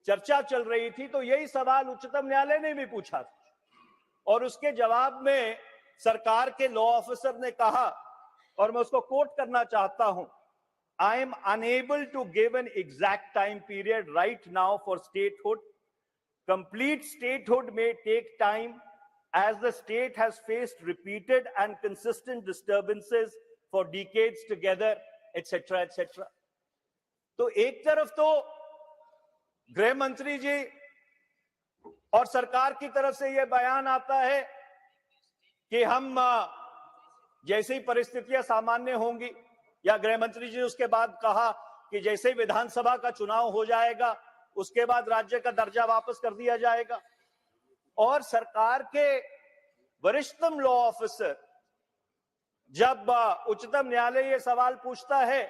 चर्चा चल रही थी, तो यही सवाल उच्चतम न्यायालय ने भी पूछा था, और उसके जवाब में सरकार के लॉ ऑफिसर ने कहा, और मैं उसको कोट करना चाहता हूं, I am unable to give an exact time period right now for statehood. Complete statehood may take time as the state has faced repeated and consistent disturbances for decades together, etc., etc. तो एक तरफ तो गृह मंत्री जी और सरकार की तरफ से यह बयान आता है कि हम जैसे ही परिस्थितियां सामान्य होंगी, या गृह मंत्री जी ने उसके बाद कहा कि जैसे ही विधानसभा का चुनाव हो जाएगा उसके बाद राज्य का दर्जा वापस कर दिया जाएगा। और सरकार के वरिष्ठतम लॉ ऑफिसर जब उच्चतम न्यायालय ये सवाल पूछता है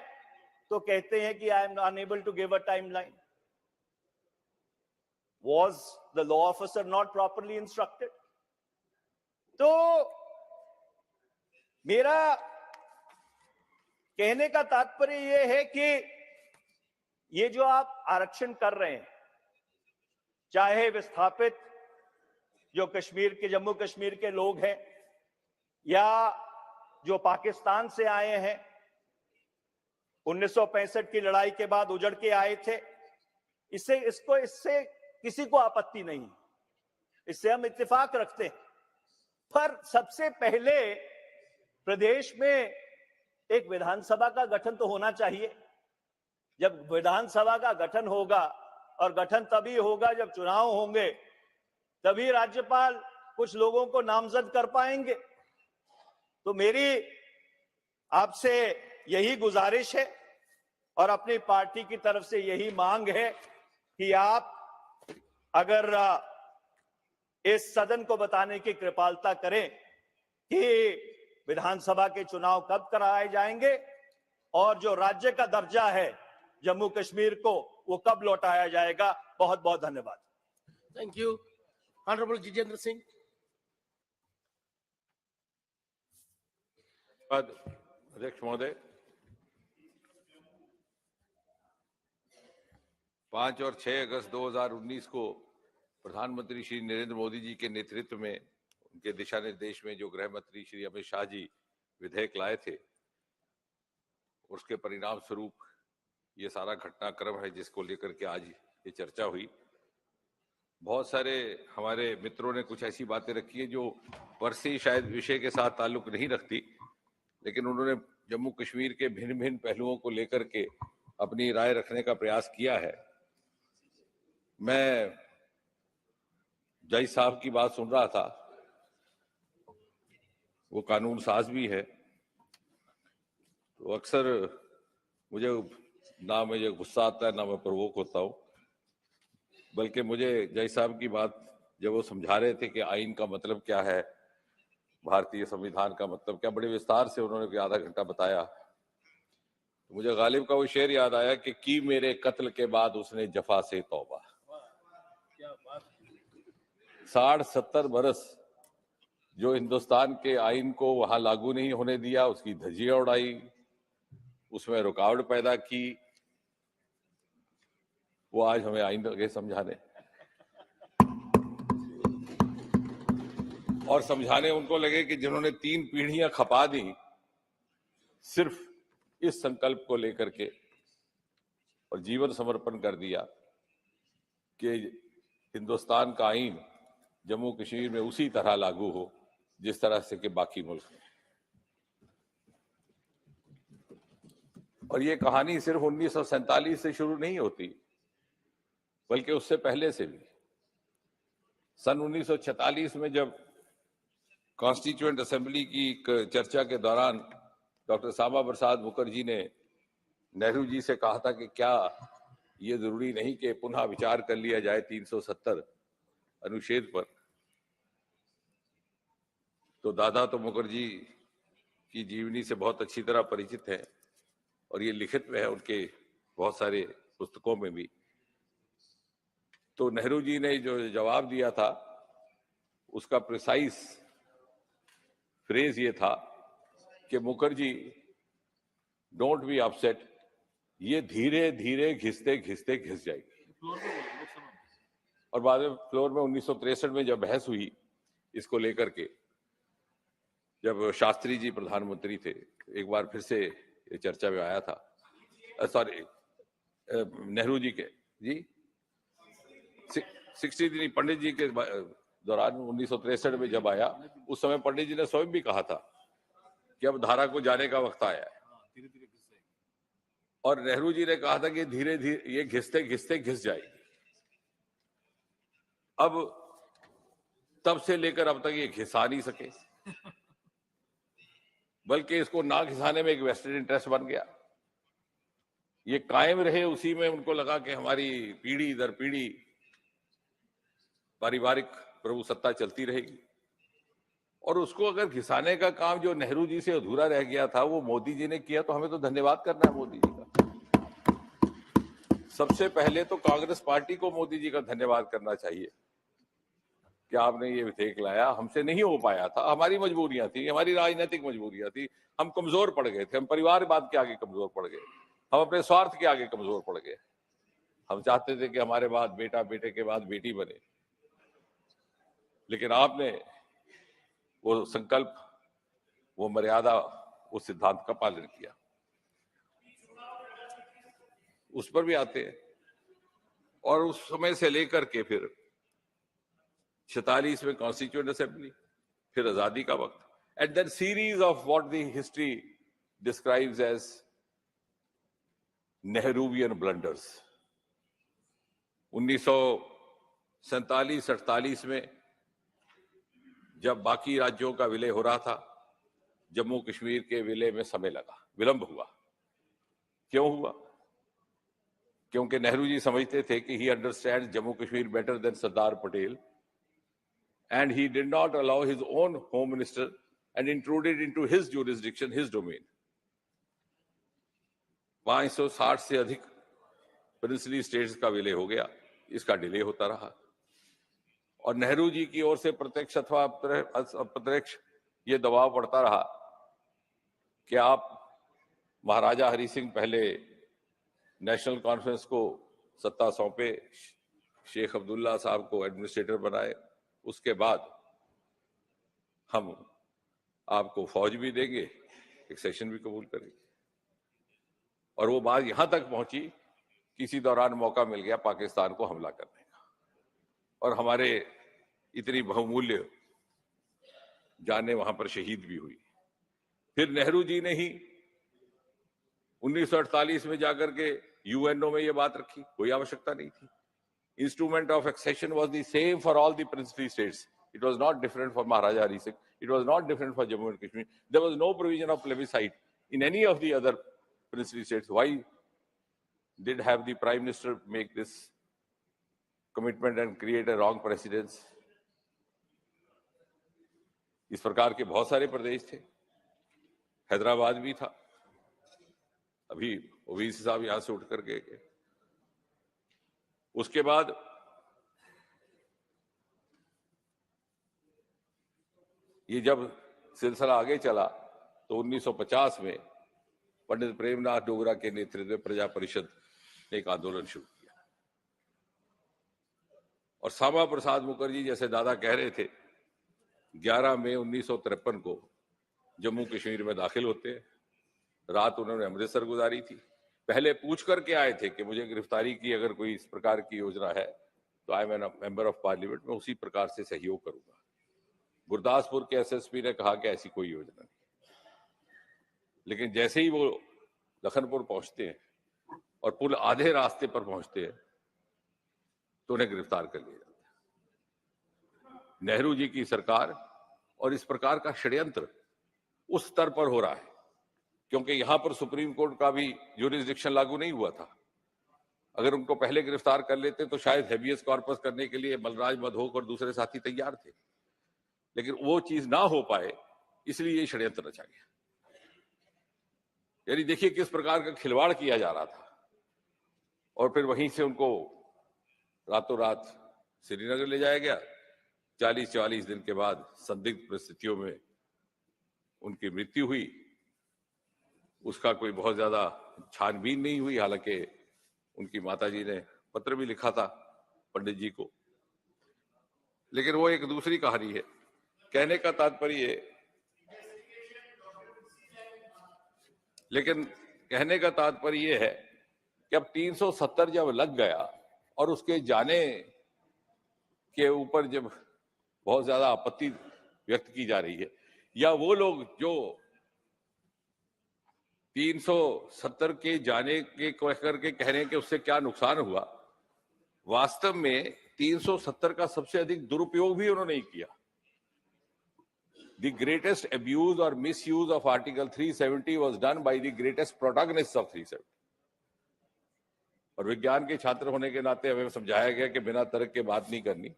तो कहते हैं कि I am unable to give a timeline. Was the law officer not properly instructed? तो मेरा कहने का तात्पर्य यह है कि ये जो आप आरक्षण कर रहे हैं, चाहे विस्थापित जो कश्मीर के, जम्मू कश्मीर के लोग हैं या जो पाकिस्तान से आए हैं, 1965 की लड़ाई के बाद उजड़ के आए थे, इससे किसी को आपत्ति नहीं, इससे हम इत्तेफाक रखते हैं। पर सबसे पहले प्रदेश में एक विधानसभा का गठन तो होना चाहिए। जब विधानसभा का गठन होगा, और गठन तभी होगा जब चुनाव होंगे, तभी राज्यपाल कुछ लोगों को नामजद कर पाएंगे। तो मेरी आपसे यही गुजारिश है और अपनी पार्टी की तरफ से यही मांग है कि आप अगर इस सदन को बताने की कृपालता करें कि विधानसभा के चुनाव कब कराए जाएंगे और जो राज्य का दर्जा है जम्मू कश्मीर को, वो कब लौटाया जाएगा। बहुत बहुत धन्यवाद। Thank you. Honourable Jitendra Singh. अध्यक्ष महोदय, 5 और 6 अगस्त 2019 को प्रधानमंत्री श्री नरेंद्र मोदी जी के नेतृत्व में, उनके दिशा निर्देश में जो गृह मंत्री श्री अमित शाह जी विधेयक लाए थे, उसके परिणाम स्वरूप ये सारा घटनाक्रम है जिसको लेकर के आज ये चर्चा हुई। बहुत सारे हमारे मित्रों ने कुछ ऐसी बातें रखी है जो पर से शायद विषय के साथ ताल्लुक नहीं रखती, लेकिन उन्होंने जम्मू कश्मीर के भिन्न भिन्न पहलुओं को लेकर के अपनी राय रखने का प्रयास किया है। मैं जज साहब की बात सुन रहा था, वो कानून साज भी है, तो अक्सर मुझे ना मुझे गुस्सा आता है ना मैं प्रवोक होता हूँ, बल्कि मुझे जज साहब की बात जब वो समझा रहे थे कि आइन का मतलब क्या है, भारतीय संविधान का मतलब क्या, बड़े विस्तार से उन्होंने आधा घंटा बताया, तो मुझे गालिब का वो शेर याद आया कि की मेरे कत्ल के बाद उसने जफा से तौबा। 60-70 बरस जो हिंदुस्तान के आइन को वहां लागू नहीं होने दिया, उसकी धज्जियां उड़ाई, उसमें रुकावट पैदा की, वो आज हमें आइन लगे समझाने, और समझाने उनको लगे कि जिन्होंने 3 पीढ़ियां खपा दी सिर्फ इस संकल्प को लेकर के और जीवन समर्पण कर दिया कि हिंदुस्तान का आइन जम्मू कश्मीर में उसी तरह लागू हो जिस तरह से कि बाकी मुल्क में। और ये कहानी सिर्फ 1947 से शुरू नहीं होती, बल्कि उससे पहले से भी। सन 1946 में जब कॉन्स्टिट्यूएंट असेंबली की चर्चा के दौरान डॉक्टर श्यामा प्रसाद मुखर्जी ने नेहरू जी से कहा था कि क्या ये जरूरी नहीं कि पुनः विचार कर लिया जाए 370 अनुच्छेद पर, तो दादा तो मुखर्जी की जीवनी से बहुत अच्छी तरह परिचित है और ये लिखित में है उनके बहुत सारे पुस्तकों में भी। तो नेहरू जी ने जो जवाब दिया था उसका प्रिसाइज फ्रेज ये था कि मुखर्जी डोंट बी अपसेट, ये धीरे धीरे घिसते घिसते घिस जाएगी। और बाद में फ्लोर में 1963 में जब बहस हुई इसको लेकर के, जब शास्त्री जी प्रधानमंत्री थे, एक बार फिर से ये चर्चा में आया था, सॉरी नेहरू जी के जी 63 पंडित जी के दौरान 1963 में जब आया, उस समय पंडित जी ने स्वयं भी कहा था कि अब धारा को जाने का वक्त आया है, और नेहरू जी ने कहा था कि धीरे धीरे ये घिसते घिसते घिस जाएगी। अब तब से लेकर अब तक ये घिसा नहीं सके, बल्कि इसको ना घिसाने में एक वेस्टेड इंटरेस्ट बन गया। ये कायम रहे उसी में, उनको लगा कि हमारी पीढ़ी दर पीढ़ी पारिवारिक प्रभुसत्ता चलती रहेगी, और उसको अगर घिसाने का काम जो नेहरू जी से अधूरा रह गया था वो मोदी जी ने किया, तो हमें तो धन्यवाद करना है मोदी जी का। सबसे पहले तो कांग्रेस पार्टी को मोदी जी का धन्यवाद करना चाहिए कि आपने ये विधेयक लाया। हमसे नहीं हो पाया था, हमारी मजबूरियां थी, हमारी राजनीतिक मजबूरियां थी, हम कमजोर पड़ गए थे, हम परिवारवाद के आगे कमजोर पड़ गए, हम अपने स्वार्थ के आगे कमजोर पड़ गए। हम चाहते थे कि हमारे बाद बेटा, बेटे के बाद बेटी बने, लेकिन आपने वो संकल्प, वो मर्यादा, उस सिद्धांत का पालन किया। उस पर भी आते हैं। और उस समय से लेकर के फिर 46 में कॉन्स्टिट्यूएंट असेंबली, फिर आजादी का वक्त, and then series of what the history describes as Nehruvian blunders. 1947-48 में जब बाकी राज्यों का विलय हो रहा था, जम्मू कश्मीर के विलय में समय लगा, विलंब हुआ। क्यों हुआ? क्योंकि नेहरू जी समझते थे कि he understands Jammu Kashmir better than Sardar Patel, and he did not allow his own home minister and intruded into his jurisdiction, his domain. 560 से अधिक प्रिंसली स्टेट्स का विलय हो गया, इसका डिले होता रहा। और नेहरू जी की ओर से प्रत्यक्ष अथवा अप्रत्यक्ष ये दबाव पड़ता रहा कि आप महाराजा हरि सिंह पहले नेशनल कॉन्फ्रेंस को सत्ता सौंपे, शेख अब्दुल्ला साहब को एडमिनिस्ट्रेटर बनाए, उसके बाद हम आपको फौज भी देंगे, एक्सेशन भी कबूल करेंगे। और वो बात यहां तक पहुंची, किसी दौरान मौका मिल गया पाकिस्तान को हमला करने का, और हमारे इतनी बहुमूल्य जानें वहां पर शहीद भी हुई। फिर नेहरू जी ने ही 1948 में जाकर के यूएनओ में ये बात रखी, कोई आवश्यकता नहीं थी। Instrument of accession was the same for all the princely states. It was not different for Maharaja Hari Singh. It was not different for Jammu and Kashmir. There was no provision of plebiscite in any of the other princely states. Why did have the Prime Minister make this commitment and create a wrong precedence? इस प्रकार के बहुत सारे प्रदेश थे, हैदराबाद भी था। अभी ओवैसी साहब यहां से उठ करके गए। उसके बाद ये जब सिलसिला आगे चला तो 1950 में पंडित प्रेमनाथ डोगरा के नेतृत्व में प्रजा परिषद ने एक आंदोलन शुरू किया। और श्यामा प्रसाद मुखर्जी जैसे दादा कह रहे थे, 11 मई 1953 को जम्मू कश्मीर में दाखिल होते हैं। रात उन्होंने अमृतसर गुजारी थी। पहले पूछ करके आए थे कि मुझे गिरफ्तारी की अगर कोई इस प्रकार की योजना है तो I am member of parliament, मैं उसी प्रकार से सहयोग करूंगा। गुरदासपुर के एसएसपी ने कहा कि ऐसी कोई योजना नहीं। लेकिन जैसे ही वो लखनपुर पहुंचते हैं और पुल आधे रास्ते पर पहुंचते हैं तो उन्हें गिरफ्तार कर लिया जाता है। नेहरू जी की सरकार और इस प्रकार का षड्यंत्र उस स्तर पर हो रहा है क्योंकि यहां पर सुप्रीम कोर्ट का भी ज्यूरिसडिक्शन लागू नहीं हुआ था। अगर उनको पहले गिरफ्तार कर लेते तो शायद हेबियस कॉर्पस करने के लिए बलराज मधोक और दूसरे साथी तैयार थे, लेकिन वो चीज ना हो पाए इसलिए ये षड्यंत्र रचा गया। यानी देखिए किस प्रकार का खिलवाड़ किया जा रहा था। और फिर वहीं से उनको रातों रात श्रीनगर ले जाया गया। 40-44 दिन के बाद संदिग्ध परिस्थितियों में उनकी मृत्यु हुई। उसका कोई बहुत ज्यादा छानबीन नहीं हुई, हालांकि उनकी माताजी ने पत्र भी लिखा था पंडित जी को। लेकिन वो एक दूसरी कहानी है। कहने का तात्पर्य ये है कि अब 370 जब लग गया और उसके जाने के ऊपर जब बहुत ज्यादा आपत्ति व्यक्त की जा रही है, या वो लोग जो 370 के जाने के करके कह रहे हैं कि उससे क्या नुकसान हुआ, वास्तव में 370 का सबसे अधिक दुरुपयोग भी उन्होंने किया। The greatest abuse or misuse of Article 370 was done by the greatest protagonists of 370. और विज्ञान के छात्र होने के नाते हमें समझाया गया कि बिना तर्क के बात नहीं करनी।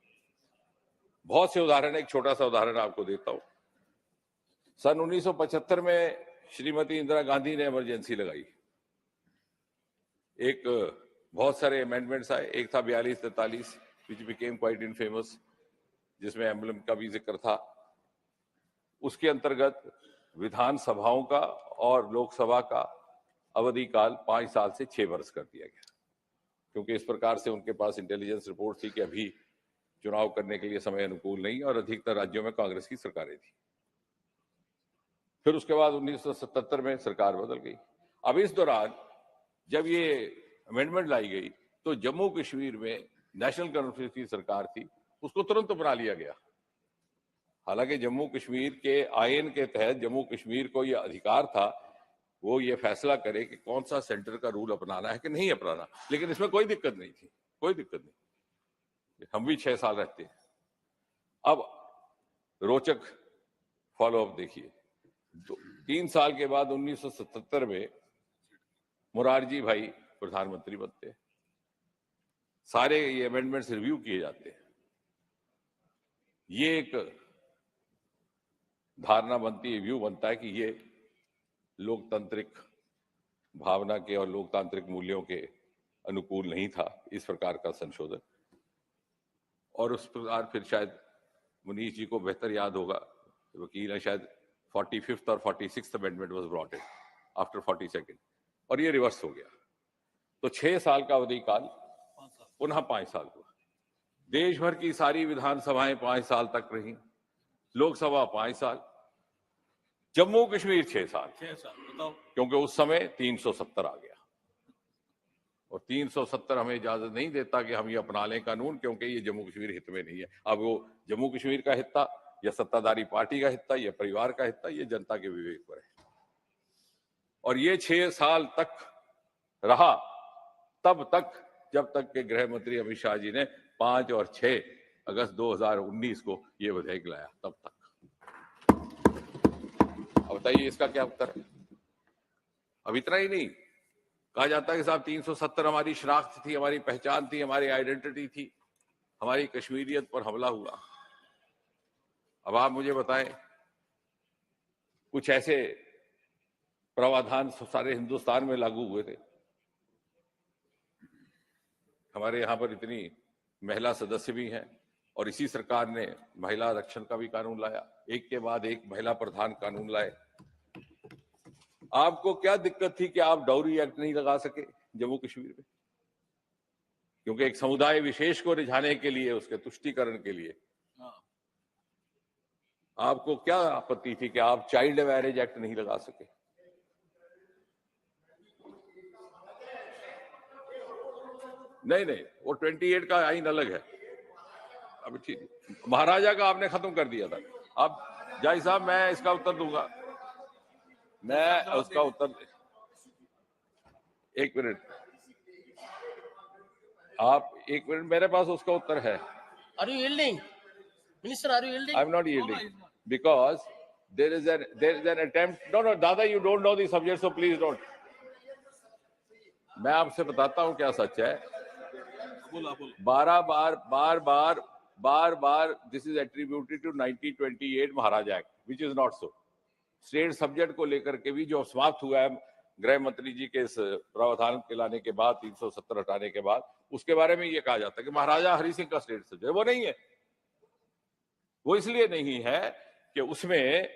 बहुत से उदाहरण, एक छोटा सा उदाहरण आपको देता हूं। सन 1975 में श्रीमती इंदिरा गांधी ने इमरजेंसी लगाई। एक बहुत सारे अमेंडमेंट्स आए। एक था 42-43 विच बिकेम क्वाइट इनफेमस, जिसमें एम्बलम का भी जिक्र था। उसके अंतर्गत विधानसभाओं का और लोकसभा का अवधि काल 5 साल से 6 वर्ष कर दिया गया, क्योंकि इस प्रकार से उनके पास इंटेलिजेंस रिपोर्ट थी कि अभी चुनाव करने के लिए समय अनुकूल नहीं, और अधिकतर राज्यों में कांग्रेस की सरकारें थी। फिर उसके बाद 1977 में सरकार बदल गई। अब इस दौरान जब ये अमेंडमेंट लाई गई तो जम्मू कश्मीर में नेशनल कॉन्फ्रेंस की सरकार थी, उसको तुरंत बना लिया गया। हालांकि जम्मू कश्मीर के आईएन के तहत जम्मू कश्मीर को यह अधिकार था वो ये फैसला करे कि कौन सा सेंटर का रूल अपनाना है कि नहीं अपनाना, लेकिन इसमें कोई दिक्कत नहीं थी, कोई दिक्कत नहीं। हम भी 6 साल रहते हैं। अब रोचक फॉलोअप देखिए, 3 साल के बाद 1977 में मोरारजी भाई प्रधानमंत्री बनते हैं। सारे ये अमेंडमेंट्स रिव्यू किए जाते हैं। ये एक धारणा बनती है, व्यू बनता है कि ये लोकतांत्रिक भावना के और लोकतांत्रिक मूल्यों के अनुकूल नहीं था इस प्रकार का संशोधन। और उस प्रकार फिर शायद मुनीष जी को बेहतर याद होगा, वकील है, शायद 45th और 46th amendment was brought in after 42nd, और ये रिवर्स हो गया। तो 6 साल का अवधि काल पुनः 5 साल हुआ। देश भर की सारी विधानसभाएं 5 साल तक रही, लोकसभा 5 साल, जम्मू कश्मीर 6 साल। बताओ, क्योंकि उस समय 370 आ गया, और 370 हमें इजाजत नहीं देता कि हम ये अपना लें कानून, क्योंकि ये जम्मू कश्मीर हित में नहीं है। अब वो जम्मू कश्मीर का हिस्सा या सत्ताधारी पार्टी का हिस्सा या परिवार का हिस्सा, ये जनता के विवेक पर है। और ये 6 साल तक रहा, तब तक जब तक के गृह मंत्री अमित शाह जी ने 5 और 6 अगस्त 2019 को ये विधेयक लाया, तब तक। अब बताइए इसका क्या उत्तर है? अब इतना ही नहीं, कहा जाता है कि साहब 370 हमारी शनाख्त थी, हमारी पहचान थी, हमारी आइडेंटिटी थी, हमारी कश्मीरियत पर हमला हुआ। अब आप मुझे बताएं, कुछ ऐसे प्रावधान सारे हिंदुस्तान में लागू हुए थे। हमारे यहाँ पर इतनी महिला सदस्य भी हैं, और इसी सरकार ने महिला आरक्षण का भी कानून लाया, एक के बाद एक महिला प्रधान कानून लाए। आपको क्या दिक्कत थी कि आप डाउरी एक्ट नहीं लगा सके जम्मू कश्मीर में? क्योंकि एक समुदाय विशेष को रिझाने के लिए, उसके तुष्टीकरण के लिए आपको क्या आपत्ति थी कि आप चाइल्ड मैरिज एक्ट नहीं लगा सके? नहीं, वो 28 का आइन अलग है। अब ठीक, महाराजा का आपने खत्म कर दिया था। अब जाई साहब, मैं इसका उत्तर दूंगा, मैं उसका उत्तर, एक मिनट, आप एक मिनट, मेरे पास उसका उत्तर है। Are you yielding? Minister, are you yielding? I'm not yielding because there is an attempt. No, Dada, you don't know the subject, so please don't. मैं आपसे बताता हूं क्या सच है। बार बार this is attributed to 1928 Maharaja act, which is not so. State subject को लेकर के भी जो समाप्त हुआ है गृह मंत्री जी के इस प्रावधान के लाने के बाद, 370 हटाने के बाद, उसके बारे में ये कहा जाता है कि महाराजा हरि सिंह का स्टेट सब्जेक्ट, वो नहीं है। वो इसलिए नहीं है कि उसमें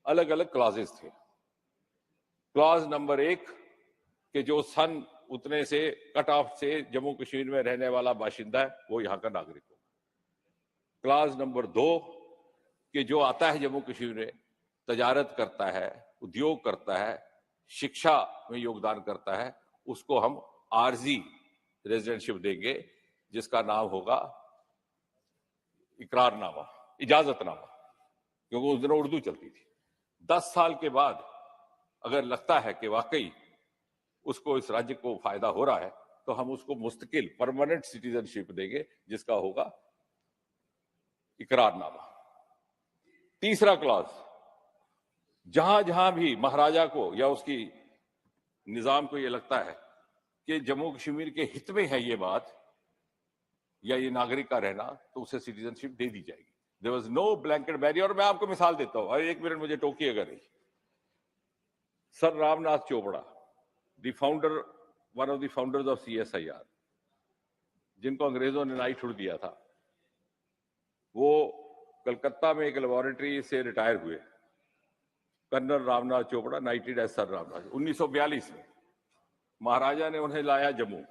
अलग अलग क्लॉजेस थे। क्लॉज नंबर 1 कि जो सन उतने से कट ऑफ से जम्मू कश्मीर में रहने वाला बाशिंदा है वो यहाँ का नागरिक होगा। क्लॉज नंबर 2 कि जो आता है जम्मू कश्मीर में, तजारत करता है, उद्योग करता है, शिक्षा में योगदान करता है, उसको हम आरजी रेजिडेंटशिप देंगे, जिसका नाम होगा इकरारनामा, इजाजतनामा, क्योंकि उस दिन उर्दू चलती थी। 10 साल के बाद अगर लगता है कि वाकई उसको इस राज्य को फायदा हो रहा है, तो हम उसको मुस्तकिल परमानेंट सिटीजनशिप देंगे, जिसका होगा इकरारनामा। तीसरा क्लॉज, जहां जहां भी महाराजा को या उसकी निजाम को यह लगता है कि जम्मू कश्मीर के हित में है ये बात या ये नागरिक का रहना, तो उसे सिटीजनशिप दे दी जाएगी। There was no blanket barrier. और मैं आपको मिसाल देता हूं, एक मिनट मुझे टोकिएगा नहीं। Sir Ramnath Chopra, the founder, one of the founders of CSIR, जिनको अंग्रेजों ने नाइटहुड दिया था, वो कलकत्ता में एक लेबोरेटरी से रिटायर हुए। Colonel Ramnath Chopra, knighted as sir Ramnath. 1942 में महाराजा ने उन्हें लाया जम्मू,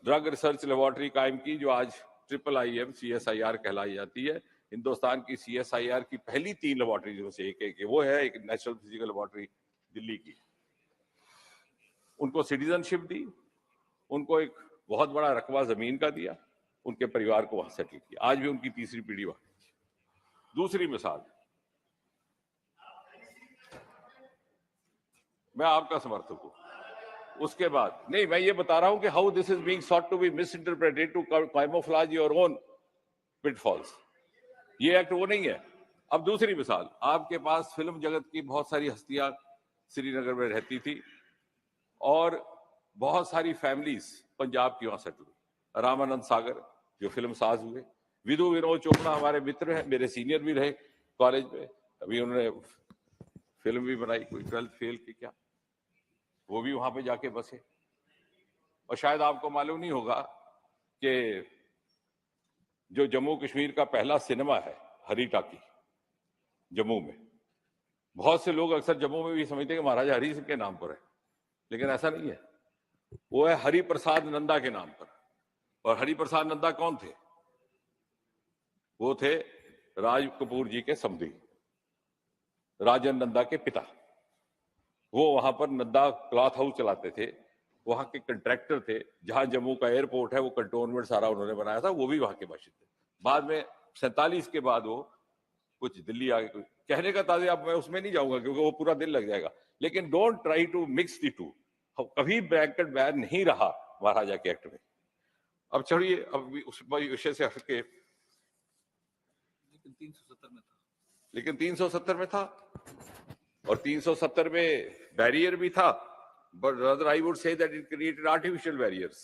ड्रग रिसर्च लेबोरेटरी कायम की, जो आज IIIM CSIR कहलाई जाती है। हिंदुस्तान की CSIR की पहली 3 लेबोरेटरीज में से एक वो है, एक नेशनल फिजिकल लेबोरेटरी दिल्ली की। उनको सिटीजनशिप दी, उनको एक बहुत बड़ा रकबा जमीन का दिया, उनके परिवार को वहां सेटल किया। आज भी उनकी तीसरी पीढ़ी वहां। दूसरी मिसाल, मैं आपका समर्थक हूं। उसके बाद नहीं, मैं ये बता रहा हूं कि how this is being sought to be misinterpreted to camouflage your own pitfalls. ये एक्ट वो नहीं है। अब दूसरी मिसाल, आपके पास फिल्म जगत की बहुत सारी हस्तियां श्रीनगर में रहती थी और बहुत सारी फैमिलीज पंजाब की वहां सेटल हुई। रामानंद सागर जो फिल्म साज हुए, विधु विनोद चोपड़ा हमारे मित्र हैं, मेरे सीनियर भी रहे कॉलेज में, अभी उन्होंने फिल्म भी बनाई, कोई 12th फेल की क्या, वो भी वहां पे जाके बसे। और शायद आपको मालूम नहीं होगा कि जो जम्मू कश्मीर का पहला सिनेमा है हरी टाकी जम्मू में, बहुत से लोग अक्सर जम्मू में भी समझते हैं कि महाराजा हरी सिंह के नाम पर है, लेकिन ऐसा नहीं है। वो है हरि प्रसाद नंदा के नाम पर। और हरि प्रसाद नंदा कौन थे? वो थे राज कपूर जी के समधी, राजन नंदा के पिता। वो वहां पर नंदा क्लॉथ हाउस चलाते थे, वहां के कंट्रैक्टर थे। जहां जम्मू का एयरपोर्ट है वो कंटोनमेंट सारा उन्होंने बनाया था, वो भी वहां के बाशिंदे थे। बाद में 47 के बाद वो कुछ दिल्ली आ गए। कहने का ताज़े, अब मैं उसमें नहीं जाऊंगा क्योंकि वो पूरा दिन लग जाएगा, लेकिन don't try to mix the two. कभी ब्रैकेट बैन नहीं रहा महाराजा के एक्ट में। अब चढ़िए, अब उस विषय से हटके, लेकिन 370 में था और 370 में बैरियर भी था, but rather I would say that it created artificial barriers.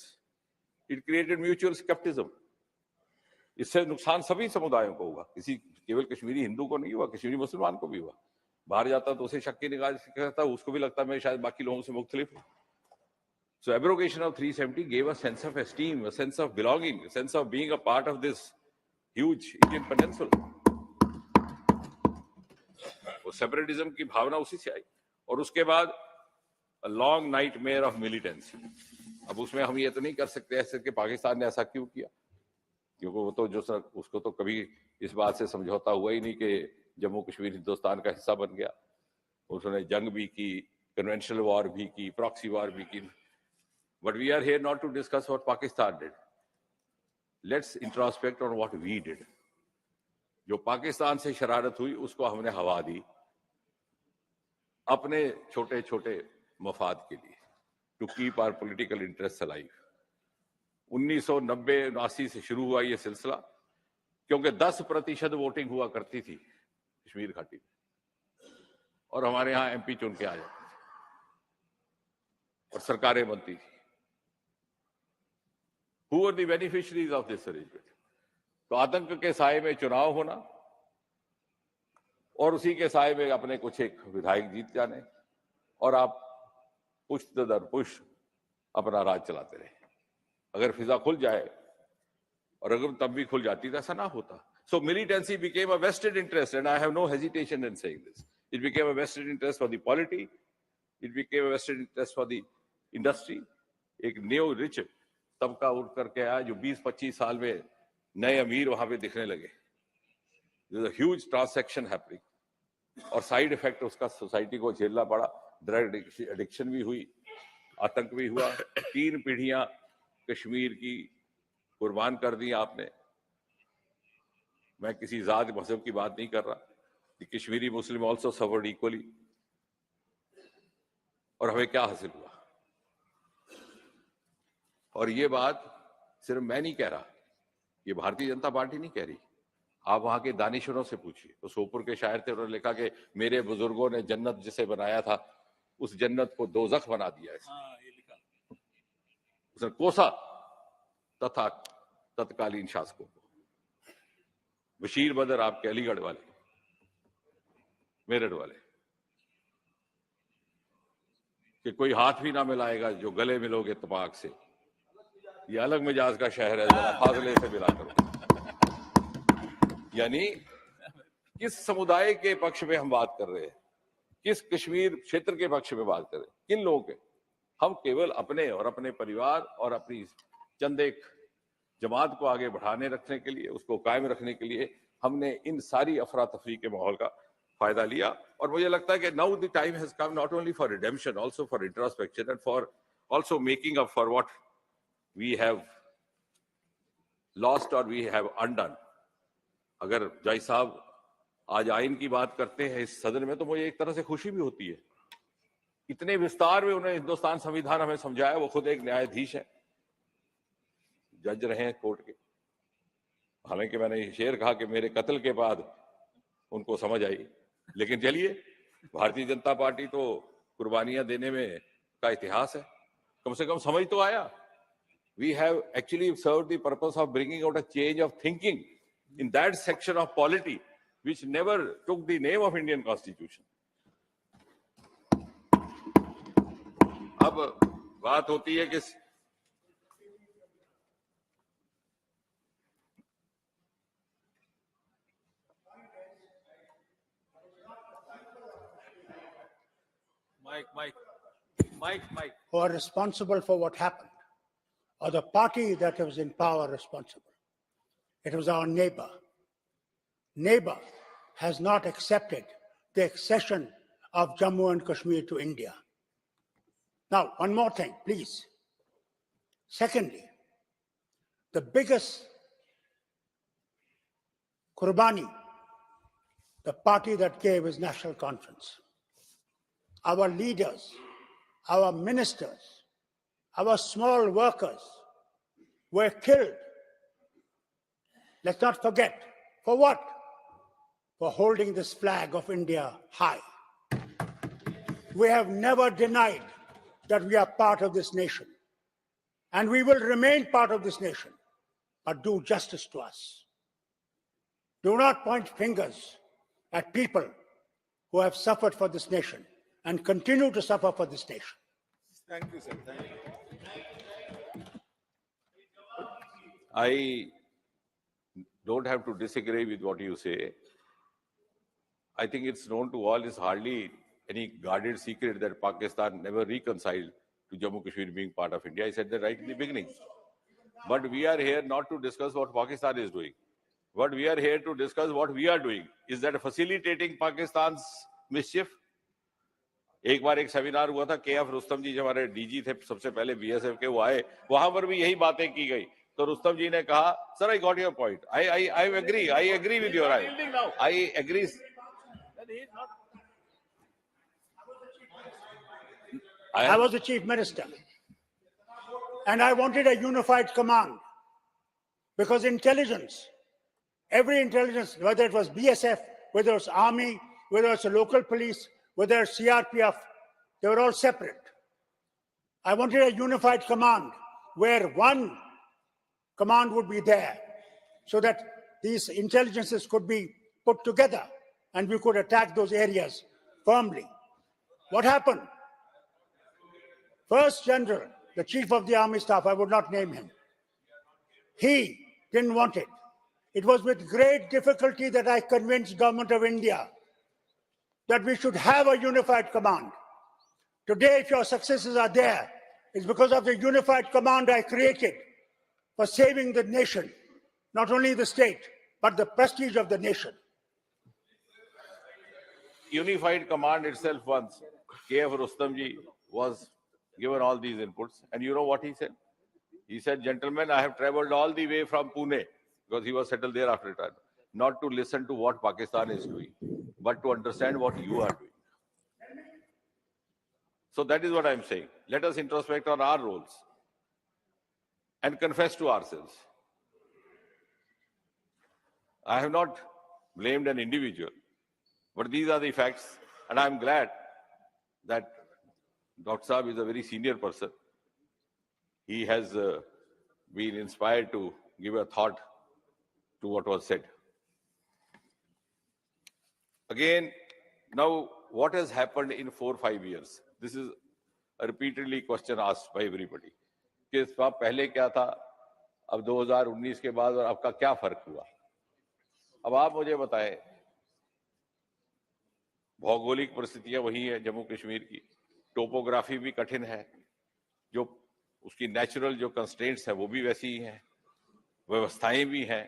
It created mutual skepticism. इससे नुकसान सभी समुदायों को हुआ, किसी केवल कश्मीरी हिंदू को नहीं हुआ, कश्मीरी मुसलमान को भी हुआ। बाहर जाता तो उसे शक की निगाह से कहता, उसको भी लगता मैं शायद बाकी लोगों से मुख्तलिफ हूं। So abrogation of 370 gave a sense of esteem, a sense of belonging, a sense of being a part of this huge Indian peninsula. वो सेपरेटिज्म की भावना उसी से आई। और उसके बाद a long nightmare of militancy. अब उसमें हम ये तो नहीं कर सकते ऐसे कि पाकिस्तान ने ऐसा क्यों किया, क्योंकि वो तो जो सर उसको तो कभी इस बात से समझौता हुआ ही नहीं कि जम्मू कश्मीर हिंदुस्तान का हिस्सा बन गया। उसने जंग भी की, कन्वेंशनल वॉर भी की, प्रॉक्सी वॉर भी की। But we are here not to discuss what Pakistan did. Let's introspect on what we did. जो पाकिस्तान से शरारत हुई उसको हमने हवा दी अपने छोटे छोटे मफाद के लिए, to keep our political interest alive. 1990-79 से शुरू हुआ ये सिलसिला, क्योंकि 10% वोटिंग हुआ करती थी कश्मीर घाटी में, और हमारे यहाँ MP चुन के आ जाते थे और सरकारें बनती थी। Who are the beneficiaries of this arrangement? तो आतंक के साए में चुनाव होना और उसी के साए में अपने कुछ एक विधायक जीत जाने, और आप पुष्ट दर पुष्ट अपना राज चलाते रहे। अगर फिजा खुल जाए, और अगर तब भी खुल जाती तो ऐसा ना होता। So militancy became a vested interest, and I have no hesitation in saying this. It became a vested interest for the polity. It became a vested interest for the industry. एक न्यू रिच तबका उठ करके आया जो 20-25 साल में नए अमीर वहां पे दिखने लगे। There's a huge transaction happening, और साइड इफेक्ट उसका सोसाइटी को झेलना पड़ा। ड्रग एडिक्शन भी हुई, आतंक भी हुआ। 3 पीढ़ियां कश्मीर की कुर्बान कर दी आपने। मैं किसी जात मजहब की बात नहीं कर रहा, कि कश्मीरी मुस्लिम ऑल्सो सफर्ड इक्वली। और हमें क्या हासिल हुआ? और ये बात सिर्फ मैं नहीं कह रहा, ये भारतीय जनता पार्टी नहीं कह रही। आप वहां के दानिशवरों से पूछिए। तो सोपुर के शायर थे, उन्होंने लिखा कि मेरे बुजुर्गों ने जन्नत जिसे बनाया था उस जन्नत को दोजख बना दिया। उसने कोसा तथा तत्कालीन शासकों को। बशीर बदर आपके अलीगढ़ वाले, मेरठ वाले, कि कोई हाथ भी ना मिलाएगा जो गले मिलोगे तपाक से। ये अलग मिजाज का शहर है, जरा फासले से मिला करो। यानी किस समुदाय के पक्ष में हम बात कर रहे हैं, किस कश्मीर क्षेत्र के पक्ष में बात कर रहे हैं, किन लोगों के? हम केवल अपने और अपने परिवार और अपनी चंद एक जमात को आगे बढ़ाने रखने के लिए, उसको कायम रखने के लिए हमने इन सारी अफरा तफरी के माहौल का फायदा लिया। और मुझे लगता है कि now the time has come not only for redemption, also for introspection and for also making up for what we have lost और वी हैव अनडन। अगर जय साहब आज आइन की बात करते हैं इस सदन में, तो मुझे एक तरह से खुशी भी होती है। इतने विस्तार में उन्हें हिंदुस्तान संविधान हमें समझाया। वो खुद एक न्यायाधीश है, जज रहे हैं कोर्ट के। हालांकि मैंने शेर कहा कि मेरे कत्ल के बाद उनको समझ आई, लेकिन चलिए, भारतीय जनता पार्टी तो कुर्बानियां देने में का इतिहास है, कम से कम समझ तो आया। We have actually served the purpose of bringing out a change of thinking in that section of polity which never took the name of Indian Constitution. अब बात होती है कि Mike, who are responsible for what happened, or the party that was in power responsible. It was our neighbor. Neighbor has not accepted the accession of Jammu and Kashmir to India. Now, one more thing, please. Secondly, the biggest Qurbani, the party that gave is National Conference. Our leaders, our ministers, our small workers were killed. Let's not forget. For what? For holding this flag of India high. We have never denied that we are part of this nation, and we will remain part of this nation, but do justice to us. Do not point fingers at people who have suffered for this nation and continue to suffer for this nation. Thank you, sir. Thank you. I don't have to disagree with what you say. I think it's known to all, it's hardly any guarded secret that Pakistan never reconciled to Jammu Kashmir being part of India. I said that right in the beginning. But we are here not to discuss what Pakistan is doing. But we are here to discuss what we are doing. Is that facilitating Pakistan's mischief? एक बार एक सेमिनार हुआ था, के एफ रुस्तम जी जो हमारे डीजी थे सबसे पहले बीएसएफ के, वो आए, वहां पर भी यही बातें की गई। तो रुस्तम जी ने कहा, sir I got your point, I agree with your I agree. I was the chief minister, and I wanted a unified command, because intelligence, every intelligence, whether it was BSF, whether it was army, whether it was local police, whether it's CRPF, they were all separate. I wanted a unified command where one command would be there so that these intelligences could be put together and we could attack those areas firmly. What happened? First General, the Chief of the Army Staff, I would not name him, he didn't want it. It was with great difficulty that I convinced Government of India that we should have a unified command. Today, if your successes are there, it's because of the unified command I created for saving the nation, not only the state, but the prestige of the nation. Unified command itself once, K.F. Rustamji was given all these inputs, and you know what he said? He said, gentlemen, I have traveled all the way from Pune, because he was settled there after retirement, not to listen to what Pakistan is doing, but to understand what you are doing. So that is what I'm saying. Let us introspect on our roles and confess to ourselves. I have not blamed an individual, but these are the facts, and I'm glad that Dr. Saab is a very senior person. He has been inspired to give a thought to what was said. Again, now what has happened in 4 or 5 years? This is a repeatedly question asked by everybody. कि इस बार पहले क्या था, अब 2019 के बाद और अब का क्या फर्क हुआ। अब आप मुझे बताएं, भौगोलिक परिस्थितियां वही है जम्मू कश्मीर की, टोपोग्राफी भी कठिन है, जो उसकी नेचुरल जो कंस्ट्रेंट्स है वो भी वैसी ही हैं, व्यवस्थाएं भी हैं,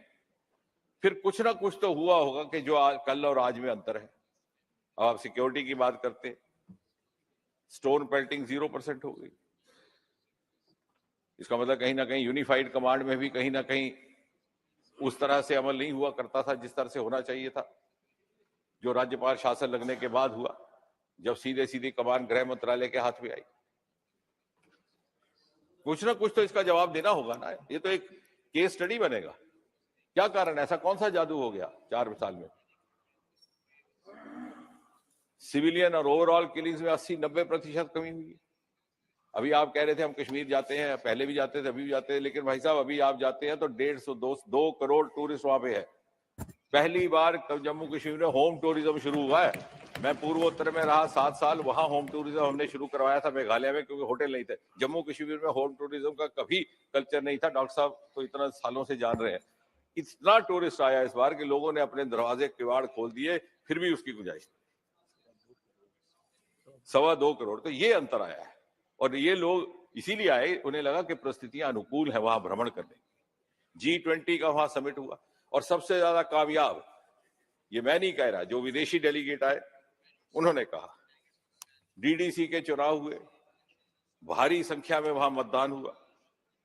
फिर कुछ ना कुछ तो हुआ होगा कि जो आज कल और आज में अंतर है। अब आप सिक्योरिटी की बात करते, स्टोन पेल्टिंग 0% हो गई, इसका मतलब कहीं ना कहीं यूनिफाइड कमांड में भी कहीं ना कहीं उस तरह से अमल नहीं हुआ करता था जिस तरह से होना चाहिए था, जो राज्यपाल शासन लगने के बाद हुआ, जब सीधे सीधे कमान गृह मंत्रालय के हाथ में आई। कुछ ना कुछ तो इसका जवाब देना होगा ना, ये तो एक केस स्टडी बनेगा। क्या कारण, ऐसा कौन सा जादू हो गया 4 साल में? सिविलियन और ओवरऑल किलिंग्स में 80-90% कमी हुई है। अभी आप कह रहे थे हम कश्मीर जाते हैं, पहले भी जाते थे, अभी भी जाते हैं, लेकिन भाई साहब अभी आप जाते हैं तो 150-2 करोड़ टूरिस्ट वहां पे है। पहली बार जम्मू कश्मीर में होम टूरिज्म शुरू हुआ है। मैं पूर्वोत्तर में रहा 7 साल, वहां होम टूरिज्म हमने शुरू करवाया था मेघालय में, क्योंकि होटल नहीं थे। जम्मू कश्मीर में होम टूरिज्म का कभी कल्चर नहीं था, डॉक्टर साहब तो इतना सालों से जान रहे हैं। इतना टूरिस्ट आया इस बार कि लोगों ने अपने दरवाजे किवाड़ खोल दिए, फिर भी उसकी गुंजाइश 2.25 करोड़, तो ये अंतर आया है। और ये लोग इसीलिए आए, उन्हें लगा कि परिस्थितियां अनुकूल है वहां भ्रमण करने। G20 का वहां समिट हुआ, और सबसे ज्यादा कामयाब, ये मैं नहीं कह रहा, जो विदेशी डेलीगेट आए उन्होंने कहा, DDC के चुनाव हुए, भारी संख्या में वहां मतदान हुआ।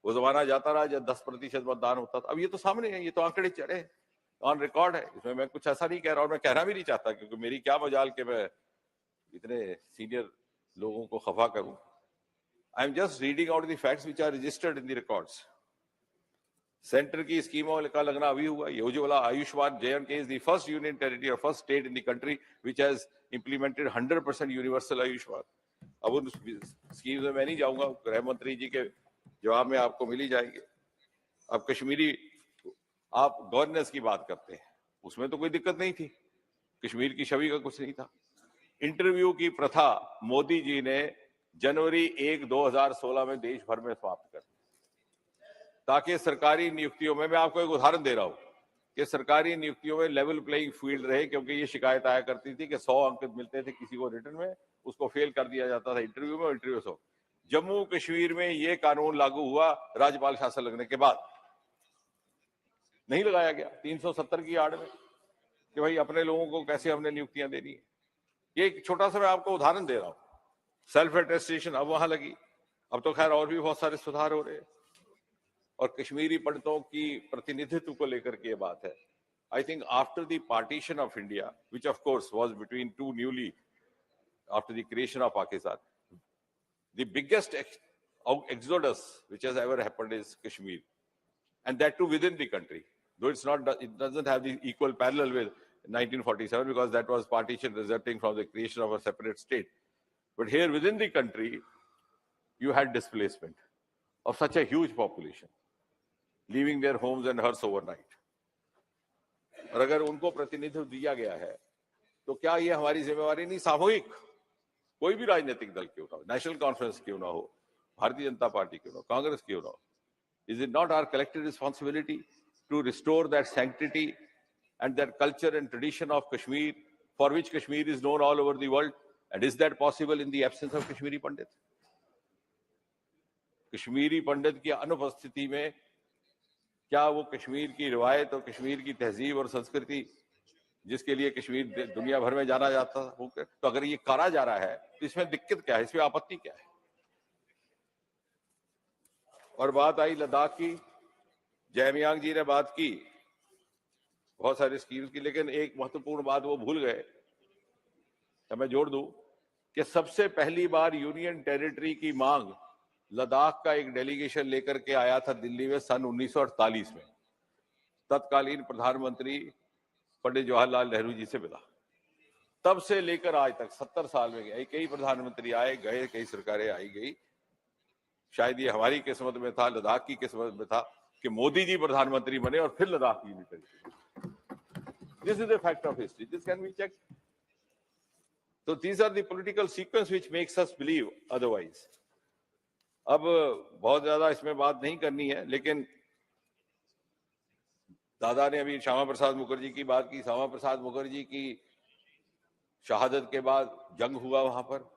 वो जमाना जाता रहा जब 10% मतदान होता था, अब ये तो सामने है, ये तो आंकड़े चढ़े ऑन रिकॉर्ड है, इसमें मैं कुछ ऐसा नहीं कह रहा, और मैं कहना भी नहीं चाहता, क्योंकि मेरी क्या मजाल कि मैं इतने सीनियर लोगों को खफा करूं। I am just reading out the facts which are registered in the records. Centre की स्कीमों का लगना अभी हुआ, ये Ujjwala Ayushman, J&K is the first union territory or first state in the country which has implemented 100% universal Ayushman. अब उन स्कीम में मैं नहीं जाऊंगा, गृह मंत्री जी के जवाब में आपको मिल ही जाएंगे। अब कश्मीरी आप गवर्नेंस की बात करते हैं, उसमें तो कोई दिक्कत नहीं थी, कश्मीर की छवि का कुछ नहीं था। इंटरव्यू की प्रथा मोदी जी ने जनवरी 1, 2016 में देश भर में समाप्त कर, ताकि सरकारी नियुक्तियों में, मैं आपको एक उदाहरण दे रहा हूं कि सरकारी नियुक्तियों में लेवल प्लेइंग फील्ड रहे, क्योंकि ये शिकायत आया करती थी कि 100 अंक मिलते थे किसी को रिटर्न में, उसको फेल कर दिया जाता था इंटरव्यू में, इंटरव्यू 100। जम्मू कश्मीर में ये कानून लागू हुआ राज्यपाल शासन लगने के बाद, नहीं लगाया गया 370 की आड़ में कि भाई अपने लोगों को कैसे हमने नियुक्तियां देनी है। ये एक छोटा सा मैं आपको उदाहरण दे रहा हूं। सेल्फ अटेस्टेशन अब वहां लगी, अब तो खैर और भी बहुत सारे सुधार हो रहे हैं। और कश्मीरी पंडितों की प्रतिनिधित्व को लेकर के ये बात है। I think after the partition of India, which of course was between two newly after the creation of Pakistan, the biggest exodus which has ever happened is Kashmir, and that too within the country, though it doesn't have the equal parallel with 1947 because that was partition resulting from the creation of a separate state. But here within the country, you had displacement of such a huge population, leaving their homes and hearths overnight. और अगर उनको प्रतिनिधित्व दिया गया है, तो क्या ये हमारी जिम्मेवारी नहीं, सामूहिक, कोई भी राजनीतिक दल क्यों ना हो, नेशनल कॉन्फ्रेंस क्यों ना हो, भारतीय जनता पार्टी क्यों ना हो, कांग्रेस क्यों ना हो, is it not our collective responsibility to restore that sanctity and that culture and tradition of Kashmir, for which Kashmir is known all over the world? And is that possible in the absence of Kashmiri Pandit? Kashmiri पंडित की अनुपस्थिति में क्या वो कश्मीर की रिवायत और कश्मीर की तहजीब और संस्कृति, जिसके लिए कश्मीर दुनिया भर में जाना जाता है, तो अगर ये करा जा रहा है तो इसमें दिक्कत क्या है, इसमें आपत्ति क्या है? और बात आई लद्दाख की, जयमियांग जी ने बात की बहुत सारी स्कीम्स की, लेकिन एक महत्वपूर्ण बात वो भूल गए, तो मैं जोड़ दूं कि सबसे पहली बार यूनियन टेरिटरी की मांग लद्दाख का एक डेलीगेशन लेकर के आया था दिल्ली में सन 1948 में, तत्कालीन प्रधानमंत्री पंडित जवाहरलाल नेहरू जी से मिला। तब से लेकर आज तक 70 साल में गए, कई प्रधानमंत्री आए गए, कई सरकारें आई गई। शायद ये हमारी किस्मत में था, लद्दाख की किस्मत में था कि मोदी जी प्रधानमंत्री बने और फिर लद्दाख की unity. This is the fact of history, this can be checked. So these are the political sequence which makes us believe otherwise. अब बहुत ज्यादा इसमें बात नहीं करनी है, लेकिन दादा ने अभी श्यामा प्रसाद मुखर्जी की बात की। श्यामा प्रसाद मुखर्जी की शहादत के बाद जंग हुआ वहां पर,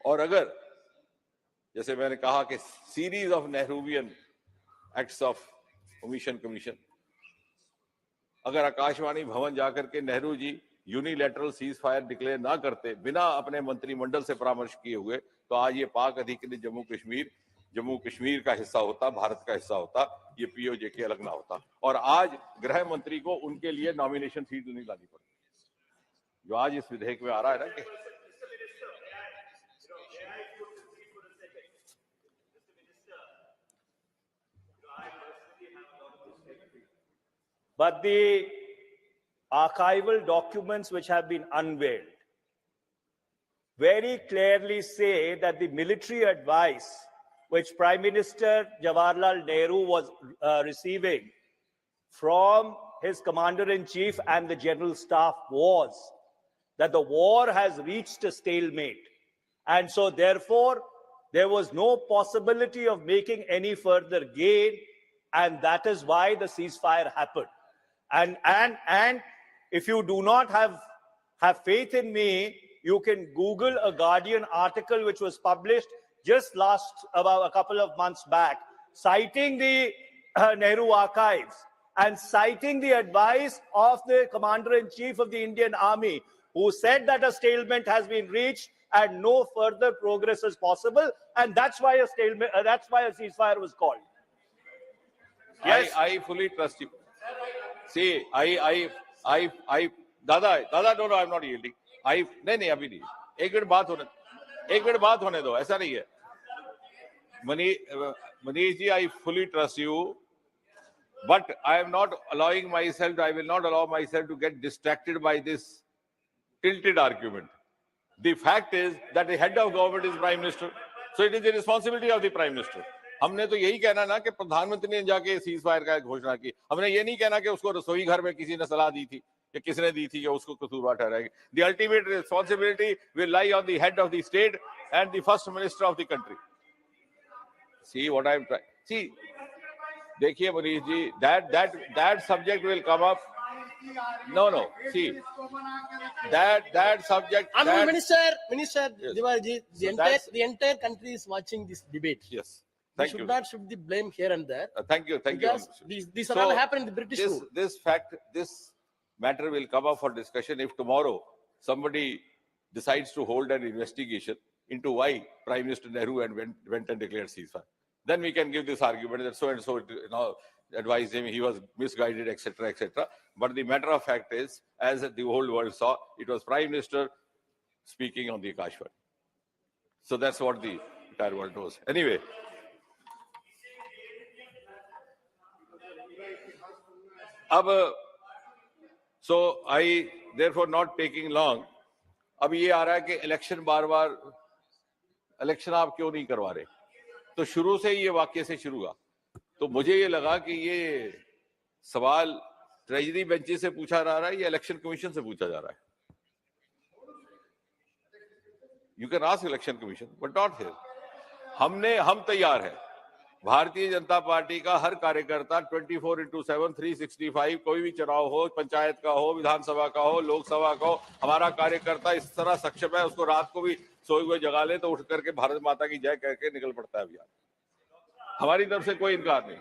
और अगर जैसे मैंने कहा कि series of Nehruvian acts of omission commission, अगर आकाशवाणी भवन जाकर के Nehru ji unilateral cease fire declare ना करते बिना अपने मंत्रिमंडल से परामर्श किए हुए, तो आज ये पाक अधिकृत जम्मू कश्मीर का हिस्सा होता, भारत का हिस्सा होता, ये पीओजे के अलग ना होता। और आज गृह मंत्री को उनके लिए नॉमिनेशन सीट नहीं लानी पड़ती, जो आज इस विधेयक में आ रहा है ना कि But the archival documents which have been unveiled very clearly say that the military advice which Prime Minister Jawaharlal Nehru was receiving from his commander-in-chief and the general staff was that the war has reached a stalemate. And so therefore, there was no possibility of making any further gain, and that is why the ceasefire happened. And if you do not have faith in me, you can Google a Guardian article which was published just about a couple of months back, citing the Nehru archives and citing the advice of the Commander-in-Chief of the Indian Army, who said that a stalemate has been reached and no further progress is possible, and that's why a stalemate, that's why a ceasefire was called. Yes, I fully trust you. See, Dada, no, I'm not yielding. नहीं अभी नहीं, एक मिनट बात होने दो, ऐसा नहीं है। Manish ji, I fully trust you, but I am not allowing myself, I will not allow myself to get distracted by this tilted argument. The fact is that the head of government is Prime Minister, so it is the responsibility of the Prime Minister. हमने तो यही कहना ना कि प्रधानमंत्री ने जाके सीज फायर का घोषणा की, हमने ये नहीं कहना कि उसको रसोई घर में किसी ने सलाह दी थी कि किसने दी थी कि उसको कसूरवार ठहराएगी। The ultimate responsibility will lie on the head of the state and the first minister of the country. See what I am trying. See, देखिए Manish ji, that subject will come up. No. See, that subject. Honorable Minister Yes. Diwali, the entire country is watching this debate. Yes. We should not shift the blame here and there. Thank you. Because these are all happened in the British rule. This matter will come up for discussion if tomorrow somebody decides to hold an investigation into why Prime Minister Nehru went and declared ceasefire. Then we can give this argument that so and so advised him, he was misguided, etc., etc. But the matter of fact is, as the whole world saw, it was Prime Minister speaking on the Akashvani. So that's what the entire world knows. Anyway. So I therefore not taking long. अब ये आ रहा है कि इलेक्शन बार इलेक्शन आप क्यों नहीं करवा रहे, तो शुरू से ये वाक्य से शुरू हुआ। तो मुझे ये लगा कि ये सवाल ट्रेजरी बेंचेस से पूछा जा रहा है या इलेक्शन कमीशन से पूछा जा रहा है। You can ask election commission but not here. हम तैयार हैं, भारतीय जनता पार्टी का हर कार्यकर्ता 24/7 365, कोई भी चुनाव हो, पंचायत का हो, विधानसभा का हो, लोकसभा का हो, हमारा कार्यकर्ता इस तरह सक्षम है, उसको रात को भी सोए हुए जगा ले तो उठ करके भारत माता की जय कह के निकल पड़ता है अभियान। हमारी तरफ से कोई इनकार नहीं,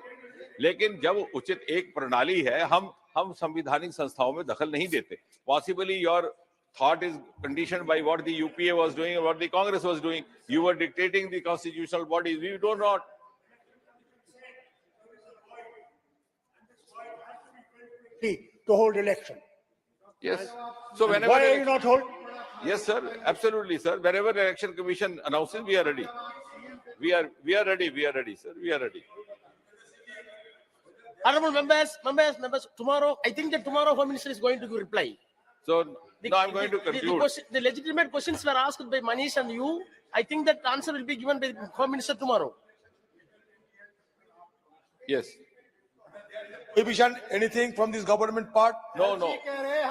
लेकिन जब उचित एक प्रणाली है, हम संवैधानिक संस्थाओं में दखल नहीं देते। Possibly your thought is conditioned by what the UPA was doing or what the Congress was doing. You were dictating the constitutional bodies. We do not. To hold election. Yes. So whenever why are you not hold? Yes, sir. Absolutely, sir. Whenever the election commission announces, we are ready. We are ready. We are ready, sir. We are ready. Honorable members, tomorrow, I think that tomorrow Home Minister is going to reply. So now I'm going to conclude. The legitimate questions were asked by Manish and you. I think that answer will be given by the Home Minister tomorrow. Yes. Prohibition, anything from this government part? No.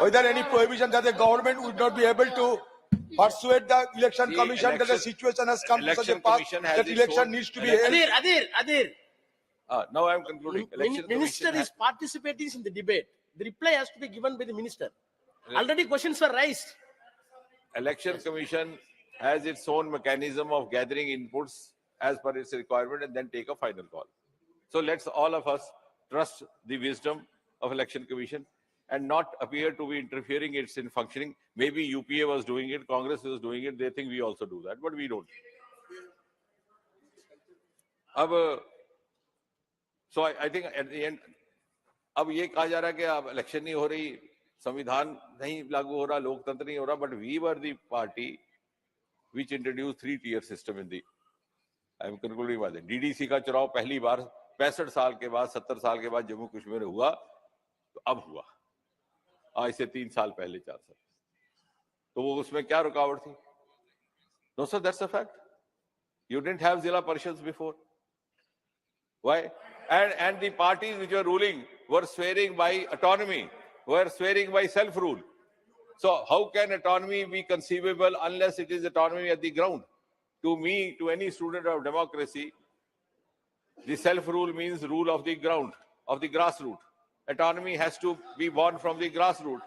Is there any prohibition that the government would not be able to persuade the election See, commission that the election- situation has come to such a election pass commission has that its election own- needs to be election- held. Adir. Now I am concluding. Election Minister commission is participating in the debate. The reply has to be given by the minister. Already questions were raised. Election Commission has its own mechanism of gathering inputs as per its requirement and then take a final call. So let's all of us trust the wisdom of Election Commission and not appear to be interfering in its functioning. Maybe UPA was doing it, Congress was doing it, they think we also do that, but we don't. So I think at the end, अब ये कहा जा रहा है कि अब इलेक्शन नहीं हो रही, संविधान नहीं लागू हो रहा, लोकतंत्र नहीं हो रहा, but we were the party which introduced 3-tier system in the, I am concluding by that. DDC का चुनाव पहली बार 65 साल के बाद, 70 साल के बाद जम्मू कश्मीर में हुआ, तो अब हुआ, आज से 3 साल पहले, 4 साल, तो वो उसमें क्या रुकावट थी? No sir, that's a fact. You didn't have Zilla Parishads before. Why? And the parties which were ruling were swearing by autonomy, were swearing by self-rule. So how can autonomy be conceivable unless it is autonomy at the ground? To me, to any student of democracy, the self-rule means rule of the ground, of the grassroots. Autonomy has to be born from the grassroots.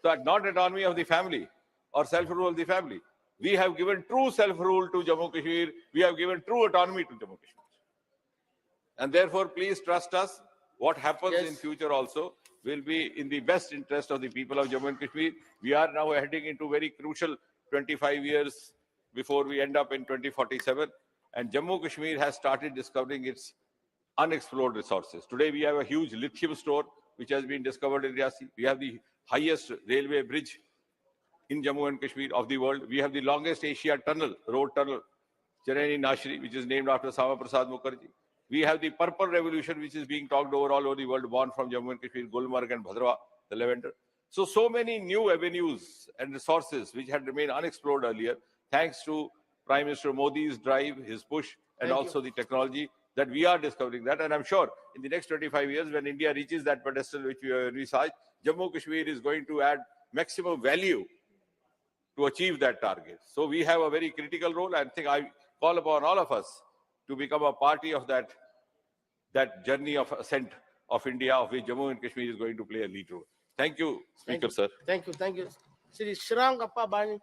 So not autonomy of the family or self-rule of the family. We have given true self-rule to Jammu Kashmir. We have given true autonomy to Jammu Kashmir. And therefore, please trust us. What happens in future also will be in the best interest of the people of Jammu and Kashmir. We are now heading into very crucial 25 years before we end up in 2047. And Jammu Kashmir has started discovering its unexplored resources. Today, we have a huge lithium store, which has been discovered in Riyasi. We have the highest railway bridge in Jammu and Kashmir of the world. We have the longest Asia tunnel, road tunnel, Chennai Nashri, which is named after Sama Prasad Mukherjee. We have the Purple Revolution, which is being talked over all over the world, born from Jammu and Kashmir, Gulmarg and Bhadrawa, the lavender. So many new avenues and resources which had remained unexplored earlier, thanks to Prime Minister Modi's drive, his push, and also the technology that we are discovering that. And I'm sure in the next 25 years, when India reaches that pedestal which we have researched, Jammu Kashmir is going to add maximum value to achieve that target. So we have a very critical role. I think I call upon all of us to become a party of that journey of ascent of India, of which Jammu and Kashmir is going to play a lead role. Thank you, Speaker, sir. Thank you. Shri Shrang Appa Bani.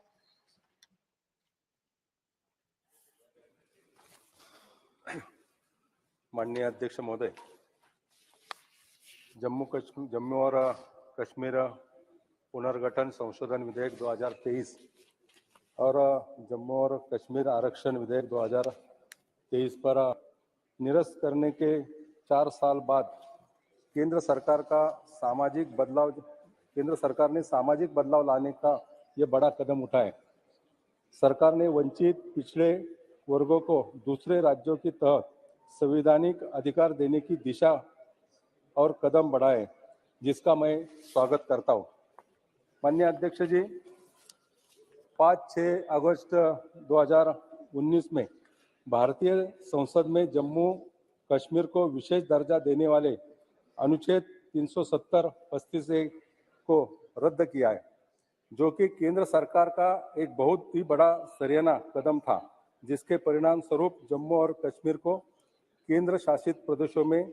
माननीय अध्यक्ष महोदय, जम्मू और कश्मीर पुनर्गठन संशोधन विधेयक 2023 और जम्मू और कश्मीर आरक्षण विधेयक 2023 पर निरस्त करने के 4 साल बाद केंद्र सरकार ने सामाजिक बदलाव लाने का ये बड़ा कदम उठाए। सरकार ने वंचित पिछड़े वर्गों को दूसरे राज्यों के तहत संवैधानिक अधिकार देने की दिशा और कदम बढ़ाए, जिसका मैं स्वागत करता हूं। माननीय अध्यक्ष जी, 5-6 अगस्त 2019 में भारतीय संसद में जम्मू कश्मीर को विशेष दर्जा देने वाले अनुच्छेद 370-35 को रद्द किया है, जो कि केंद्र सरकार का एक बहुत ही बड़ा सराहनीय कदम था, जिसके परिणाम स्वरूप जम्मू और कश्मीर को केंद्र शासित प्रदेशों में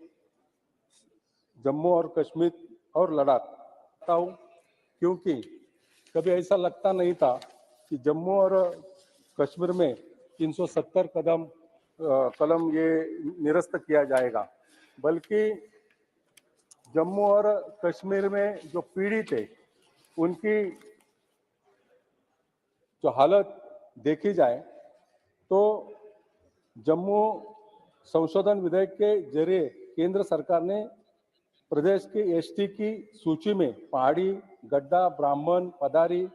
जम्मू और कश्मीर और लद्दाख हूं, क्योंकि कभी ऐसा लगता नहीं था कि जम्मू और कश्मीर में 370 कलम ये निरस्त किया जाएगा, बल्कि जम्मू और कश्मीर में जो पीड़ित है उनकी जो हालत देखी जाए तो जम्मू संशोधन विधेयक के जरिए केंद्र सरकार ने प्रदेश के एसटी की सूची में पहाड़ी, गड्ढा, ब्राह्मण, पदारी,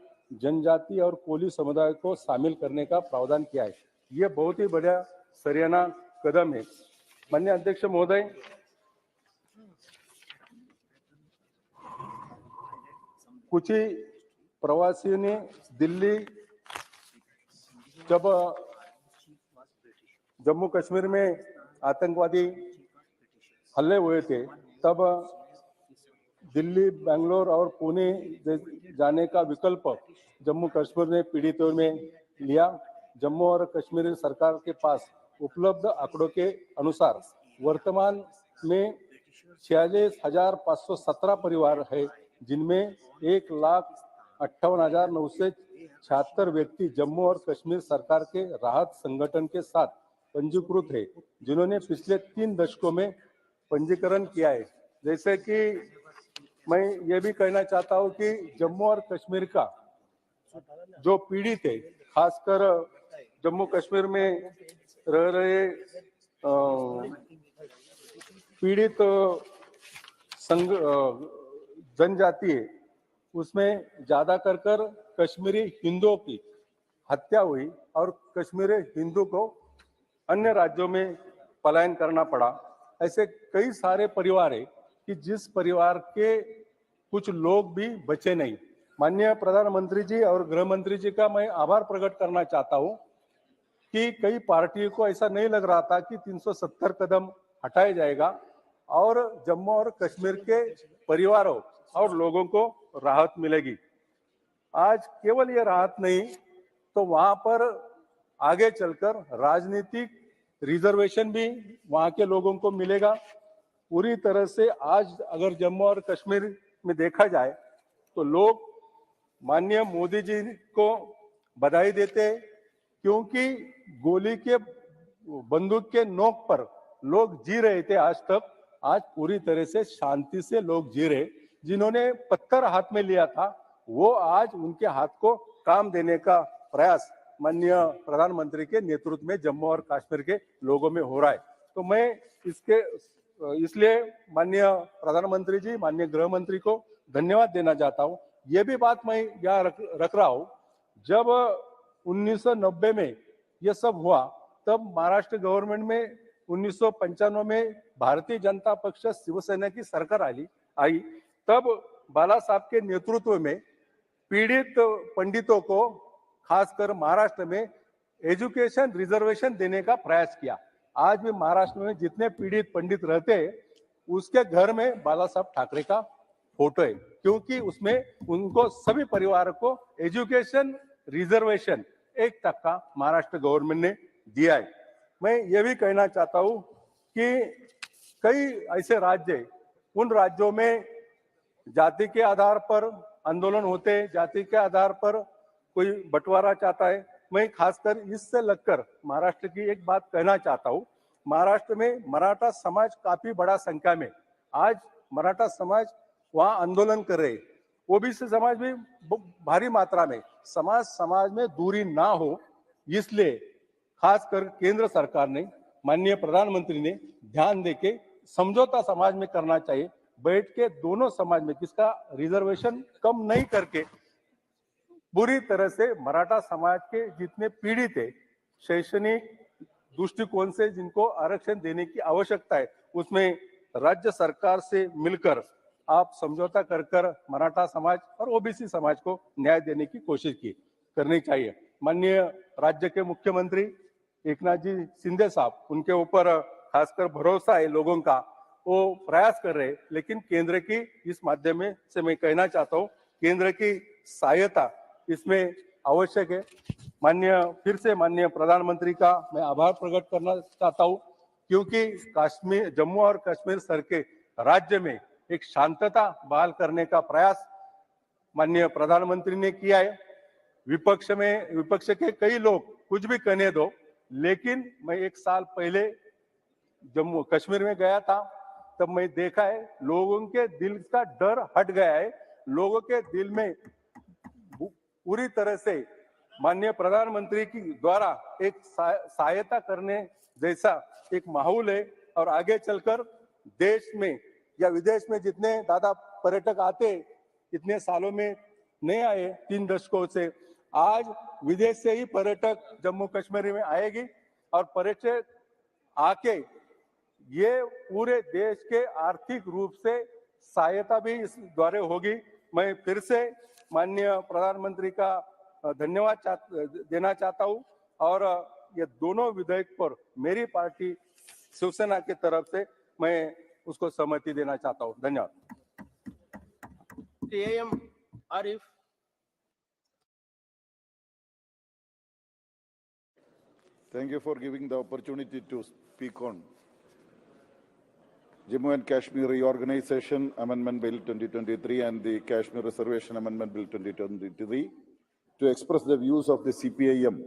जनजाति और कोली समुदाय को शामिल करने का प्रावधान किया है। ये बहुत ही बड़ा सराहनीय कदम है। माननीय अध्यक्ष महोदय, कुछ ही प्रवासियों ने दिल्ली जब जम्मू कश्मीर में आतंकवादी हमले हुए थे, तब दिल्ली, बेंगलोर और पुणे जाने का विकल्प जम्मू कश्मीर ने पीड़ितों में लिया। जम्मू और कश्मीर सरकार के पास उपलब्ध आंकड़ों के अनुसार वर्तमान में 46,517 परिवार है, जिनमें 1,58,976 व्यक्ति जम्मू और कश्मीर सरकार के राहत संगठन के साथ पंजीकृत है, जिन्होंने पिछले 3 दशकों में पंजीकरण किया है। जैसे कि मैं ये भी कहना चाहता हूँ कि जम्मू और कश्मीर का जो पीड़ित है, खासकर जम्मू कश्मीर में रह रहे पीड़ित जनजाति है, उसमें ज्यादा कर कश्मीरी हिंदुओं की हत्या हुई और कश्मीरी हिंदू को अन्य राज्यों में पलायन करना पड़ा। ऐसे कई सारे परिवार है कि जिस परिवार के कुछ लोग भी बचे नहीं। माननीय प्रधानमंत्री जी और गृह मंत्री जी का मैं आभार प्रकट करना चाहता हूं कि कई पार्टियों को ऐसा नहीं लग रहा था कि 370 कदम हटाया जाएगा और जम्मू और कश्मीर के परिवारों और लोगों को राहत मिलेगी। आज केवल ये राहत नहीं तो वहां पर आगे चलकर राजनीतिक रिजर्वेशन भी वहां के लोगों को मिलेगा। पूरी तरह से आज अगर जम्मू और कश्मीर में देखा जाए तो लोग माननीय मोदी जी को बधाई देते हैं, क्योंकि गोली के बंदूक के नोक पर लोग जी रहे थे आज तक। आज पूरी तरह से शांति से लोग जी रहे। जिन्होंने पत्थर हाथ में लिया था वो आज उनके हाथ को काम देने का प्रयास माननीय प्रधानमंत्री के नेतृत्व में जम्मू और कश्मीर के लोगों में हो रहा है। तो मैं इसलिए माननीय प्रधानमंत्री जी, माननीय गृह मंत्री को धन्यवाद देना चाहता हूं। ये भी बात मैं यहाँ रख रहा हूं, जब 1990 में ये सब हुआ तब महाराष्ट्र गवर्नमेंट में 1995 में भारतीय जनता पक्ष शिवसेना की सरकार आई, तब बाला साहब के नेतृत्व में पीड़ित पंडितों को खासकर महाराष्ट्र में एजुकेशन रिजर्वेशन देने का प्रयास किया। आज भी महाराष्ट्र में जितने पीड़ित पंडित रहते हैं उसके घर में बाला साहब ठाकरे का फोटो है, क्योंकि उसमें उनको सभी परिवार को एजुकेशन रिजर्वेशन 1% महाराष्ट्र गवर्नमेंट ने दिया है। मैं ये भी कहना चाहता हूँ कि कई ऐसे राज्य हैं, उन राज्यों में जाति के आधार पर आंदोलन होते हैं, जाति के आधार पर कोई बंटवारा चाहता है। मैं खासकर इससे लगकर महाराष्ट्र की एक बात कहना चाहता हूँ। महाराष्ट्र में मराठा समाज काफी बड़ा संख्या में, आज मराठा समाज वहाँ आंदोलन कर रहे हैं। ओबीसी समाज भी भारी मात्रा में, समाज में दूरी ना हो इसलिए खासकर केंद्र सरकार ने, माननीय प्रधानमंत्री ने ध्यान देके समझौता समाज में करना चाहिए। बैठ के दोनों समाज में किसका रिजर्वेशन कम नहीं करके पूरी तरह से मराठा समाज के जितने पीड़ित है, शैक्षणिक दृष्टिकोण से जिनको आरक्षण देने की आवश्यकता है, उसमें राज्य सरकार से मिलकर आप समझौता कर मराठा समाज और ओबीसी समाज को न्याय देने की कोशिश करनी चाहिए। माननीय राज्य के मुख्यमंत्री एकनाथ जी शिंदे साहब, उनके ऊपर खासकर भरोसा है लोगों का, वो प्रयास कर रहे हैं। लेकिन केंद्र की इस माध्यम से मैं कहना चाहता हूँ, केंद्र की सहायता इसमें आवश्यक है। फिर से माननीय प्रधानमंत्री का मैं आभार प्रकट करना चाहता हूँ, क्योंकि जम्मू और कश्मीर सर के राज्य में एक शांतता बहाल करने का प्रयास माननीय प्रधानमंत्री ने किया है। विपक्ष के कई लोग कुछ भी कहने दो, लेकिन मैं 1 साल पहले जम्मू कश्मीर में गया था, तब मैं देखा है लोगों के दिल का डर हट गया है। लोगों के दिल में पूरी तरह से माननीय प्रधानमंत्री की द्वारा एक सहायता करने जैसा एक माहौल है। और आगे चलकर देश में या विदेश में जितने दादा पर्यटक आते, इतने सालों में नहीं आए 3 दशकों से, आज विदेश से ही पर्यटक जम्मू कश्मीर में आएगी और पर्यटक आके ये पूरे देश के आर्थिक रूप से सहायता भी इस द्वारा होगी। मैं फिर से माननीय प्रधानमंत्री का धन्यवाद देना चाहता हूं और ये दोनों विधेयक पर मेरी पार्टी शिवसेना की तरफ से मैं उसको सहमति देना चाहता हूं। धन्यवाद। AM Arif. Thank you for giving the opportunity to speak on Jammu and Kashmir Reorganization Amendment Bill 2023 and the Kashmir Reservation Amendment Bill 2023 to express the views of the CPIM.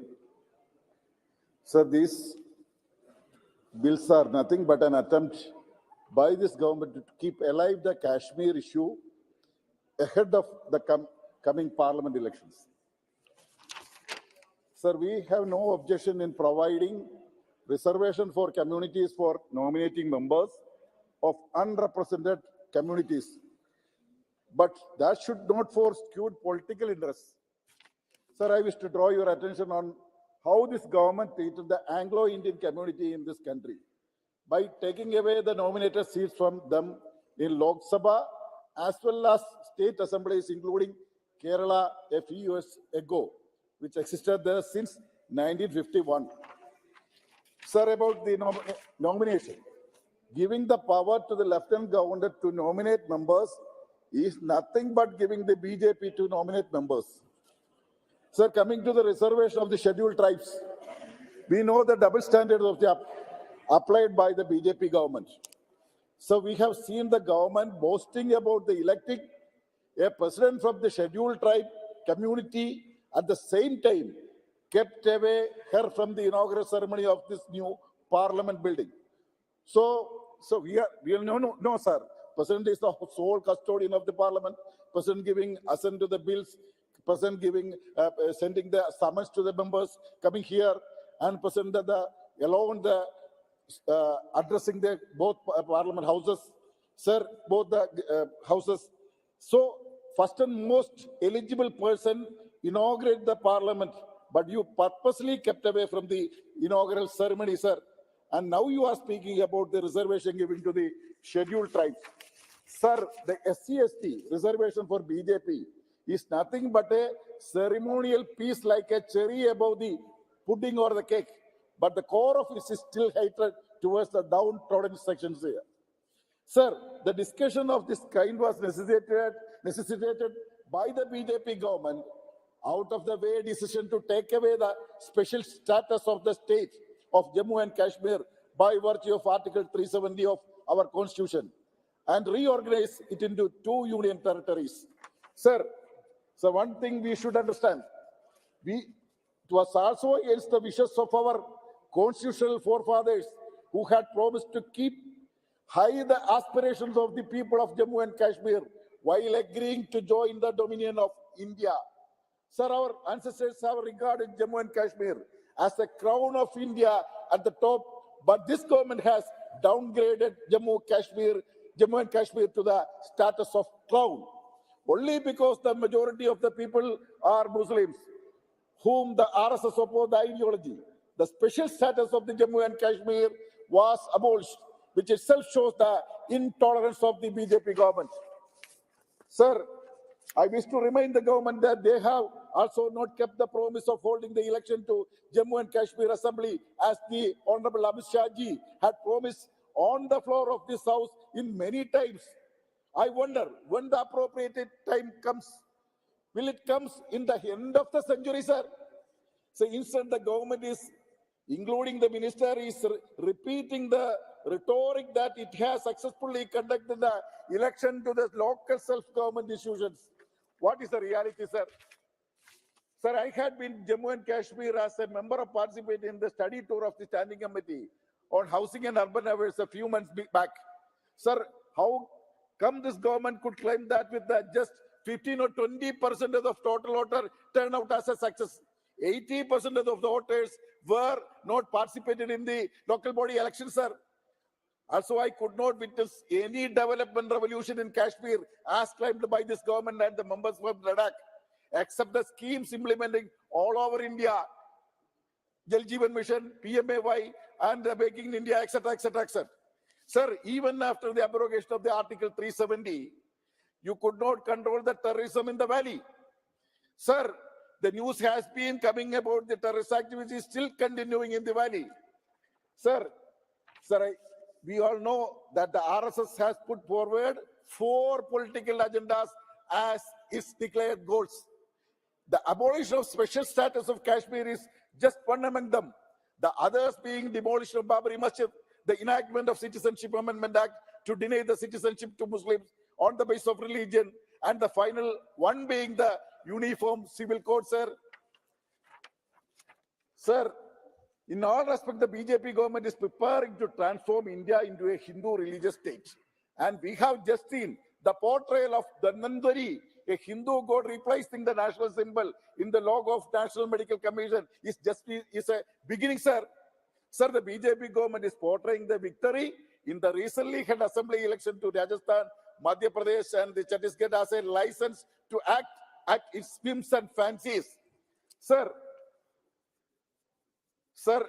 Sir, these bills are nothing but an attempt by this government to keep alive the Kashmir issue ahead of the coming parliament elections. Sir, we have no objection in providing reservation for communities for nominating members of unrepresented communities. But that should not force skewed political interests. Sir, I wish to draw your attention on how this government treated the Anglo-Indian community in this country by taking away the nominated seats from them in Lok Sabha as well as state assemblies, including Kerala a few years ago, which existed there since 1951. Sir, about the nomination, giving the power to the Lieutenant Governor to nominate members is nothing but giving the BJP to nominate members. Sir, coming to the reservation of the scheduled tribes, we know the double standards of the applied by the BJP government. So we have seen the government boasting about the electing a president from the scheduled tribe community, at the same time kept away her from the inaugural ceremony of this new parliament building. So we no, sir. President is the sole custodian of the parliament. President giving assent to the bills. President giving, sending the summons to the members coming here, and President alone addressing the both parliament houses, sir, both the houses. So first and most eligible person inaugurate the parliament, but you purposely kept away from the inaugural ceremony, sir. And now you are speaking about the reservation given to the scheduled tribes. Sir, the SC/ST reservation for BJP is nothing but a ceremonial piece like a cherry above the pudding or the cake. But the core of it is still hatred towards the downtrodden sections here. Sir, the discussion of this kind was necessitated by the BJP government out of the way decision to take away the special status of the state of Jammu and Kashmir by virtue of Article 370 of our Constitution and reorganize it into 2 union territories. Sir, so one thing we should understand, it was also against the wishes of our constitutional forefathers who had promised to keep high the aspirations of the people of Jammu and Kashmir while agreeing to join the dominion of India. Sir, our ancestors have regarded Jammu and Kashmir as the crown of India at the top, but this government has downgraded Jammu and Kashmir to the status of crown, only because the majority of the people are Muslims, whom the RSS oppose the ideology. The special status of the Jammu and Kashmir was abolished, which itself shows the intolerance of the BJP government. Sir, I wish to remind the government that they have also not kept the promise of holding the election to Jammu and Kashmir Assembly as the Honorable Amit Shah ji had promised on the floor of this house in many times. I wonder when the appropriate time comes. Will it come in the end of the century, sir? So instead the government is, including the minister, is repeating the rhetoric that it has successfully conducted the election to the local self-government institutions. What is the reality, sir? Sir, I had been Jammu and Kashmir as a member of participating in the study tour of the Standing Committee on Housing and Urban Affairs a few months back. Sir, how come this government could claim that with just 15 or 20% of the total voter turnout as a success? 80% of the voters were not participated in the local body elections, sir. Also, I could not witness any development revolution in Kashmir as claimed by this government and the members of Ladakh, except the schemes implementing all over India, Jal Jeevan Mission, PMAY, and Making India, etc., etc., etc. Sir, even after the abrogation of the Article 370, you could not control the terrorism in the valley. Sir, the news has been coming about the terrorist activity still continuing in the valley. Sir, we all know that the RSS has put forward 4 political agendas as its declared goals. The abolition of special status of Kashmir is just one among them. The others being demolition of Babri Masjid, the enactment of Citizenship Amendment Act to deny the citizenship to Muslims on the basis of religion, and the final one being the Uniform Civil Code, sir. Sir, in all respect, the BJP government is preparing to transform India into a Hindu religious state. And we have just seen the portrayal of Dhanvantari, a Hindu god replacing the national symbol in the logo of National Medical Commission, is a beginning, sir. Sir, the BJP government is portraying the victory in the recently held assembly election to Rajasthan, Madhya Pradesh, and the Chhattisgarh as a license to act its whims and fancies. Sir,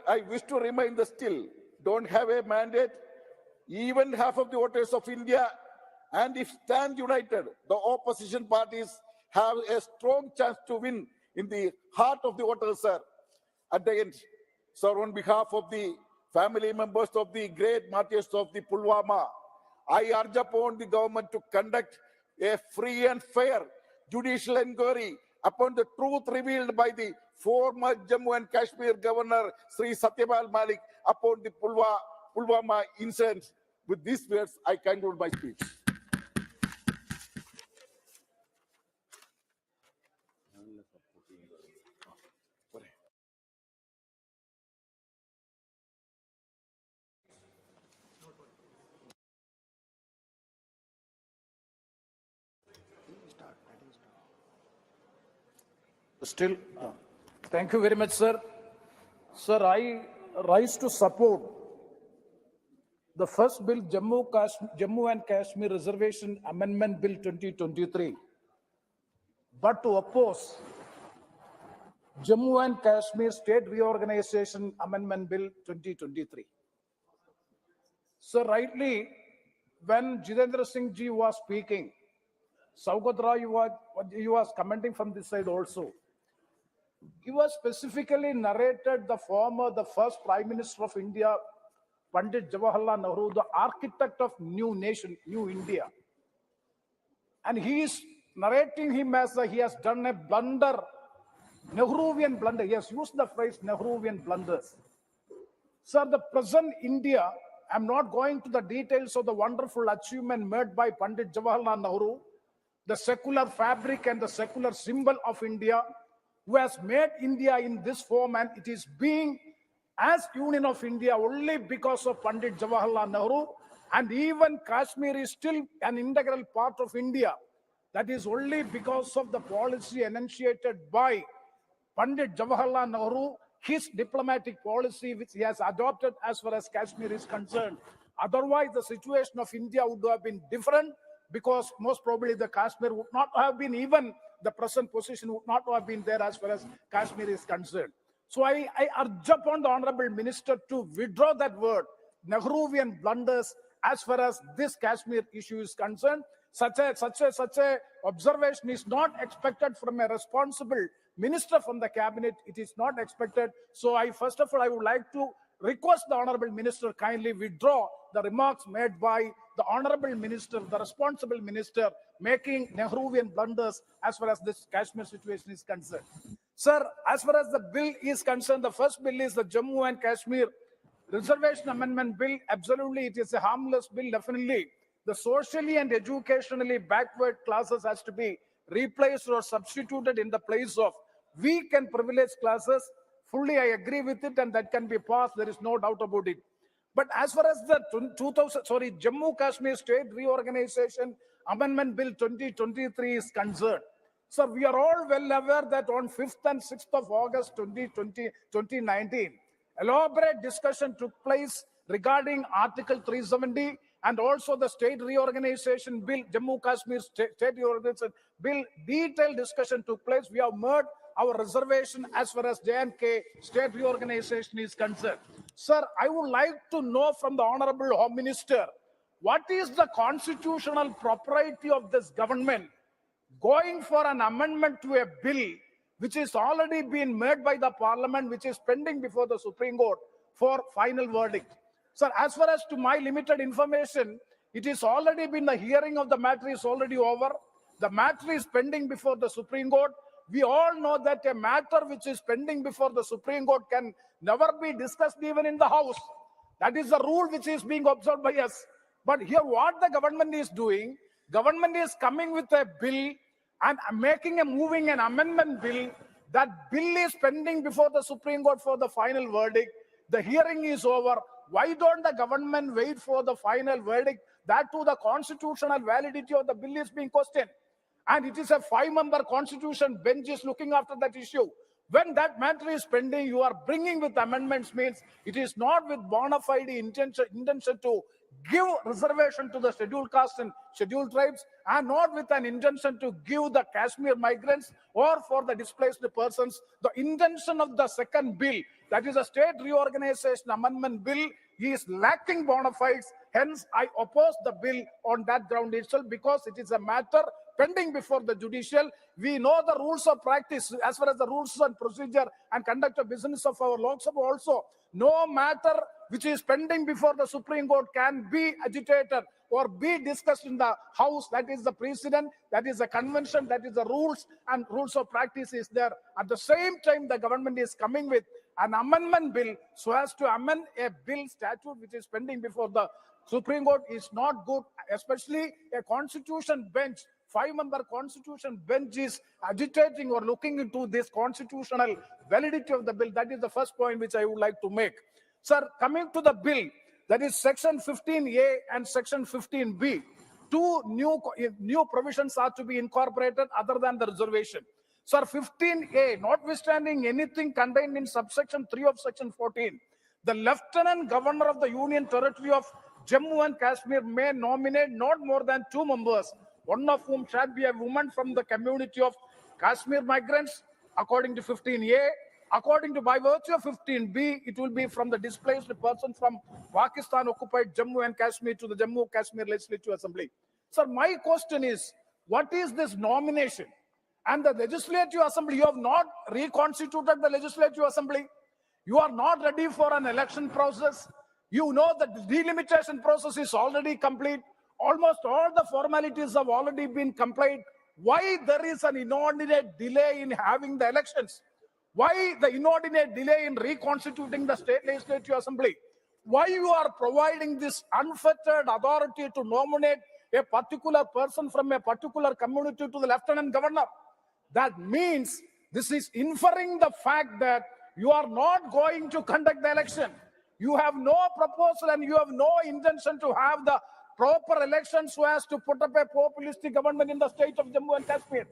I wish to remind the still don't have a mandate. Even half of the voters of India, and if stand united, the opposition parties have a strong chance to win in the heart of the voters, sir. At the end, sir, on behalf of the family members of the great martyrs of the Pulwama, I urge upon the government to conduct a free and fair judicial inquiry upon the truth revealed by the former Jammu and Kashmir Governor Sri Satyapal Malik upon the Pulwama incident. With these words, I conclude my speech. Still, thank you very much, sir. Sir, I rise to support the first bill, Jammu and Kashmir Reservation Amendment Bill 2023, but to oppose Jammu and Kashmir State Reorganization Amendment Bill 2023. So rightly, when Jitendra Singh ji was speaking, Saugat Rai, you was commenting from this side also. He was specifically narrated the first Prime Minister of India, Pandit Jawaharlal Nehru, the architect of new nation, new India. And he is narrating him as he has done a blunder, Nehruvian blunder. He has used the phrase Nehruvian blunders. Sir, the present India, I'm not going to the details of the wonderful achievement made by Pandit Jawaharlal Nehru, the secular fabric and the secular symbol of India, who has made India in this form, and it is being as Union of India only because of Pandit Jawaharlal Nehru, and even Kashmir is still an integral part of India. That is only because of the policy enunciated by Pandit Jawaharlal Nehru, his diplomatic policy which he has adopted as far as Kashmir is concerned. Otherwise, the situation of India would have been different, because most probably the Kashmir would not have been, even the present position would not have been there as far as Kashmir is concerned. So I urge upon the Honorable Minister to withdraw that word, Nehruvian blunders, as far as this Kashmir issue is concerned. Such a observation is not expected from a responsible minister from the cabinet. It is not expected. So first of all, I would like to request the Honorable Minister kindly withdraw the remarks made by the Honorable Minister, the responsible minister, making Nehruvian blunders as far as this Kashmir situation is concerned. Sir, as far as the bill is concerned, the first bill is the Jammu and Kashmir Reservation Amendment Bill. Absolutely, it is a harmless bill, definitely. The socially and educationally backward classes has to be replaced or substituted in the place of weak and privileged classes. Fully, I agree with it, and that can be passed. There is no doubt about it. But as far as the Jammu Kashmir State Reorganization Amendment Bill 2023 is concerned, sir, we are all well aware that on 5th and 6th of August 2019, elaborate discussion took place regarding Article 370 and also the State Reorganization Bill, Jammu Kashmir State Reorganization Bill. Detailed discussion took place. We have made our reservation as far as J&K State Reorganization is concerned. Sir, I would like to know from the Honorable Home Minister, what is the constitutional propriety of this government going for an amendment to a bill which is already been made by the Parliament, which is pending before the Supreme Court for final verdict? Sir, as far as to my limited information, it is already been, the hearing of the matter is already over. The matter is pending before the Supreme Court. We all know that a matter which is pending before the Supreme Court can never be discussed even in the House. That is the rule which is being observed by us. But here what the government is doing, government is coming with a bill and moving an amendment bill. That bill is pending before the Supreme Court for the final verdict. The hearing is over. Why don't the government wait for the final verdict? That too, the constitutional validity of the bill is being questioned. And it is a 5-member constitution bench is looking after that issue. When that matter is pending, you are bringing with amendments means it is not with bona fide intention to give reservation to the scheduled castes and scheduled tribes, and not with an intention to give the Kashmir migrants or for the displaced persons. The intention of the second bill, that is a state reorganization amendment bill, is lacking bona fides. Hence, I oppose the bill on that ground itself, because it is a matter pending before the judicial. We know the rules of practice as far as the rules and procedure and conduct of business of our Lok Sabha also. No matter which is pending before the Supreme Court can be agitated or be discussed in the House. That is the precedent, that is the convention, that is the rules, and rules of practice is there. At the same time, the government is coming with an amendment bill so as to amend a bill statute which is pending before the Supreme Court is not good, especially a constitution bench, 5-member constitution bench is agitating or looking into this constitutional validity of the bill. That is the first point which I would like to make. Sir, coming to the bill, that is section 15A and section 15B, two new provisions are to be incorporated other than the reservation. Sir, 15A, notwithstanding anything contained in subsection 3 of section 14, the Lieutenant Governor of the Union Territory of Jammu and Kashmir may nominate not more than 2 members, one of whom shall be a woman from the community of Kashmir migrants, according to 15A. According to, by virtue of 15B, it will be from the displaced person from Pakistan-occupied Jammu and Kashmir to the Jammu and Kashmir Legislative Assembly. Sir, my question is, what is this nomination? And the Legislative Assembly, you have not reconstituted the Legislative Assembly. You are not ready for an election process. You know that the delimitation process is already complete. Almost all the formalities have already been complied. Why there is an inordinate delay in having the elections? Why the inordinate delay in reconstituting the State Legislative Assembly? Why you are providing this unfettered authority to nominate a particular person from a particular community to the Lieutenant Governor? That means this is inferring the fact that you are not going to conduct the election. You have no proposal and you have no intention to have the proper elections so as to put up a populistic government in the state of Jammu and Kashmir.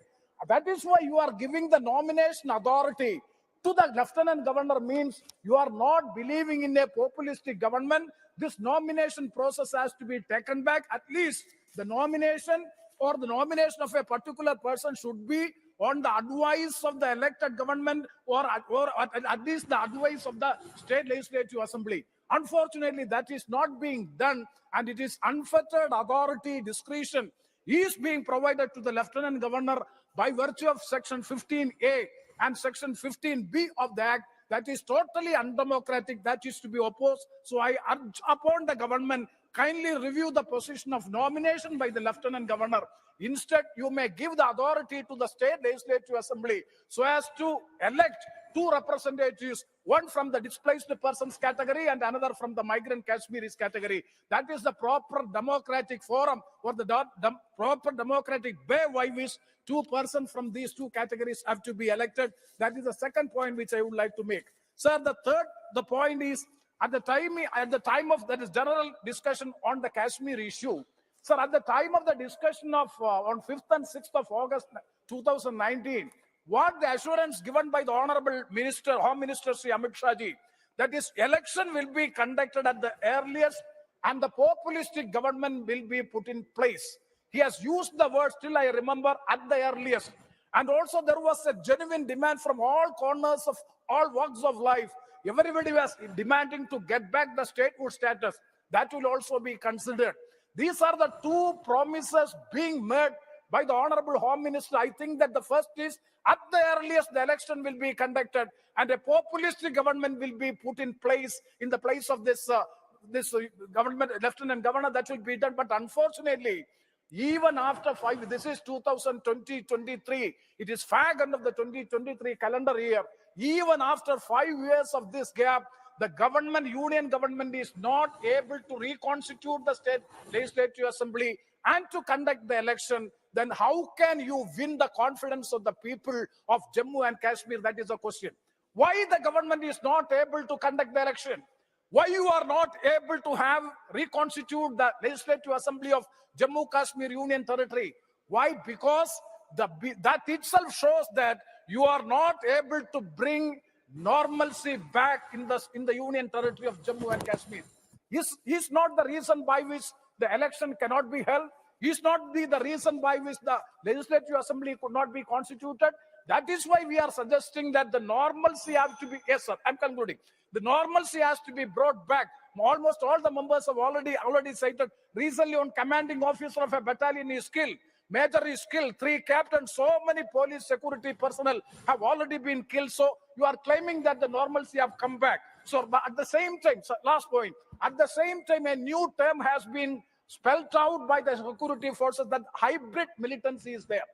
That is why you are giving the nomination authority to the Lieutenant Governor, means you are not believing in a populistic government. This nomination process has to be taken back. At least the nomination or the nomination of a particular person should be on the advice of the elected government or at least the advice of the State Legislative Assembly. Unfortunately, that is not being done, and it is unfettered authority, discretion is being provided to the Lieutenant Governor by virtue of section 15A and section 15B of the Act. That is totally undemocratic. That is to be opposed. So I urge upon the government, kindly review the position of nomination by the Lieutenant Governor. Instead, you may give the authority to the State Legislative Assembly so as to elect 2 representatives, one from the displaced persons category and another from the migrant Kashmiris category. That is the proper democratic forum or the proper democratic way by which 2 persons from these 2 categories have to be elected. That is the second point which I would like to make. Sir, the point is, at the time of that is general discussion on the Kashmir issue, sir, at the time of the discussion of on 5th and 6th of August 2019, what the assurance given by the Honorable Minister, Home Minister Sri Amit Shah ji, that is election will be conducted at the earliest and the populistic government will be put in place. He has used the word, still I remember, at the earliest. And also there was a genuine demand from all corners of all walks of life. Everybody was demanding to get back the statehood status. That will also be considered. These are the 2 promises being made by the Honorable Home Minister. I think that the first is, at the earliest, the election will be conducted and a populistic government will be put in place in the place of this government, Lieutenant Governor. That will be done. But unfortunately, Even after this is 2023, it is fag end of the 2023 calendar year. Even after 5 years of this gap, the union government is not able to reconstitute the state legislative assembly and to conduct the election. Then how can you win the confidence of the people of Jammu and Kashmir? That is the question. Why the government is not able to conduct the election? Why you are not able to have reconstitute the legislative assembly of Jammu Kashmir Union Territory? Why? Because that itself shows that you are not able to bring normalcy back in the Union Territory of Jammu and Kashmir. Is not the reason by which the election cannot be held. Is not the reason by which the legislative assembly could not be constituted. That is why we are suggesting that the normalcy has to be. Yes, sir. I'm concluding. The normalcy has to be brought back. Almost all the members have already cited. Recently, on commanding officer of a battalion is killed. Major is killed. 3 captains, so many police security personnel have already been killed. So you are claiming that the normalcy have come back. So at the same time, last point, at the same time, a new term has been spelled out by the security forces that hybrid militancy is there.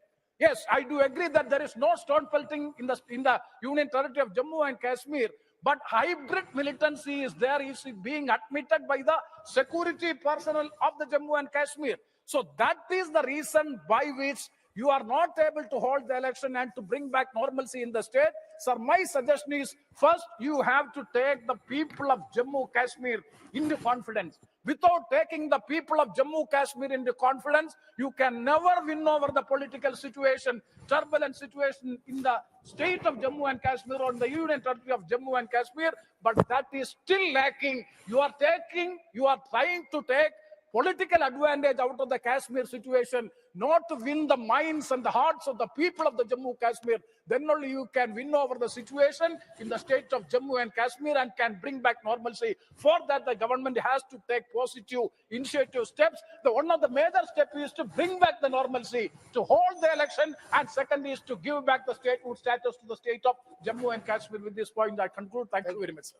Yes, I do agree that there is no stone pelting in the Union Territory of Jammu and Kashmir, but hybrid militancy is there, is being admitted by the security personnel of the Jammu and Kashmir. So that is the reason by which you are not able to hold the election and to bring back normalcy in the state. Sir, my suggestion is, first, you have to take the people of Jammu Kashmir into confidence. Without taking the people of Jammu Kashmir into confidence, you can never win over the political situation, turbulent situation in the state of Jammu and Kashmir or in the Union Territory of Jammu and Kashmir. But that is still lacking. You are trying to take political advantage out of the Kashmir situation, not to win the minds and the hearts of the people of the Jammu Kashmir. Then only you can win over the situation in the state of Jammu and Kashmir and can bring back normalcy. For that, the government has to take positive initiative steps. One of the major steps is to bring back the normalcy, to hold the election, and second is to give back the statehood status to the state of Jammu and Kashmir. With this point, I conclude. Thank you very much, sir.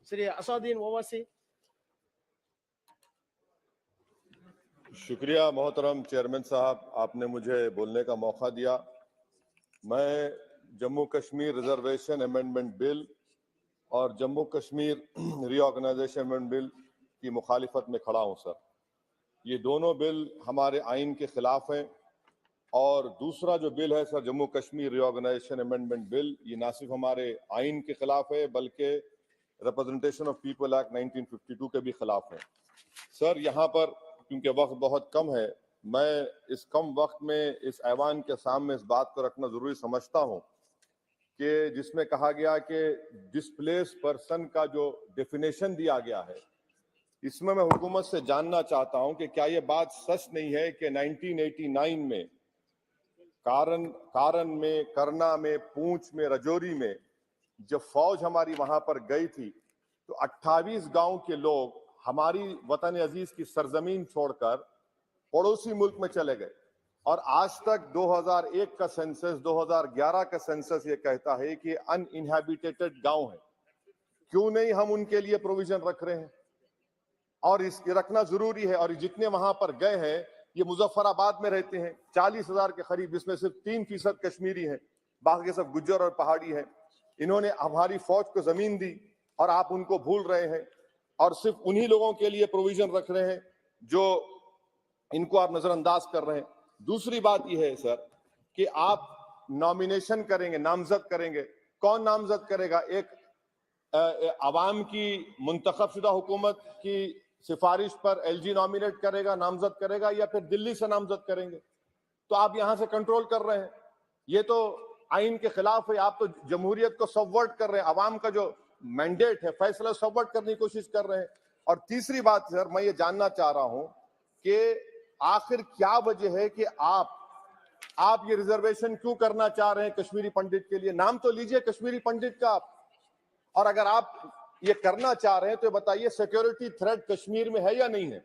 Shri Asaduddin Owaisi. शुक्रिया मोहतरम चेयरमैन साहब, आपने मुझे बोलने का मौका दिया। मैं Jammu Kashmir reservation amendment bill और Jammu Kashmir reorganisation amendment bill की मुखालिफत में खड़ा हूं सर। ये दोनों बिल हमारे आइन के खिलाफ हैं और दूसरा जो बिल है sir, Jammu Kashmir reorganisation amendment bill, ये ना सिर्फ हमारे आइन के खिलाफ है बल्कि रिप्रेजेंटेशन ऑफ पीपल एक्ट 1952 के भी खिलाफ है सर। यहाँ पर क्योंकि वक्त बहुत कम है, मैं इस कम वक्त में इस ऐवान के सामने इस बात को रखना जरूरी समझता हूं कि जिसमें कहा गया कि डिस्प्लेस पर्सन का जो डेफिनेशन दिया गया है, इसमें मैं हुकूमत से जानना चाहता हूं कि क्या ये बात सच नहीं है कि 1989 में कारण में, करना में, पूंछ में, रजौरी में जब फौज हमारी वहां पर गई थी तो 28 गांव के लोग हमारी वतन अजीज की सरजमीन छोड़कर पड़ोसी मुल्क में चले गए। और आज तक 2001 का सेंसस, 2011 का सेंसस ये कहता है कि अनइनहैबिटेटेड गांव है। क्यों नहीं हम उनके लिए प्रोविजन रख रहे हैं? और इसके रखना जरूरी है। और जितने वहां पर गए हैं ये मुजफ्फराबाद में रहते हैं, 40,000 के करीब, जिसमें सिर्फ 3% कश्मीरी हैं, बाकी सब गुज्जर और पहाड़ी हैं। इन्होंने हमारी फौज को जमीन दी और आप उनको भूल रहे हैं और सिर्फ उन्हीं लोगों के लिए प्रोविजन रख रहे हैं जो इनको आप नजरअंदाज कर रहे हैं। दूसरी बात यह है सर कि आप नॉमिनेशन करेंगे, नामजद करेंगे, कौन नामजद करेगा? एक अवाम की मुंतखब शुदा हुकूमत की सिफारिश पर एलजी नॉमिनेट करेगा, नामजद करेगा, या फिर दिल्ली से नामजद करेंगे? तो आप यहां से कंट्रोल कर रहे हैं। ये तो आइन के खिलाफ है। आप तो जमहूरियत को सबवर्ट कर रहे हैं, अवाम का जो मैंडेट है, फैसला सबवर्ट करने की कोशिश कर रहे हैं। और तीसरी बात सर, मैं ये जानना चाह रहा हूं कि आखिर क्या वजह है कि आप ये रिजर्वेशन क्यों करना चाह रहे हैं कश्मीरी पंडित के लिए? नाम तो लीजिए कश्मीरी पंडित का आप। और अगर आप ये करना चाह रहे हैं तो बताइए सिक्योरिटी थ्रेट कश्मीर में है या नहीं है?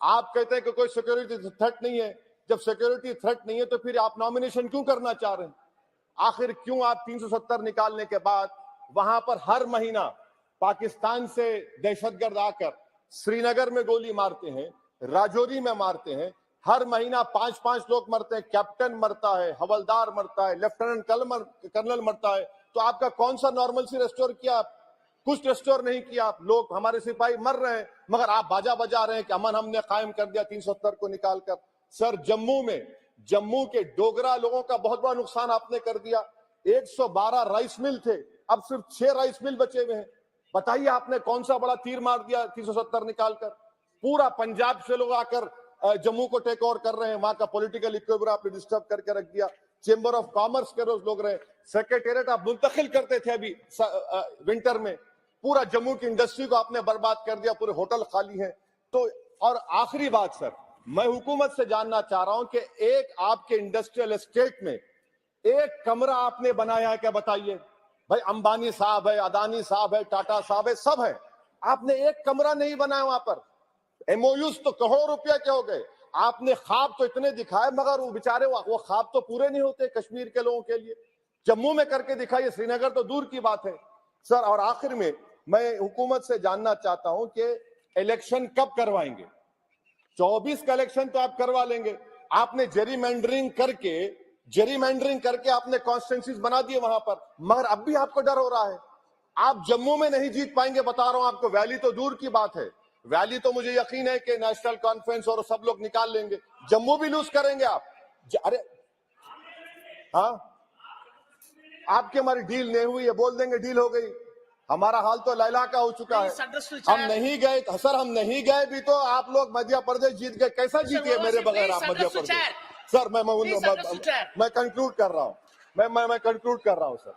आप कहते हैं कि कोई सिक्योरिटी थ्रेट नहीं है। जब सिक्योरिटी थ्रेट नहीं है तो फिर आप नॉमिनेशन क्यों करना चाह रहे हैं? आखिर क्यों आप 370 निकालने के बाद वहां पर हर महीना पाकिस्तान से दहशतगर्द आकर श्रीनगर में गोली मारते हैं, राजौरी में मारते हैं, हर महीना 5-5 लोग मरते हैं, कैप्टन मरता है, हवलदार मरता है, लेफ्टिनेंट कर्नल मरता है। तो आपका कौन सा नॉर्मलसी रेस्टोर किया आप? कुछ रेस्टोर नहीं किया आप। लोग, हमारे सिपाही मर रहे हैं, मगर आप बाजा बजा रहे हैं कि अमन हमने कायम कर दिया 370 को निकालकर। सर, जम्मू के डोगरा लोगों का बहुत बड़ा नुकसान आपने कर दिया। 112 राइस मिल थे, अब सिर्फ 6 राइस मिल बचे हुए हैं। बताइए आपने कौन सा बड़ा तीर मार दिया 370 निकालकर। पूरा पंजाब से लोग आकर जम्मू को टेक ओवर कर रहे हैं, वहां का पॉलिटिकल इक्विलिब्रियम आपने डिस्टर्ब करके रख दिया। चेंबर ऑफ कॉमर्स के लोग रहे, सेक्रेटेरिएट आप मुंतकिल करते थे अभी विंटर में, पूरा जम्मू की इंडस्ट्री को आपने बर्बाद कर दिया, पूरे होटल खाली हैं। तो और आखिरी बात सर, मैं हुकूमत से जानना चाह रहा हूं कि एक आपके इंडस्ट्रियल एस्टेट में एक कमरा आपने बनाया है क्या? बताइए भाई, अंबानी साहब है, अदानी साहब है, टाटा साहब है, सब है, आपने एक कमरा नहीं बनाया वहां पर। एमओयूज तो करोड़ों रुपया के हो गए, आपने ख्वाब तो इतने दिखाए, मगर वो बेचारे वो ख्वाब तो पूरे नहीं होते कश्मीर के लोगों के लिए। जम्मू में करके दिखाइए, श्रीनगर तो दूर की बात है सर। और आखिर में मैं हुकूमत से जानना चाहता हूं कि इलेक्शन कब करवाएंगे? 24 का इलेक्शन तो आप करवा लेंगे, आपने जेरीमैंडरिंग करके आपने कॉन्स्टिट्यूंसीज बना दिए वहां पर, मगर अब भी आपको डर हो रहा है। आप जम्मू में नहीं जीत पाएंगे, बता रहा हूं आपको। वैली तो दूर की बात है, वैली तो मुझे यकीन है कि नेशनल कॉन्फ्रेंस और सब लोग निकाल लेंगे। जम्मू भी लूज करेंगे आप। अरे हाँ, आपकी हमारी डील नहीं हुई है, बोल देंगे डील हो गई। हमारा हाल तो लैला का हो चुका है। हम नहीं गए सर, हम नहीं गए भी तो आप लोग मध्य प्रदेश जीत गए। कैसा जीतिए मेरे बगैर आप मध्य प्रदेश? सर मैं कंक्लूड कर रहा हूँ, मैं कंक्लूड कर रहा हूँ सर,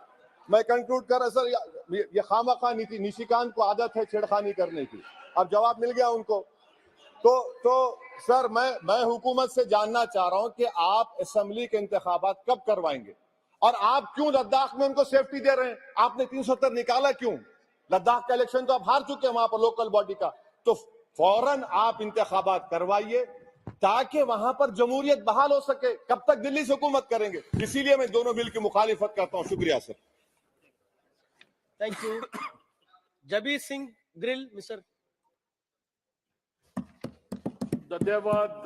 मैं कंक्लूड कर रहा सर। ये खामखा निशिकांत को आदत है छेड़खानी करने की, अब जवाब मिल गया उनको। तो सर मैं हुकूमत से जानना चाह रहा हूं कि आप असेंबली के इंतखाबात कब करवाएंगे, और आप क्यों लद्दाख में उनको सेफ्टी दे रहे हैं? आपने 370 निकाला क्यों? लद्दाख का इलेक्शन तो आप हार चुके हैं वहां पर लोकल बॉडी का। तो फौरन आप इंतखाबात करवाइए ताकि वहां पर जमहूरियत बहाल हो सके। कब तक दिल्ली से हुकूमत करेंगे? इसीलिए मैं दोनों बिल की मुखालिफत करता हूं। शुक्रिया sir. Thank you. Jabir Singh Gill mister. धन्यवाद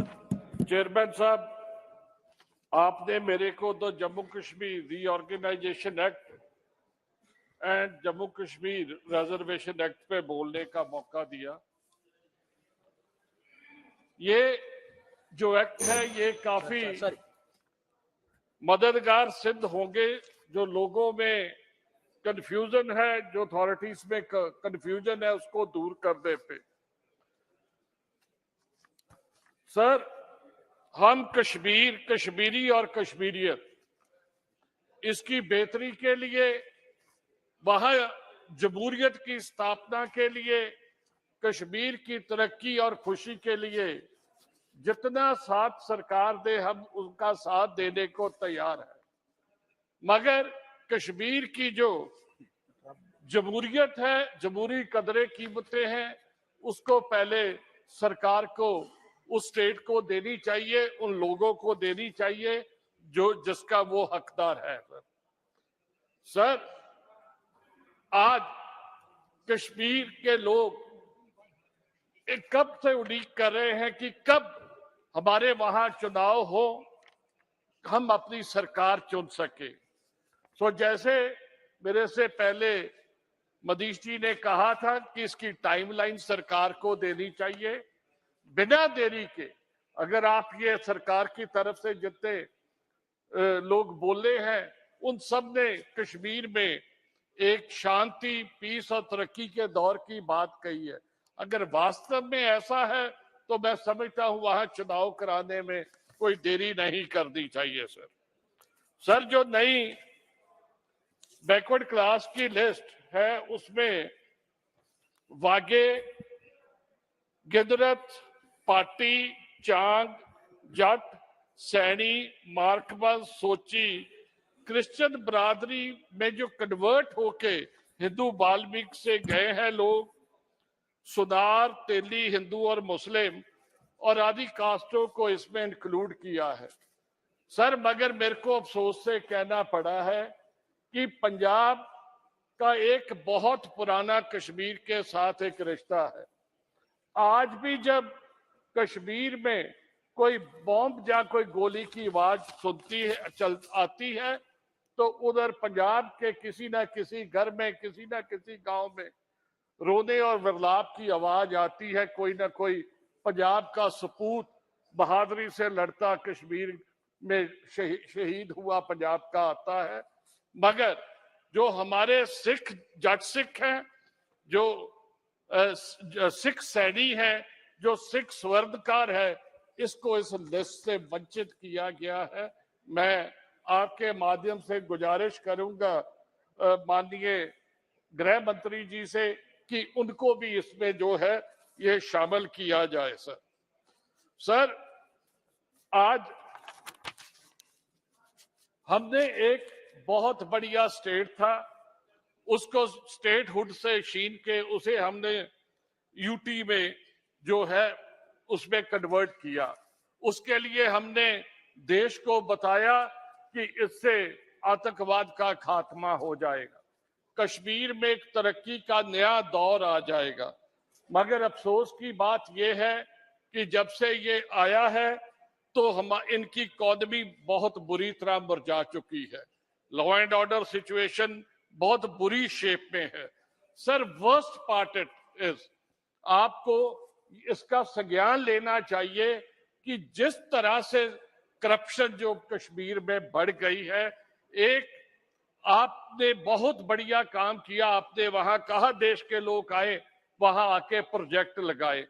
चेयरमैन साहब, आपने मेरे को तो Jammu Kashmir reorganisation act and Jammu Kashmir reservation act पे बोलने का मौका दिया। ये जो एक्ट है ये काफी मददगार सिद्ध होंगे। जो लोगों में कंफ्यूजन है, जो अथॉरिटीज में कंफ्यूजन है, उसको दूर करने पे। सर, हम कश्मीरी और कश्मीरियत, इसकी बेहतरी के लिए, वहां जमहूरियत की स्थापना के लिए, कश्मीर की तरक्की और खुशी के लिए जितना साथ सरकार दे हम उनका साथ देने को तैयार है। मगर कश्मीर की जो जमहूरियत है, जमहूरी कदरें कीमतें हैं, उसको पहले सरकार को, उस स्टेट को देनी चाहिए, उन लोगों को देनी चाहिए जो जिसका वो हकदार है। सर, आज कश्मीर के लोग कब से उम्मीद कर रहे हैं कि कब हमारे वहां चुनाव हो, हम अपनी सरकार चुन सके। तो जैसे मेरे से पहले मनीष जी ने कहा था कि इसकी टाइमलाइन सरकार को देनी चाहिए बिना देरी के। अगर आप ये सरकार की तरफ से जितने लोग बोले हैं, उन सब ने कश्मीर में एक शांति, पीस और तरक्की के दौर की बात कही है। अगर वास्तव में ऐसा है तो मैं समझता हूं वहां चुनाव कराने में कोई देरी नहीं करनी चाहिए। सर, जो नई बैकवर्ड क्लास की लिस्ट है उसमें वागे, गिदरत, पाटी, चांग, जट, सैनी, मार्कबल, सोची, क्रिश्चियन बरादरी में जो कन्वर्ट होके हिंदू बाल्मीक से गए हैं लोग, सुनार, तेली, हिंदू और मुस्लिम और आदि कास्टों को इसमें इंक्लूड किया है। सर, मगर मेरे को अफसोस से कहना पड़ा है कि पंजाब का एक बहुत पुराना कश्मीर के साथ एक रिश्ता है। आज भी जब कश्मीर में कोई बॉम्ब या कोई गोली की आवाज सुनती है आती है तो उधर पंजाब के किसी ना किसी घर में, किसी ना किसी गांव में रोने और विलाप की आवाज आती है। कोई ना कोई पंजाब का सपूत बहादुरी से लड़ता कश्मीर में शहीद हुआ पंजाब का आता है। मगर जो हमारे सिख जट सिख हैं, जो सिख सैनी है, जो सिख स्वर्णकार है, इसको इस लिस्ट से वंचित किया गया है। मैं आपके माध्यम से गुजारिश करूंगा माननीय गृह मंत्री जी से कि उनको भी इसमें जो है ये शामिल किया जाए। सर आज हमने एक बहुत बढ़िया स्टेट था, उसको स्टेट हुड से छीन के उसे हमने यूटी में जो है उसमें कन्वर्ट किया। उसके लिए हमने देश को बताया कि इससे आतंकवाद का खात्मा हो जाएगा, कश्मीर में एक तरक्की का नया दौर आ जाएगा। मगर अफसोस की बात यह है कि जब से ये आया है तो इनकी इकॉनमी बहुत बुरी तरह मुरझा चुकी है। लॉ एंड ऑर्डर सिचुएशन बहुत बुरी शेप में है। Sir worst part it is, आपको इसका संज्ञान लेना चाहिए कि जिस तरह से करप्शन जो कश्मीर में बढ़ गई है, एक आपने बहुत बढ़िया काम किया, आपने वहां कहा देश के लोग आए, वहां आके प्रोजेक्ट लगाए।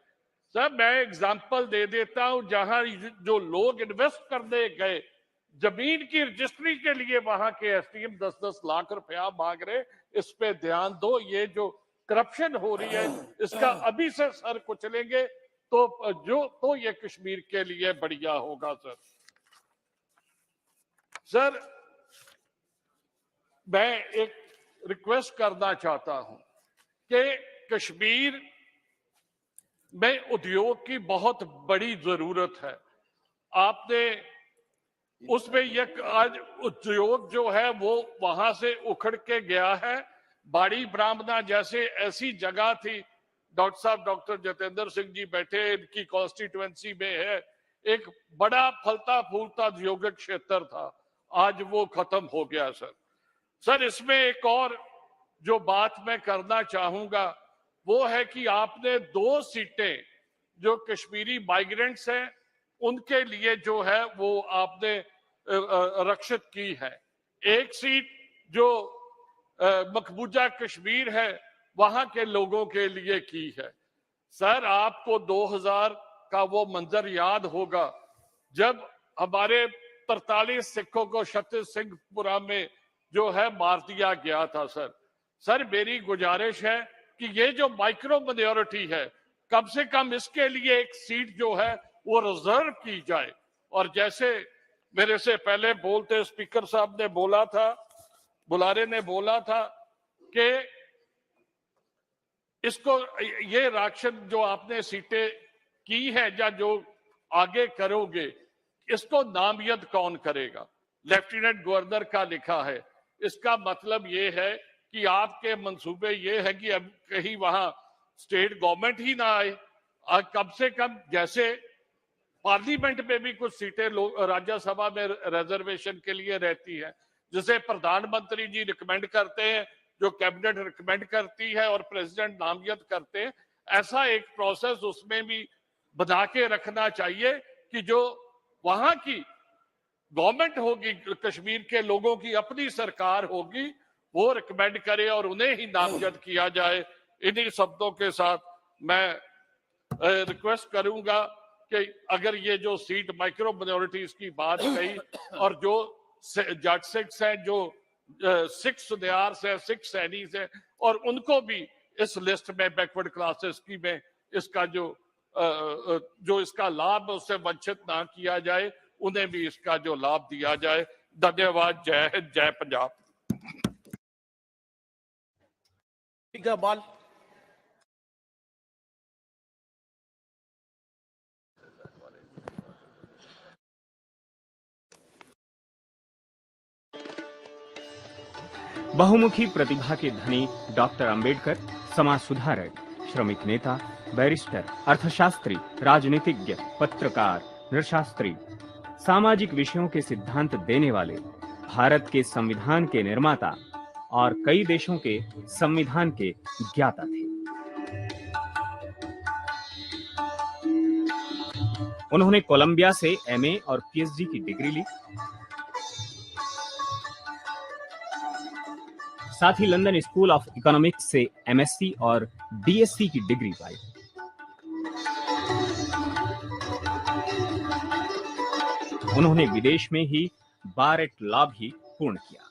सर मैं एग्जांपल दे देता हूं, जहां जो लोग इन्वेस्ट करने गए, जमीन की रजिस्ट्री के लिए वहां के एसडीएम 10-10 लाख रुपया मांग रहे। इस पे ध्यान दो, ये जो करप्शन हो रही है इसका अभी से सर कुचलेंगे तो ये कश्मीर के लिए बढ़िया होगा। सर मैं एक रिक्वेस्ट करना चाहता हूं कि कश्मीर में उद्योग की बहुत बड़ी जरूरत है। आपने उसमें यह आज उद्योग जो है वो वहां से उखड़ के गया है। बाड़ी ब्राह्मणा जैसे ऐसी जगह थी, डॉक्टर साहब डॉक्टर जितेंद्र सिंह जी बैठे, इनकी कॉन्स्टिट्यूएंसी में है, एक बड़ा फलता फूलता औद्योगिक क्षेत्र था, आज वो खत्म हो गया। सर इसमें एक और जो बात मैं करना चाहूंगा वो है कि आपने 2 सीटें जो कश्मीरी माइग्रेंट्स हैं उनके लिए जो है वो आपने रक्षित की है। एक सीट जो मकबूजा कश्मीर है वहां के लोगों के लिए की है। सर आपको 2000 का वो मंजर याद होगा जब हमारे 43 सिखों को छत्तीस सिंहपुरा में जो है मार दिया गया था। सर मेरी गुजारिश है कि ये जो माइक्रो माइनॉरिटी है, कम से कम इसके लिए एक सीट जो है वो रिजर्व की जाए। और जैसे मेरे से पहले बोलते स्पीकर साहब ने बोला था, बुलारे ने बोला था कि इसको ये राशन जो आपने सीटें की है या जो आगे करोगे, इसको नामजद कौन करेगा? लेफ्टिनेंट गवर्नर का लिखा है। इसका मतलब ये है कि आपके मंसूबे ये है कि अब कहीं वहां स्टेट गवर्नमेंट ही ना आए। कम से कम जैसे पार्लियामेंट में भी कुछ सीटें राज्यसभा में रिजर्वेशन के लिए रहती है, जिसे प्रधानमंत्री जी रिकमेंड करते हैं, जो कैबिनेट रिकमेंड करती है और प्रेसिडेंट नामजद करते हैं। ऐसा एक प्रोसेस उसमें भी बना के रखना चाहिए कि जो वहां की गवर्नमेंट होगी, कश्मीर के लोगों की अपनी सरकार होगी, वो रिकमेंड करे और उन्हें ही नामजद किया जाए। इन्हीं शब्दों के साथ मैं रिक्वेस्ट करूंगा कि अगर ये जो सीट माइक्रो माइनॉरिटीज की बात कही और जो जट सिख्स हैं, जो सिख सुनियार्स हैं, सिख सैनिक हैं, और उनको भी इस लिस्ट में बैकवर्ड क्लासेस की में इसका जो इसका लाभ उससे वंचित ना किया जाए, उन्हें भी इसका जो लाभ दिया जाए। धन्यवाद। जय हिंद, जय पंजाब। बाल बहुमुखी प्रतिभा के धनी डॉक्टर अंबेडकर समाज सुधारक, श्रमिक नेता, बैरिस्टर, अर्थशास्त्री, राजनीतिज्ञ, पत्रकार, नृशास्त्री, सामाजिक विषयों के सिद्धांत देने वाले, भारत के संविधान के निर्माता और कई देशों के संविधान के ज्ञाता थे। उन्होंने कोलंबिया से एमए और पीएचडी की डिग्री ली। साथ ही लंदन स्कूल ऑफ इकोनॉमिक्स से एमएससी और डीएससी की डिग्री पाई। उन्होंने विदेश में ही बार एट लॉ भी पूर्ण किया।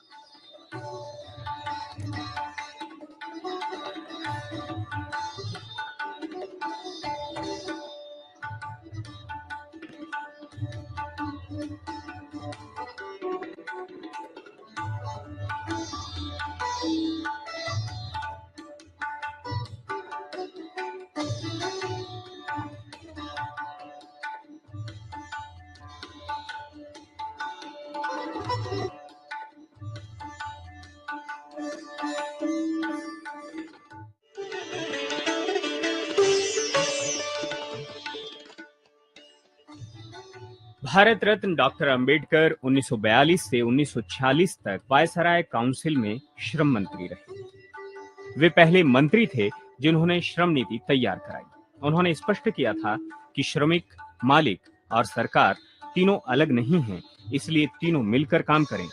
भारत रत्न डॉक्टर अंबेडकर 1942 से 1946 तक वायसराय काउंसिल में श्रम मंत्री रहे। वे पहले मंत्री थे जिन्होंने श्रम नीति तैयार कराई। उन्होंने स्पष्ट किया था कि श्रमिक, मालिक और सरकार तीनों अलग नहीं हैं, इसलिए तीनों मिलकर काम करें।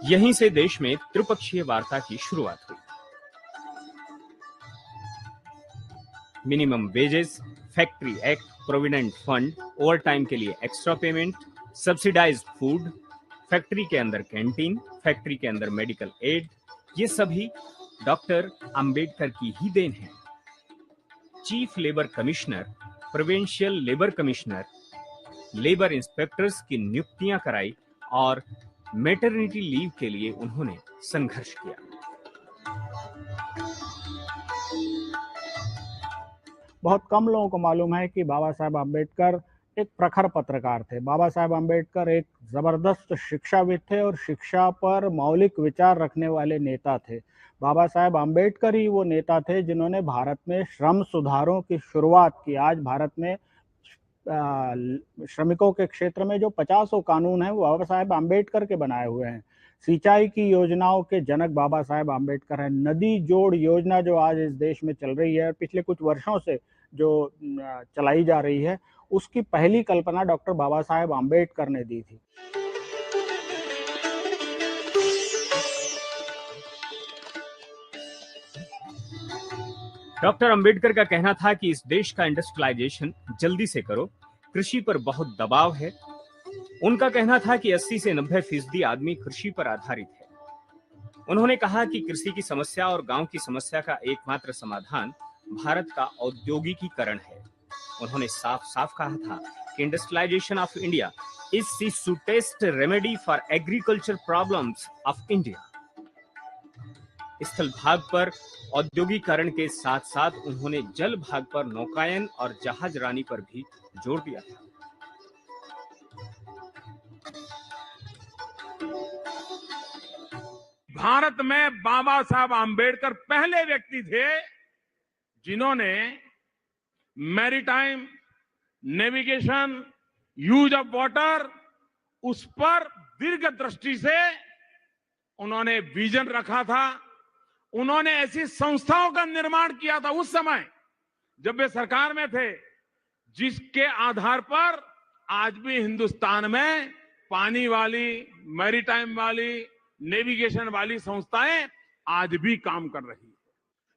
यहीं से देश में त्रिपक्षीय वार्ता की शुरुआत हुई। Minimum wages, factory act, provident fund, over time के लिए extra payment, subsidised food, factory के अंदर कैंटीन, फैक्ट्री के अंदर मेडिकल एड, ये सभी डॉक्टर अंबेडकर की ही देन है। Chief labour commissioner, provincial labour commissioner, labour inspectors की नियुक्तियां कराई और मैटरनिटी लीव के लिए उन्होंने संघर्ष किया। बहुत कम लोगों को मालूम है कि बाबा साहेब आम्बेडकर एक प्रखर पत्रकार थे। बाबा साहेब आम्बेडकर एक जबरदस्त शिक्षाविद थे और शिक्षा पर मौलिक विचार रखने वाले नेता थे। बाबा साहेब आम्बेडकर ही वो नेता थे जिन्होंने भारत में श्रम सुधारों की शुरुआत की। आज भारत में श्रमिकों के क्षेत्र में जो 50 कानून हैं वो बाबा साहेब आम्बेडकर के बनाए हुए हैं। सिंचाई की योजनाओं के जनक बाबा साहेब आम्बेडकर हैं। नदी जोड़ योजना जो आज इस देश में चल रही है और पिछले कुछ वर्षों से जो चलाई जा रही है, उसकी पहली कल्पना डॉक्टर बाबा साहेब आम्बेडकर ने दी थी। डॉक्टर अंबेडकर का कहना था कि इस देश का इंडस्ट्रियलाइजेशन जल्दी से करो, कृषि पर बहुत दबाव है। उनका कहना था कि 80 से 90% आदमी कृषि पर आधारित है। उन्होंने कहा कि कृषि की समस्या और गांव की समस्या का एकमात्र समाधान भारत का औद्योगिकीकरण है। उन्होंने साफ साफ कहा था कि industrialisation of India is the surest remedy for agriculture problems of India. स्थल भाग पर औद्योगिकरण के साथ साथ उन्होंने जल भाग पर नौकायन और जहाज रानी पर भी जोर दिया था। भारत में बाबा साहब आम्बेडकर पहले व्यक्ति थे जिन्होंने maritime, navigation, use of water, उस पर दीर्घ दृष्टि से उन्होंने विजन रखा था। उन्होंने ऐसी संस्थाओं का निर्माण किया था उस समय जब वे सरकार में थे, जिसके आधार पर आज भी हिंदुस्तान में पानी वाली, मैरीटाइम वाली, नेविगेशन वाली संस्थाएं आज भी काम कर रही है।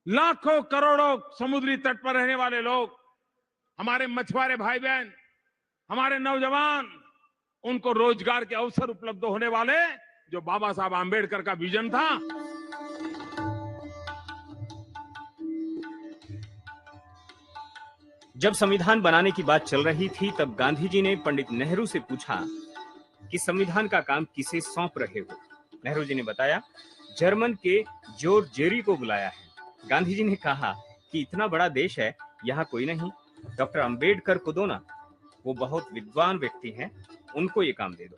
लाखों करोड़ों समुद्री तट पर रहने वाले लोग, हमारे मछुआरे भाई बहन, हमारे नौजवान, उनको रोजगार के अवसर उपलब्ध होने वाले जो बाबा साहब आम्बेडकर का विजन था। जब संविधान बनाने की बात चल रही थी तब गांधी जी ने पंडित नेहरू से पूछा कि संविधान का काम किसे सौंप रहे हो। नेहरू जी ने बताया, जर्मन के जॉर्ज जेरी को बुलाया है। गांधी जी ने कहा कि इतना बड़ा देश है, यहाँ कोई नहीं, डॉक्टर अंबेडकर को दो ना, वो बहुत विद्वान व्यक्ति हैं, उनको ये काम दे दो।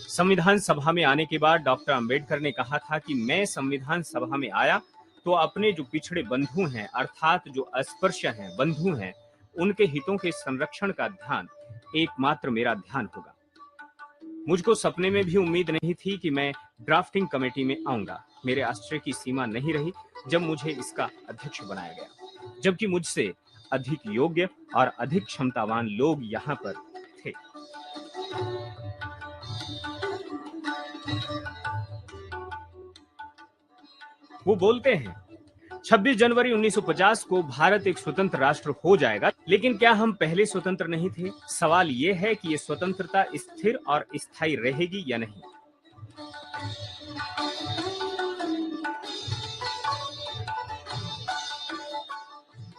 संविधान सभा में आने के बाद डॉक्टर अंबेडकर ने कहा था कि मैं संविधान सभा में आया तो अपने जो पिछड़े बंधु हैं, अर्थात जो अस्पृश्य हैं, बंधु हैं, उनके हितों के संरक्षण का ध्यान एकमात्र मेरा ध्यान होगा। मुझको सपने में भी उम्मीद नहीं थी कि मैं ड्राफ्टिंग कमेटी में आऊंगा। मेरे आश्चर्य की सीमा नहीं रही जब मुझे इसका अध्यक्ष बनाया गया, जबकि मुझसे अधिक योग्य और अधिक क्षमतावान लोग यहाँ पर थे। वो बोलते हैं 26 जनवरी 1950 को भारत एक स्वतंत्र राष्ट्र हो जाएगा, लेकिन क्या हम पहले स्वतंत्र नहीं थे? सवाल यह है कि ये स्वतंत्रता स्थिर और स्थायी रहेगी या नहीं।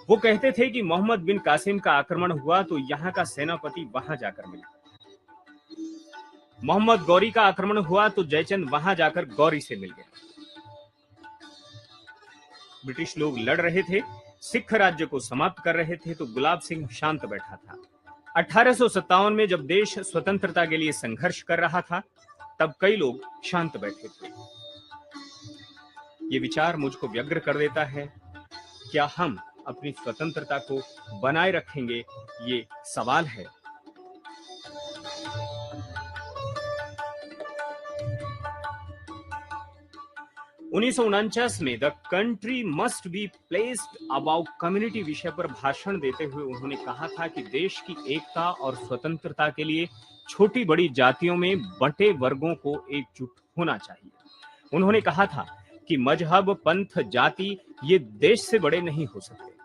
वो कहते थे कि मोहम्मद बिन कासिम का आक्रमण हुआ तो यहाँ का सेनापति वहां जाकर मिला। मोहम्मद गौरी का आक्रमण हुआ तो जयचंद वहां जाकर गौरी से मिल गया। ब्रिटिश लोग लड़ रहे थे, सिख राज्य को समाप्त कर रहे थे, तो गुलाब सिंह शांत बैठा था। 1857 में जब देश स्वतंत्रता के लिए संघर्ष कर रहा था, तब कई लोग शांत बैठे थे। ये विचार मुझको व्यग्र कर देता है। क्या हम अपनी स्वतंत्रता को बनाए रखेंगे? ये सवाल है। उन्नीस में the country must be placed about community विषय पर भाषण देते हुए उन्होंने कहा था कि देश की एकता और स्वतंत्रता के लिए छोटी बड़ी जातियों में बंटे वर्गों को एकजुट होना चाहिए। उन्होंने कहा था कि मजहब, पंथ, जाति ये देश से बड़े नहीं हो सकते।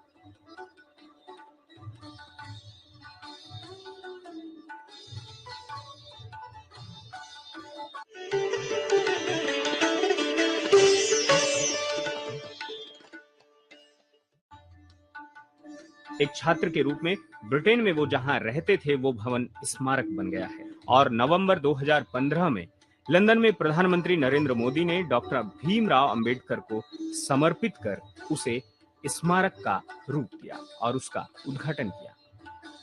एक छात्र के रूप में ब्रिटेन में वो जहां रहते थे वो भवन स्मारक बन गया है, और नवंबर 2015 में लंदन में प्रधानमंत्री नरेंद्र मोदी ने डॉक्टर भीमराव अंबेडकर को समर्पित कर उसे स्मारक का रूप दिया और उसका उद्घाटन किया।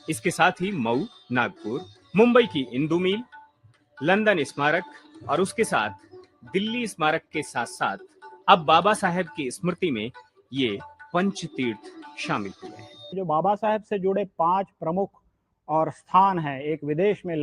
इसके साथ ही मऊ, नागपुर, मुंबई की इंदु मिल, लंदन स्मारक और उसके साथ दिल्ली स्मारक के साथ साथ अब बाबा साहेब की स्मृति में ये पंचतीर्थ शामिल हुए हैं। जो बाबा साहेब से जुड़े 5 प्रमुख और स्थान हैं, एक विदेश में